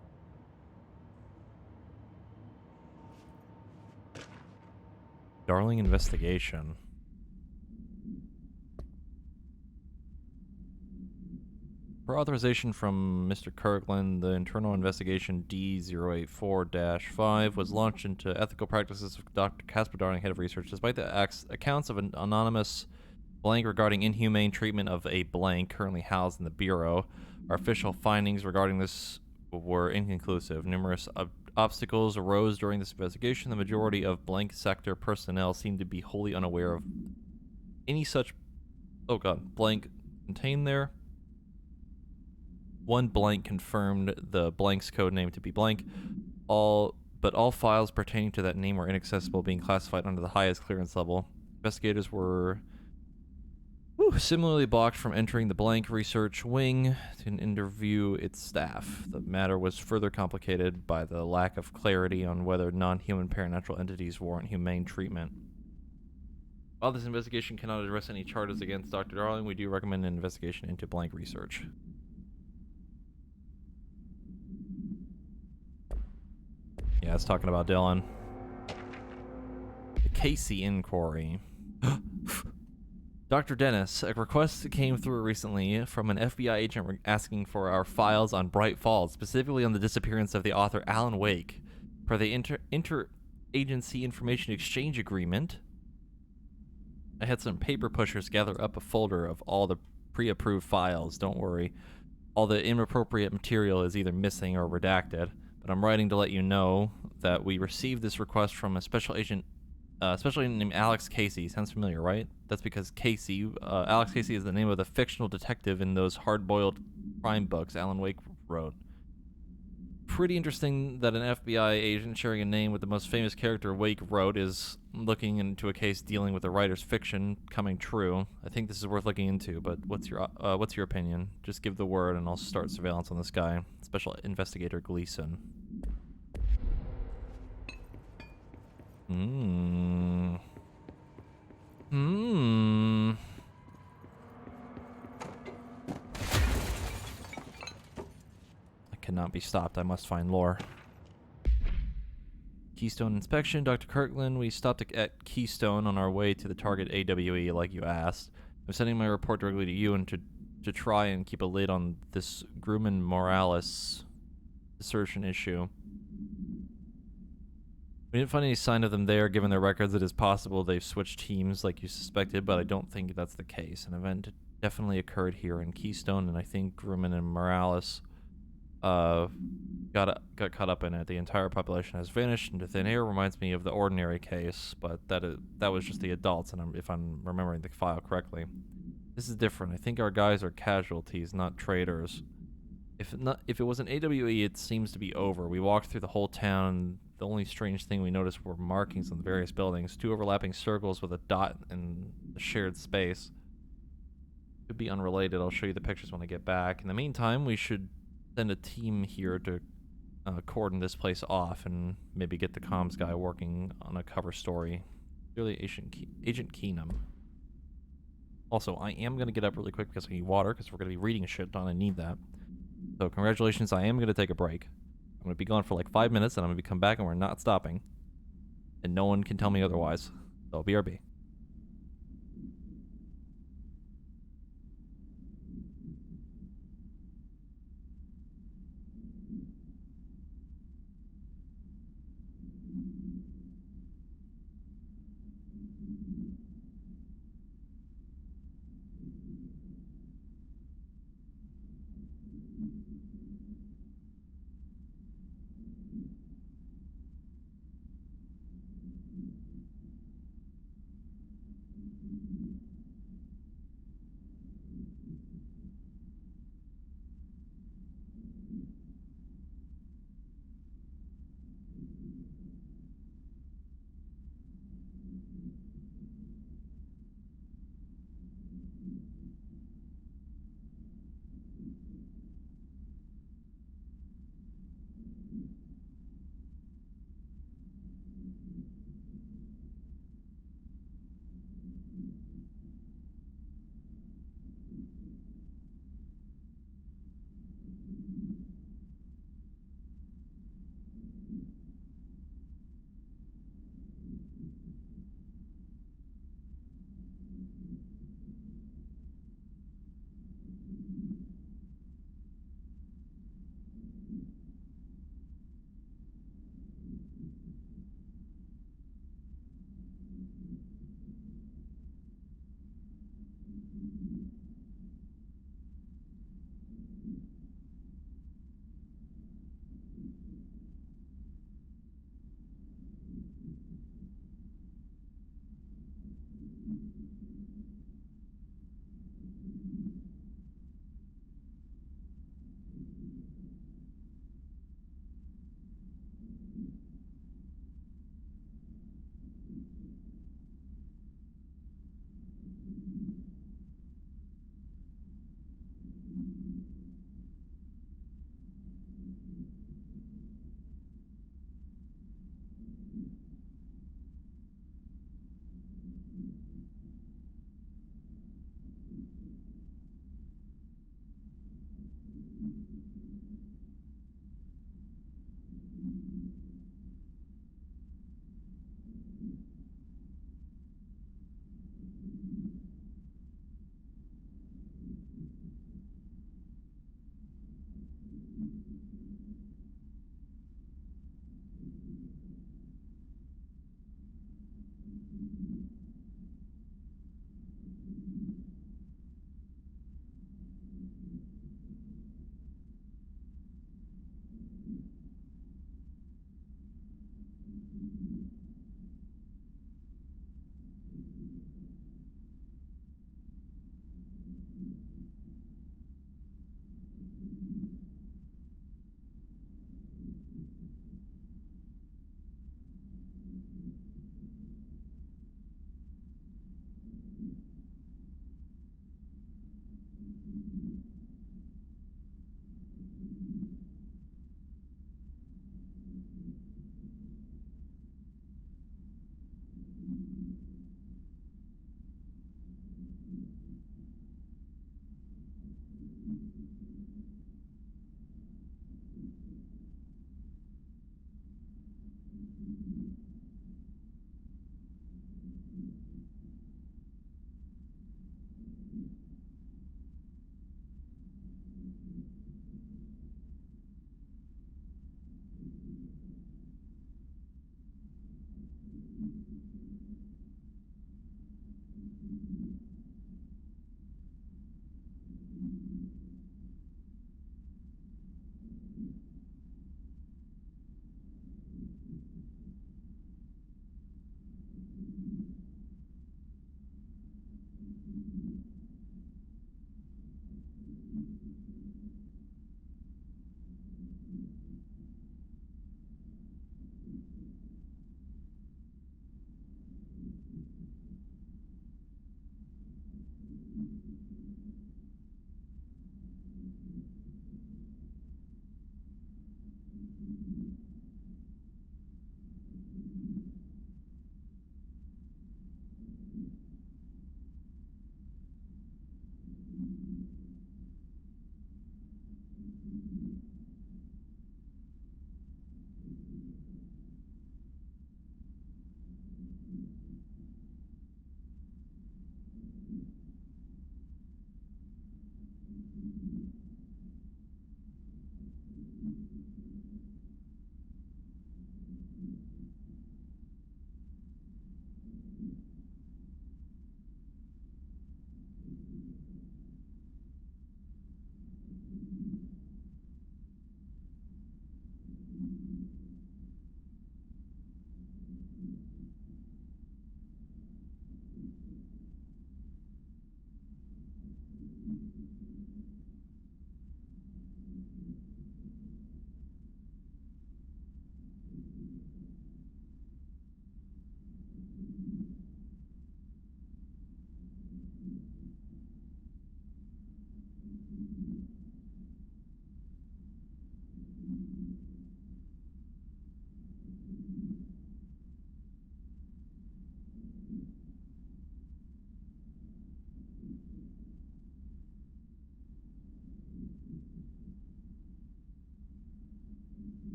Darling investigation. For authorization from Mr. Kirkland, the internal investigation D084-5 was launched into ethical practices of Dr. Casper Darling, head of research. Despite the accounts of an anonymous blank regarding inhumane treatment of a blank currently housed in the Bureau, our official findings regarding this were inconclusive. Numerous obstacles arose during this investigation. The majority of blank sector personnel seemed to be wholly unaware of any such blank contained there. One blank confirmed the blank's code name to be blank. But all files pertaining to that name were inaccessible, being classified under the highest clearance level. Investigators were similarly blocked from entering the blank research wing to interview its staff. The matter was further complicated by the lack of clarity on whether non-human paranatural entities warrant humane treatment. While this investigation cannot address any charges against Dr. Darling, we do recommend an investigation into blank research. Yeah, it's talking about Dylan. The Casey inquiry. Dr. Dennis, a request came through recently from an FBI agent asking for our files on Bright Falls, specifically on the disappearance of the author Alan Wake. Per the Interagency Information Exchange Agreement, I had some paper pushers gather up a folder of all the pre-approved files. Don't worry. All the inappropriate material is either missing or redacted. But I'm writing to let you know that we received this request from a special agent named Alex Casey. Sounds familiar, right? That's because Alex Casey is the name of the fictional detective in those hard-boiled crime books Alan Wake wrote. Pretty interesting that an FBI agent sharing a name with the most famous character Wake wrote is looking into a case dealing with a writer's fiction coming true. I think this is worth looking into, but what's your opinion? Just give the word and I'll start surveillance on this guy. Special Investigator Gleason. I cannot be stopped. I must find lore. Keystone inspection. Dr. Kirkland, we stopped at Keystone on our way to the target AWE like you asked. I'm sending my report directly to you and to try and keep a lid on this Grumman Morales assertion issue. We didn't find any sign of them there. Given their records, it is possible they've switched teams like you suspected, but I don't think that's the case. An event definitely occurred here in Keystone, and I think Grumman and Morales got caught up in it. The entire population has vanished into thin air. Reminds me of the Ordinary case, but that was just the adults, and if I'm remembering the file correctly. This is different. I think our guys are casualties, not traitors. If it was an AWE, it seems to be over. We walked through the whole town. The only strange thing we noticed were markings on the various buildings, 2 overlapping circles with a dot in the shared space. Could be unrelated. I'll show you the pictures when I get back. In the meantime, we should send a team here to cordon this place off and maybe get the comms guy working on a cover story. Really, Agent Keenum. Also, I am going to get up really quick because I need water, because we're going to be reading a shit ton. I need that. So congratulations, I am going to take a break. I'm going to be gone for like 5 minutes, and I'm going to come back, and we're not stopping. And no one can tell me otherwise. So BRB.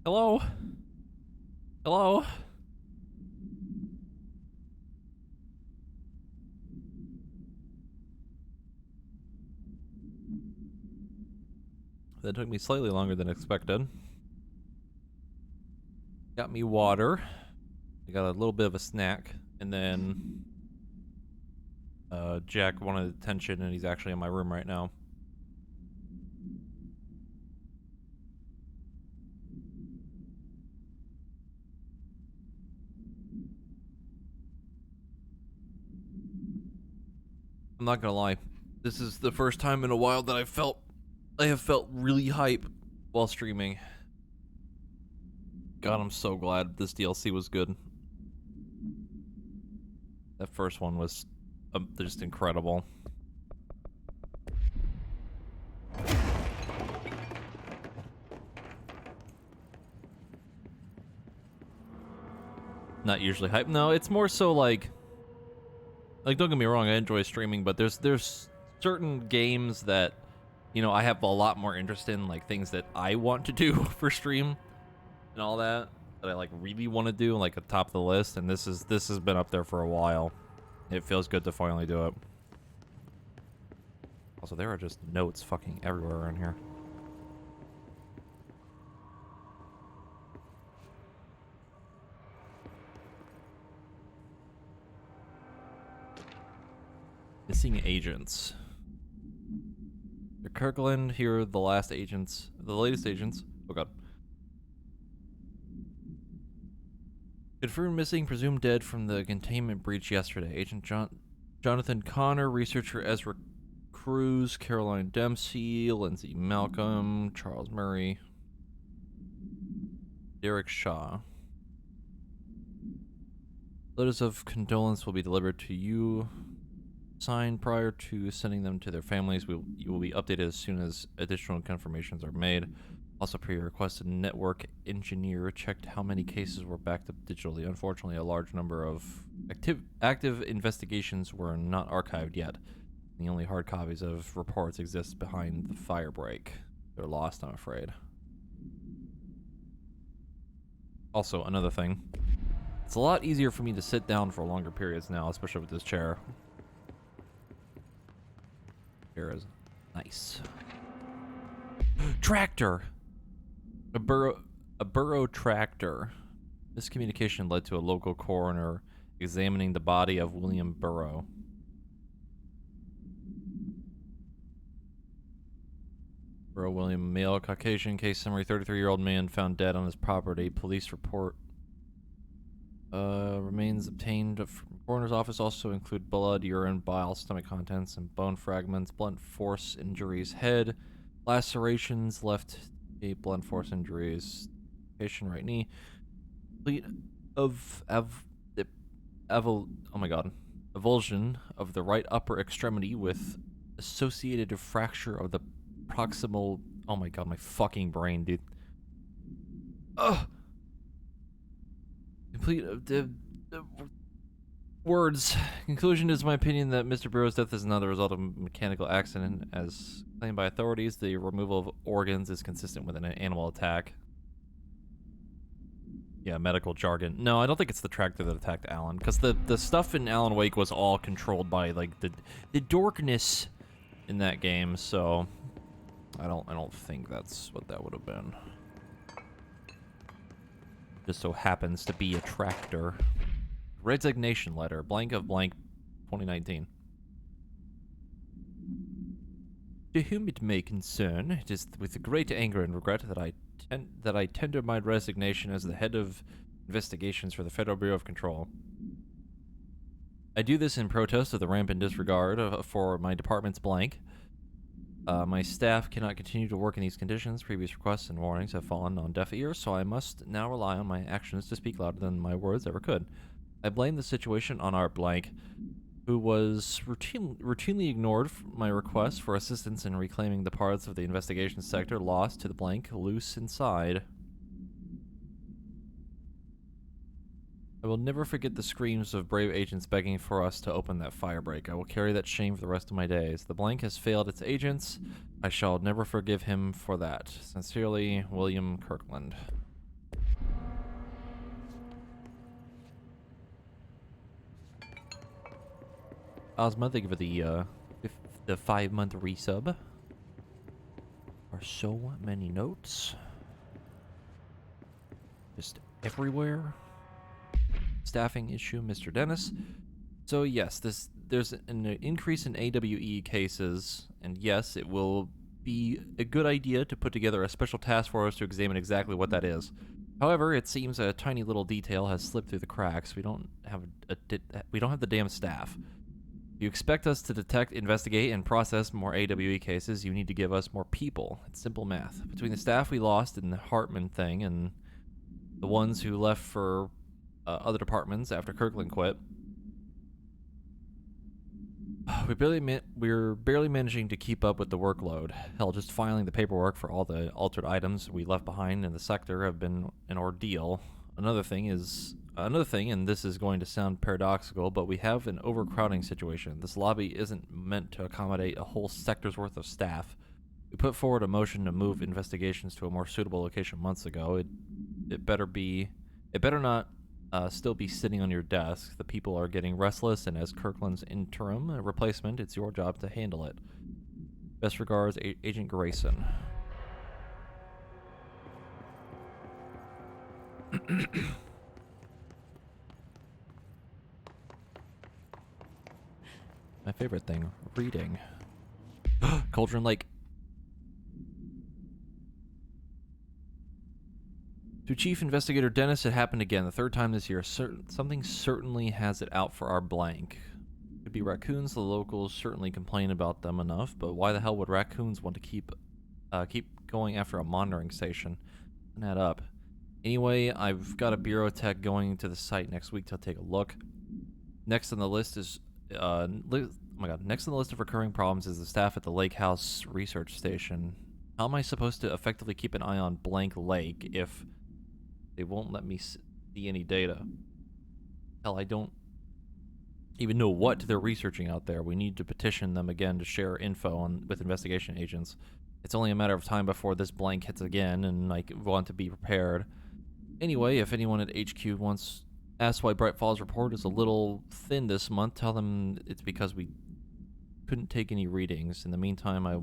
Hello? Hello? That took me slightly longer than expected. Got me water. I got a little bit of a snack. And then Jack wanted attention, and he's actually in my room right now. I'm not gonna lie, this is the first time in a while that I have felt really hype while streaming. God, I'm so glad this DLC was good. That first one was just incredible. Not usually hype. No, it's more so like don't get me wrong, I enjoy streaming, but there's certain games that, you know, I have a lot more interest in, like things that I want to do for stream and all that I like really want to do, like at the top of the list, and this has been up there for a while. It feels good to finally do it. Also, there are just notes fucking everywhere around here. Missing agents. The Kirkland, here are the latest agents. Oh god. Confirmed missing, presumed dead from the containment breach yesterday. Agent Jonathan Connor, researcher Ezra Cruz, Caroline Dempsey, Lindsay Malcolm, Charles Murray, Derek Shaw. Letters of condolence will be delivered to you. Signed prior to sending them to their families. You will be updated as soon as additional confirmations are made. Also, per your request, a network engineer checked how many cases were backed up digitally. Unfortunately, a large number of active investigations were not archived yet. The only hard copies of reports exist behind the fire break. They're lost, I'm afraid. Also, another thing. It's a lot easier for me to sit down for longer periods now, especially with this chair. Here is nice. Tractor! A burro tractor. This communication led to a local coroner examining the body of William Burrow. Burrow William, male, Caucasian, case summary, 33-year-old man found dead on his property. Police report. Remains obtained from coroner's office also include blood, urine, bile, stomach contents, and bone fragments. Blunt force injuries, head, lacerations, left a blunt force injuries, patient right knee, complete of avulsion of the right upper extremity with associated fracture of the proximal. Oh my god, my fucking brain, dude. Ugh. Complete of the words. Conclusion is my opinion that Mr. Burrow's death is not the result of a mechanical accident, as claimed by authorities. The removal of organs is consistent with an animal attack. Yeah, medical jargon. No, I don't think it's the tractor that attacked Alan, because the stuff in Alan Wake was all controlled by like the dorkness in that game. So I don't think that's what that would have been. Just so happens to be a tractor. Resignation letter, blank of blank, 2019. To whom it may concern, it is with great anger and regret that I tender my resignation as the head of investigations for the Federal Bureau of Control. I do this in protest of the rampant disregard for my department's blank. My staff cannot continue to work in these conditions. Previous requests and warnings have fallen on deaf ears, so I must now rely on my actions to speak louder than my words ever could. I blame the situation on our blank, who was routinely ignored my request for assistance in reclaiming the parts of the investigation sector lost to the blank loose inside. I will never forget the screams of brave agents begging for us to open that firebreak. I will carry that shame for the rest of my days. The blank has failed its agents. I shall never forgive him for that. Sincerely, William Kirkland. Ozma, thank you for the 5-month resub. There are so many notes. Just everywhere. Staffing issue, Mr. Dennis. So yes, there's an increase in AWE cases, and yes, it will be a good idea to put together a special task force to examine exactly what that is. However, it seems a tiny little detail has slipped through the cracks. We don't have the damn staff. If you expect us to detect, investigate, and process more AWE cases, you need to give us more people. It's simple math. Between the staff we lost in the Hartman thing and the ones who left for other departments after Kirkland quit, we're barely managing to keep up with the workload. Hell, just filing the paperwork for all the altered items we left behind in the sector have been an ordeal. Another thing, and this is going to sound paradoxical, but we have an overcrowding situation. This lobby isn't meant to accommodate a whole sector's worth of staff. We put forward a motion to move investigations to a more suitable location months ago. It better not still be sitting on your desk. The people are getting restless, and as Kirkland's interim replacement, it's your job to handle it. Best regards, Agent Grayson. My favorite thing, reading. Cauldron Lake. To Chief Investigator Dennis, it happened again, the third time this year. Something certainly has it out for our blank. Could be raccoons. The locals certainly complain about them enough, but why the hell would raccoons want to keep going after a monitoring station? Doesn't add up. Anyway, I've got a bureau tech going to the site next week to take a look. Next on the list is next on the list of recurring problems is the staff at the Lake House Research Station. How am I supposed to effectively keep an eye on Blank Lake if they won't let me see any data? Hell, I don't even know what they're researching out there. We need to petition them again to share info with investigation agents. It's only a matter of time before this blank hits again, and I want to be prepared. Anyway, if anyone at HQ asks why Bright Falls report is a little thin this month, tell them it's because we couldn't take any readings. In the meantime, I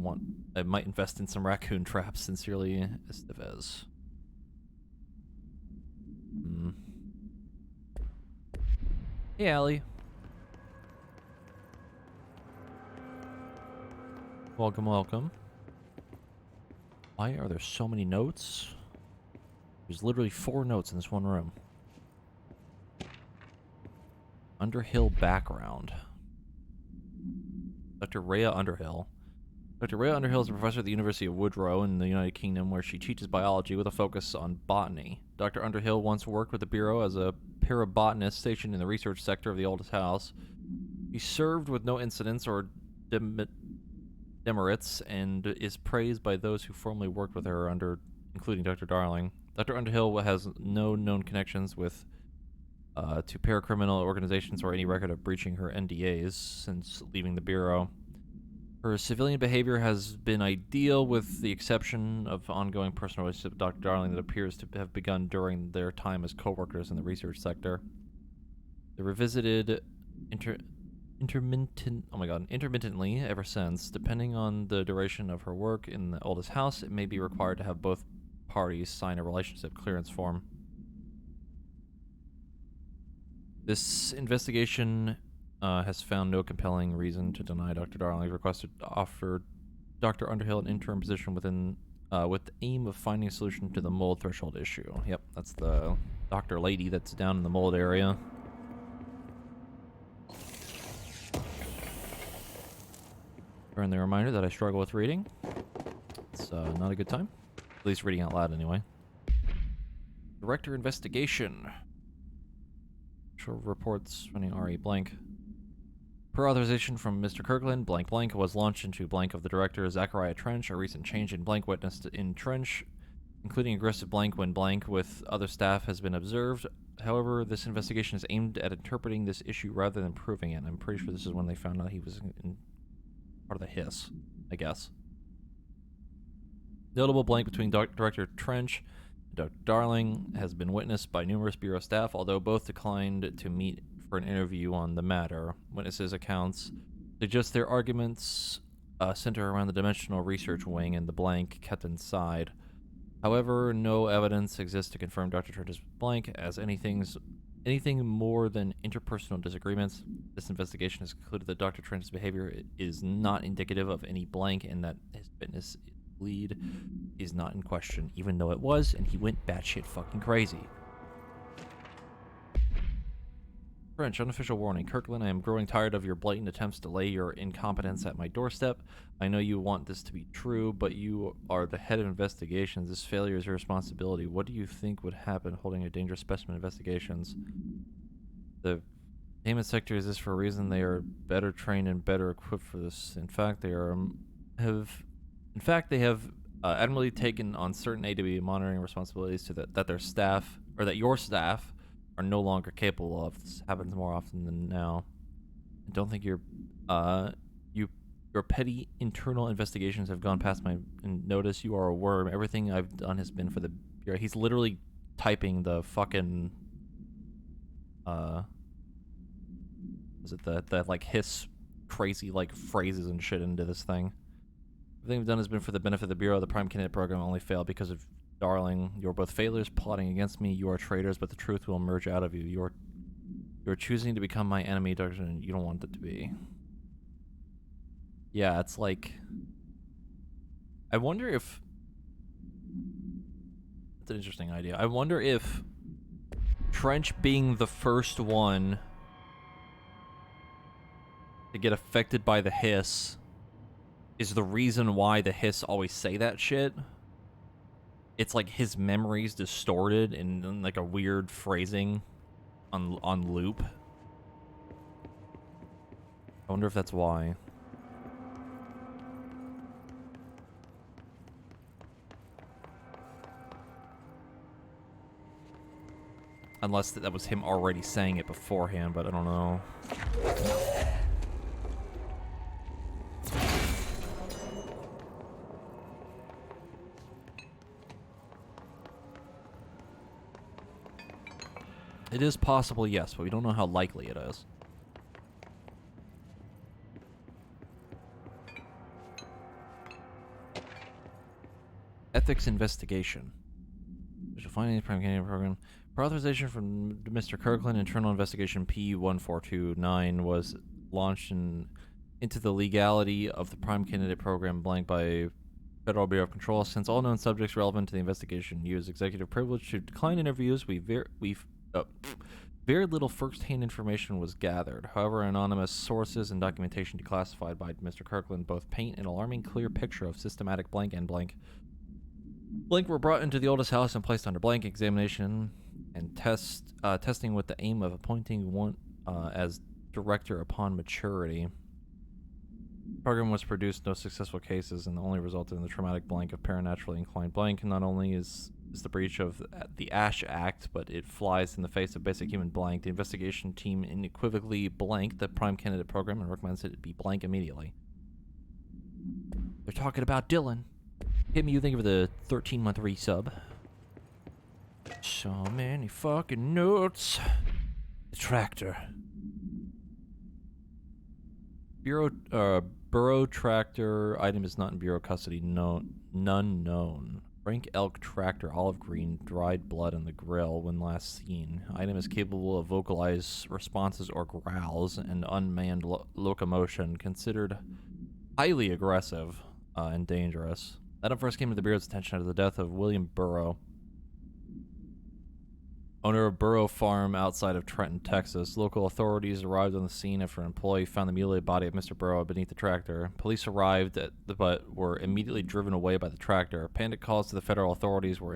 might invest in some raccoon traps. Sincerely, Estevez. Hey, Allie. Welcome, welcome. Why are there so many notes? There's literally 4 notes in this one room. Underhill background. Dr. Rhea Underhill. Dr. Rhea Underhill is a professor at the University of Woodrow in the United Kingdom, where she teaches biology with a focus on botany. Dr. Underhill once worked with the Bureau as a parabotanist stationed in the research sector of the oldest house. He served with no incidents or demerits and is praised by those who formerly worked with her, including Dr. Darling. Dr. Underhill has no known connections to paracriminal organizations or any record of breaching her NDAs since leaving the Bureau. Her civilian behavior has been ideal, with the exception of ongoing personal relationship with Dr. Darling that appears to have begun during their time as co-workers in the research sector. They revisited intermittently ever since. Depending on the duration of her work in the oldest house, it may be required to have both parties sign a relationship clearance form. This investigation has found no compelling reason to deny Dr. Darling's request to offer Dr. Underhill an interim position with the aim of finding a solution to the mold threshold issue. Yep, that's the doctor lady that's down in the mold area. Friendly reminder that I struggle with reading. It's not a good time. At least reading out loud anyway. Director investigation. Reports running RE blank. Per authorization from Mr. Kirkland, blank blank was launched into blank of the director Zachariah Trench. A recent change in blank witnessed in Trench, including aggressive blank when blank with other staff, has been observed. However, this investigation is aimed at interpreting this issue rather than proving it. I'm pretty sure this is when they found out he was part of the hiss, I guess. Notable blank between Director Trench and Dr. Darling has been witnessed by numerous Bureau staff, although both declined to meet for an interview on the matter. Witnesses' accounts suggest their arguments center around the Dimensional Research Wing and the blank kept inside. However, no evidence exists to confirm Dr. Trent is blank as anything more than interpersonal disagreements. This investigation has concluded that Dr. Trent's behavior is not indicative of any blank and that his fitness lead is not in question, even though it was, and he went batshit fucking crazy. French, unofficial warning. Kirkland, I am growing tired of your blatant attempts to lay your incompetence at my doorstep. I know you want this to be true, but you are the head of investigations. This failure is your responsibility. What do you think would happen holding a dangerous specimen investigations? The payment sector is this for a reason. They are better trained and better equipped for this. In fact, they have admirably taken on certain AWE monitoring responsibilities to that their staff, or that your staff, are no longer capable of. This happens more often than now. I don't think your petty internal investigations have gone past my notice. You are a worm. Everything I've done has been for the Bureau. He's literally typing the fucking is it that like hiss crazy like phrases and shit into this thing. Everything I've done has been for the benefit of the Bureau. The Prime Candidate program only failed because of Darling. You're both failures plotting against me. You are traitors, but the truth will emerge out of you. You're choosing to become my enemy, Doctor, and you don't want it to be. Yeah, it's like, I wonder if, that's an interesting idea. I wonder if Trench being the first one to get affected by the hiss is the reason why the hiss always say that shit. It's like his memory's distorted in like a weird phrasing on loop. I wonder if that's why. Unless that was him already saying it beforehand, but I don't know. It is possible, yes, but we don't know how likely it is. Ethics investigation. We shall find any Prime Candidate program. Per authorization from Mr. Kirkland, internal investigation P1429 was launched into the legality of the Prime Candidate program blank by Federal Bureau of Control. Since all known subjects relevant to the investigation use executive privilege to decline interviews, very little first-hand information was gathered. However, anonymous sources and documentation declassified by Mr. Kirkland both paint an alarming clear picture of systematic blank and blank. Blank were brought into the oldest house and placed under blank examination and testing with the aim of appointing one as director upon maturity. The program was produced, no successful cases, and only resulted in the traumatic blank of paranaturally inclined blank. Not only is the breach of the Ash Act, but it flies in the face of basic human blank. The investigation team unequivocally blanked the Prime Candidate program and recommends it be blank immediately. They're talking about Dylan. Hit me, you think of the 13-month resub. So many fucking notes. The tractor. Burrow tractor. Item is not in Bureau custody. None known. Frank Elk tractor, olive green, dried blood on the grill when last seen. Item is capable of vocalized responses or growls and unmanned locomotion. Considered highly aggressive and dangerous. Item first came to the Bureau's attention after the death of William Burrow, owner of Burrow Farm outside of Trenton, Texas. Local authorities arrived on the scene after an employee found the mutilated body of Mr. Burrow beneath the tractor. Police arrived, but were immediately driven away by the tractor. Panic calls to the federal authorities were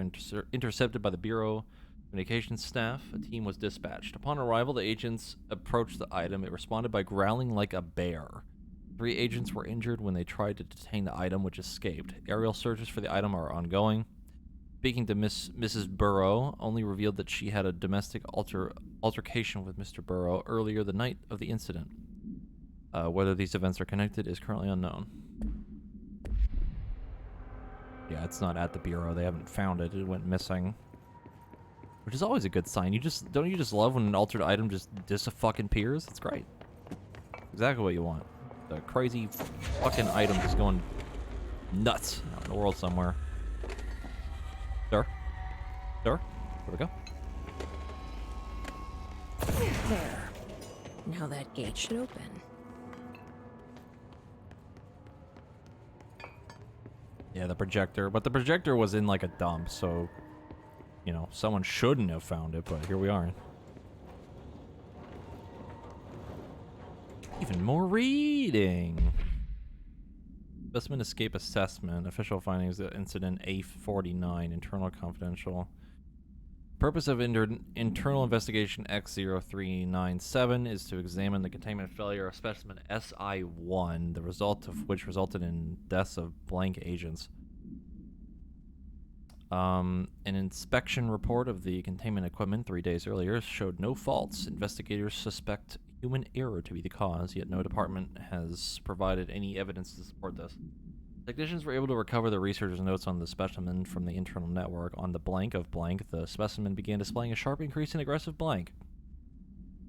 intercepted by the Bureau communications staff. A team was dispatched. Upon arrival, the agents approached the item. It responded by growling like a bear. 3 agents were injured when they tried to detain the item, which escaped. Aerial searches for the item are ongoing. Speaking to Mrs. Burrow, only revealed that she had a domestic altercation with Mr. Burrow earlier the night of the incident. Whether these events are connected is currently unknown. Yeah, it's not at the Bureau. They haven't found it. It went missing. which is always a good sign. You just love when an altered item just fucking appears? It's great. Exactly what you want. The crazy fucking item just going nuts out in the world somewhere. Sir? Sir? Where'd it go? There. Now that gate should open. Yeah, the projector. But the projector was in like a dump, so, you know, someone shouldn't have found it, but here we are. Even more reading. Specimen escape assessment. Official findings of incident A49. Internal confidential. Purpose of internal investigation X0397 is to examine the containment failure of specimen SI1, the result of which resulted in deaths of blank agents. An inspection report of the containment equipment 3 days earlier showed no faults. Investigators suspect human error to be the cause, yet no department has provided any evidence to support this. Technicians were able to recover the researcher's notes on the specimen from the internal network. On the blank of blank, the specimen began displaying a sharp increase in aggressive blank.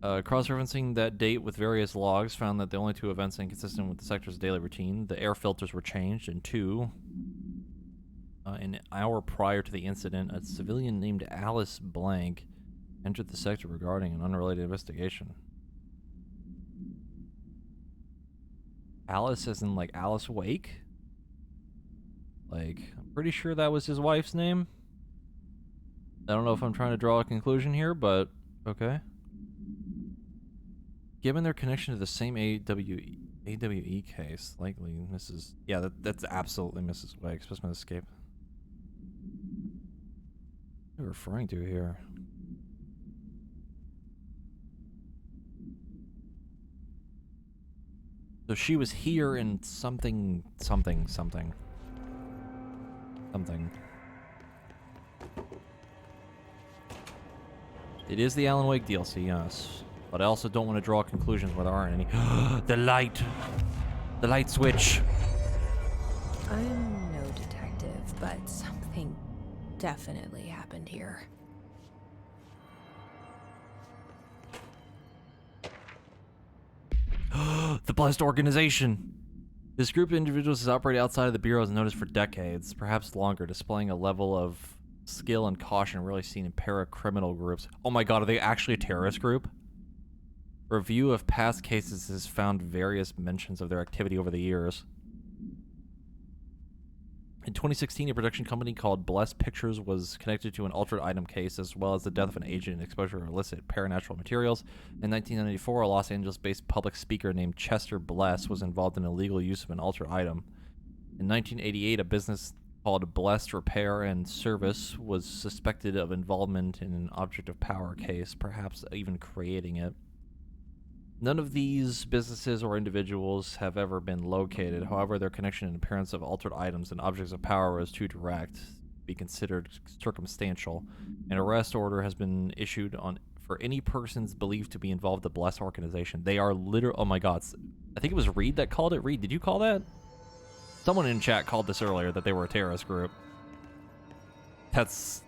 Cross-referencing that date with various logs found that the only two events inconsistent with the sector's daily routine, the air filters were changed, and two, an hour prior to the incident, a civilian named Alice Blank entered the sector regarding an unrelated investigation. Alice as in like Alice Wake? Like, I'm pretty sure that was his wife's name. I don't know if I'm trying to draw a conclusion here, but okay. Given their connection to the same AWE case, likely Mrs. Yeah, that's absolutely Mrs. Wake. Specimen escape. What are you referring to here? So she was here in something. It is the Alan Wake DLC, yes. But I also don't want to draw conclusions where there aren't any. The light! The light switch! I'm no detective, but something definitely happened here. The Blessed Organization! This group of individuals has operated outside of the Bureau's notice for decades, perhaps longer, displaying a level of skill and caution rarely seen in para-criminal groups. Oh my god, are they actually a terrorist group? Review of past cases has found various mentions of their activity over the years. In 2016, a production company called Blessed Pictures was connected to an altered item case, as well as the death of an agent in exposure to illicit paranatural materials. In 1994, a Los Angeles-based public speaker named Chester Bless was involved in illegal use of an altered item. In 1988, a business called Blessed Repair and Service was suspected of involvement in an object of power case, perhaps even creating it. None of these businesses or individuals have ever been located. However, their connection and appearance of altered items and objects of power is too direct to be considered circumstantial. An arrest order has been issued for any persons believed to be involved in the Blessed organization. They are literally... Oh my god. I think it was Reed that called it. Reed, did you call that? Someone in chat called this earlier, that they were a terrorist group. That's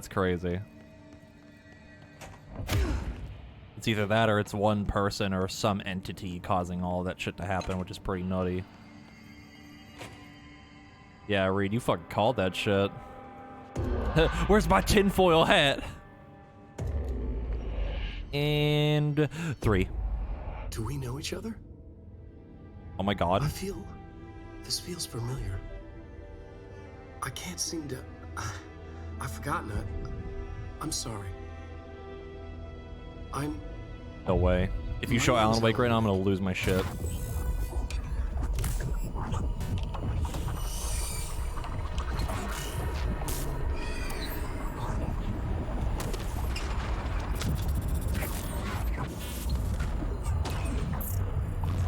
crazy. It's either that or it's one person or some entity causing all that shit to happen, which is pretty nutty. Yeah, Reed, you fucking called that shit. Where's my tinfoil hat? And 3. Do we know each other? Oh my god. This feels familiar. I can't seem to... I've forgotten it. I'm sorry. No way. If you show Alan Wake right now, I'm gonna lose my shit.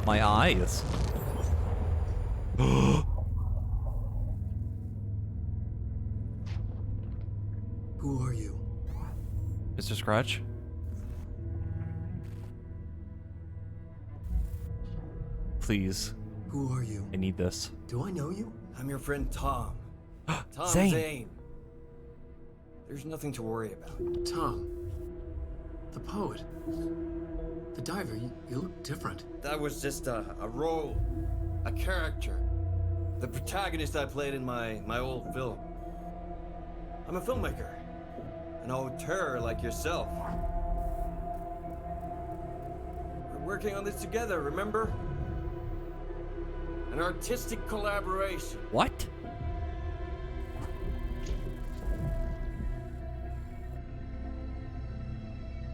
My eyes. Who are you? Mr. Scratch? Please. Who are you? I need this. Do I know you? I'm your friend Tom. Tom Zane. Zane. There's nothing to worry about. Tom, the poet, the diver, you look different. That was just a role, a character. The protagonist I played in my old film. I'm a filmmaker, an auteur like yourself. We're working on this together, remember? An artistic collaboration. What?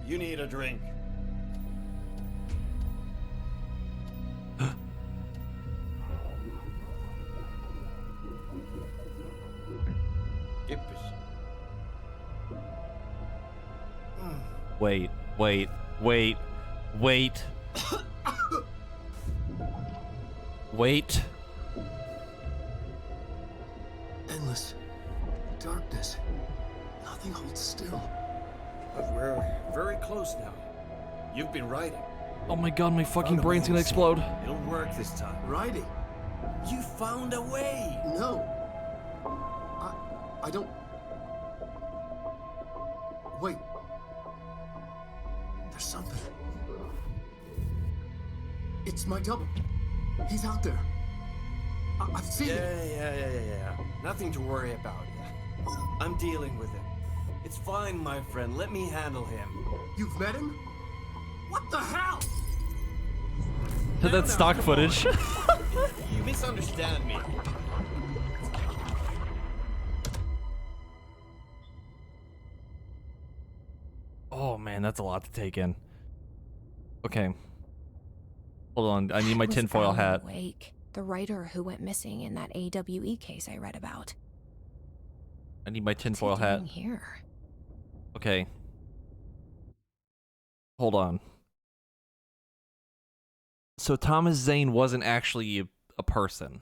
You need a drink. Wait. Wait. Endless darkness. Nothing holds still. But we're very close now. You've been writing. Oh my god, my fucking brain's gonna explode. It'll work this time. Writing? You found a way. No. I don't... Wait. There's something. It's my double. He's out there. I've seen him. Yeah. Nothing to worry about. I'm dealing with it. It's fine, my friend. Let me handle him. You've met him? What the hell? That's stock footage. You misunderstand me. Oh man, that's a lot to take in. Okay. Hold on, I need my tinfoil hat. Wake, the writer who went missing in that AWE case I read about. I need my tinfoil hat. Here. Okay. Hold on. So Thomas Zane wasn't actually a person.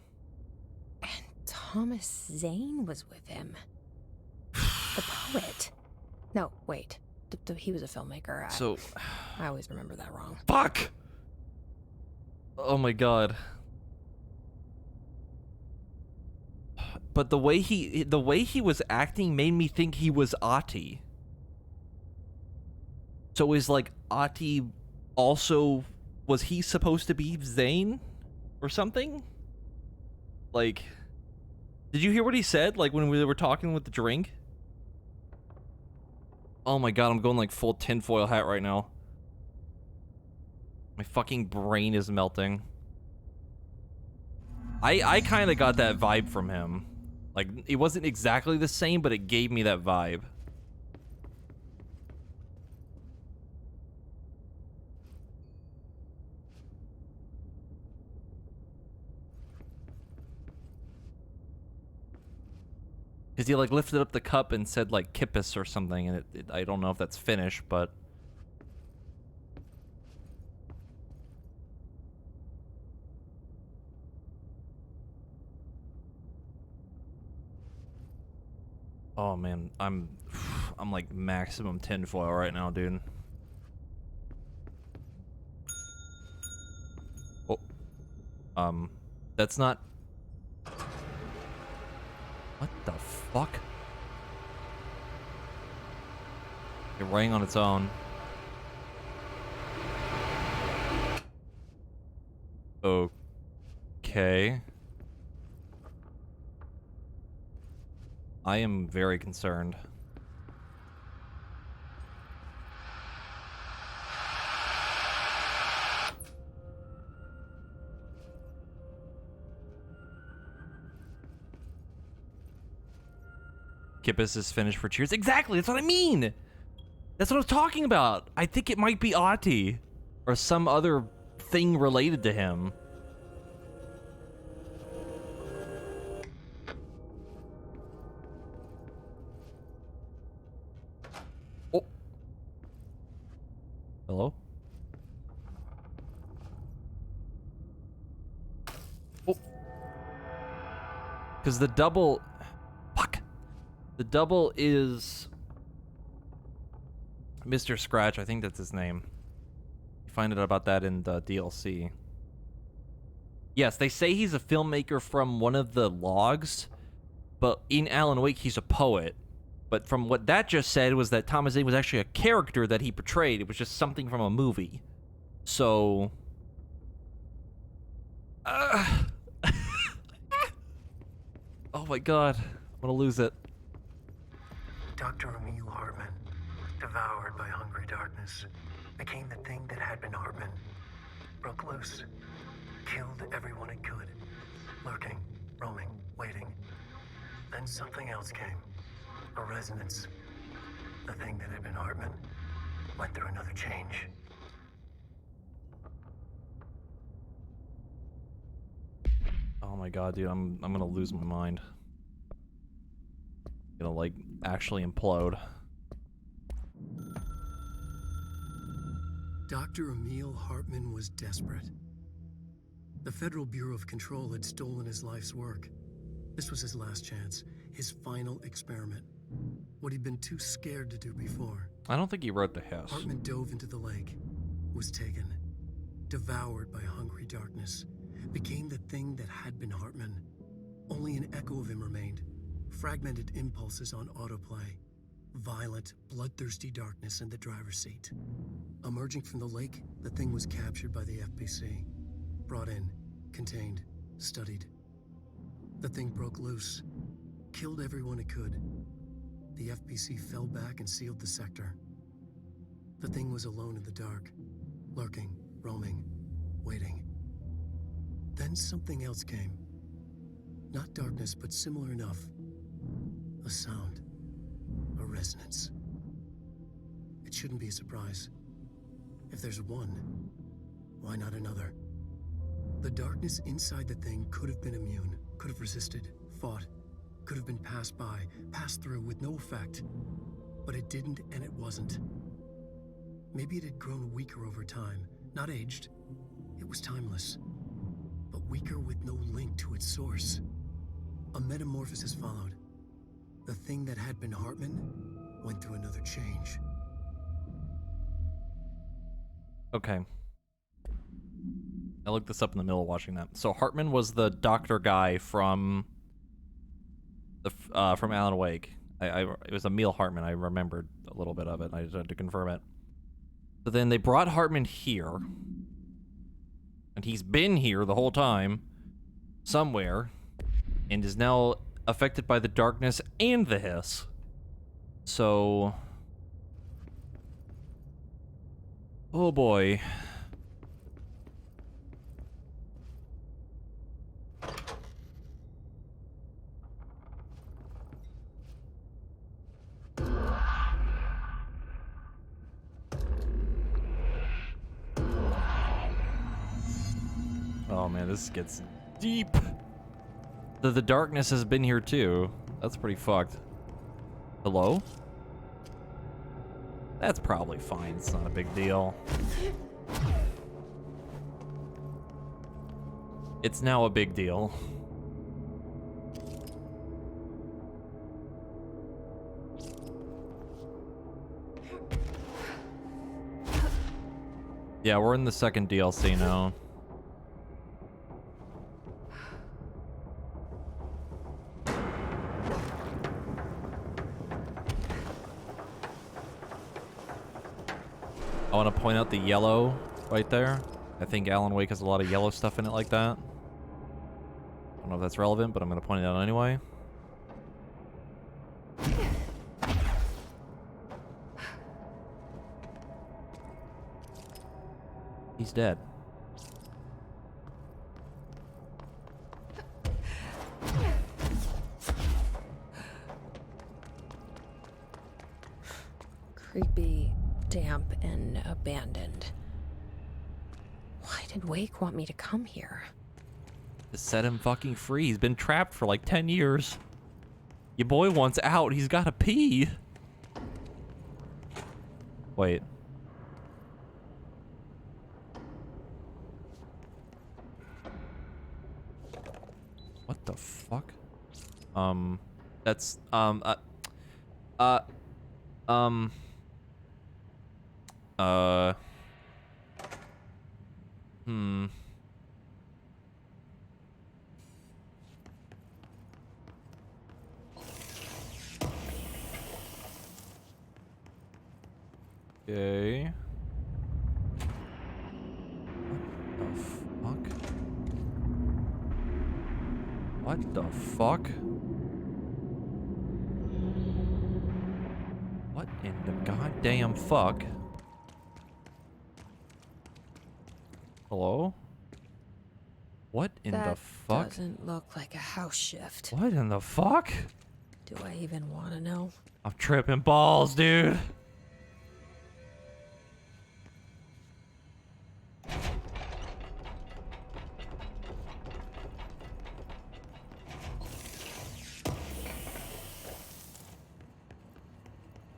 And Thomas Zane was with him. The poet. No, wait. He was a filmmaker. I always remember that wrong. Fuck! Oh my god. But the way he was acting made me think he was Ahti. So is like Ahti also, was he supposed to be Zane or something? Like, did you hear what he said like when we were talking with the drink? Oh my god, I'm going like full tinfoil hat right now. My fucking brain is melting. I kind of got that vibe from him. Like, it wasn't exactly the same, but it gave me that vibe. Because he like lifted up the cup and said like Kippis or something, and I don't know if that's Finnish, but... Oh man, I'm like maximum tinfoil right now, dude. Oh. That's not... What the fuck? It rang on its own. Okay. I am very concerned. Kippis is finished for cheers. Exactly, that's what I mean! That's what I was talking about! I think it might be Ahti. Or some other thing related to him. Oh. Hello? Oh. Because the double... Fuck. The double is... Mr. Scratch, I think that's his name. You find out about that in the DLC. Yes, they say he's a filmmaker from one of the logs, but in Alan Wake, he's a poet. But from what that just said was that Thomas Zane was actually a character that he portrayed. It was just something from a movie. So... oh my god. I'm gonna lose it. Dr. Emil Hartman, devoured by hungry darkness, became the thing that had been Hartman. Broke loose, killed everyone it could, lurking, roaming, waiting. Then something else came, a resonance. The thing that had been Hartman went through another change. Oh my god, dude, I'm gonna lose my mind. Gonna, like, actually implode. Dr. Emil Hartman was desperate. The Federal Bureau of Control had stolen his life's work. This was his last chance, his final experiment. What he'd been too scared to do before. I don't think he wrote the Hiss. Hartman dove into the lake, was taken, devoured by hungry darkness, became the thing that had been Hartman. Only an echo of him remained, fragmented impulses on autoplay, violent, bloodthirsty darkness in the driver's seat. Emerging from the lake, the thing was captured by the FBC, brought in, contained, studied. The thing broke loose, killed everyone it could. The FBC fell back and sealed the sector. The thing was alone in the dark, lurking, roaming, waiting. Then something else came. Not darkness, but similar enough. A sound. A resonance. It shouldn't be a surprise. If there's one, why not another? The darkness inside the thing could have been immune, could have resisted, fought, could have been passed by, passed through with no effect. But it didn't, and it wasn't. Maybe it had grown weaker over time, not aged. It was timeless, but weaker with no link to its source. A metamorphosis followed. The thing that had been Hartman went through another change. Okay. I looked this up in the middle of watching that. So Hartman was the doctor guy from the from Alan Wake. It was Emil Hartman. I remembered a little bit of it. I just had to confirm it. So then they brought Hartman here, and he's been here the whole time, somewhere, and is now affected by the darkness and the Hiss. So, oh boy. Oh man, this gets deep. The darkness has been here too. That's pretty fucked. Hello? That's probably fine. It's not a big deal. It's now a big deal. Yeah, we're in the second DLC now. I want to point out the yellow right there. I think Alan Wake has a lot of yellow stuff in it like that. I don't know if that's relevant, but I'm going to point it out anyway. He's dead. Creepy, damp, and abandoned. Why did Wake want me to come here? To set him fucking free. He's been trapped for like 10 years. Your boy wants out. He's gotta pee. Wait. What the fuck? That's, Okay. What the fuck? What in the goddamn fuck? Hello? What in the fuck? Doesn't look like a house shift. What in the fuck? Do I even want to know? I'm tripping balls, dude.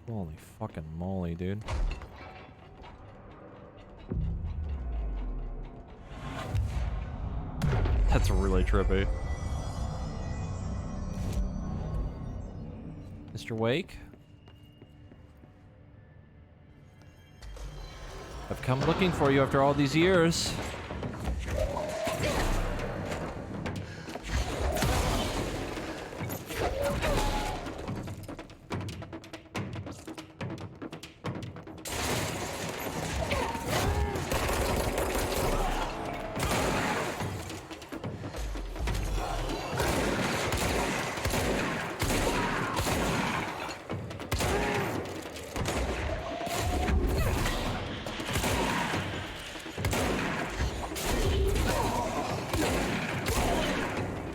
Holy fucking moly, dude. That's really trippy. Mr. Wake? I've come looking for you after all these years.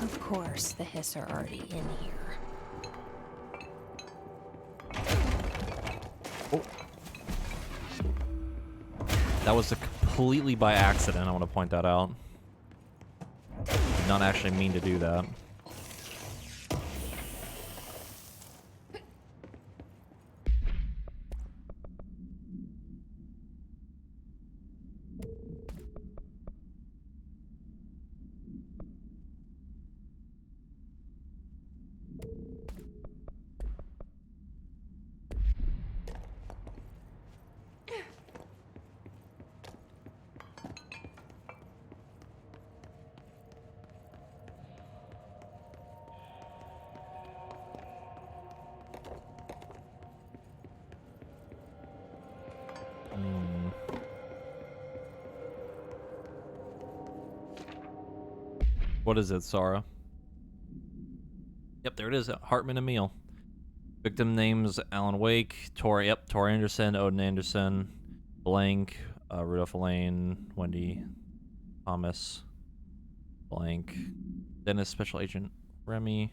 Of course, the Hiss are already in here. Oh. That was completely by accident, I want to point that out. Did not actually mean to do that. What is it, Sarah? Yep, there it is. Hartman Emil. Victim names Alan Wake, Tor Anderson, Odin Anderson, blank, Rudolph Elaine, Wendy Thomas, blank, Dennis Special Agent Remy,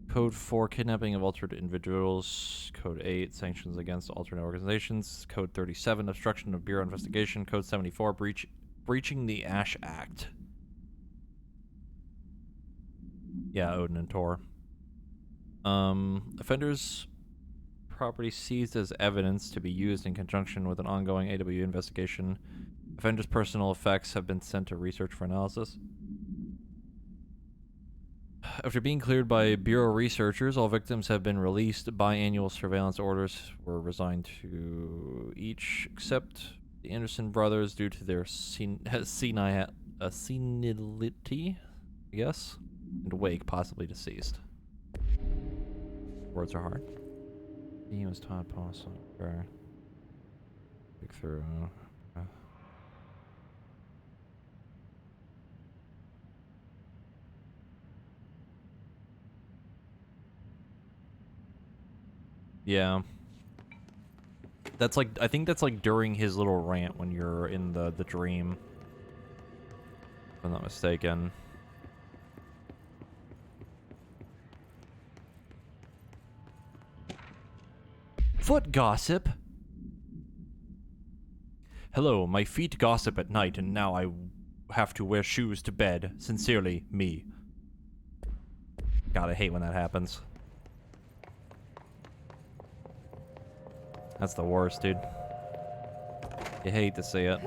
Code 4, kidnapping of altered individuals, Code 8, sanctions against alternate organizations, Code 37, obstruction of Bureau investigation, Code 74, breaching the Ash Act. Yeah, Odin and Tor. Offenders' property seized as evidence to be used in conjunction with an ongoing AW investigation. Offenders' personal effects have been sent to research for analysis. After being cleared by Bureau researchers, all victims have been released. Biannual surveillance orders were resigned to each except the Anderson brothers due to their senility, I guess, and Wake possibly deceased. Words are hard. He was Todd Paulson. Pick through. Yeah. That's like, I think that's like during his little rant when you're in the dream. If I'm not mistaken. Foot gossip. Hello, my feet gossip at night and now I have to wear shoes to bed. Sincerely, me. God, I hate when that happens. That's the worst, dude. You hate to see it.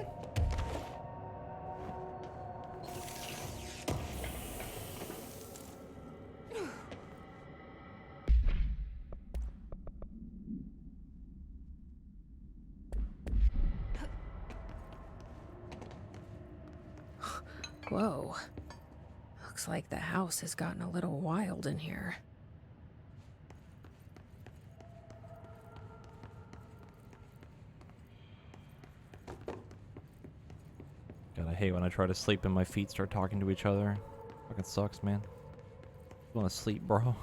Whoa. Looks like the house has gotten a little wild in here. God, I hate when I try to sleep and my feet start talking to each other. Fucking sucks, man. You wanna sleep, bro?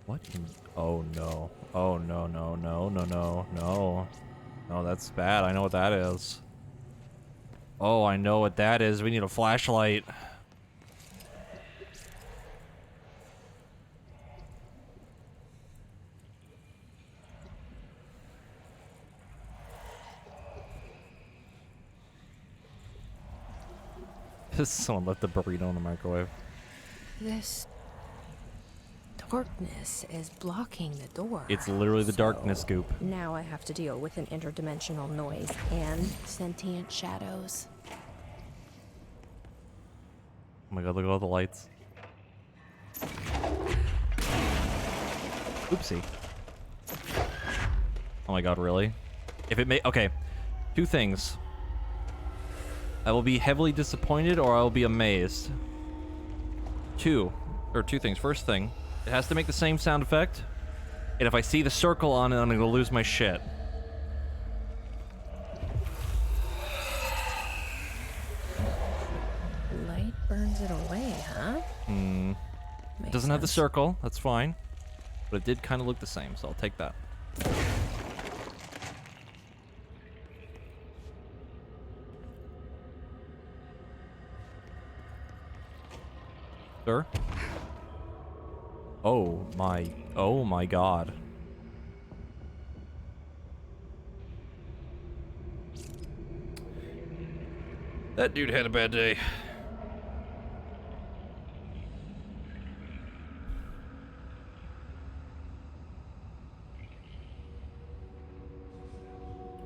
What in... Oh, no. Oh, no, no, no, no, no, no. No, that's bad. I know what that is. Oh, I know what that is. We need a flashlight. Someone left the burrito in the microwave. This darkness is blocking the door. It's literally the darkness goop. Now I have to deal with an interdimensional noise and sentient shadows. Oh my god, look at all the lights. Oopsie. Oh my god, really? If it may... Okay. Two things. I will be heavily disappointed or I will be amazed. Two things. First thing, it has to make the same sound effect. And if I see the circle on it, I'm gonna lose my shit. Light burns it away, huh? Hmm. It doesn't have the circle. That's fine. But it did kind of look the same, so I'll take that. Sir? Oh my god. That dude had a bad day.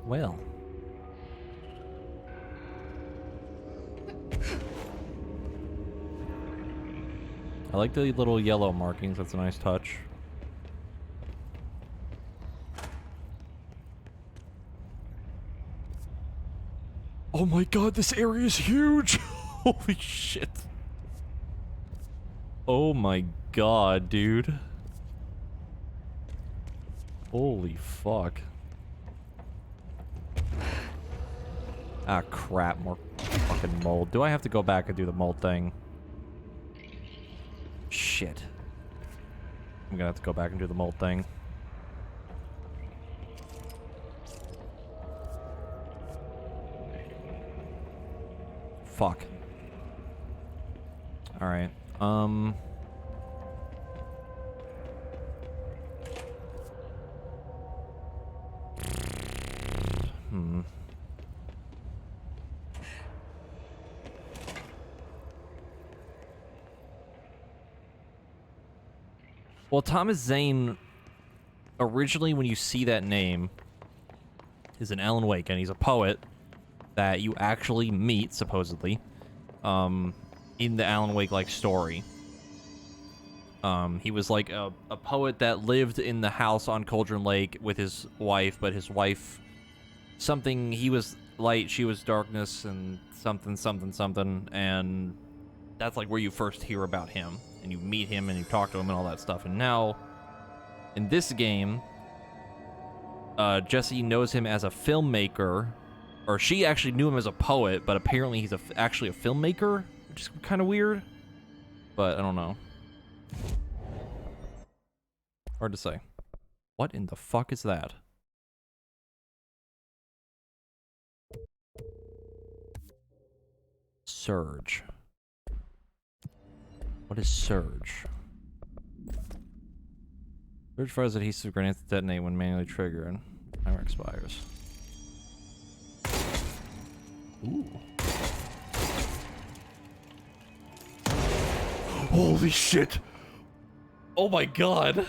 Well. I like the little yellow markings. That's a nice touch. Oh my god, this area is huge! Holy shit. Oh my god, dude. Holy fuck. Ah, crap. More fucking mold. Do I have to go back and do the mold thing? Shit. I'm gonna have to go back and do the mold thing. Fuck. Alright. Well, Thomas Zane, originally when you see that name, is an Alan Wake, and he's a poet that you actually meet, supposedly, in the Alan Wake-like story. He was like a poet that lived in the house on Cauldron Lake with his wife, but his wife, he was light, she was darkness, and something, and that's like where you first hear about him. And you meet him and you talk to him and all that stuff. And now, in this game, Jesse knows him as a filmmaker. Or she actually knew him as a poet, but apparently he's actually a filmmaker, which is kind of weird. But I don't know. Hard to say. What in the fuck is that? Surge. What is surge? Surge fires adhesive grenades to detonate when manually triggered and timer expires. Ooh. Holy shit! Oh my god!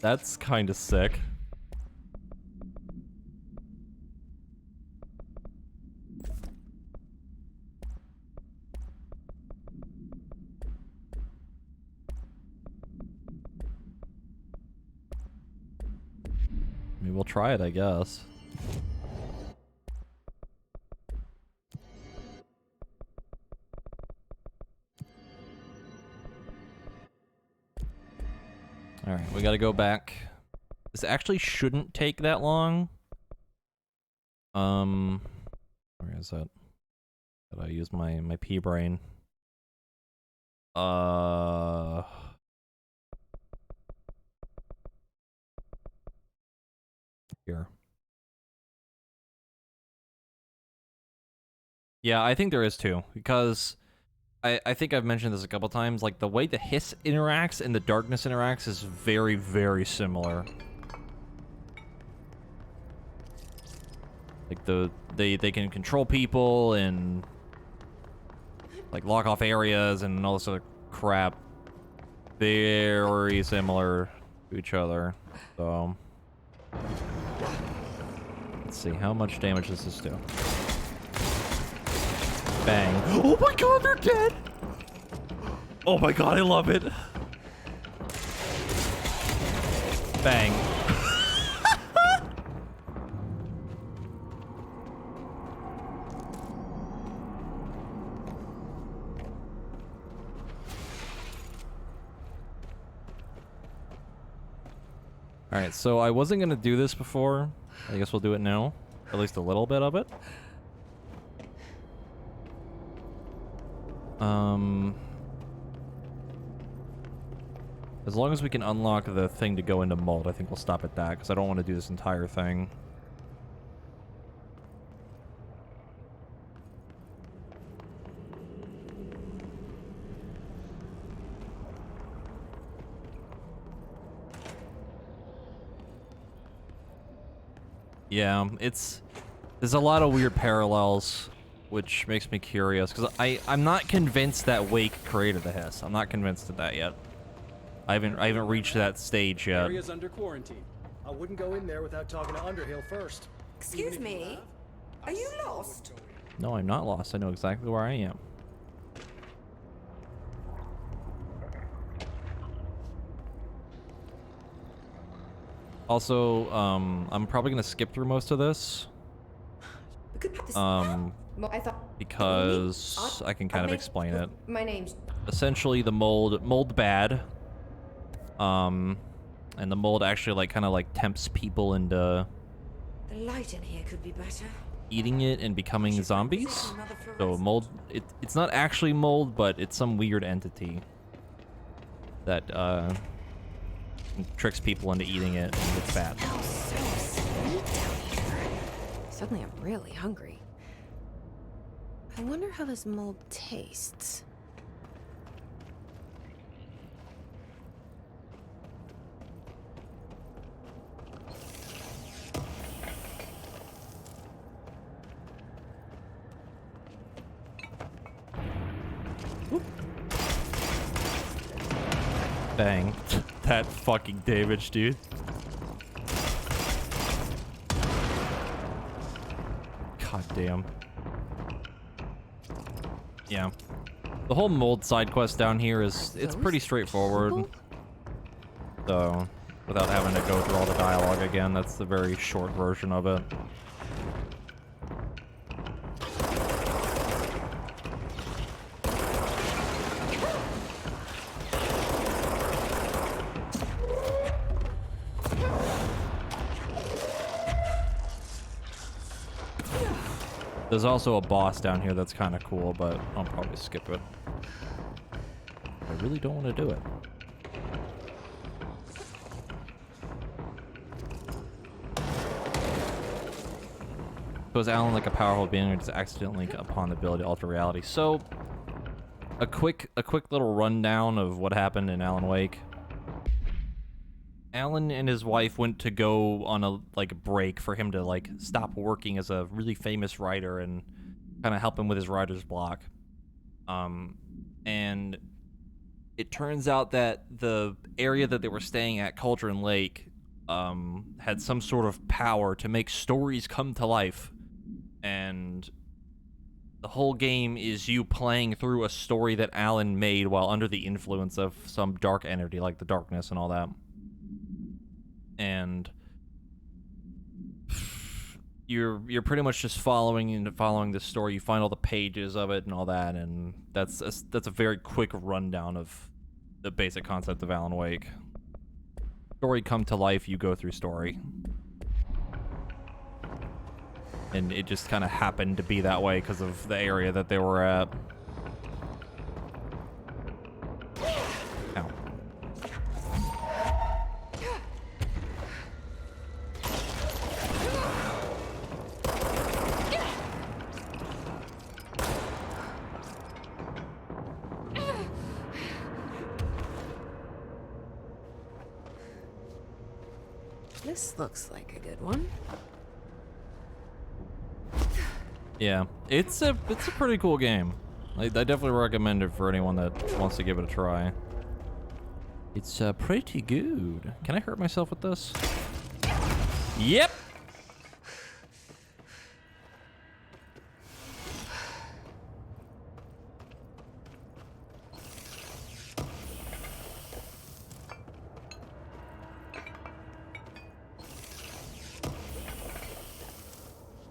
That's kinda sick. Maybe we'll try it, I guess. Alright, we gotta go back This actually shouldn't take that long. Where is it? Did I use my pea brain? Here. Yeah, I think there is too, because I think I've mentioned this a couple times, like the way the hiss interacts and the darkness interacts is very, very similar. Like they can control people and like lock off areas and all this other crap. Very similar to each other. So let's see, how much damage does this do? Bang. Oh my god, they're dead! Oh my god, I love it. Bang. Alright, so I wasn't gonna do this before. I guess we'll do it now. At least a little bit of it. As long as we can unlock the thing to go into mold, I think we'll stop at that, because I don't want to do this entire thing. Yeah, there's a lot of weird parallels, which makes me curious, because I'm not convinced that Wake created the hiss. I'm not convinced of that yet. I haven't reached that stage yet. Area's under quarantine. I wouldn't go in there without talking to Underhill first. Excuse me? Are you lost? No, I'm not lost. I know exactly where I am. Also, I'm probably gonna skip through most of this. Well, I thought Because I can kind of explain it. my name's Essentially, the mold bad. And the mold actually like kind of like tempts people into The light in here could be better. eating it and becoming zombies. So mold, it's not actually mold, but it's some weird entity that tricks people into eating it, and it's bad. Suddenly I'm really hungry. I wonder how this mold tastes. Bang. That fucking damage, dude. God damn. Yeah. The whole mold side quest down here it's pretty straightforward. So, without having to go through all the dialogue again, that's the very short version of it. There's also a boss down here that's kind of cool, but I'll probably skip it. I really don't want to do it. So is Alan like a powerful being, or does it accidentally link upon the ability to alter reality? So, a quick little rundown of what happened in Alan Wake. Alan and his wife went to go on a break for him to stop working as a really famous writer and kind of help him with his writer's block. And it turns out that the area that they were staying at, Cauldron Lake, had some sort of power to make stories come to life. And the whole game is you playing through a story that Alan made while under the influence of some dark entity like the darkness and all that. And you're pretty much just following the story. You find all the pages of it and all that, and that's a very quick rundown of the basic concept of Alan Wake. story come to life, you go through story. And it just kind of happened to be that way because of the area that they were at. Ow. This looks like a good one. Yeah, it's a pretty cool game. I definitely recommend it for anyone that wants to give it a try. It's pretty good. Can I hurt myself with this? Yep.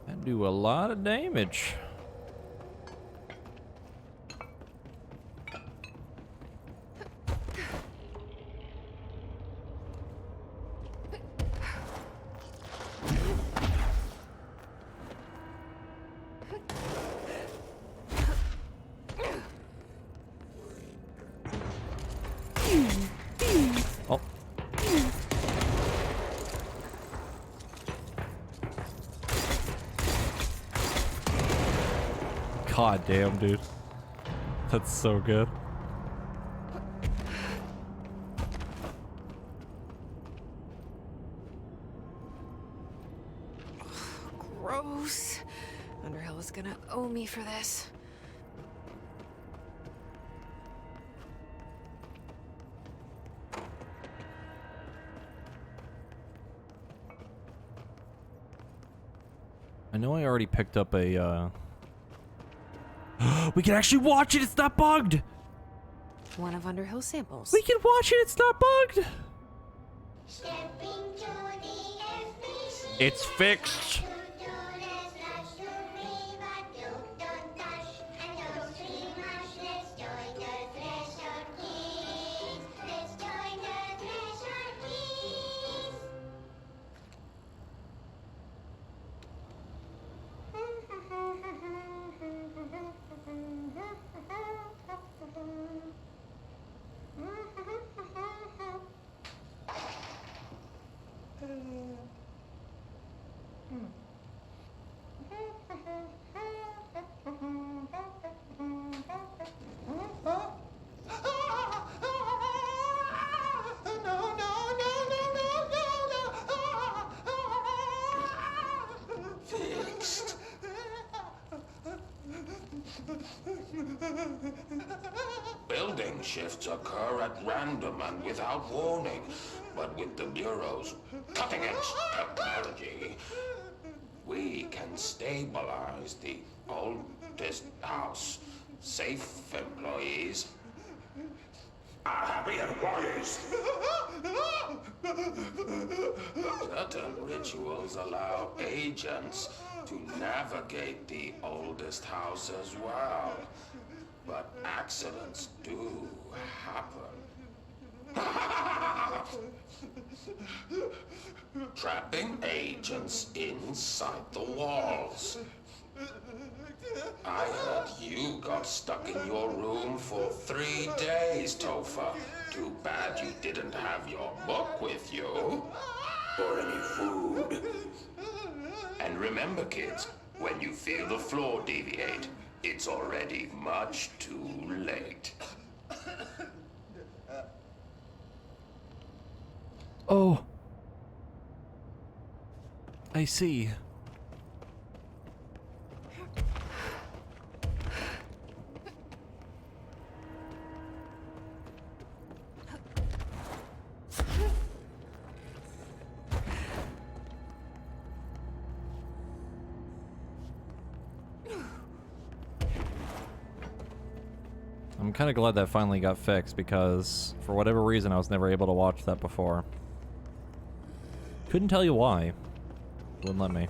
That do a lot of damage. Oh. God damn, dude. That's so good. Gross. Underhill is gonna owe me for this. I know I already picked up a, we can actually watch it, it's not bugged! One of Underhill's samples. We can watch it, it's not bugged! It's fixed! Building shifts occur at random and without warning, but with the Bureau's cutting-edge technology, we can stabilize the oldest house. Safe employees are happy employees. Certain rituals allow agents to navigate the oldest house as well. But accidents do happen. Trapping agents inside the walls. I heard you got stuck in your room for 3 days, Topher. Too bad you didn't have your book with you. Or any food. And remember, kids, when you feel the floor deviate, it's already much too late. Oh. I see. I'm kind of glad that finally got fixed because for whatever reason I was never able to watch that before. Couldn't tell you why. Wouldn't let me.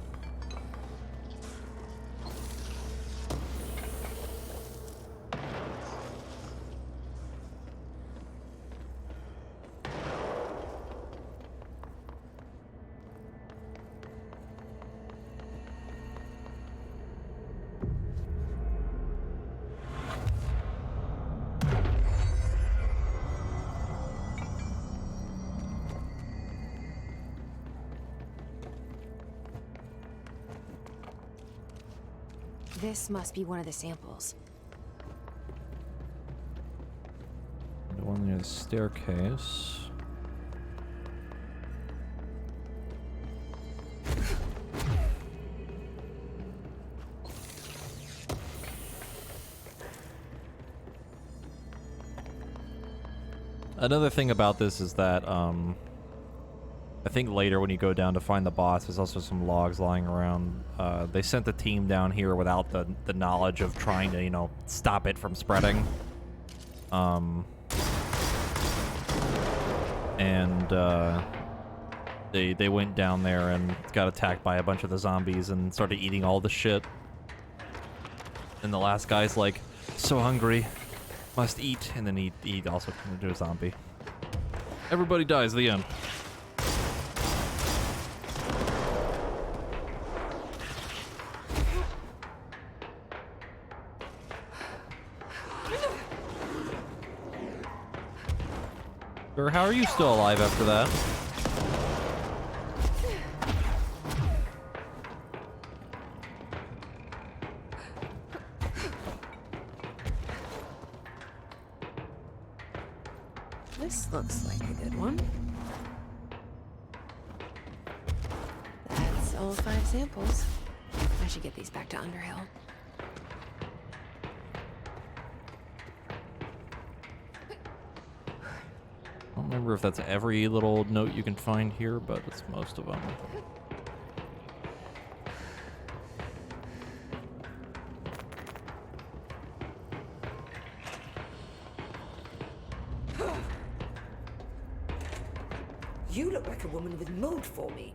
This must be one of the samples. The one near the staircase. Another thing about this is that, I think later when you go down to find the boss, there's also some logs lying around. They sent the team down here without the knowledge of trying to, you know, stop it from spreading. They went down there and got attacked by a bunch of the zombies and started eating all the shit. And the last guy's like, so hungry, must eat, and then he also turned into a zombie. Everybody dies, the end. Sir, how are you still alive after that? This looks like a good one. That's all 5 samples. I should get these back to Underhill. I don't remember if that's every little note you can find here, but it's most of them. You look like a woman with mold for me.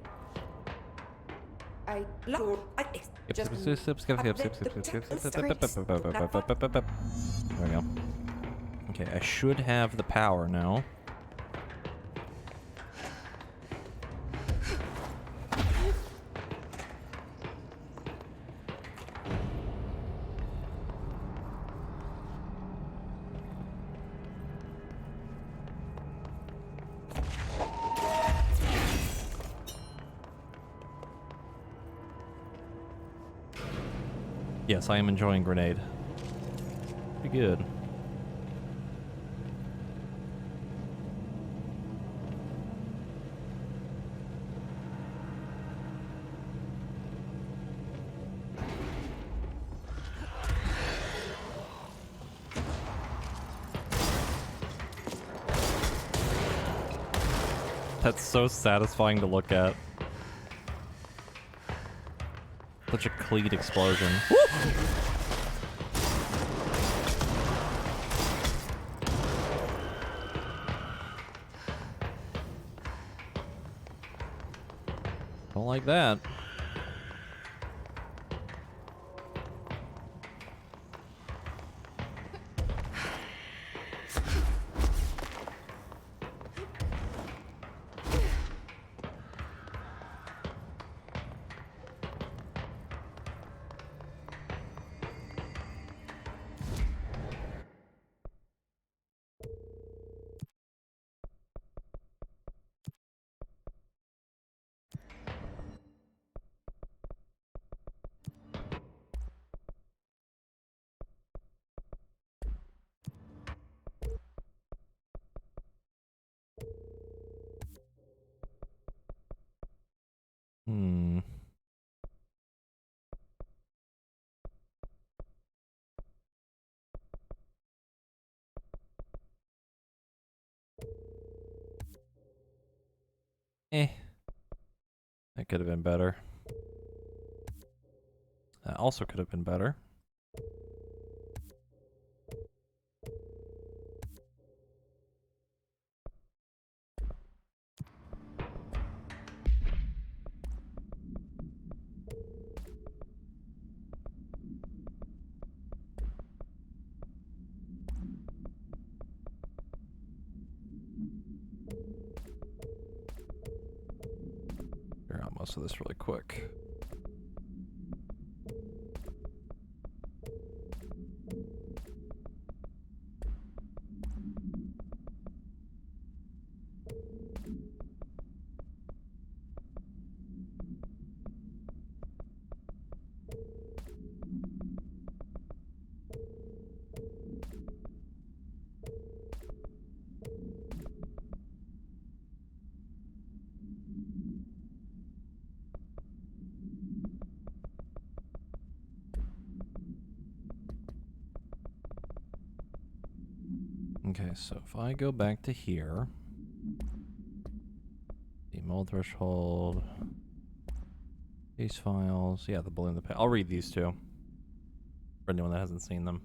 I Lord, I There we go. Okay, I should have the power now. Yes, I am enjoying Grenade. Pretty good. That's so satisfying to look at. Such a clean explosion. Woo! Don't like that. Hmm. That could have been better. That also could have been better. Clear out most of this really quick. Okay, so if I go back to here, the mold threshold, these files, yeah, the balloon, I'll read these two for anyone that hasn't seen them.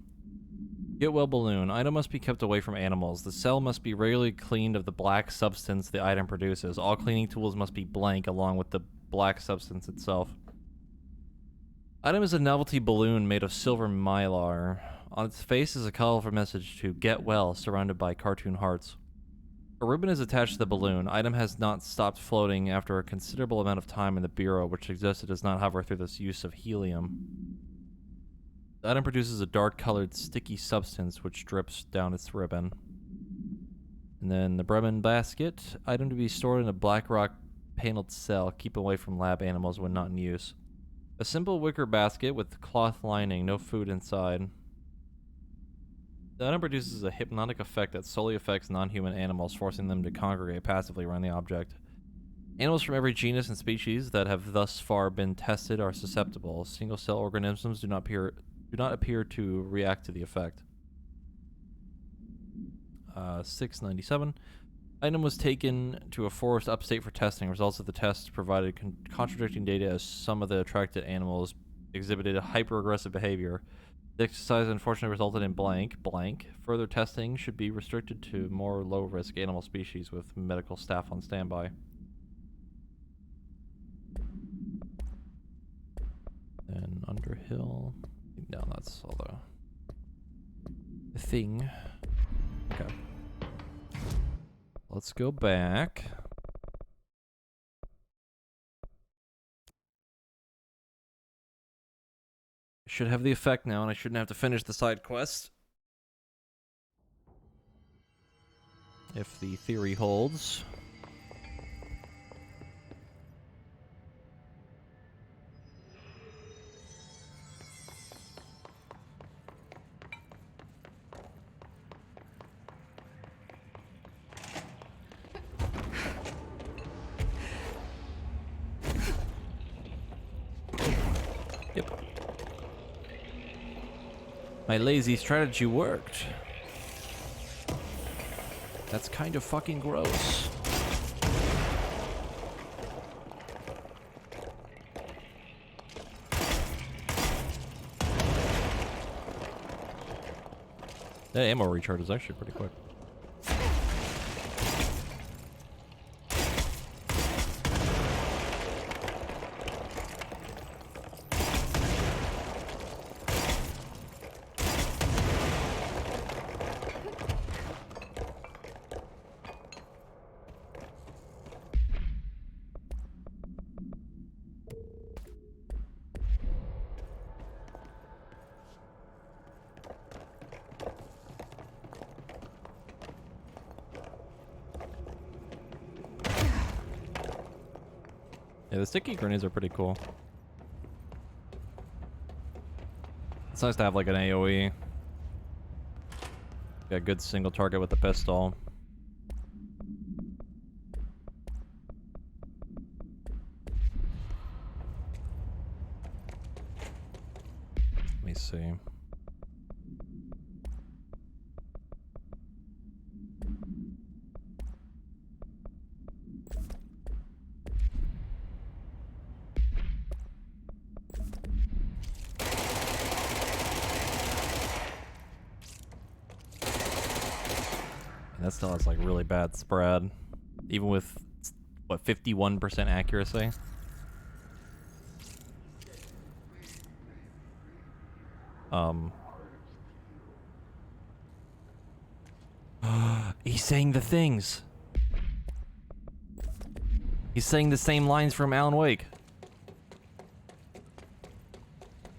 Get well balloon. Item must be kept away from animals. The cell must be regularly cleaned of the black substance the item produces. All cleaning tools must be blank along with the black substance itself. Item is a novelty balloon made of silver mylar. On its face is a colorful message to get well, surrounded by cartoon hearts. A ribbon is attached to the balloon. Item has not stopped floating after a considerable amount of time in the bureau, which suggests it does not hover through this use of helium. The item produces a dark-colored, sticky substance which drips down its ribbon. And then the Bremen basket. Item to be stored in a black rock paneled cell. Keep away from lab animals when not in use. A simple wicker basket with cloth lining, no food inside. The item produces a hypnotic effect that solely affects non-human animals, forcing them to congregate passively around the object. Animals from every genus and species that have thus far been tested are susceptible. Single-cell organisms do not appear to react to the effect. 697. Item was taken to a forest upstate for testing. Results of the test provided contradicting data as some of the attracted animals exhibited a hyper-aggressive behavior. The exercise unfortunately resulted in blank. Further testing should be restricted to more low-risk animal species with medical staff on standby. Then Underhill. No, that's all the thing. Okay. Let's go back. I should have the effect now, and I shouldn't have to finish the side quest. If the theory holds. Yep. My lazy strategy worked. That's kind of fucking gross. That ammo recharge is actually pretty quick. Yeah, the sticky grenades are pretty cool. It's nice to have like an AoE. Got a good single target with the pistol. Let me see. That still has like really bad spread, even with what 51% accuracy. He's saying the things. He's saying the same lines from Alan Wake.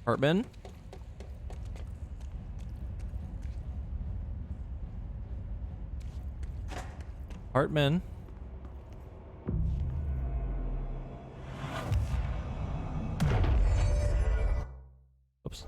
Hartman? Hartman. Oops.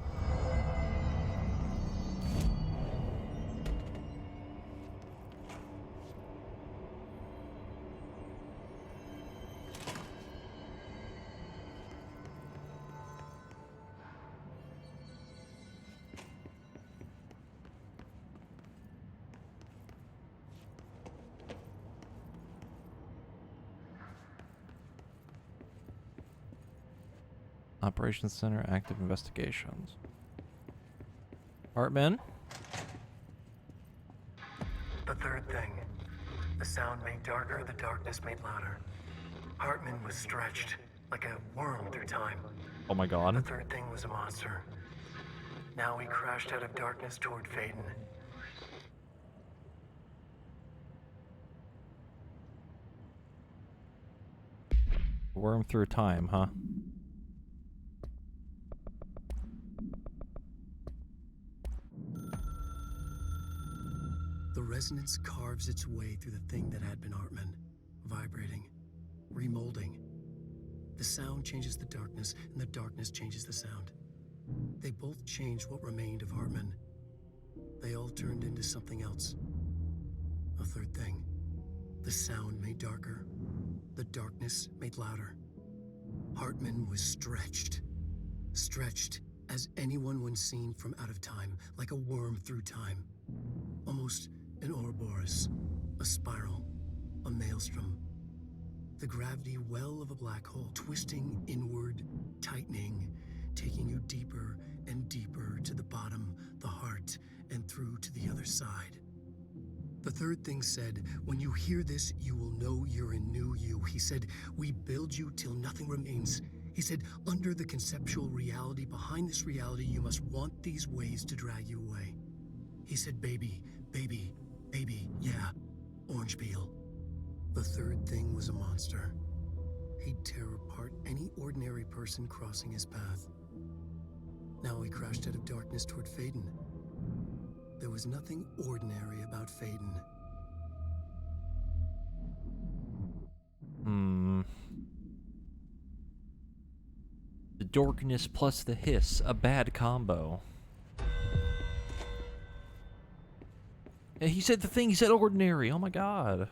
Operations Center, active investigations. Hartman? The third thing. The sound made darker, the darkness made louder. Hartman was stretched, like a worm through time. Oh my god. The third thing was a monster. Now he crashed out of darkness toward Faden. Worm through time, huh? The resonance carves its way through the thing that had been Hartman, vibrating, remolding. The sound changes the darkness, and the darkness changes the sound. They both changed what remained of Hartman. They all turned into something else. A third thing. The sound made darker. The darkness made louder. Hartman was stretched. Stretched as anyone when seen from out of time, like a worm through time. Almost an Ouroboros, a spiral, a maelstrom. The gravity well of a black hole, twisting inward, tightening, taking you deeper and deeper to the bottom, the heart, and through to the other side. The third thing said, when you hear this, you will know you're a new you. He said, we build you till nothing remains. He said, under the conceptual reality behind this reality, you must want these ways to drag you away. He said, baby, baby, baby, yeah, orange peel. The third thing was a monster. He'd tear apart any ordinary person crossing his path. Now he crashed out of darkness toward Faden. There was nothing ordinary about Faden. The darkness plus the hiss, a bad combo. Yeah, he said the thing, he said ordinary, oh my god.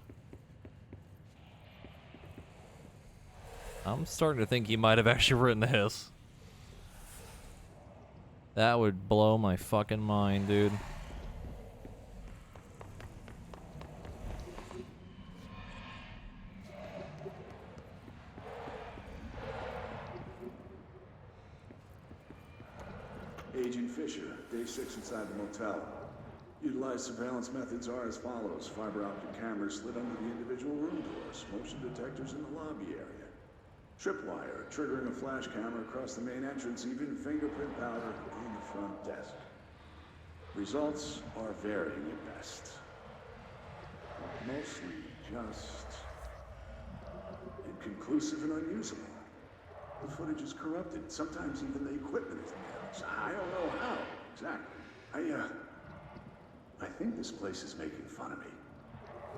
I'm starting to think he might have actually written the hiss. That would blow my fucking mind, dude. Agent Fisher, day 6 inside the motel. Utilized surveillance methods are as follows. Fiber optic cameras slid under the individual room doors, motion detectors in the lobby area. Tripwire, triggering a flash camera across the main entrance, even fingerprint powder on the front desk. Results are varying at best. Mostly just inconclusive and unusable. The footage is corrupted. Sometimes even the equipment is damaged. I don't know how, exactly. I think this place is making fun of me.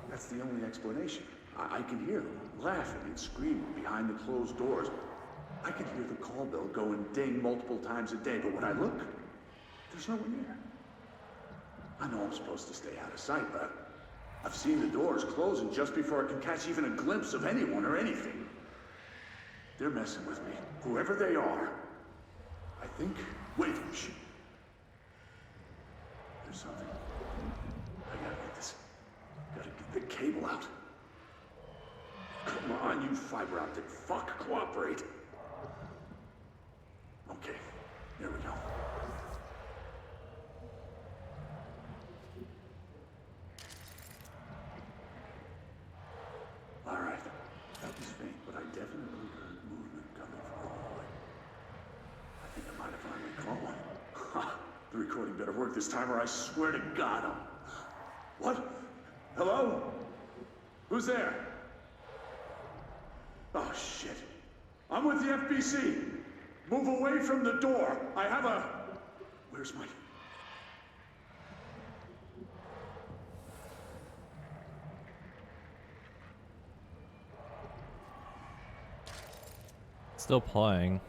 That's the only explanation. I can hear them laughing and screaming behind the closed doors. I can hear the call bell go and ding multiple times a day, but when I look, there's no one near. I know I'm supposed to stay out of sight, but I've seen the doors closing just before I can catch even a glimpse of anyone or anything. They're messing with me, whoever they are. I think... Wait, shh. There's something. I gotta get this. Gotta get the cable out. Come on, you fiber optic fuck, cooperate. Okay, there we go. All right, that was faint, but I definitely heard movement coming from the hallway. I think I might have finally caught one. Ha! The recording better work this time, or I swear to God, What? Hello? Who's there? Oh, shit. I'm with the FBC. Move away from the door. I have a... Where's my... Still playing.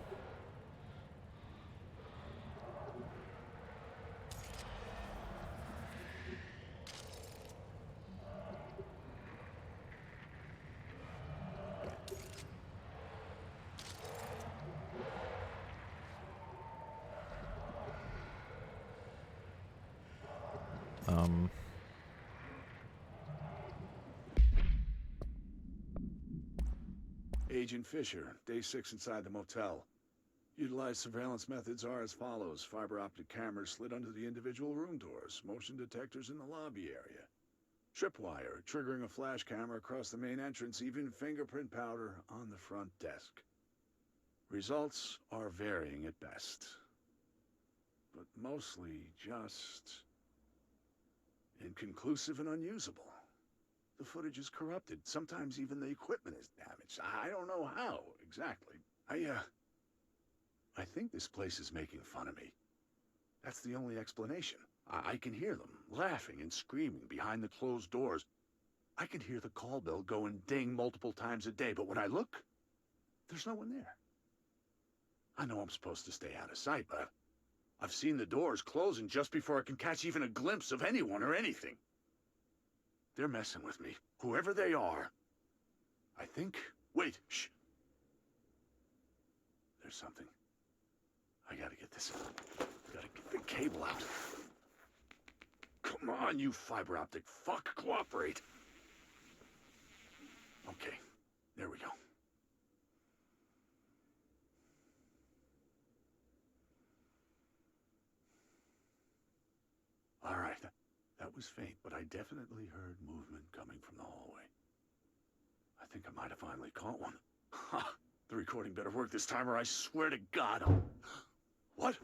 Agent Fisher, day 6 inside the motel. Utilized surveillance methods are as follows. Fiber optic cameras slid under the individual room doors, motion detectors in the lobby area, tripwire triggering a flash camera across the main entrance, even fingerprint powder on the front desk. Results are varying at best, but mostly just inconclusive and unusable. The footage is corrupted. Sometimes even the equipment is damaged. I don't know how exactly. I think this place is making fun of me. That's the only explanation. I can hear them laughing and screaming behind the closed doors. I can hear the call bell go and ding multiple times a day, but when I look, there's no one there. I know I'm supposed to stay out of sight, but I've seen the doors closing just before I can catch even a glimpse of anyone or anything. They're messing with me, whoever they are. I think... Wait, shh. There's something. I gotta get this. Gotta get the cable out. Come on, you fiber optic fuck. Cooperate. Okay, there we go. All right, that was faint, but I definitely heard movement coming from the hallway. I think I might have finally caught one. Ha! The recording better work this time, or I swear to God I'll... What?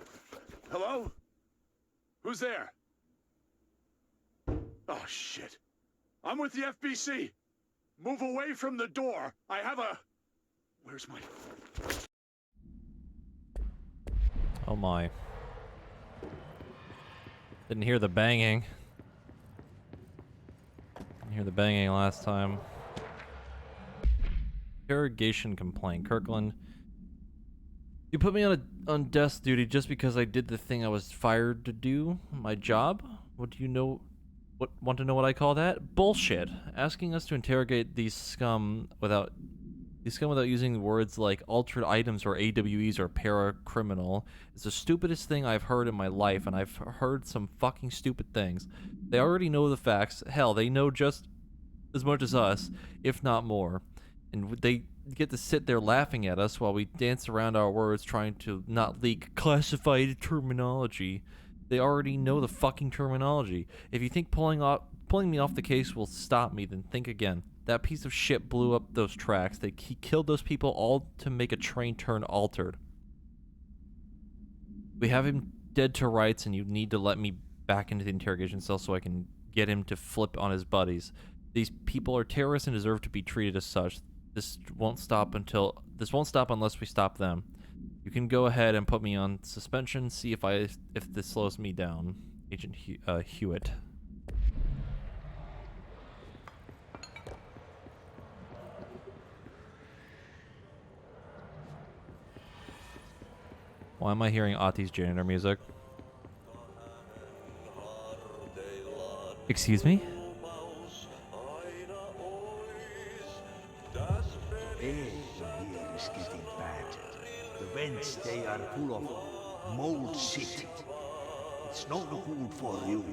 Hello? Who's there? Oh, shit. I'm with the FBC. Move away from the door. I have a... Where's my... Oh my. Didn't hear the banging. Didn't hear the banging last time. Interrogation complaint. Kirkland. You put me on desk duty just because I did the thing I was fired to do? My job? What do you know? Want to know what I call that? Bullshit. Asking us to interrogate these scum without using words like altered items or AWEs or para-criminal is the stupidest thing I've heard in my life, and I've heard some fucking stupid things. They already know the facts. Hell, they know just as much as us, if not more. And they get to sit there laughing at us while we dance around our words trying to not leak classified terminology. They already know the fucking terminology. If you think pulling me off the case will stop me, then think again. That piece of shit blew up those tracks. He killed those people all to make a train turn altered. We have him dead to rights, and you need to let me back into the interrogation cell so I can get him to flip on his buddies. These people are terrorists and deserve to be treated as such. This won't stop unless we stop them. You can go ahead and put me on suspension. See if this slows me down, Agent Hewitt. Why am I hearing Ahti's janitor music? Excuse me? The air here is getting bad. The vents, they are full of mold shit. It's not good for you.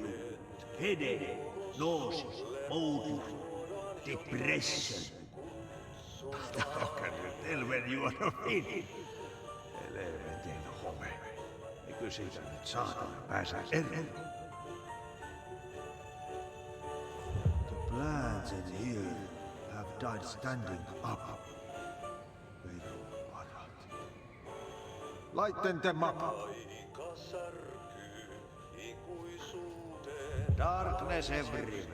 Headache, nausea, mold, depression. How can you tell when you are fit? Elämä teillä home. Eikö siitä nyt saatana päästä eroon? The plants in here have died standing up. Lighten them up. Darkness everywhere.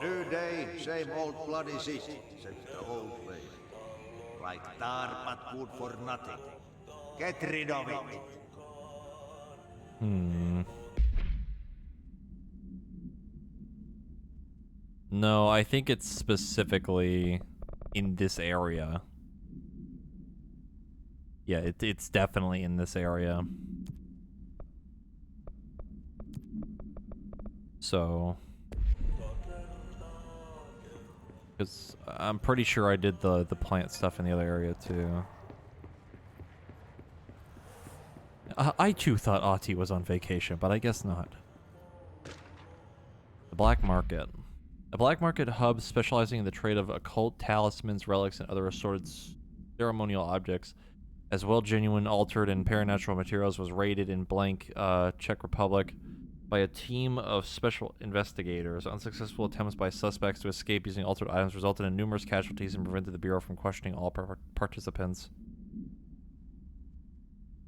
New day, same old bloody city, said the old lady. Like tar but good for nothing. Get rid of it. No, I think it's specifically in this area. Yeah, it's definitely in this area. So, because I'm pretty sure I did the plant stuff in the other area too. I too thought Ahti was on vacation, but I guess not. The Black Market. A black market hub specializing in the trade of occult talismans, relics, and other assorted ceremonial objects. as well genuine, altered, and paranatural materials was raided in blank Czech Republic by a team of special investigators. Unsuccessful attempts by suspects to escape using altered items resulted in numerous casualties and prevented the Bureau from questioning all participants.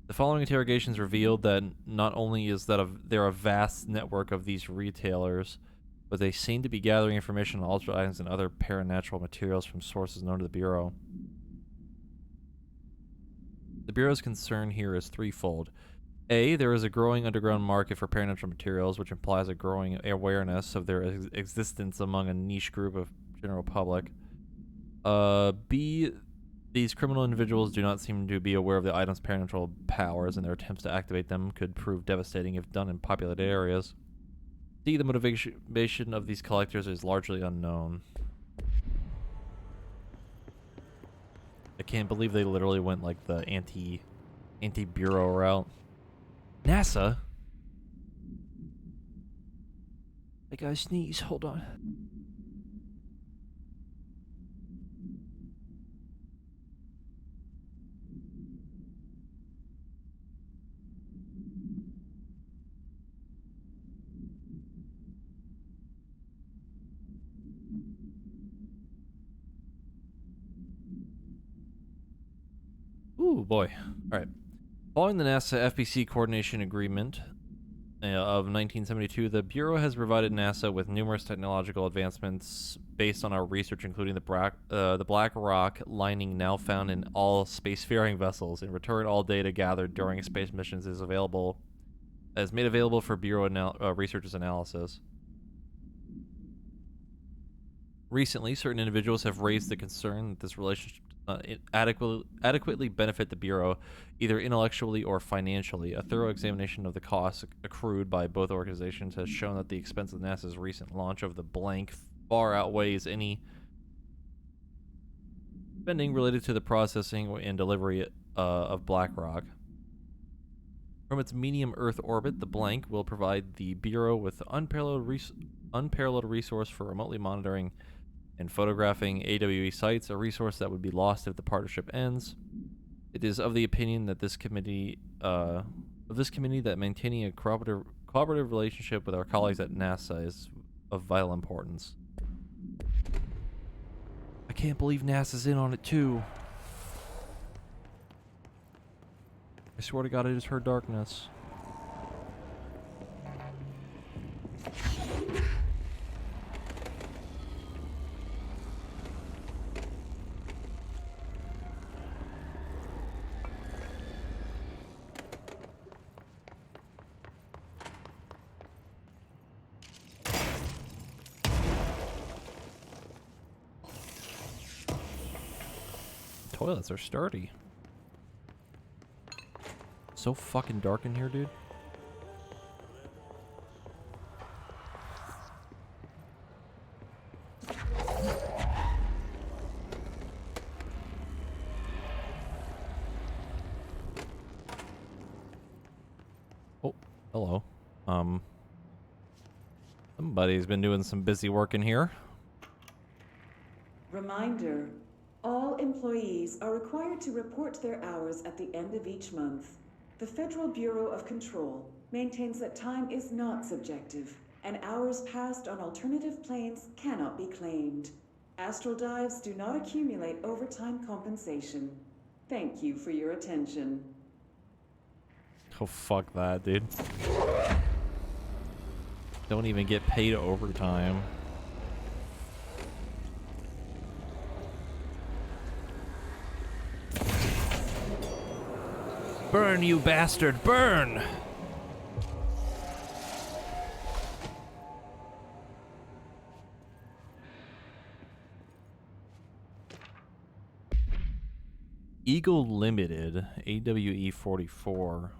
The following interrogations revealed that not only is there a vast network of these retailers, but they seem to be gathering information on altered items and other paranatural materials from sources known to the Bureau. The Bureau's concern here is threefold. A, there is a growing underground market for paranatural materials, which implies a growing awareness of their existence among a niche group of general public. B, these criminal individuals do not seem to be aware of the item's paranatural powers, and their attempts to activate them could prove devastating if done in populated areas. C, the motivation of these collectors is largely unknown. I can't believe they literally went like the anti-bureau route. NASA? I gotta sneeze, hold on. Ooh, boy. Alright. Following the NASA FBC Coordination Agreement of 1972, the Bureau has provided NASA with numerous technological advancements based on our research, including the black rock lining now found in all spacefaring vessels. In return, all data gathered during space missions is made available for Bureau researchers' analysis. Recently, certain individuals have raised the concern that this relationship adequately benefit the Bureau, either intellectually or financially. A thorough examination of the costs accrued by both organizations has shown that the expense of NASA's recent launch of the blank far outweighs any spending related to the processing and delivery of Black Rock. From its medium Earth orbit, the blank will provide the Bureau with unparalleled resource for remotely monitoring and photographing AWE sites, a resource that would be lost if the partnership ends. It is of the opinion that this committee that maintaining a cooperative relationship with our colleagues at NASA is of vital importance. I can't believe NASA's in on it too. I swear to God, I just heard darkness. Toilets are sturdy. So fucking dark in here, dude. Oh, hello. Somebody's been doing some busy work in here. Reminder. All employees are required to report their hours at the end of each month. The Federal Bureau of Control maintains that time is not subjective, and hours passed on alternative planes cannot be claimed. Astral dives do not accumulate overtime compensation. Thank you for your attention. Oh, fuck that, dude. Don't even get paid overtime. Burn, you bastard, burn! Eagle Limited, AWE 44.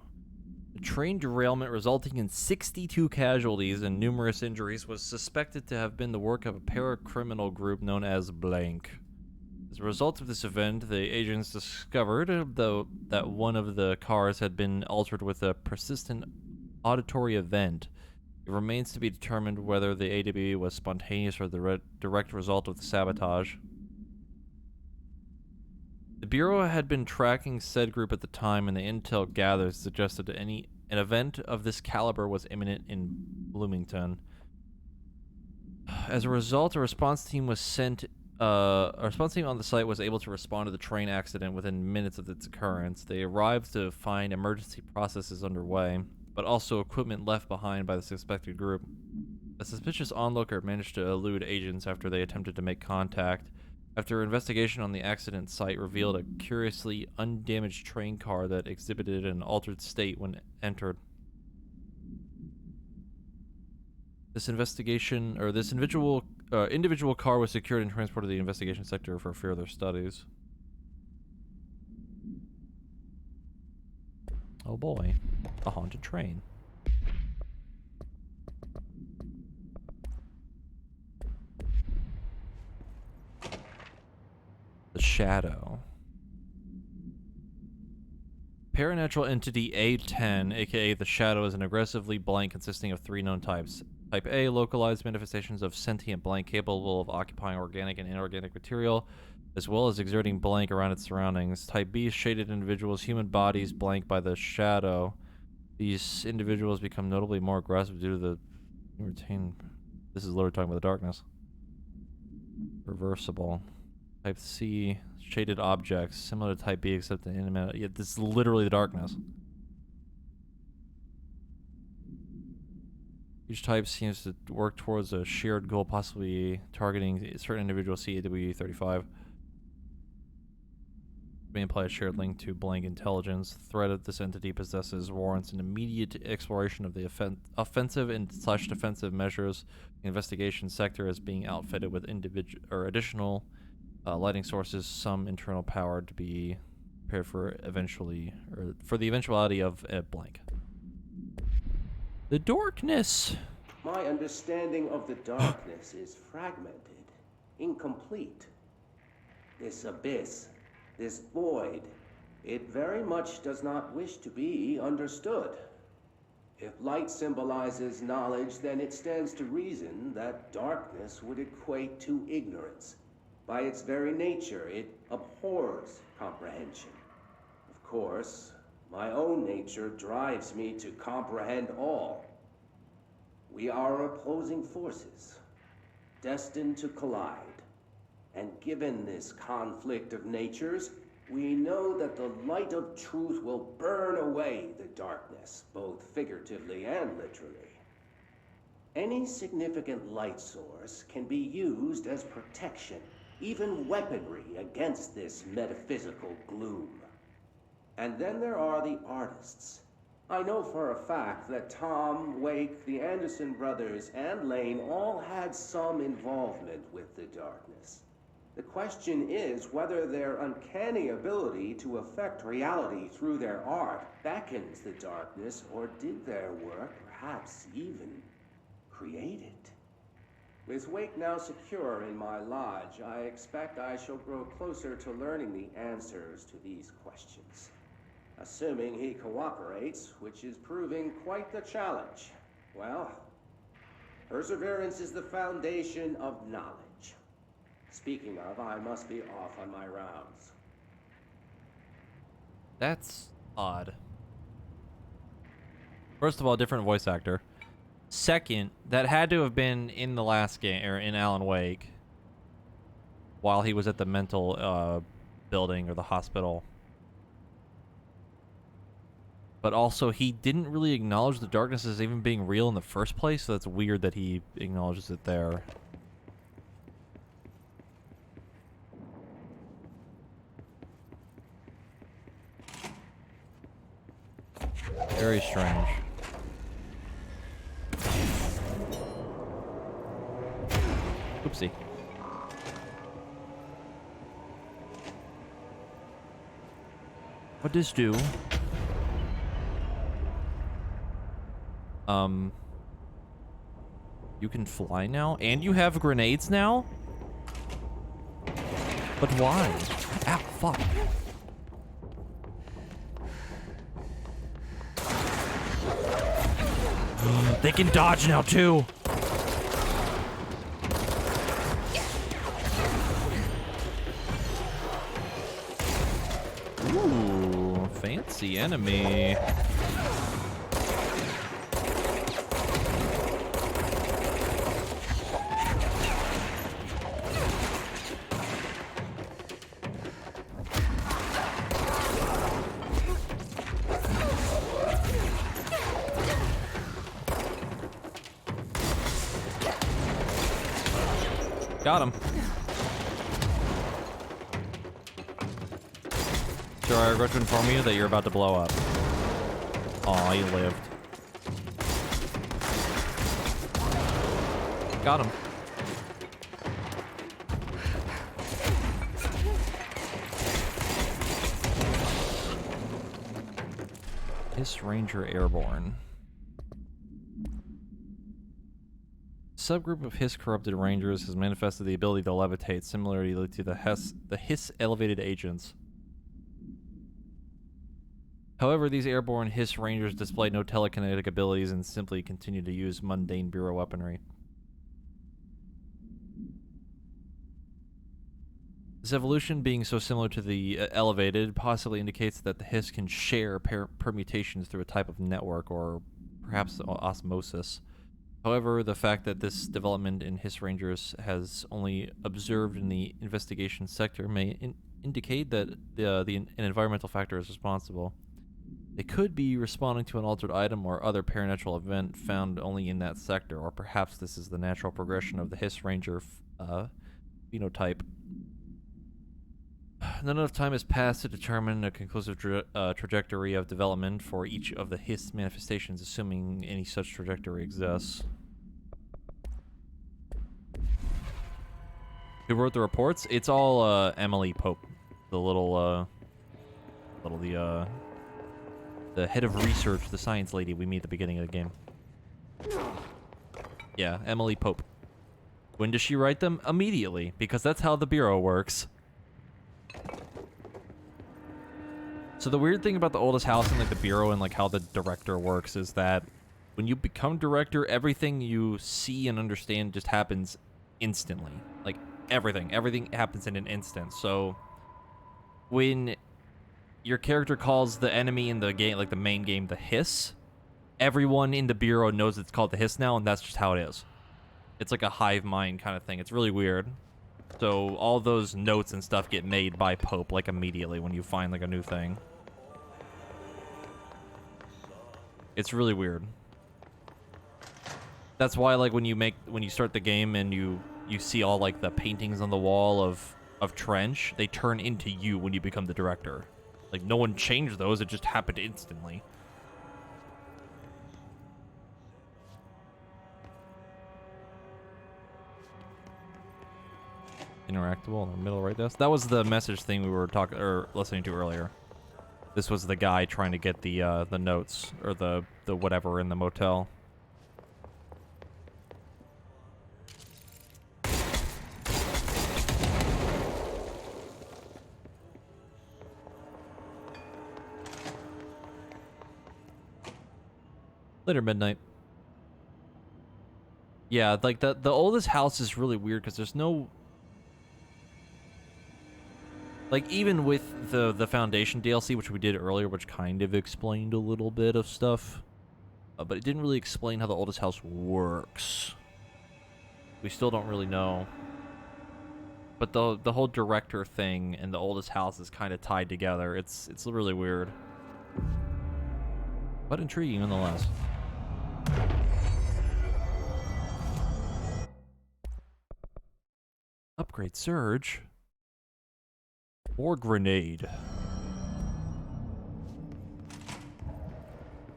A train derailment resulting in 62 casualties and numerous injuries was suspected to have been the work of a paracriminal group known as Blank. As a result of this event, the agents discovered that one of the cars had been altered with a persistent auditory event. It remains to be determined whether the AWE was spontaneous or the direct result of the sabotage. The Bureau had been tracking said group at the time, and the intel gathered suggested that an event of this caliber was imminent in Bloomington. As a result, a response team was sent. A response team on the site was able to respond to the train accident within minutes of its occurrence. They arrived to find emergency processes underway, but also equipment left behind by the suspected group. A suspicious onlooker managed to elude agents after they attempted to make contact. After investigation on the accident site revealed a curiously undamaged train car that exhibited an altered state when entered. This individual car was secured and transported to the investigation sector for further studies. Oh boy, a haunted train. The Shadow. Paranatural entity A10, aka the Shadow, is an aggressively blank consisting of 3 known types. Type A, localized manifestations of sentient blank capable of occupying organic and inorganic material, as well as exerting blank around its surroundings. Type B, shaded individuals, human bodies blank by the Shadow. These individuals become notably more aggressive due to the This is literally talking about the darkness. Reversible. Type C, shaded objects, similar to Type B except in inanimate. Yeah, this is literally the darkness. Each type seems to work towards a shared goal, possibly targeting a certain individual. CAW35 may imply a shared link to blank intelligence. The threat of this entity possesses warrants an immediate exploration of the offensive and / defensive measures. The investigation sector is being outfitted with additional lighting sources, some internal power to be prepared for the eventuality of a blank. The darkness. My understanding of the darkness is fragmented, incomplete. This abyss, this void, it very much does not wish to be understood. If light symbolizes knowledge, then it stands to reason that darkness would equate to ignorance. By its very nature, it abhors comprehension. Of course, my own nature drives me to comprehend all. We are opposing forces, destined to collide. And given this conflict of natures, we know that the light of truth will burn away the darkness, both figuratively and literally. Any significant light source can be used as protection, even weaponry against this metaphysical gloom. And then there are the artists. I know for a fact that Tom, Wake, the Anderson brothers, and Lane all had some involvement with the darkness. The question is whether their uncanny ability to affect reality through their art beckons the darkness, or did their work perhaps even create it? With Wake now secure in my lodge, I expect I shall grow closer to learning the answers to these questions. Assuming he cooperates, which is proving quite the challenge. Well, perseverance is the foundation of knowledge. Speaking of, I must be off on my rounds. That's odd. First of all, different voice actor. Second, that had to have been in the last game, or in Alan Wake, while he was at the mental building or the hospital. But also, he didn't really acknowledge the darkness as even being real in the first place, so that's weird that he acknowledges it there. Very strange. Oopsie. What does do? You can fly now? And you have grenades now? But why? Ow, fuck. They can dodge now, too! fancy enemy. Got him. So I regret to inform you that you're about to blow up. Aw, you lived. Got him. Hiss Ranger Airborne. Subgroup of Hiss corrupted rangers has manifested the ability to levitate, similarly to the Hiss elevated agents. However, these airborne Hiss rangers display no telekinetic abilities and simply continue to use mundane Bureau weaponry. This evolution, being so similar to the elevated, possibly indicates that the Hiss can share permutations through a type of network or perhaps osmosis. However, the fact that this development in Hiss Rangers has only observed in the investigation sector may indicate that an environmental factor is responsible. They could be responding to an altered item or other paranatural event found only in that sector, or perhaps this is the natural progression of the Hiss Ranger phenotype. Not enough time has passed to determine a conclusive trajectory of development for each of the Hiss manifestations, assuming any such trajectory exists. Who wrote the reports? It's all Emily Pope, the the head of research, the science lady we meet at the beginning of the game. Yeah, Emily Pope. When does she write them? Immediately, because that's how the Bureau works. So the weird thing about the oldest house and like the Bureau and like how the director works is that when you become director, everything you see and understand just happens instantly. Like everything happens in an instant. So when your character calls the enemy in the game, like the main game, the Hiss, everyone in the Bureau knows it's called the Hiss now, and that's just how it is. It's like a hive mind kind of thing. It's really weird. So all those notes and stuff get made by Pope like immediately when you find like a new thing. It's really weird. That's why like when you start the game and you see all like the paintings on the wall of Trench, they turn into you when you become the director. Like no one changed those, it just happened instantly. Interactable in the middle right there. That was the message thing we were listening to earlier. This was the guy trying to get the notes or the whatever in the motel. Later midnight. Yeah, like the oldest house is really weird because there's no. Like, even with the Foundation DLC, which we did earlier, which kind of explained a little bit of stuff, but it didn't really explain how the oldest house works. We still don't really know. But the whole director thing and the oldest house is kind of tied together. It's really weird. But intriguing nonetheless. Upgrade Surge. Or grenade.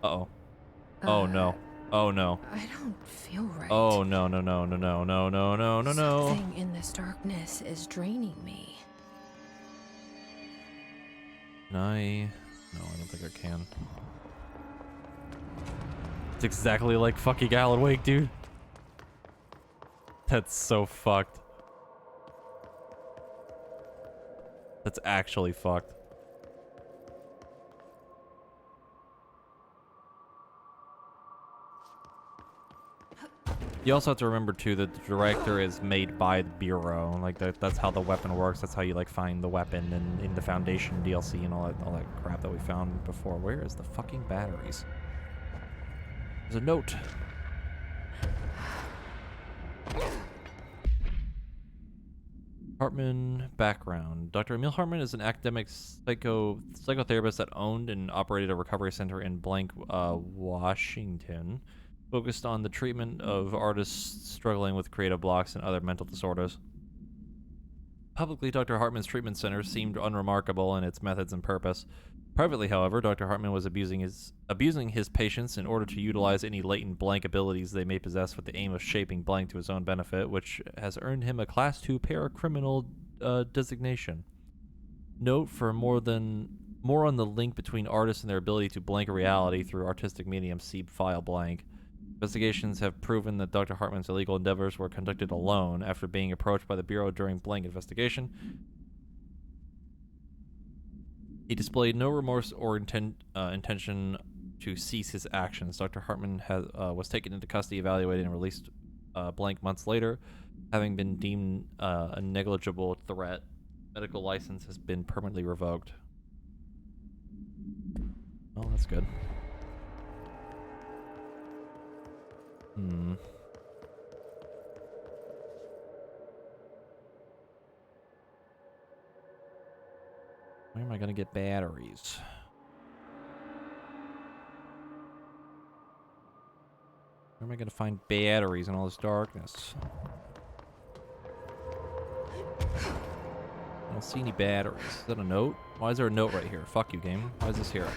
Uh-oh. Oh no. Oh no. I don't feel right. Oh no no no no no no no no no no. Something in this darkness is draining me. Can I? No, I don't think I can. It's exactly like fucking Alan Wake, dude. That's so fucked. That's actually fucked. You also have to remember too that the director is made by the Bureau. Like that's how the weapon works. That's how you like find the weapon and in the Foundation DLC and all that crap that we found before. Where is the fucking batteries? There's a note. Hartman background. Dr. Emil Hartman is an academic psychotherapist that owned and operated a recovery center in blank, Washington, focused on the treatment of artists struggling with creative blocks and other mental disorders. Publicly, Dr. Hartman's treatment center seemed unremarkable in its methods and purpose. Privately, however, Dr. Hartman was abusing his patients in order to utilize any latent blank abilities they may possess with the aim of shaping blank to his own benefit, which has earned him a Class 2 paracriminal designation. Note for more on the link between artists and their ability to blank a reality through artistic medium, see file blank. Investigations have proven that Dr. Hartman's illegal endeavors were conducted alone after being approached by the Bureau during blank investigation. He displayed no remorse or intention to cease his actions. Dr. Hartman was taken into custody, evaluated, and released blank months later, having been deemed a negligible threat. Medical license has been permanently revoked. Oh, that's good. Where am I gonna get batteries? Where am I gonna find batteries in all this darkness? I don't see any batteries. Is that a note? Why is there a note right here? Fuck you, game. Why is this here?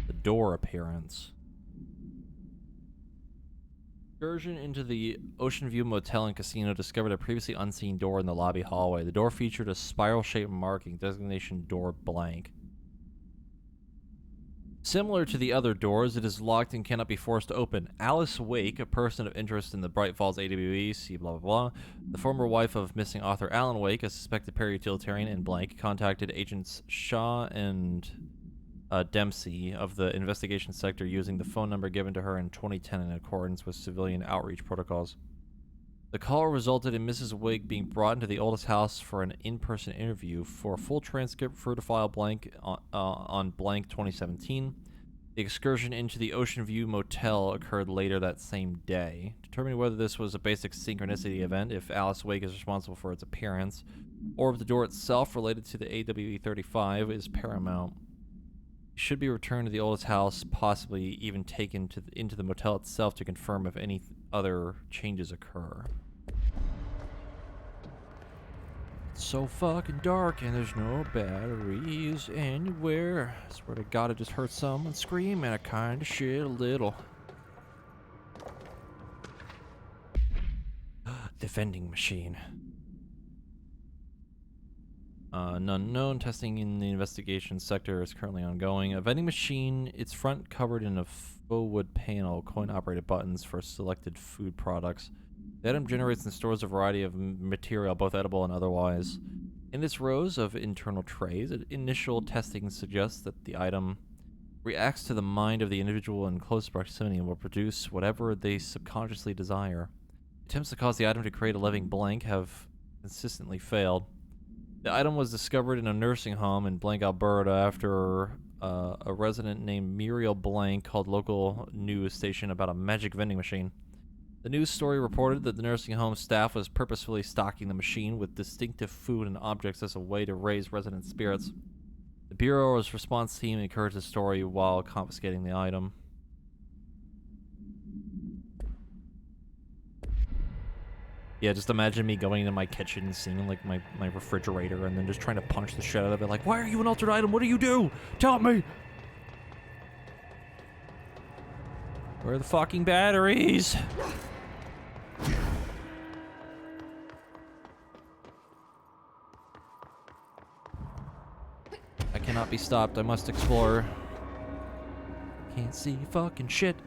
The door appearance. Excursion into the Ocean View Motel and Casino discovered a previously unseen door in the lobby hallway. The door featured a spiral-shaped marking, designation door blank. Similar to the other doors, it is locked and cannot be forced to open. Alice Wake, a person of interest in the Bright Falls AWE, see blah blah blah, the former wife of missing author Alan Wake, a suspected para-utilitarian in blank, contacted agents Shaw and Dempsey of the investigation sector using the phone number given to her in 2010 in accordance with civilian outreach protocols. The call resulted in Mrs. Wake being brought into the oldest house for an in-person interview. For a full transcript, refer to file blank on blank 2017. The excursion into the Ocean View Motel occurred later that same day. Determining whether this was a basic synchronicity event, if Alice Wake is responsible for its appearance, or if the door itself related to the AWE-35 is paramount. It should be returned to the oldest house, possibly even taken into the motel itself to confirm if any other changes occur. It's so fucking dark and there's no batteries anywhere. I swear to God, I just heard someone scream and I kinda shit a little. The vending machine. An unknown testing in the investigation sector is currently ongoing. A vending machine, its front covered in a faux wood panel, coin-operated buttons for selected food products. The item generates and stores a variety of material, both edible and otherwise. In its rows of internal trays, initial testing suggests that the item reacts to the mind of the individual in close proximity and will produce whatever they subconsciously desire. Attempts to cause the item to create a living blank have consistently failed. The item was discovered in a nursing home in Blank, Alberta after a resident named Muriel Blank called local news station about a magic vending machine. The news story reported that the nursing home staff was purposefully stocking the machine with distinctive food and objects as a way to raise resident spirits. The Bureau's response team encouraged the story while confiscating the item. Yeah, just imagine me going into my kitchen, seeing like my refrigerator, and then just trying to punch the shit out of it. Like, why are you an altered item? What do you do? Tell me! Where are the fucking batteries? I cannot be stopped. I must explore. Can't see fucking shit.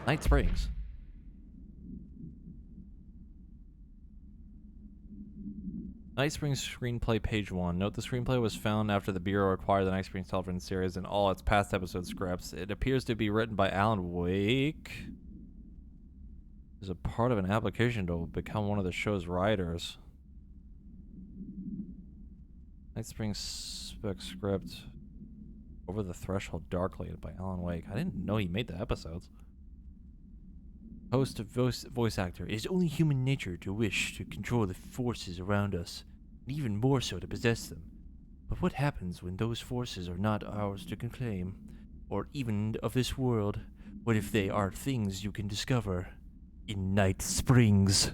Night Springs. Night Springs screenplay, page 1. Note the screenplay was found after the Bureau acquired the Night Springs television series and all its past episode scripts. It appears to be written by Alan Wake. Is a part of an application to become one of the show's writers. Night Springs spec script. Over the Threshold Darkly by Alan Wake. I didn't know he made the episodes. Host of voice actor. It is only human nature to wish to control the forces around us, and even more so to possess them. But what happens when those forces are not ours to claim, or even of this world? What if they are things you can discover in Night Springs?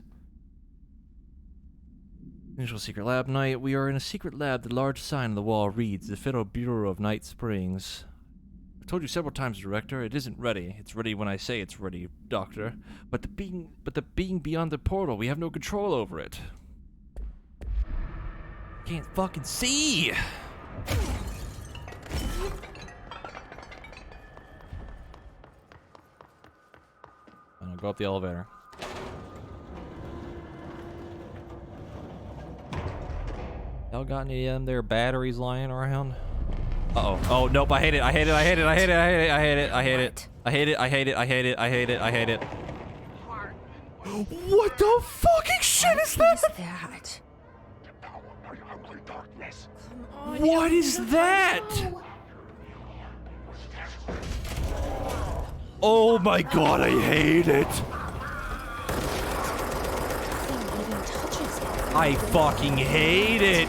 Initial secret lab night. We are in a secret lab. The large sign on the wall reads, the Federal Bureau of Night Springs. I've told you several times, Director, it isn't ready. It's ready when I say it's ready, Doctor. But the being beyond the portal, we have no control over it. Can't fucking see! And I'll go up the elevator. Y'all got any of them there batteries lying around? Uh-oh. Oh, nope, I hate it, I hate it, I hate it, I hate it, I hate it, I hate it, I hate it. I hate it, I hate it, I hate it, I hate it, I hate it. What the fucking shit is that? What is that? Oh my god, I hate it. I fucking hate it.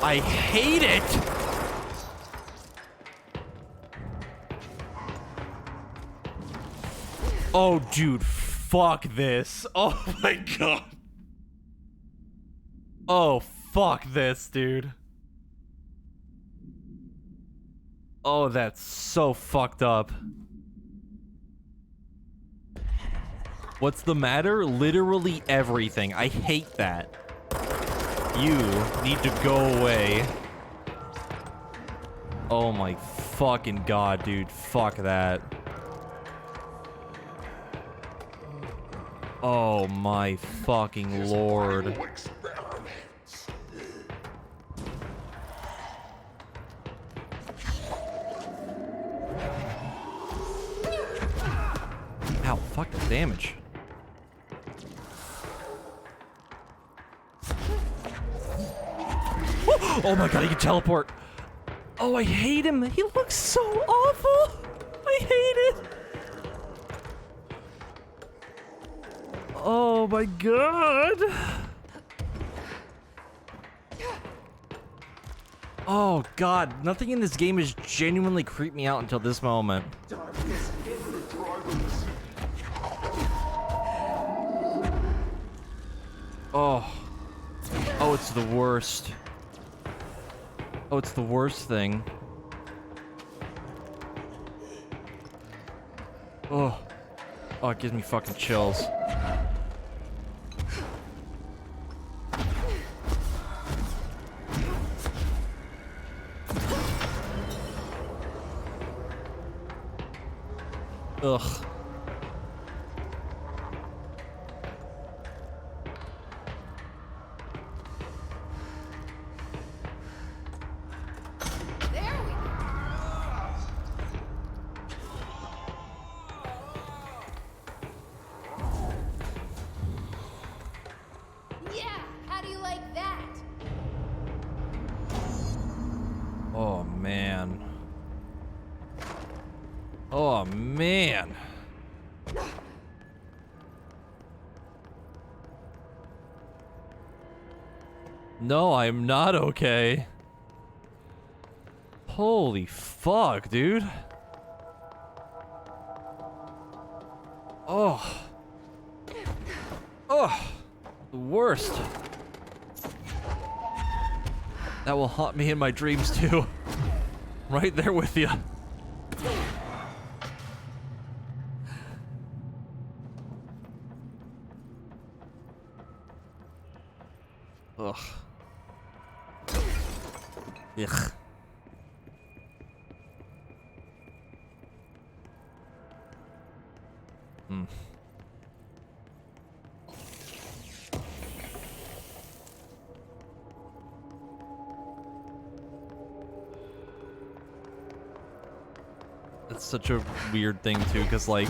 I hate it. Oh, dude, fuck this. Oh my god. Oh, fuck this, dude. Oh, that's so fucked up. What's the matter? Literally everything. I hate that. You need to go away. Oh my fucking god, dude. Fuck that. Oh my fucking lord. Ow, fuck the damage. Oh my god, he can teleport. Oh, I hate him. He looks so awful. I hate it. Oh my god. Oh god, nothing in this game has genuinely creeped me out until this moment. Oh. Oh, it's the worst. Oh, it's the worst thing. Oh. Oh, it gives me fucking chills. Ugh. Oh, man. Oh, man. No, I'm not okay. Holy fuck, dude. Oh. Oh. The worst. That will haunt me in my dreams too. Right there with you. Ugh. Ugh. It's such a weird thing too, because like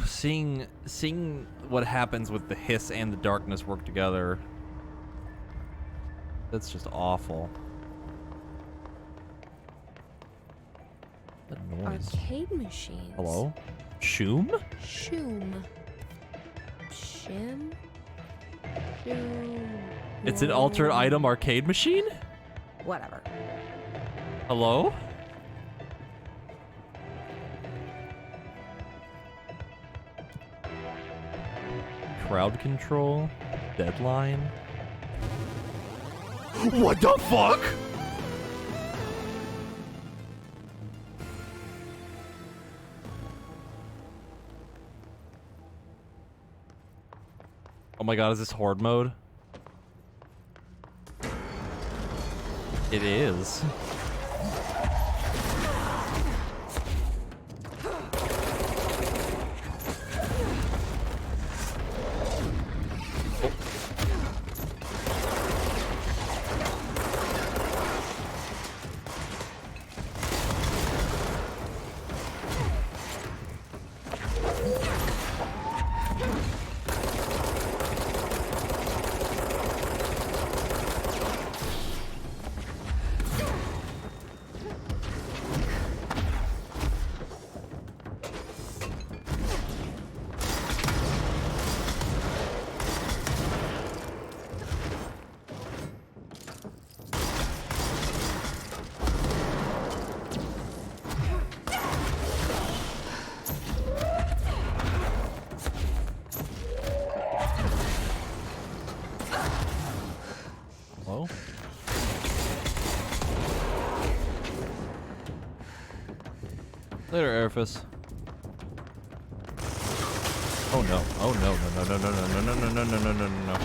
seeing what happens with the hiss and the darkness work together, that's just awful. That noise. Arcade machines. Hello? Shoom? Shoom. Shim? Shoom. It's an altered item arcade machine? Whatever. Hello? Crowd control? Deadline? What the fuck? Oh my god, is this horde mode? It is. Hello? Later, Airfus. Oh no. Oh no, no, no, no, no, no, no, no, no, no, no, no, no.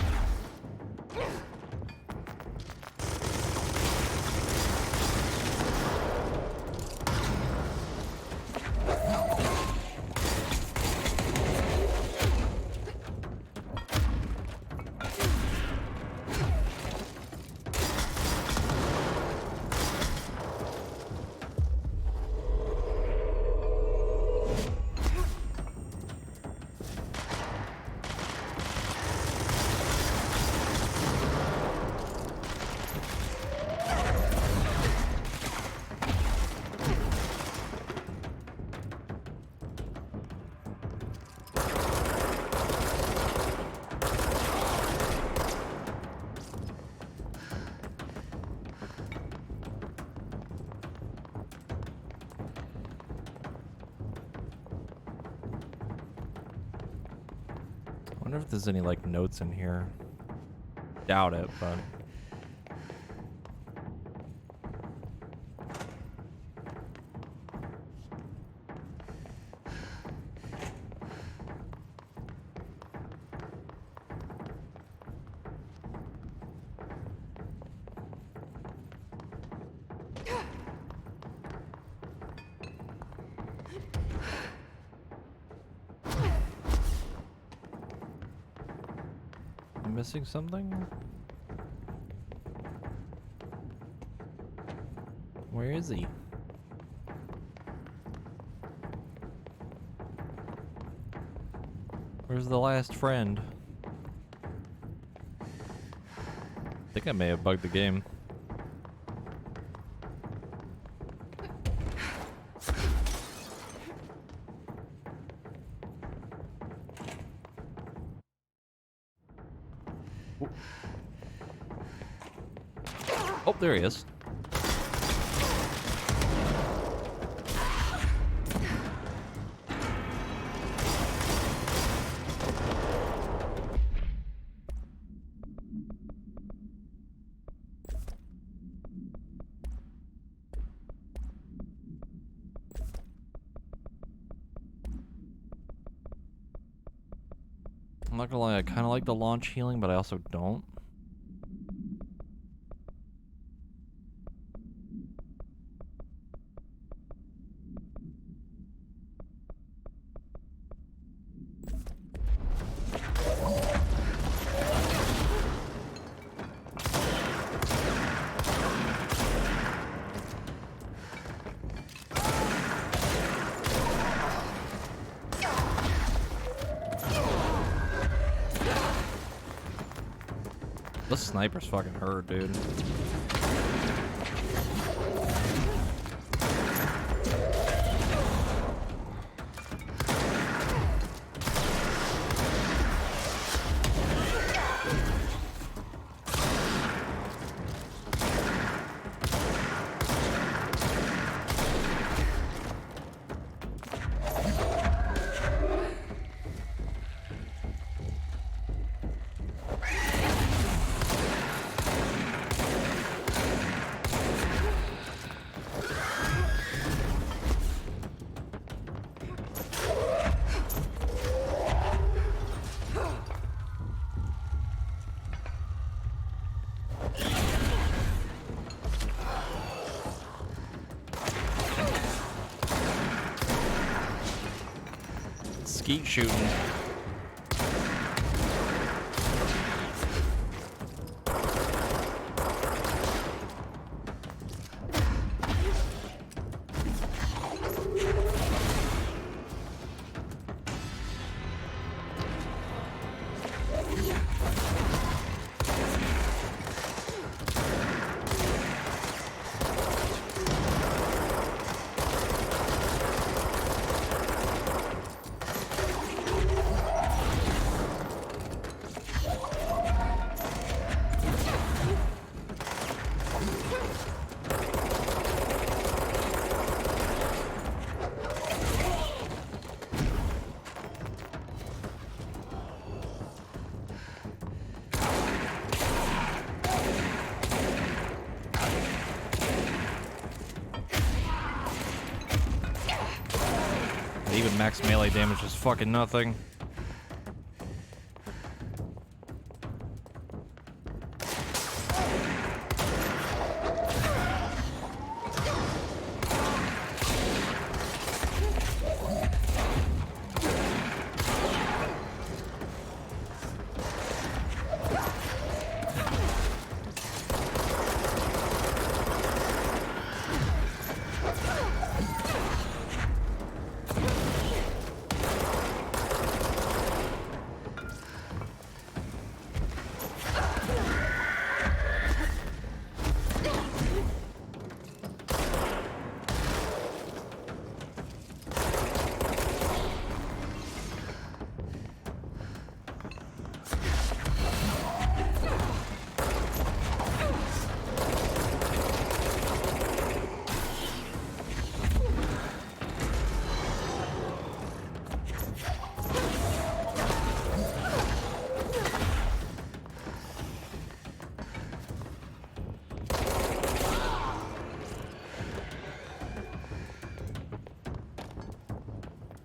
I wonder if there's any like notes in here. Doubt it, but I'm missing something? Where is he? Where's the last friend? I think I may have bugged the game. Oh, there he is. I'm not gonna lie, I kind of like the launch healing, but I also don't. Those snipers fucking hurt, dude. Skeet shooting. Even max melee damage is fucking nothing.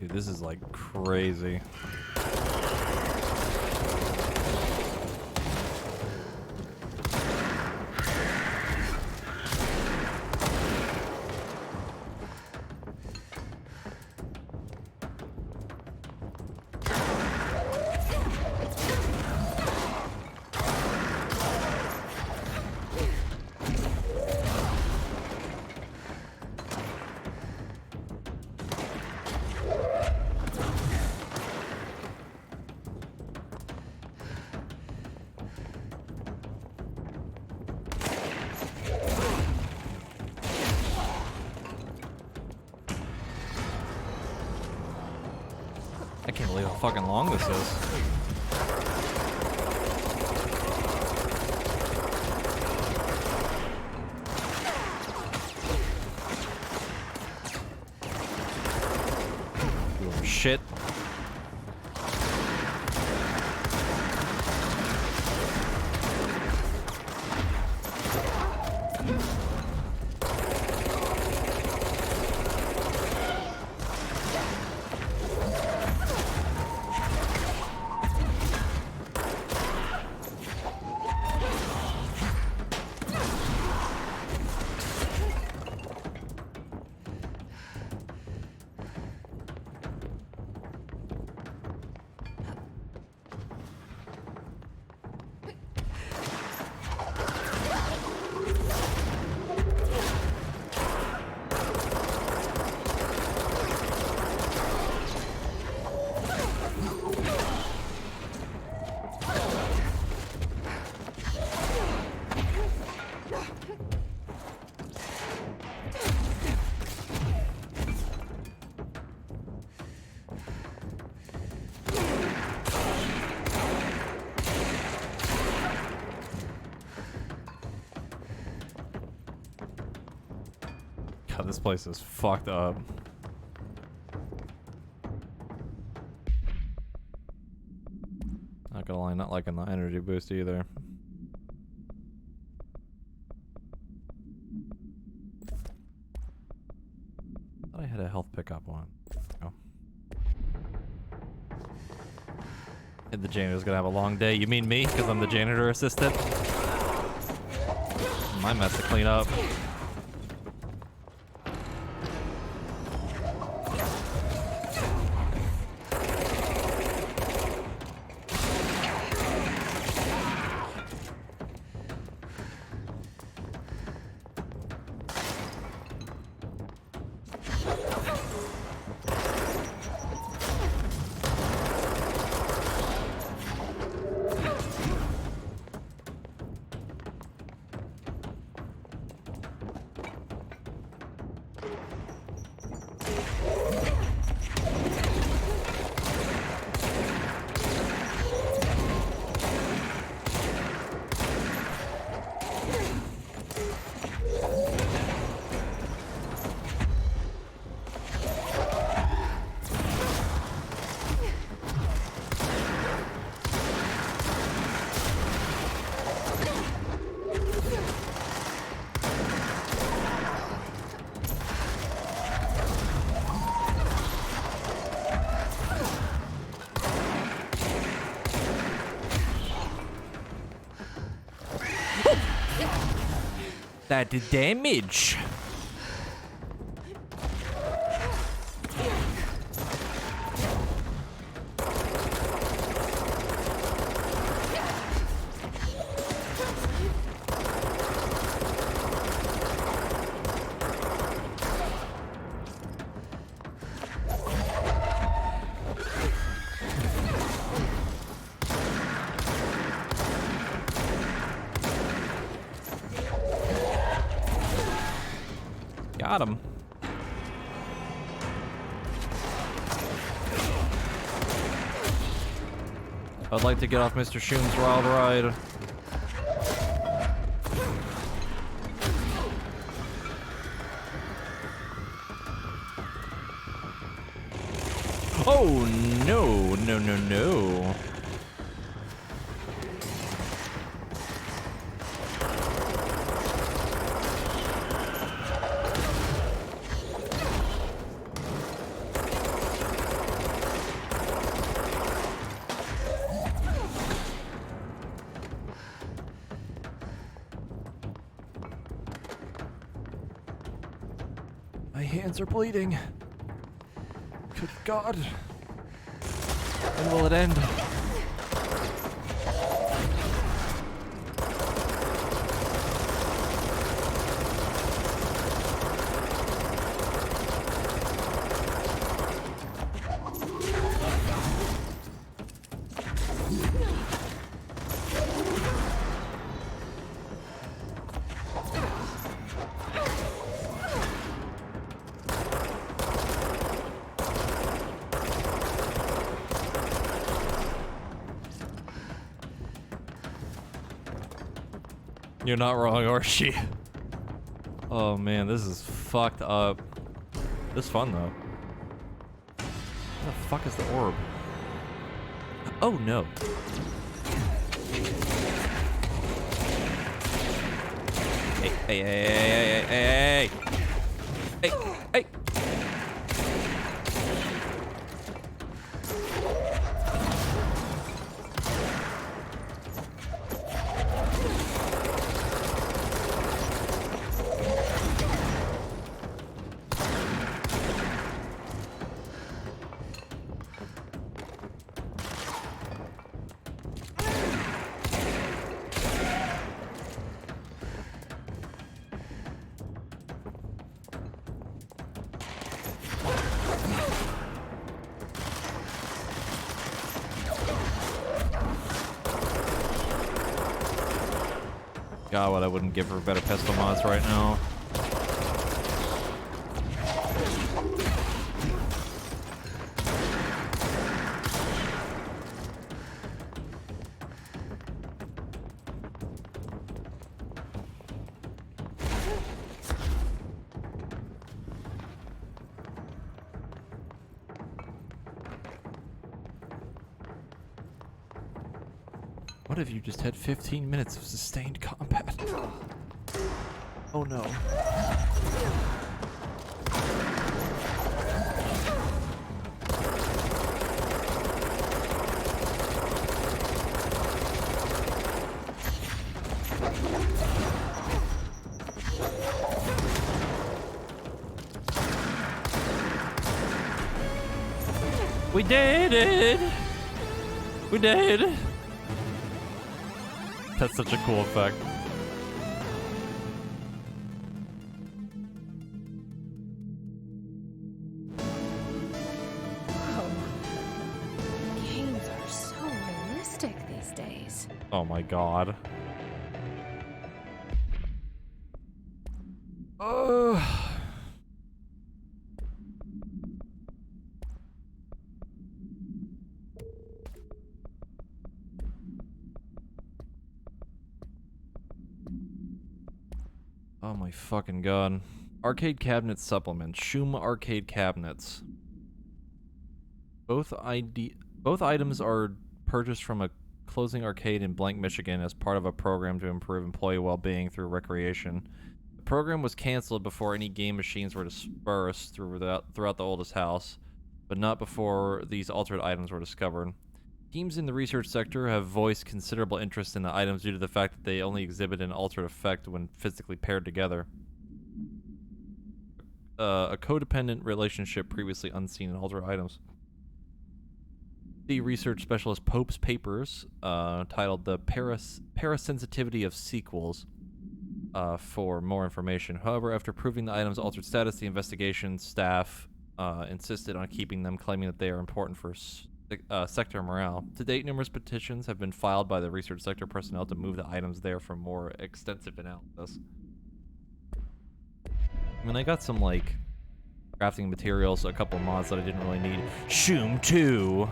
Dude, this is like crazy. I can't believe how fucking long this is. Oh, shit. God, this place is fucked up. Not gonna lie, not liking the energy boost either. Thought I had a health pickup one. Oh. And the janitor's gonna have a long day. You mean me? Because I'm the janitor assistant? My mess to clean up. That did damage. Got him. I'd like to get off Mr. Shoom's wild ride. Oh no, no, no, no. My hands are bleeding. Good God. When will it end? You're not wrong, Archie. Oh man, this is fucked up. This is fun though. Where the fuck is the orb? Oh no. Hey, hey, hey, hey, hey, hey, hey, hey, hey. God, what I wouldn't give her better pistol mods right now. What if you just had 15 minutes of sustained combat? Oh no. We did it! We did! That's such a cool effect. Whoa. Games are so realistic these days. Oh my god. Oh my fucking god. Arcade cabinet supplement. Shum arcade cabinets. Both items are purchased from a closing arcade in Blank, Michigan as part of a program to improve employee well-being through recreation. The program was canceled before any game machines were dispersed throughout the oldest house, but not before these altered items were discovered. Teams in the research sector have voiced considerable interest in the items due to the fact that they only exhibit an altered effect when physically paired together. A codependent relationship previously unseen in altered items. The research specialist Pope's papers, titled The Parasensitivity of Sequels, for more information. However, after proving the item's altered status, the investigation staff insisted on keeping them, claiming that they are important for sector morale. To date, numerous petitions have been filed by the research sector personnel to move the items there for more extensive analysis. I mean, I got some, like, crafting materials, a couple mods that I didn't really need. Shum 2!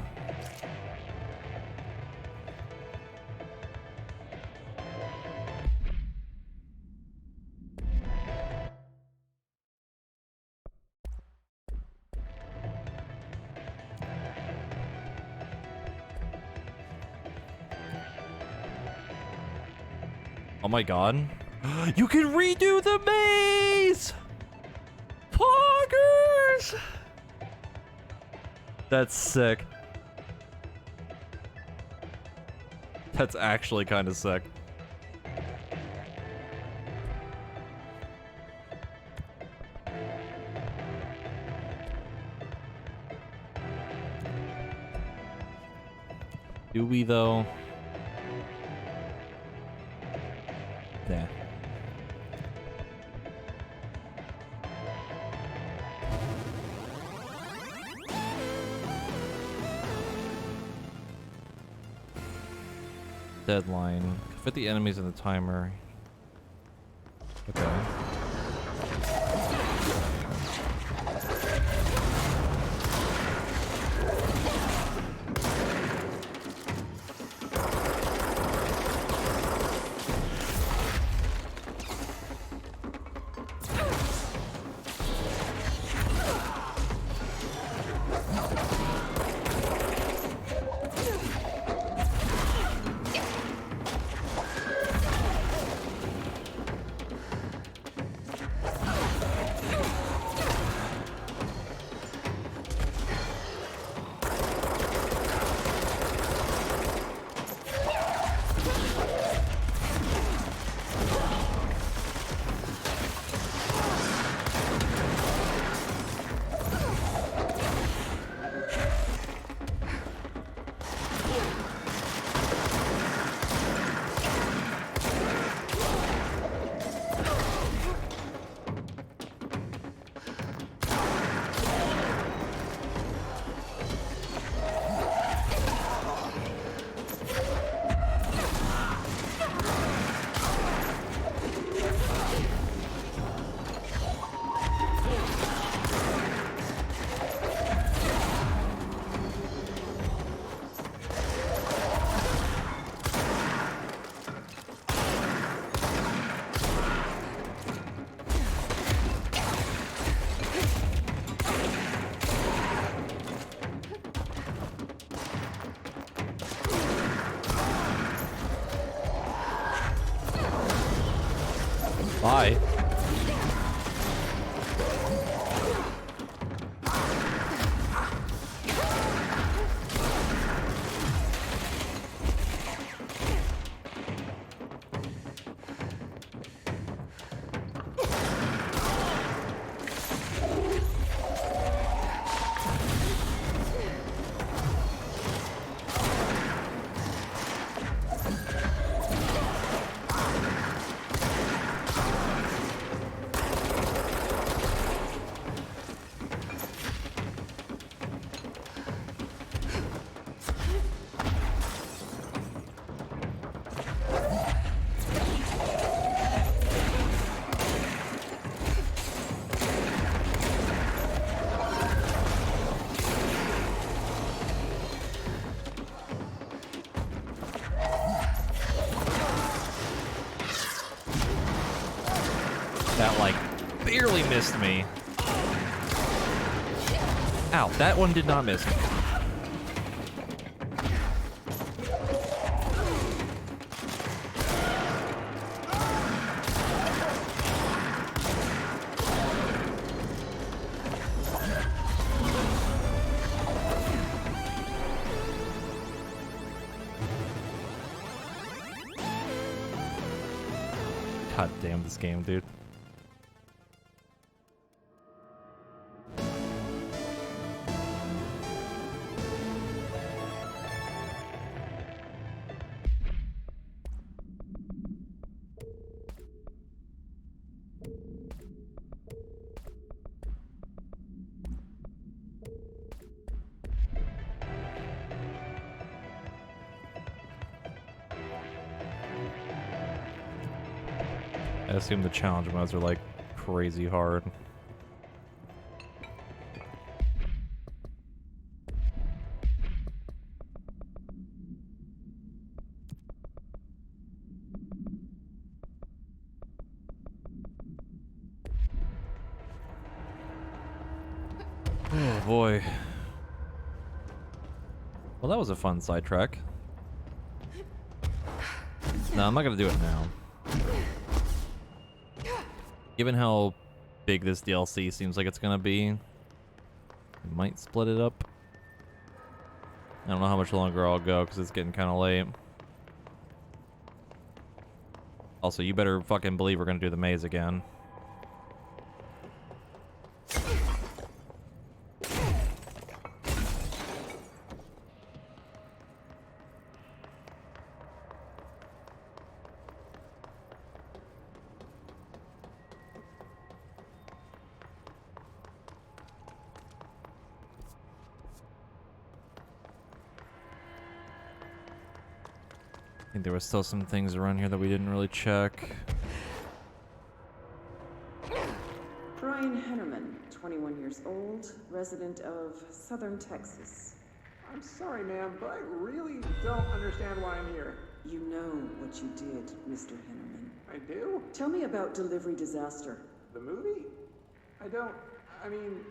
Oh my god. You can redo the maze! Poggers! That's sick. That's actually kind of sick. Do we though? There. Deadline. Fit the enemies in the timer. Okay. Bye. That, like, barely missed me. Ow, that one did not miss me. God damn this game, dude. I assume the challenge modes are like crazy hard. Oh boy. Well, that was a fun sidetrack. No, I'm not gonna do it now. Given how big this DLC seems like it's gonna be, I might split it up. I don't know how much longer I'll go because it's getting kind of late. Also, you better fucking believe we're gonna do the maze again. I think there was still some things around here that we didn't really check. Brian Hennerman, 21 years old, resident of Southern Texas. I'm sorry, ma'am, but I really don't understand why I'm here. You know what you did, Mr. Hennerman. I do? Tell me about Delivery Disaster. The movie? I mean,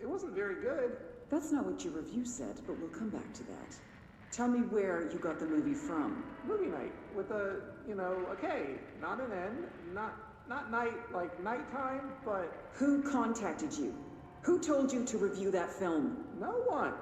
it wasn't very good. That's not what your review said, but we'll come back to that. Tell me where you got the movie from. Movie night with a, a K, not an N, not night like nighttime, but... Who contacted you? Who told you to review that film? No one.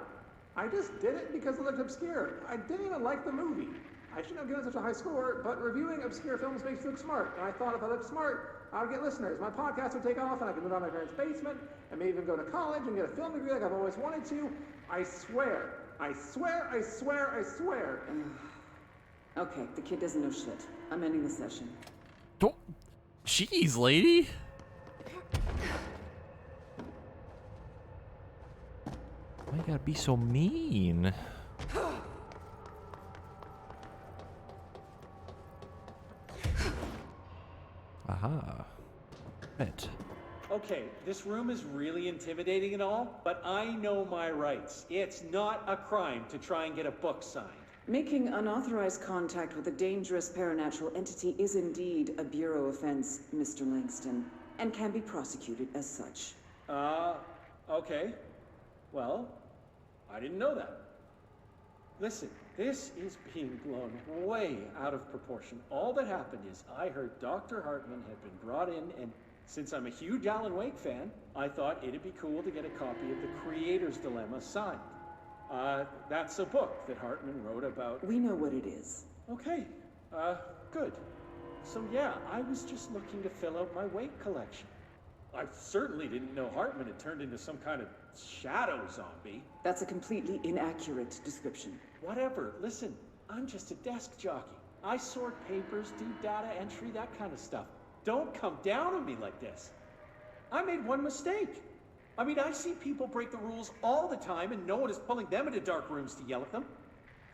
I just did it because it looked obscure. I didn't even like the movie. I shouldn't have given such a high score, but reviewing obscure films makes you look smart. And I thought if I looked smart, I would get listeners. My podcast would take off and I could move out of my parents' basement and maybe even go to college and get a film degree like I've always wanted to. I swear. I swear, I swear, I swear. Okay, the kid doesn't know shit. I'm ending the session. Don't... Jeez, lady. Why you gotta be so mean? Aha. Right. Okay, this room is really intimidating and all, but I know my rights. It's not a crime to try and get a book signed. Making unauthorized contact with a dangerous paranatural entity is indeed a Bureau offense, Mr. Langston, and can be prosecuted as such. Okay. Well, I didn't know that. Listen, This is being blown way out of proportion. All that happened is I heard Dr. Hartman had been brought in, and since I'm a huge Alan Wake fan, I thought it'd be cool to get a copy of The Creator's Dilemma signed. That's a book that Hartman wrote about. We know what it is. Okay, good. So yeah, I was just looking to fill out my Wake collection. I certainly didn't know Hartman had turned into some kind of shadow zombie. That's a completely inaccurate description. Whatever, listen, I'm just a desk jockey. I sort papers, do data entry, that kind of stuff. Don't come down on me like this. I made one mistake. I mean, I see people break the rules all the time and no one is pulling them into dark rooms to yell at them.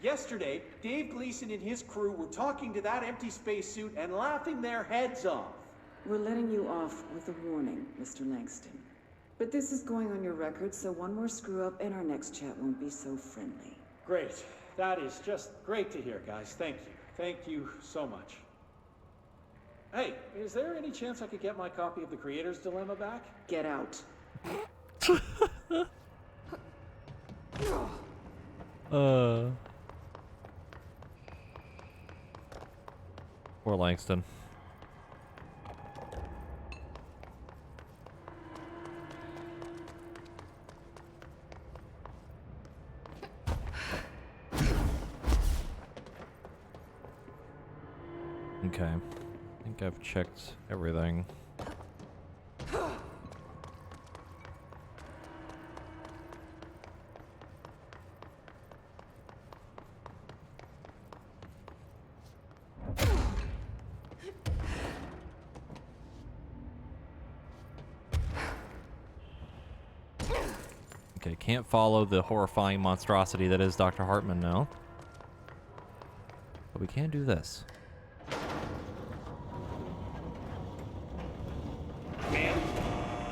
Yesterday, Dave Gleason and his crew were talking to that empty spacesuit and laughing their heads off. We're letting you off with a warning, Mr. Langston. But this is going on your record, so one more screw-up and our next chat won't be so friendly. Great. That is just great to hear, guys. Thank you. Thank you so much. Hey, is there any chance I could get my copy of The Creator's Dilemma back? Get out. Poor Langston. Okay. I think I've checked everything. Okay, can't follow the horrifying monstrosity that is Dr. Hartman now. But we can do this. Ma'am,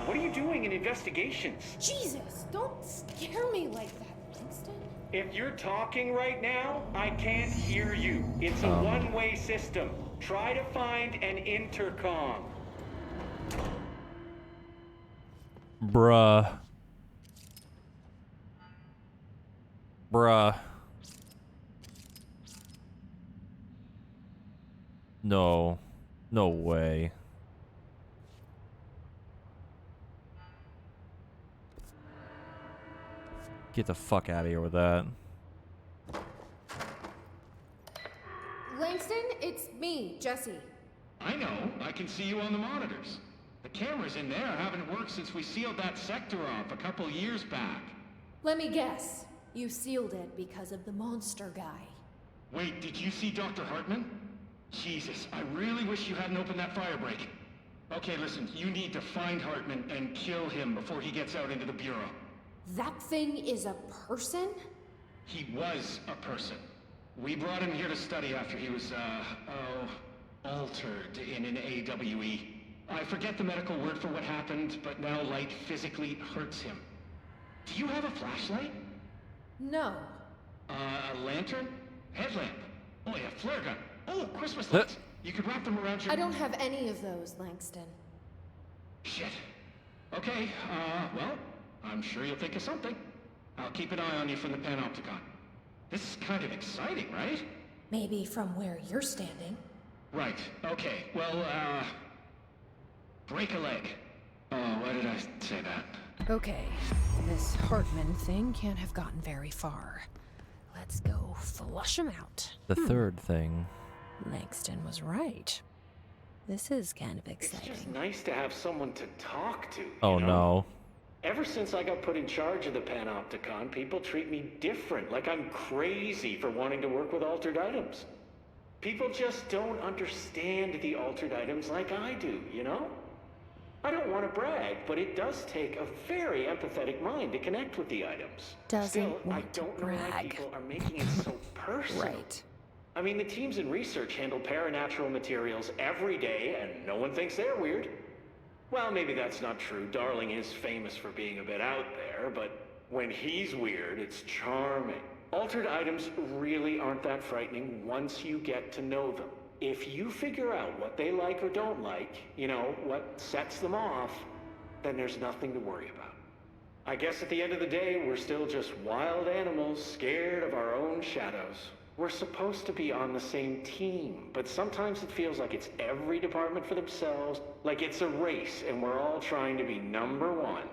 what are you doing in investigations? Jesus, don't scare me like that, Langston. If you're talking right now, I can't hear you. It's a one-way system. Try to find an intercom. Bruh. Bruh. No. No way. Get the fuck out of here with that. Langston, it's me, Jesse. I know. I can see you on the monitors. The cameras in there haven't worked since we sealed that sector off a couple years back. Let me guess. You sealed it because of the monster guy. Wait, did you see Dr. Hartman? Jesus, I really wish you hadn't opened that fire break. Okay, listen, you need to find Hartman and kill him before he gets out into the Bureau. That thing is a person? He was a person. We brought him here to study after he was, altered in an AWE. I forget the medical word for what happened, but now light physically hurts him. Do you have a flashlight? No. A lantern? Headlamp? Oh yeah, flare gun. Oh, Christmas lights. You could wrap them around your... I don't have any of those, Langston. Shit. Okay, well, I'm sure you'll think of something. I'll keep an eye on you from the Panopticon. This is kind of exciting, right? Maybe from where you're standing. Right, okay. Well, break a leg. Oh, why did I say that? Okay, this Hartman thing can't have gotten very far. Let's go flush him out. The third thing. Langston was right. This is kind of exciting. It's just nice to have someone to talk to. Oh you know? no. Ever since I got put in charge of the Panopticon, people treat me different, like I'm crazy for wanting to work with altered items. People just don't understand the altered items like I do, you know? I don't want to brag, but it does take a very empathetic mind to connect with the items. Still, I don't know why people are making it so personal. Right. I mean, the teams in research handle paranatural materials every day, and no one thinks they're weird. Well, maybe that's not true. Darling is famous for being a bit out there, but when he's weird, it's charming. Altered items really aren't that frightening once you get to know them. If you figure out what they like or don't like, you know, what sets them off, then there's nothing to worry about. I guess at the end of the day, we're still just wild animals scared of our own shadows. We're supposed to be on the same team, but sometimes it feels like it's every department for themselves, like it's a race and we're all trying to be number one.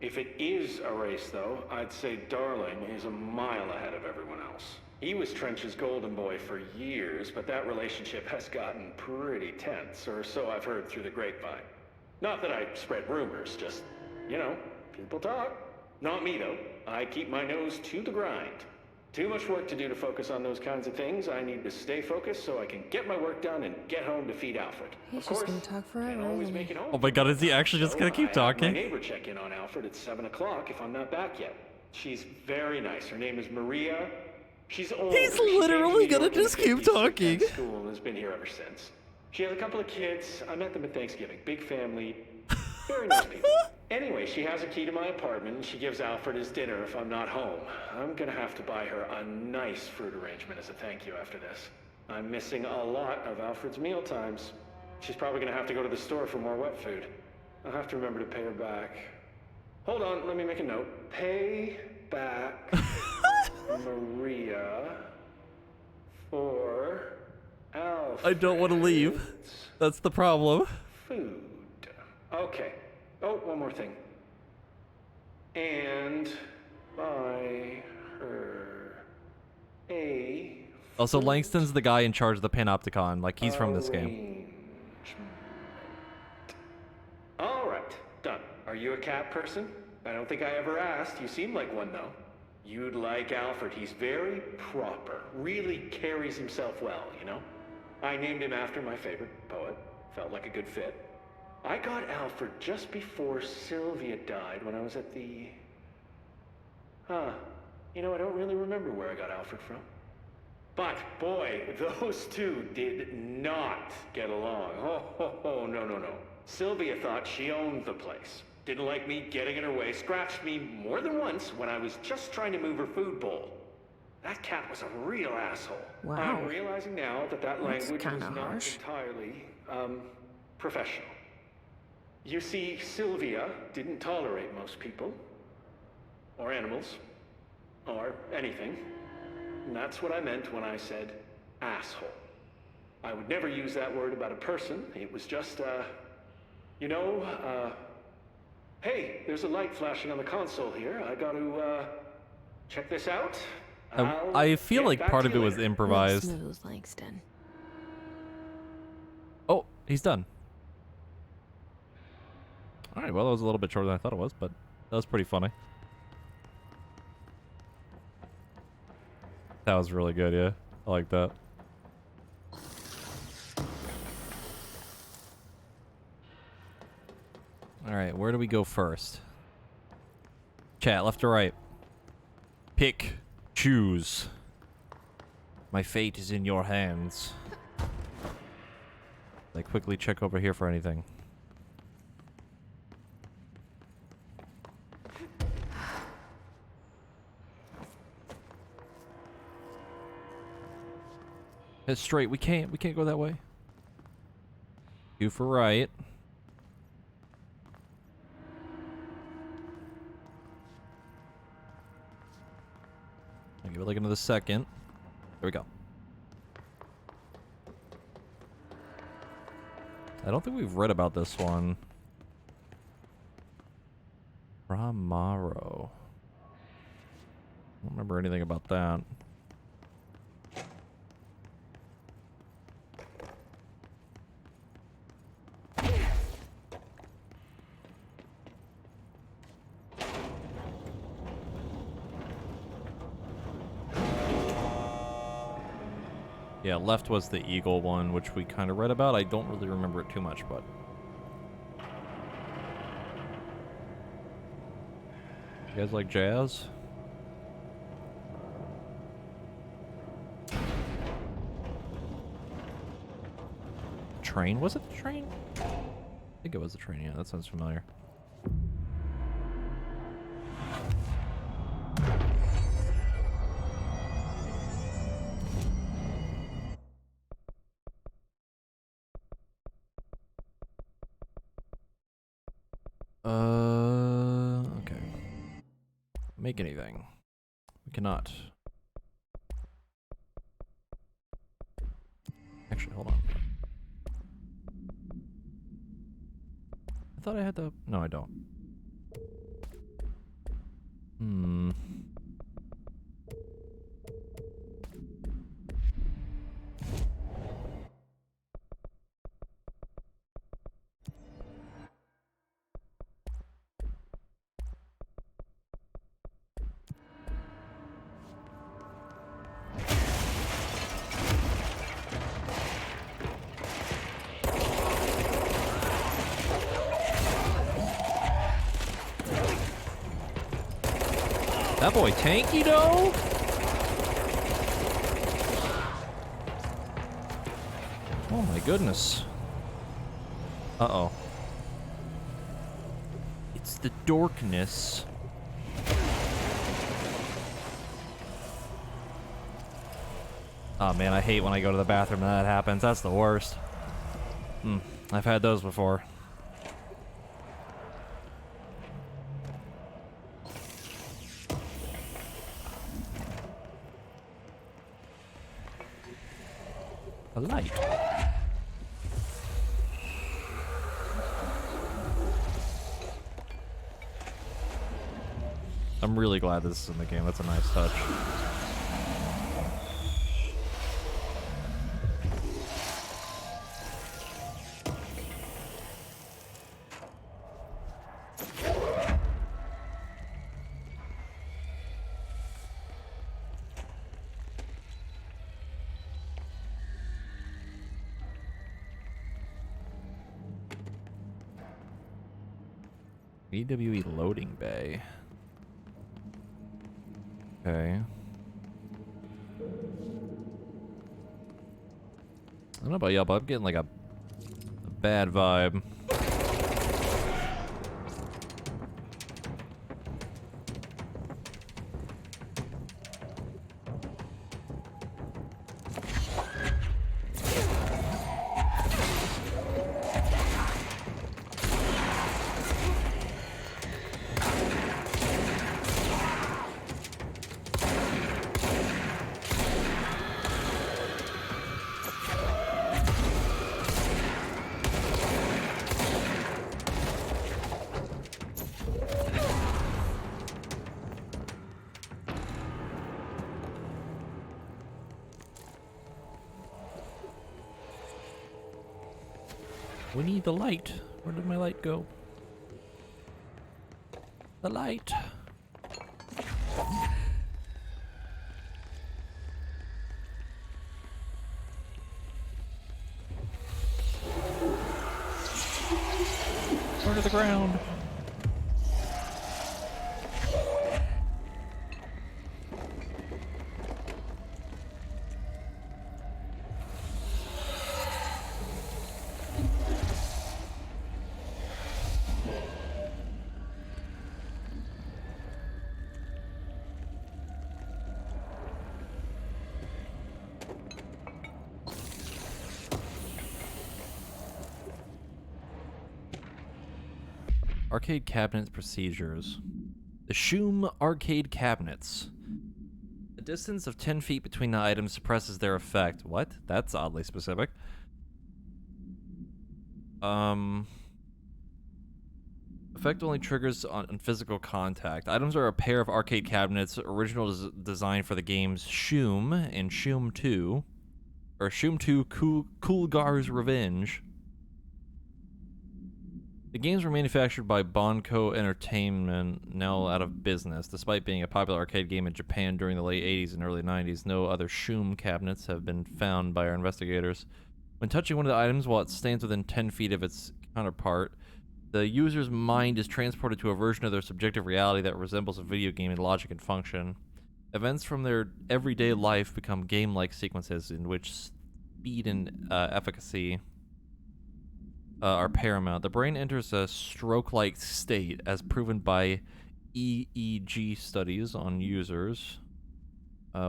If it is a race, though, I'd say Darling is a mile ahead of everyone else. He was Trench's golden boy for years, but that relationship has gotten pretty tense, or so I've heard through the grapevine. Not that I spread rumors, just, you know, people talk. Not me, though. I keep my nose to the grind. Too much work to do to focus on those kinds of things. I need to stay focused so I can get my work done and get home to feed Alfred. He's just gonna talk forever. Always make it home. Oh my god, is he actually just gonna keep My talking? neighbor check in on Alfred at 7 o'clock if I'm not back yet. She's very nice. Her name is Maria. She's old. He's literally gonna just keep talking. School and has been here ever since. She has a couple of kids. I met them at Thanksgiving. Big family. Very nice people. Anyway, she has a key to my apartment and she gives Alfred his dinner if I'm not home. I'm gonna have to buy her a nice fruit arrangement as a thank you after this. I'm missing a lot of Alfred's meal times. She's probably gonna have to go to the store for more wet food. I'll have to remember to pay her back. Hold on, let me make a note. Pay back Maria for Alfred. I don't want to leave. That's the problem. Food. Okay. Oh, one more thing. And buy her a... Also, Langston's the guy in charge of the Panopticon. Like, he's from this game. All right, done. Are you a cat person? I don't think I ever asked. You seem like one, though. You'd like Alfred. He's very proper. Really carries himself well, you know? I named him after my favorite poet. Felt like a good fit. I got Alfred just before Sylvia died when I was at the... You know, I don't really remember where I got Alfred from. But, boy, those two did not get along. Oh, no. Sylvia thought she owned the place. Didn't like me getting in her way, scratched me more than once when I was just trying to move her food bowl. That cat was a real asshole. Wow. I'm realizing now that That's language was kinda not harsh. entirely, professional. You see, Sylvia didn't tolerate most people, or animals, or anything. And that's what I meant when I said asshole. I would never use that word about a person. It was just, hey, there's a light flashing on the console here. I gotta, check this out. I feel like part of it was improvised. Smooth, Langston. Oh, he's done. Alright, well, that was a little bit shorter than I thought it was, but that was pretty funny. That was really good, yeah. I like that. Alright, where do we go first? Chat, left or right? Pick. Choose. My fate is in your hands. I quickly check over here for anything. It's straight. We can't go that way. Q for right. I'll give it like another second. There we go. I don't think we've read about this one. Ramaro. I don't remember anything about that. Yeah, left was the eagle one, which we kind of read about. I don't really remember it too much, but... You guys like jazz? Train? Was it the train? I think it was the train, yeah, that sounds familiar. Okay. Make anything. We cannot. hold on. I thought I had the... No, I don't. Hmm. That boy tanky though? Oh my goodness. Uh-oh. It's the dorkness. Oh man, I hate when I go to the bathroom and that happens. That's the worst. I've had those before. A light. I'm really glad this is in the game. That's a nice touch. AWE loading bay. Okay. I don't know about y'all, but I'm getting like a bad vibe. We need the light. Where did my light go? The light. Burn to the ground. Arcade cabinets procedures. The Shoom arcade cabinets. A distance of 10 feet between the items suppresses their effect. What? That's oddly specific. Effect only triggers on physical contact. Items are a pair of arcade cabinets, original design for the games Shoom and Shoom 2. Or Shoom 2 Coolgar's Revenge. The games were manufactured by Bonco Entertainment, now out of business. Despite being a popular arcade game in Japan during the late 80s and early 90s, no other Shoom cabinets have been found by our investigators. When touching one of the items while it stands within 10 feet of its counterpart, the user's mind is transported to a version of their subjective reality that resembles a video game in logic and function. Events from their everyday life become game-like sequences in which speed and efficacy are paramount. The brain enters a stroke-like state, as proven by EEG studies on users,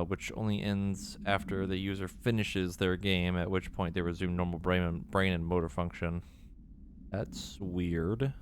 which only ends after the user finishes their game, at which point they resume normal brain and motor function. That's weird.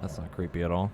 That's not creepy at all.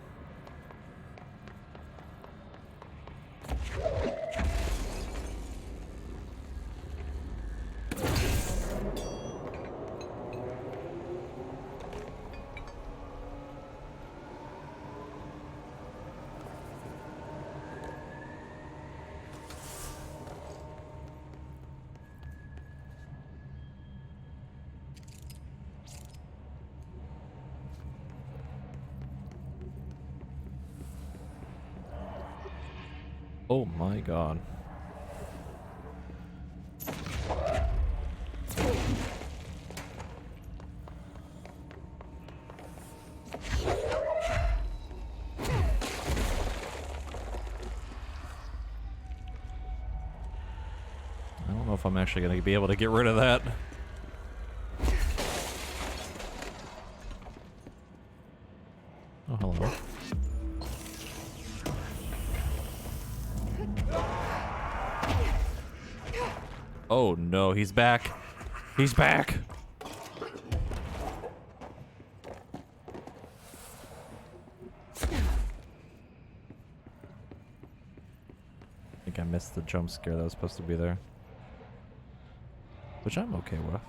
Oh my god. I don't know if I'm actually going to be able to get rid of that. Oh, hello. Oh no, he's back. He's back. I think I missed the jump scare that was supposed to be there. Which I'm okay with.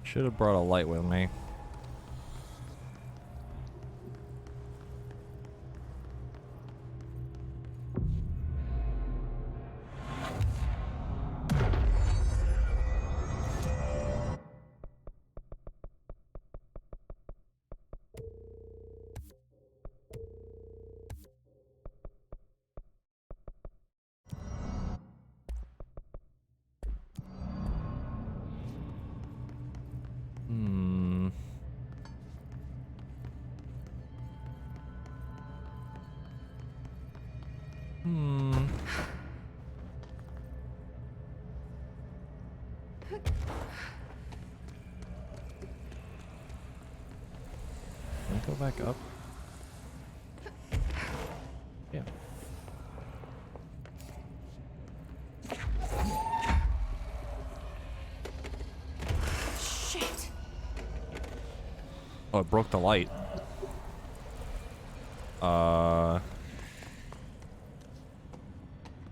Should have brought a light with me. Can I go back up? Yeah. Shit. Oh, it broke the light.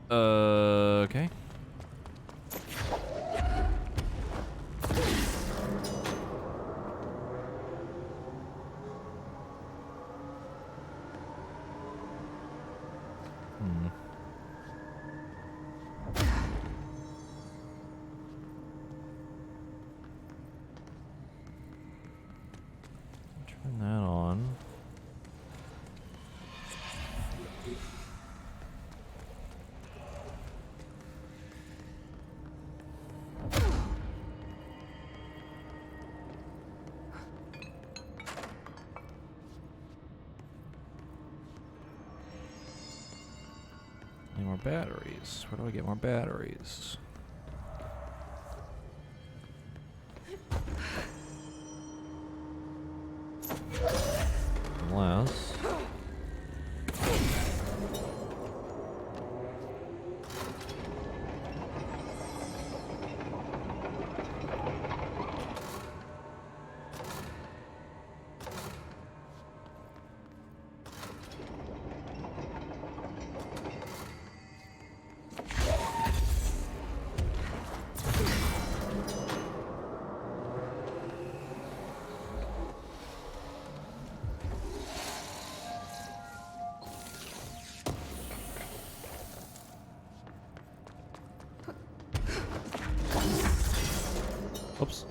Okay. Turn that on. Need more batteries. Where do I get more batteries? Unless... Oops.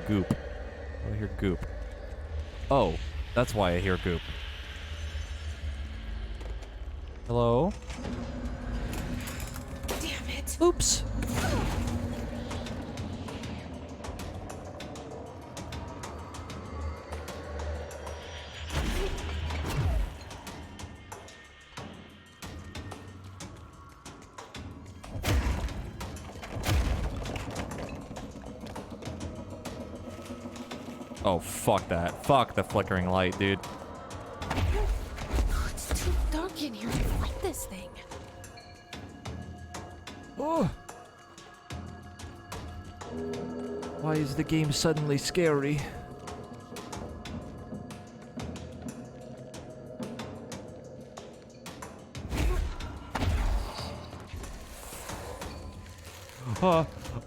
goop. I hear goop. Oh, that's why I hear goop. Hello? Damn it. Oops. Oh, fuck that. Fuck the flickering light, dude. It's too dark in here to fight this thing. Oh. Why is the game suddenly scary?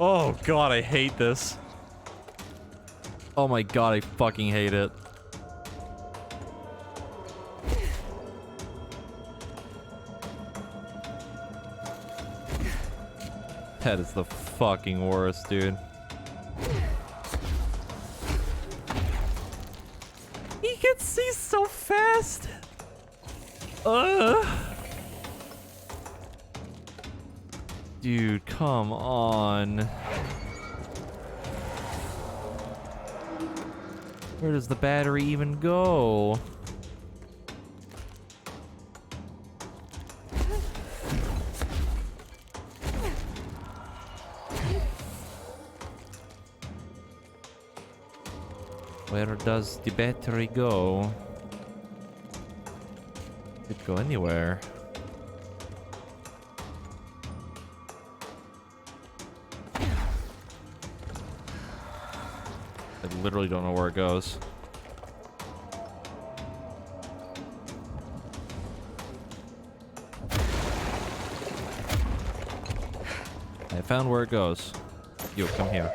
Oh god, I hate this. Oh my god, I fucking hate it. That is the fucking worst, dude. He can see so fast. Dude, come on. Where does the battery even go? Where does the battery go? It could go anywhere. I literally don't know where it goes. I found where it goes. You, come here.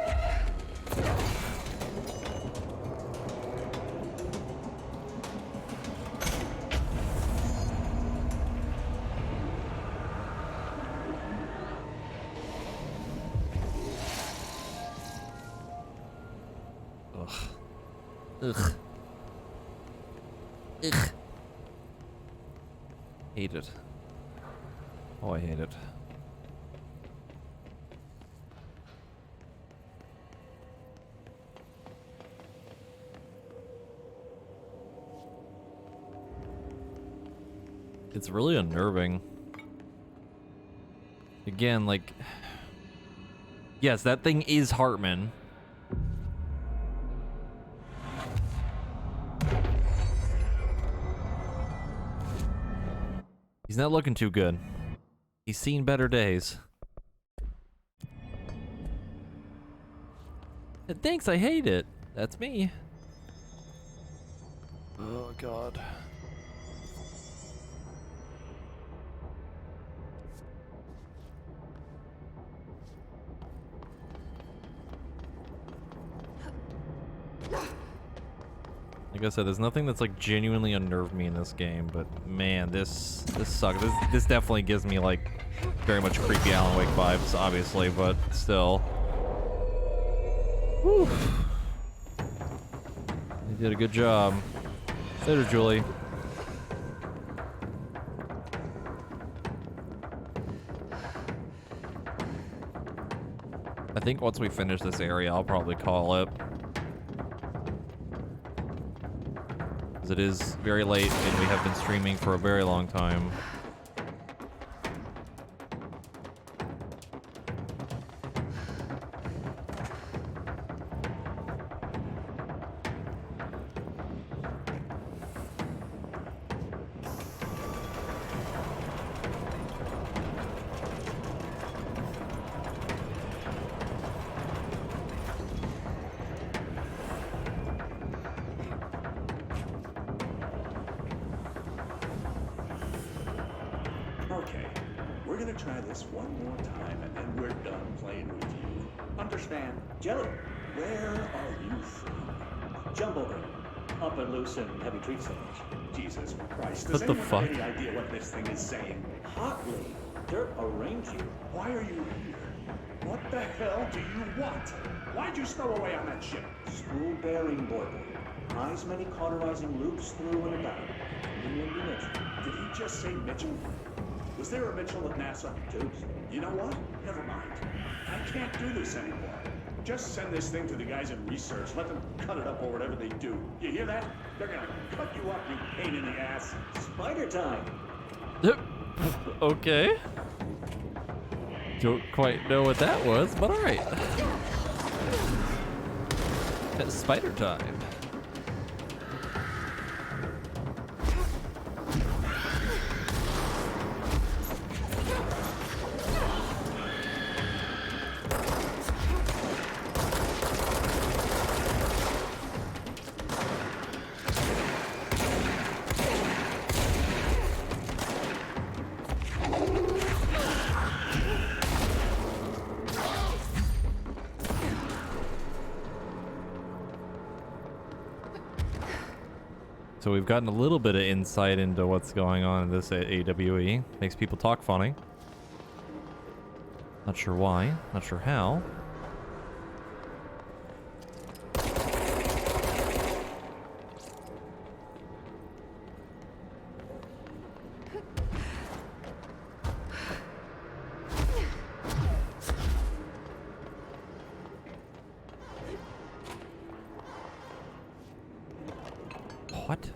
Ugh. Ugh. Hate it. Oh, I hate it. It's really unnerving. Again, like... Yes, that thing is Hartman. He's not looking too good. He's seen better days. Thanks, I hate it. That's me. Oh, God. Like I said, there's nothing that's like genuinely unnerved me in this game, but man, this sucks. This definitely gives me like very much creepy Alan Wake vibes, obviously, but still. Whew. You did a good job. Later, Julie. I think once we finish this area, I'll probably call it. It is very late and we have been streaming for a very long time. Okay, we're gonna try this one more time and then we're done playing with you. Understand. Jello, Where are you from? Jumbleberg, up and loose and heavy treat sandwich. Jesus Christ, What does the anyone fuck? have any idea what this thing is saying? Hotly, dirt arrange you. Why are you here? What the hell do you want? Why'd you stow away on that ship? Spool bearing, boy. Eyes many cauterizing loops through and about. Did he just say Mitchell? Was there a Mitchell at NASA? Tubes. You know what? Never mind. I can't do this anymore. Just send this thing to the guys in research. Let them cut it up or whatever they do. You hear that? They're gonna cut you up, you pain in the ass. Spider time. Okay. Don't quite know what that was, but alright. It's spider time. So we've gotten a little bit of insight into what's going on in this AWE. Makes people talk funny. Not sure why, not sure how. What?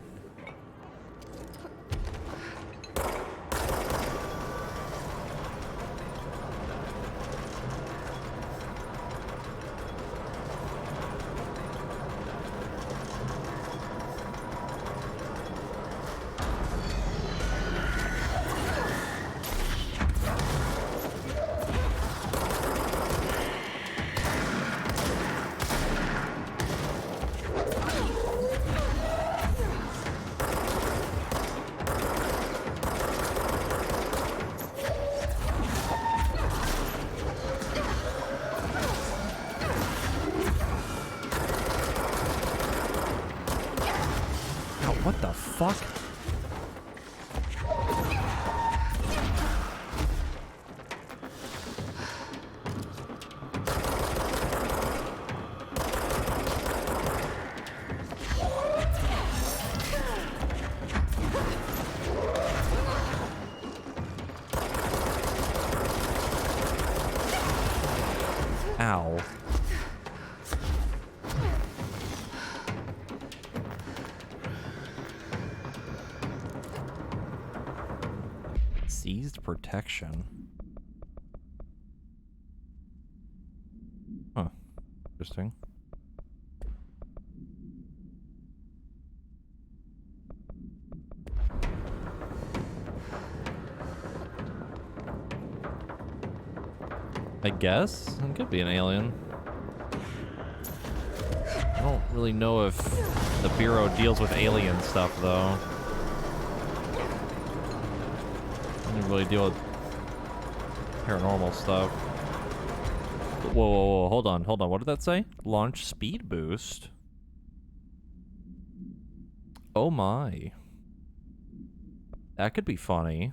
What the fuck? Ow. Seized protection. Huh. Interesting. I guess it could be an alien. I don't really know if the Bureau deals with alien stuff though. Didn't really deal with paranormal stuff. Whoa, hold on. What did that say? Launch speed boost. Oh my. That could be funny.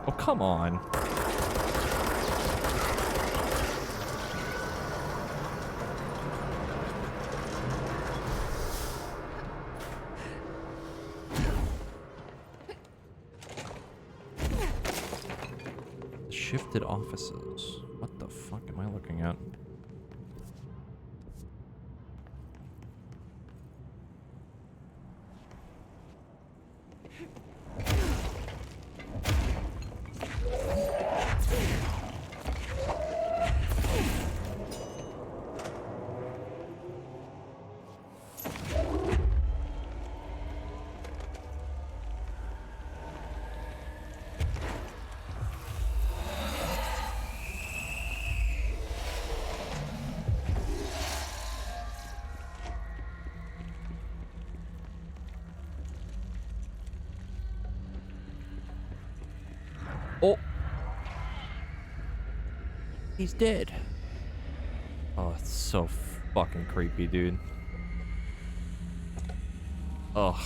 Oh, come on. Shifted offices. What the fuck am I looking at? Oh. He's dead. Oh, it's so fucking creepy, dude. Ugh.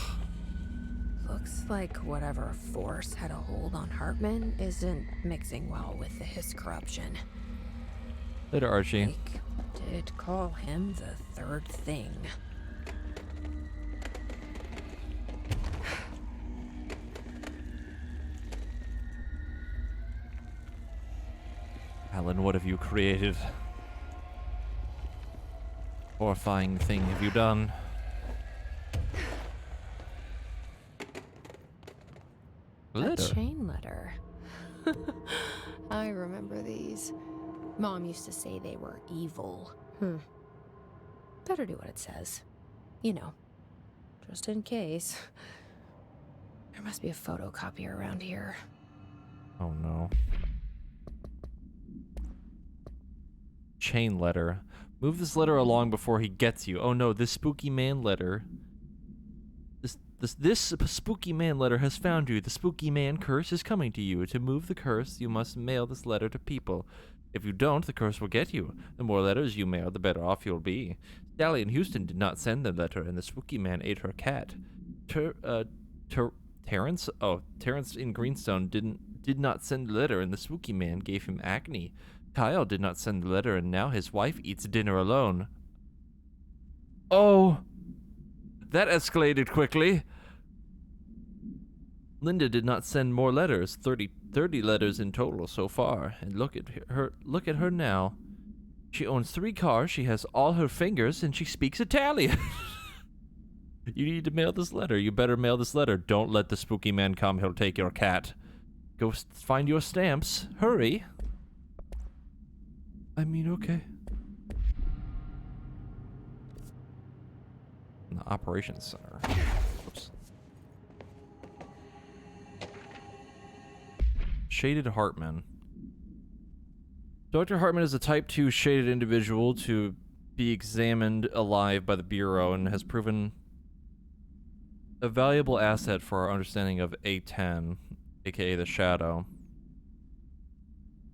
Looks Looks like whatever force had a hold on Hartman isn't mixing well with his corruption. Later, Archie. Like, did call him the third thing. Alan, what have you created? Horrifying thing have you done? A chain letter. I remember these. Mom used to say they were evil. Better do what it says. You know, just in case. There must be a photocopier around here. Oh no. Chain letter. Move this letter along before he gets you. Oh no, this spooky man letter. This spooky man letter has found you. The spooky man curse is coming to you. To move the curse, you must mail this letter to people. If you don't, the curse will get you. The more letters you mail, the better off you'll be. Sally in Houston did not send the letter, and the spooky man ate her cat. Terrence? Oh, Terrence in Greenstone did not send the letter, and the spooky man gave him acne. Kyle did not send the letter, and now his wife eats dinner alone. Oh! That escalated quickly. Linda did not send more letters. 30 letters in total so far. And look at her now. She owns 3 cars, she has all her fingers, and she speaks Italian. You need to mail this letter. You better mail this letter. Don't let the spooky man come. He'll take your cat. Go find your stamps. Hurry. I mean, okay. In the operations center. Oops. Shaded Hartman. Dr. Hartman is a Type 2 shaded individual to be examined alive by the Bureau and has proven a valuable asset for our understanding of A10, aka the Shadow.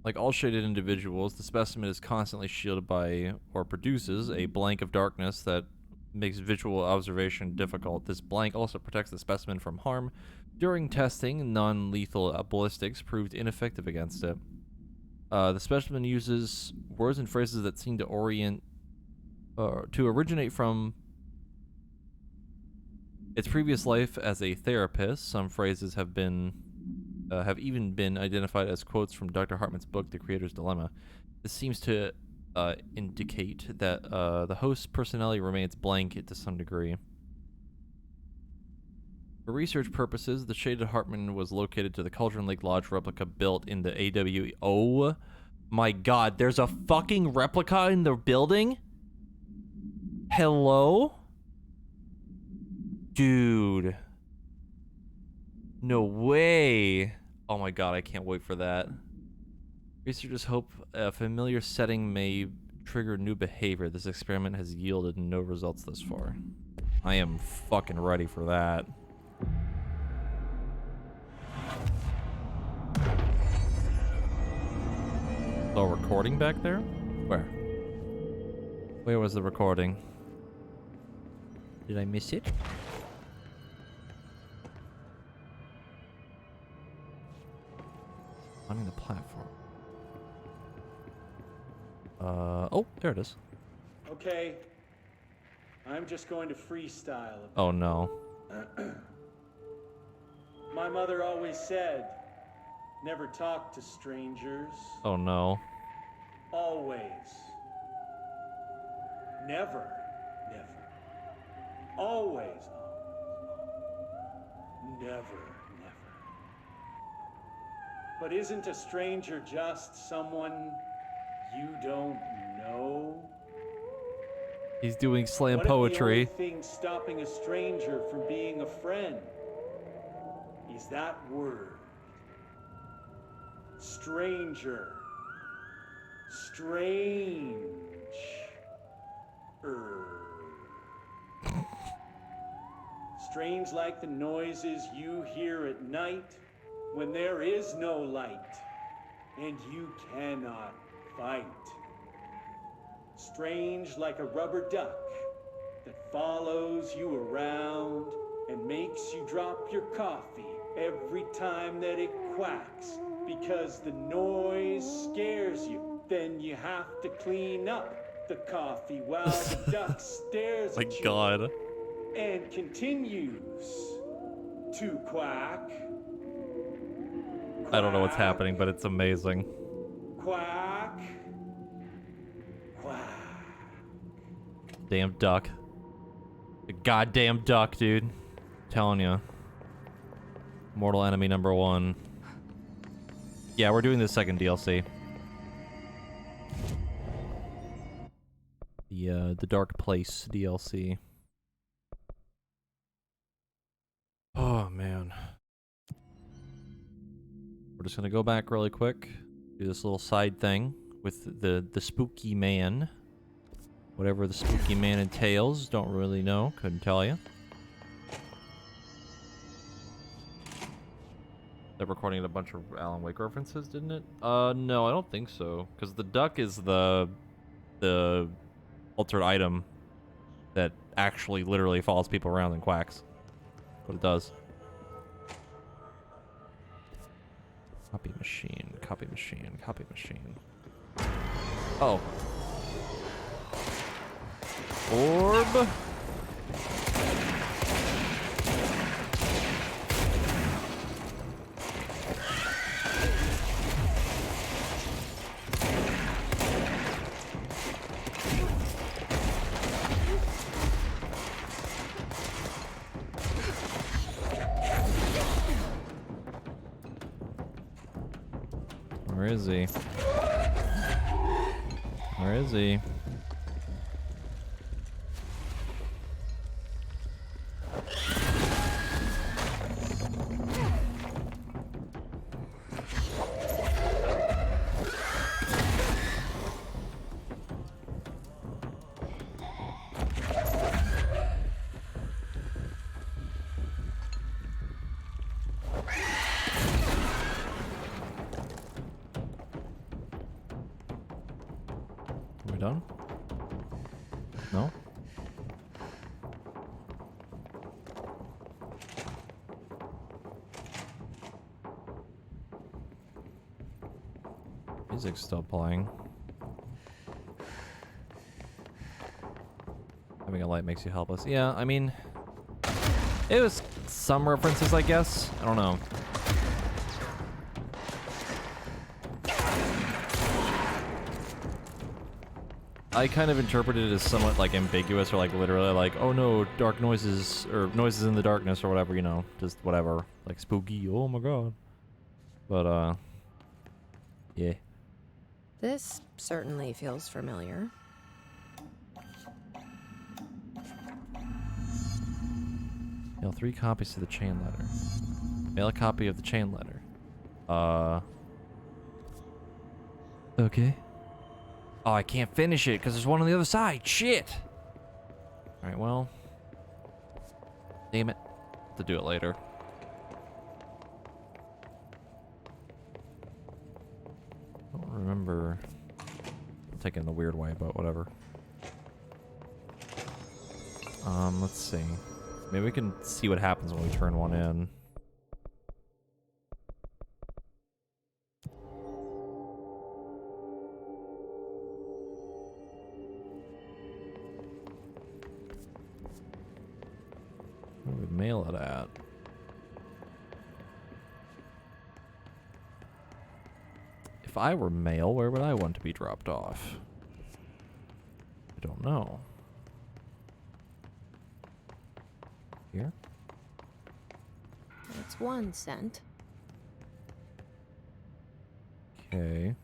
Like all shaded individuals, the specimen is constantly shielded by, or produces, a blank of darkness that makes visual observation difficult. This blank also protects the specimen from harm. During testing, non-lethal ballistics proved ineffective against it. The specimen uses words and phrases that seem to originate from its previous life as a therapist. Some phrases have even been identified as quotes from Dr. Hartman's book, The Creator's Dilemma. This seems to indicate that the host's personality remains blank to some degree. For research purposes, the Shaded Hartman was located to the Cauldron Lake Lodge replica built in the AWE. Oh my god, there's a fucking replica in the building? Hello? Dude. No way. Oh my god, I can't wait for that. Researchers hope a familiar setting may trigger new behavior. This experiment has yielded no results thus far. I am fucking ready for that. So recording back there? Where? Where was the recording? Did I miss it? Finding the platform. Oh, there it is. Okay. I'm just going to freestyle. Oh no. My mother always said, never talk to strangers. Oh no. Always. Never. Never. Always. Never. Never. But isn't a stranger just someone you don't know? He's doing slam What poetry. if the only thing stopping a stranger from being a friend is that word? Stranger. Strange. Strange like the noises you hear at night when there is no light and you cannot fight. Strange like a rubber duck that follows you around and makes you drop your coffee every time that it quacks because the noise scares you. Then you have to clean up the coffee while the duck stares My at you God. and continues to quack. I don't know what's happening, but it's amazing. Quack. Quack. Damn duck. The goddamn duck, dude. Telling you. Mortal enemy number 1. Yeah, we're doing the second DLC. The Dark Place DLC. Oh, man. We're just gonna go back really quick. Do this little side thing with the spooky man. Whatever the spooky man entails, don't really know. Couldn't tell you. That recording a bunch of Alan Wake references, didn't it? No, I don't think so. Because the duck is the altered item that actually literally follows people around and quacks. That's what it does. Copy machine, copy machine, copy machine. Oh. Orb. Where is he? Where is he? Are we done? No? Music's still playing. Having a light makes you helpless. Yeah, I mean, it was some references, I guess. I don't know. I kind of interpreted it as somewhat like ambiguous or like literally like, oh no, dark noises or noises in the darkness or whatever, you know, just whatever. Like spooky, oh my god. But yeah. This certainly feels familiar. Mail 3 copies to the chain letter. Mail a copy of the chain letter. Okay. Oh, I can't finish it because there's one on the other side. Shit. Alright, well. Damn it. Have to do it later. I don't remember. I'm taking it the weird way, but whatever. Let's see. Maybe we can see what happens when we turn one in. Where do we mail it at? If I were mail, where would I want to be dropped off? I don't know. Here? That's 1 cent. Okay.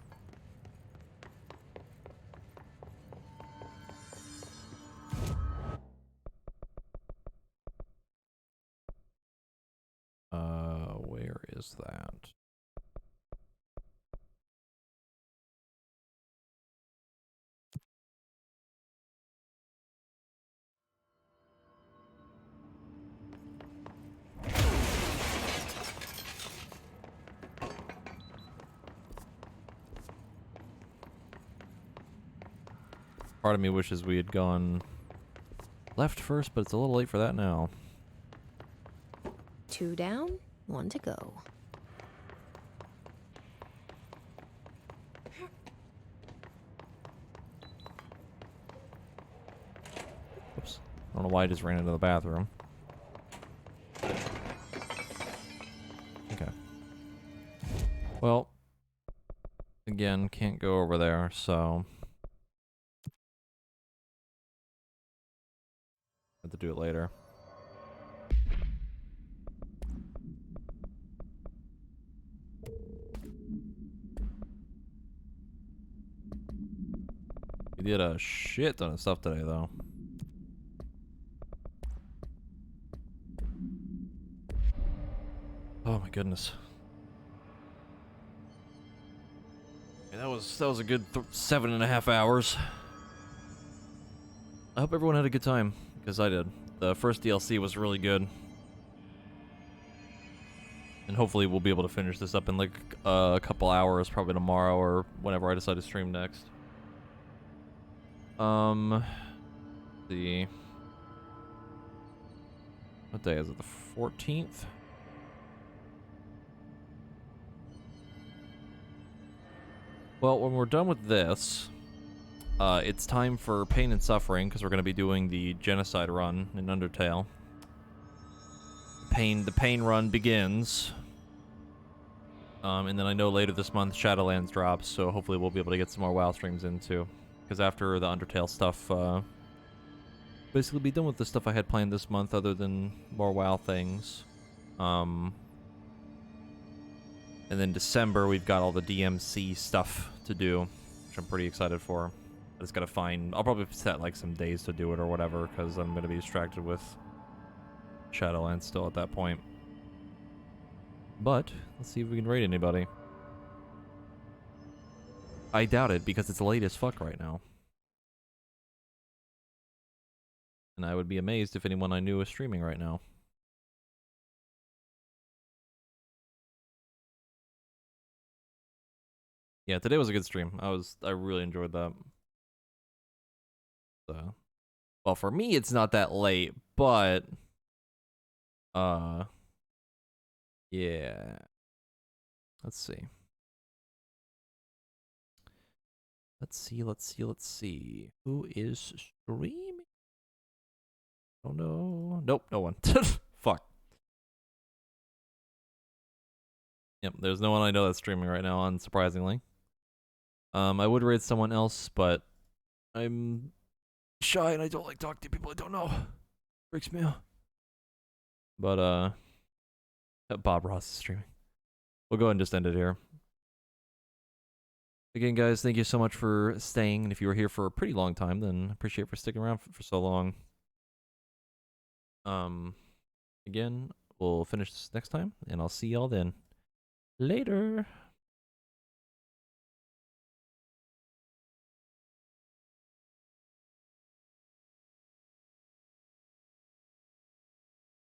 Where is that? Part of me wishes we had gone left first, but it's a little late for that now. 2 down, 1 to go. Oops. I don't know why I just ran into the bathroom. Okay. Well, again, can't go over there, so have to do it later. We did a shit ton of stuff today, though. Oh my goodness. Yeah, that was a good 7.5 hours. I hope everyone had a good time, because I did. The first DLC was really good. And hopefully we'll be able to finish this up in like a couple hours, probably tomorrow or whenever I decide to stream next. Let's see. What day is it? The 14th? Well, when we're done with this, it's time for Pain and Suffering, because we're going to be doing the Genocide run in Undertale. The Pain run begins. And then I know later this month Shadowlands drops, so hopefully we'll be able to get some more WoW streams in too. Because after the Undertale stuff, basically be done with the stuff I had planned this month other than more WoW things. And then December we've got all the DMC stuff to do, which I'm pretty excited for. I just gotta find, I'll probably set like some days to do it or whatever, because I'm gonna be distracted with Shadowlands still at that point. But let's see if we can raid anybody. I doubt it, because it's late as fuck right now. And I would be amazed if anyone I knew was streaming right now. Yeah, today was a good stream. I really enjoyed that. So, well, for me it's not that late, but yeah. Let's see. Let's see. Who is streaming? Oh no. Nope, no one. Fuck. Yep, there's no one I know that's streaming right now, unsurprisingly. I would raid someone else, but I'm shy and I don't like talking to people I don't know. Freaks me out. But Bob Ross is streaming. We'll go ahead and just end it here. Again, guys, thank you so much for staying. And if you were here for a pretty long time, then I appreciate for sticking around for so long. Again, we'll finish this next time, and I'll see y'all then. Later.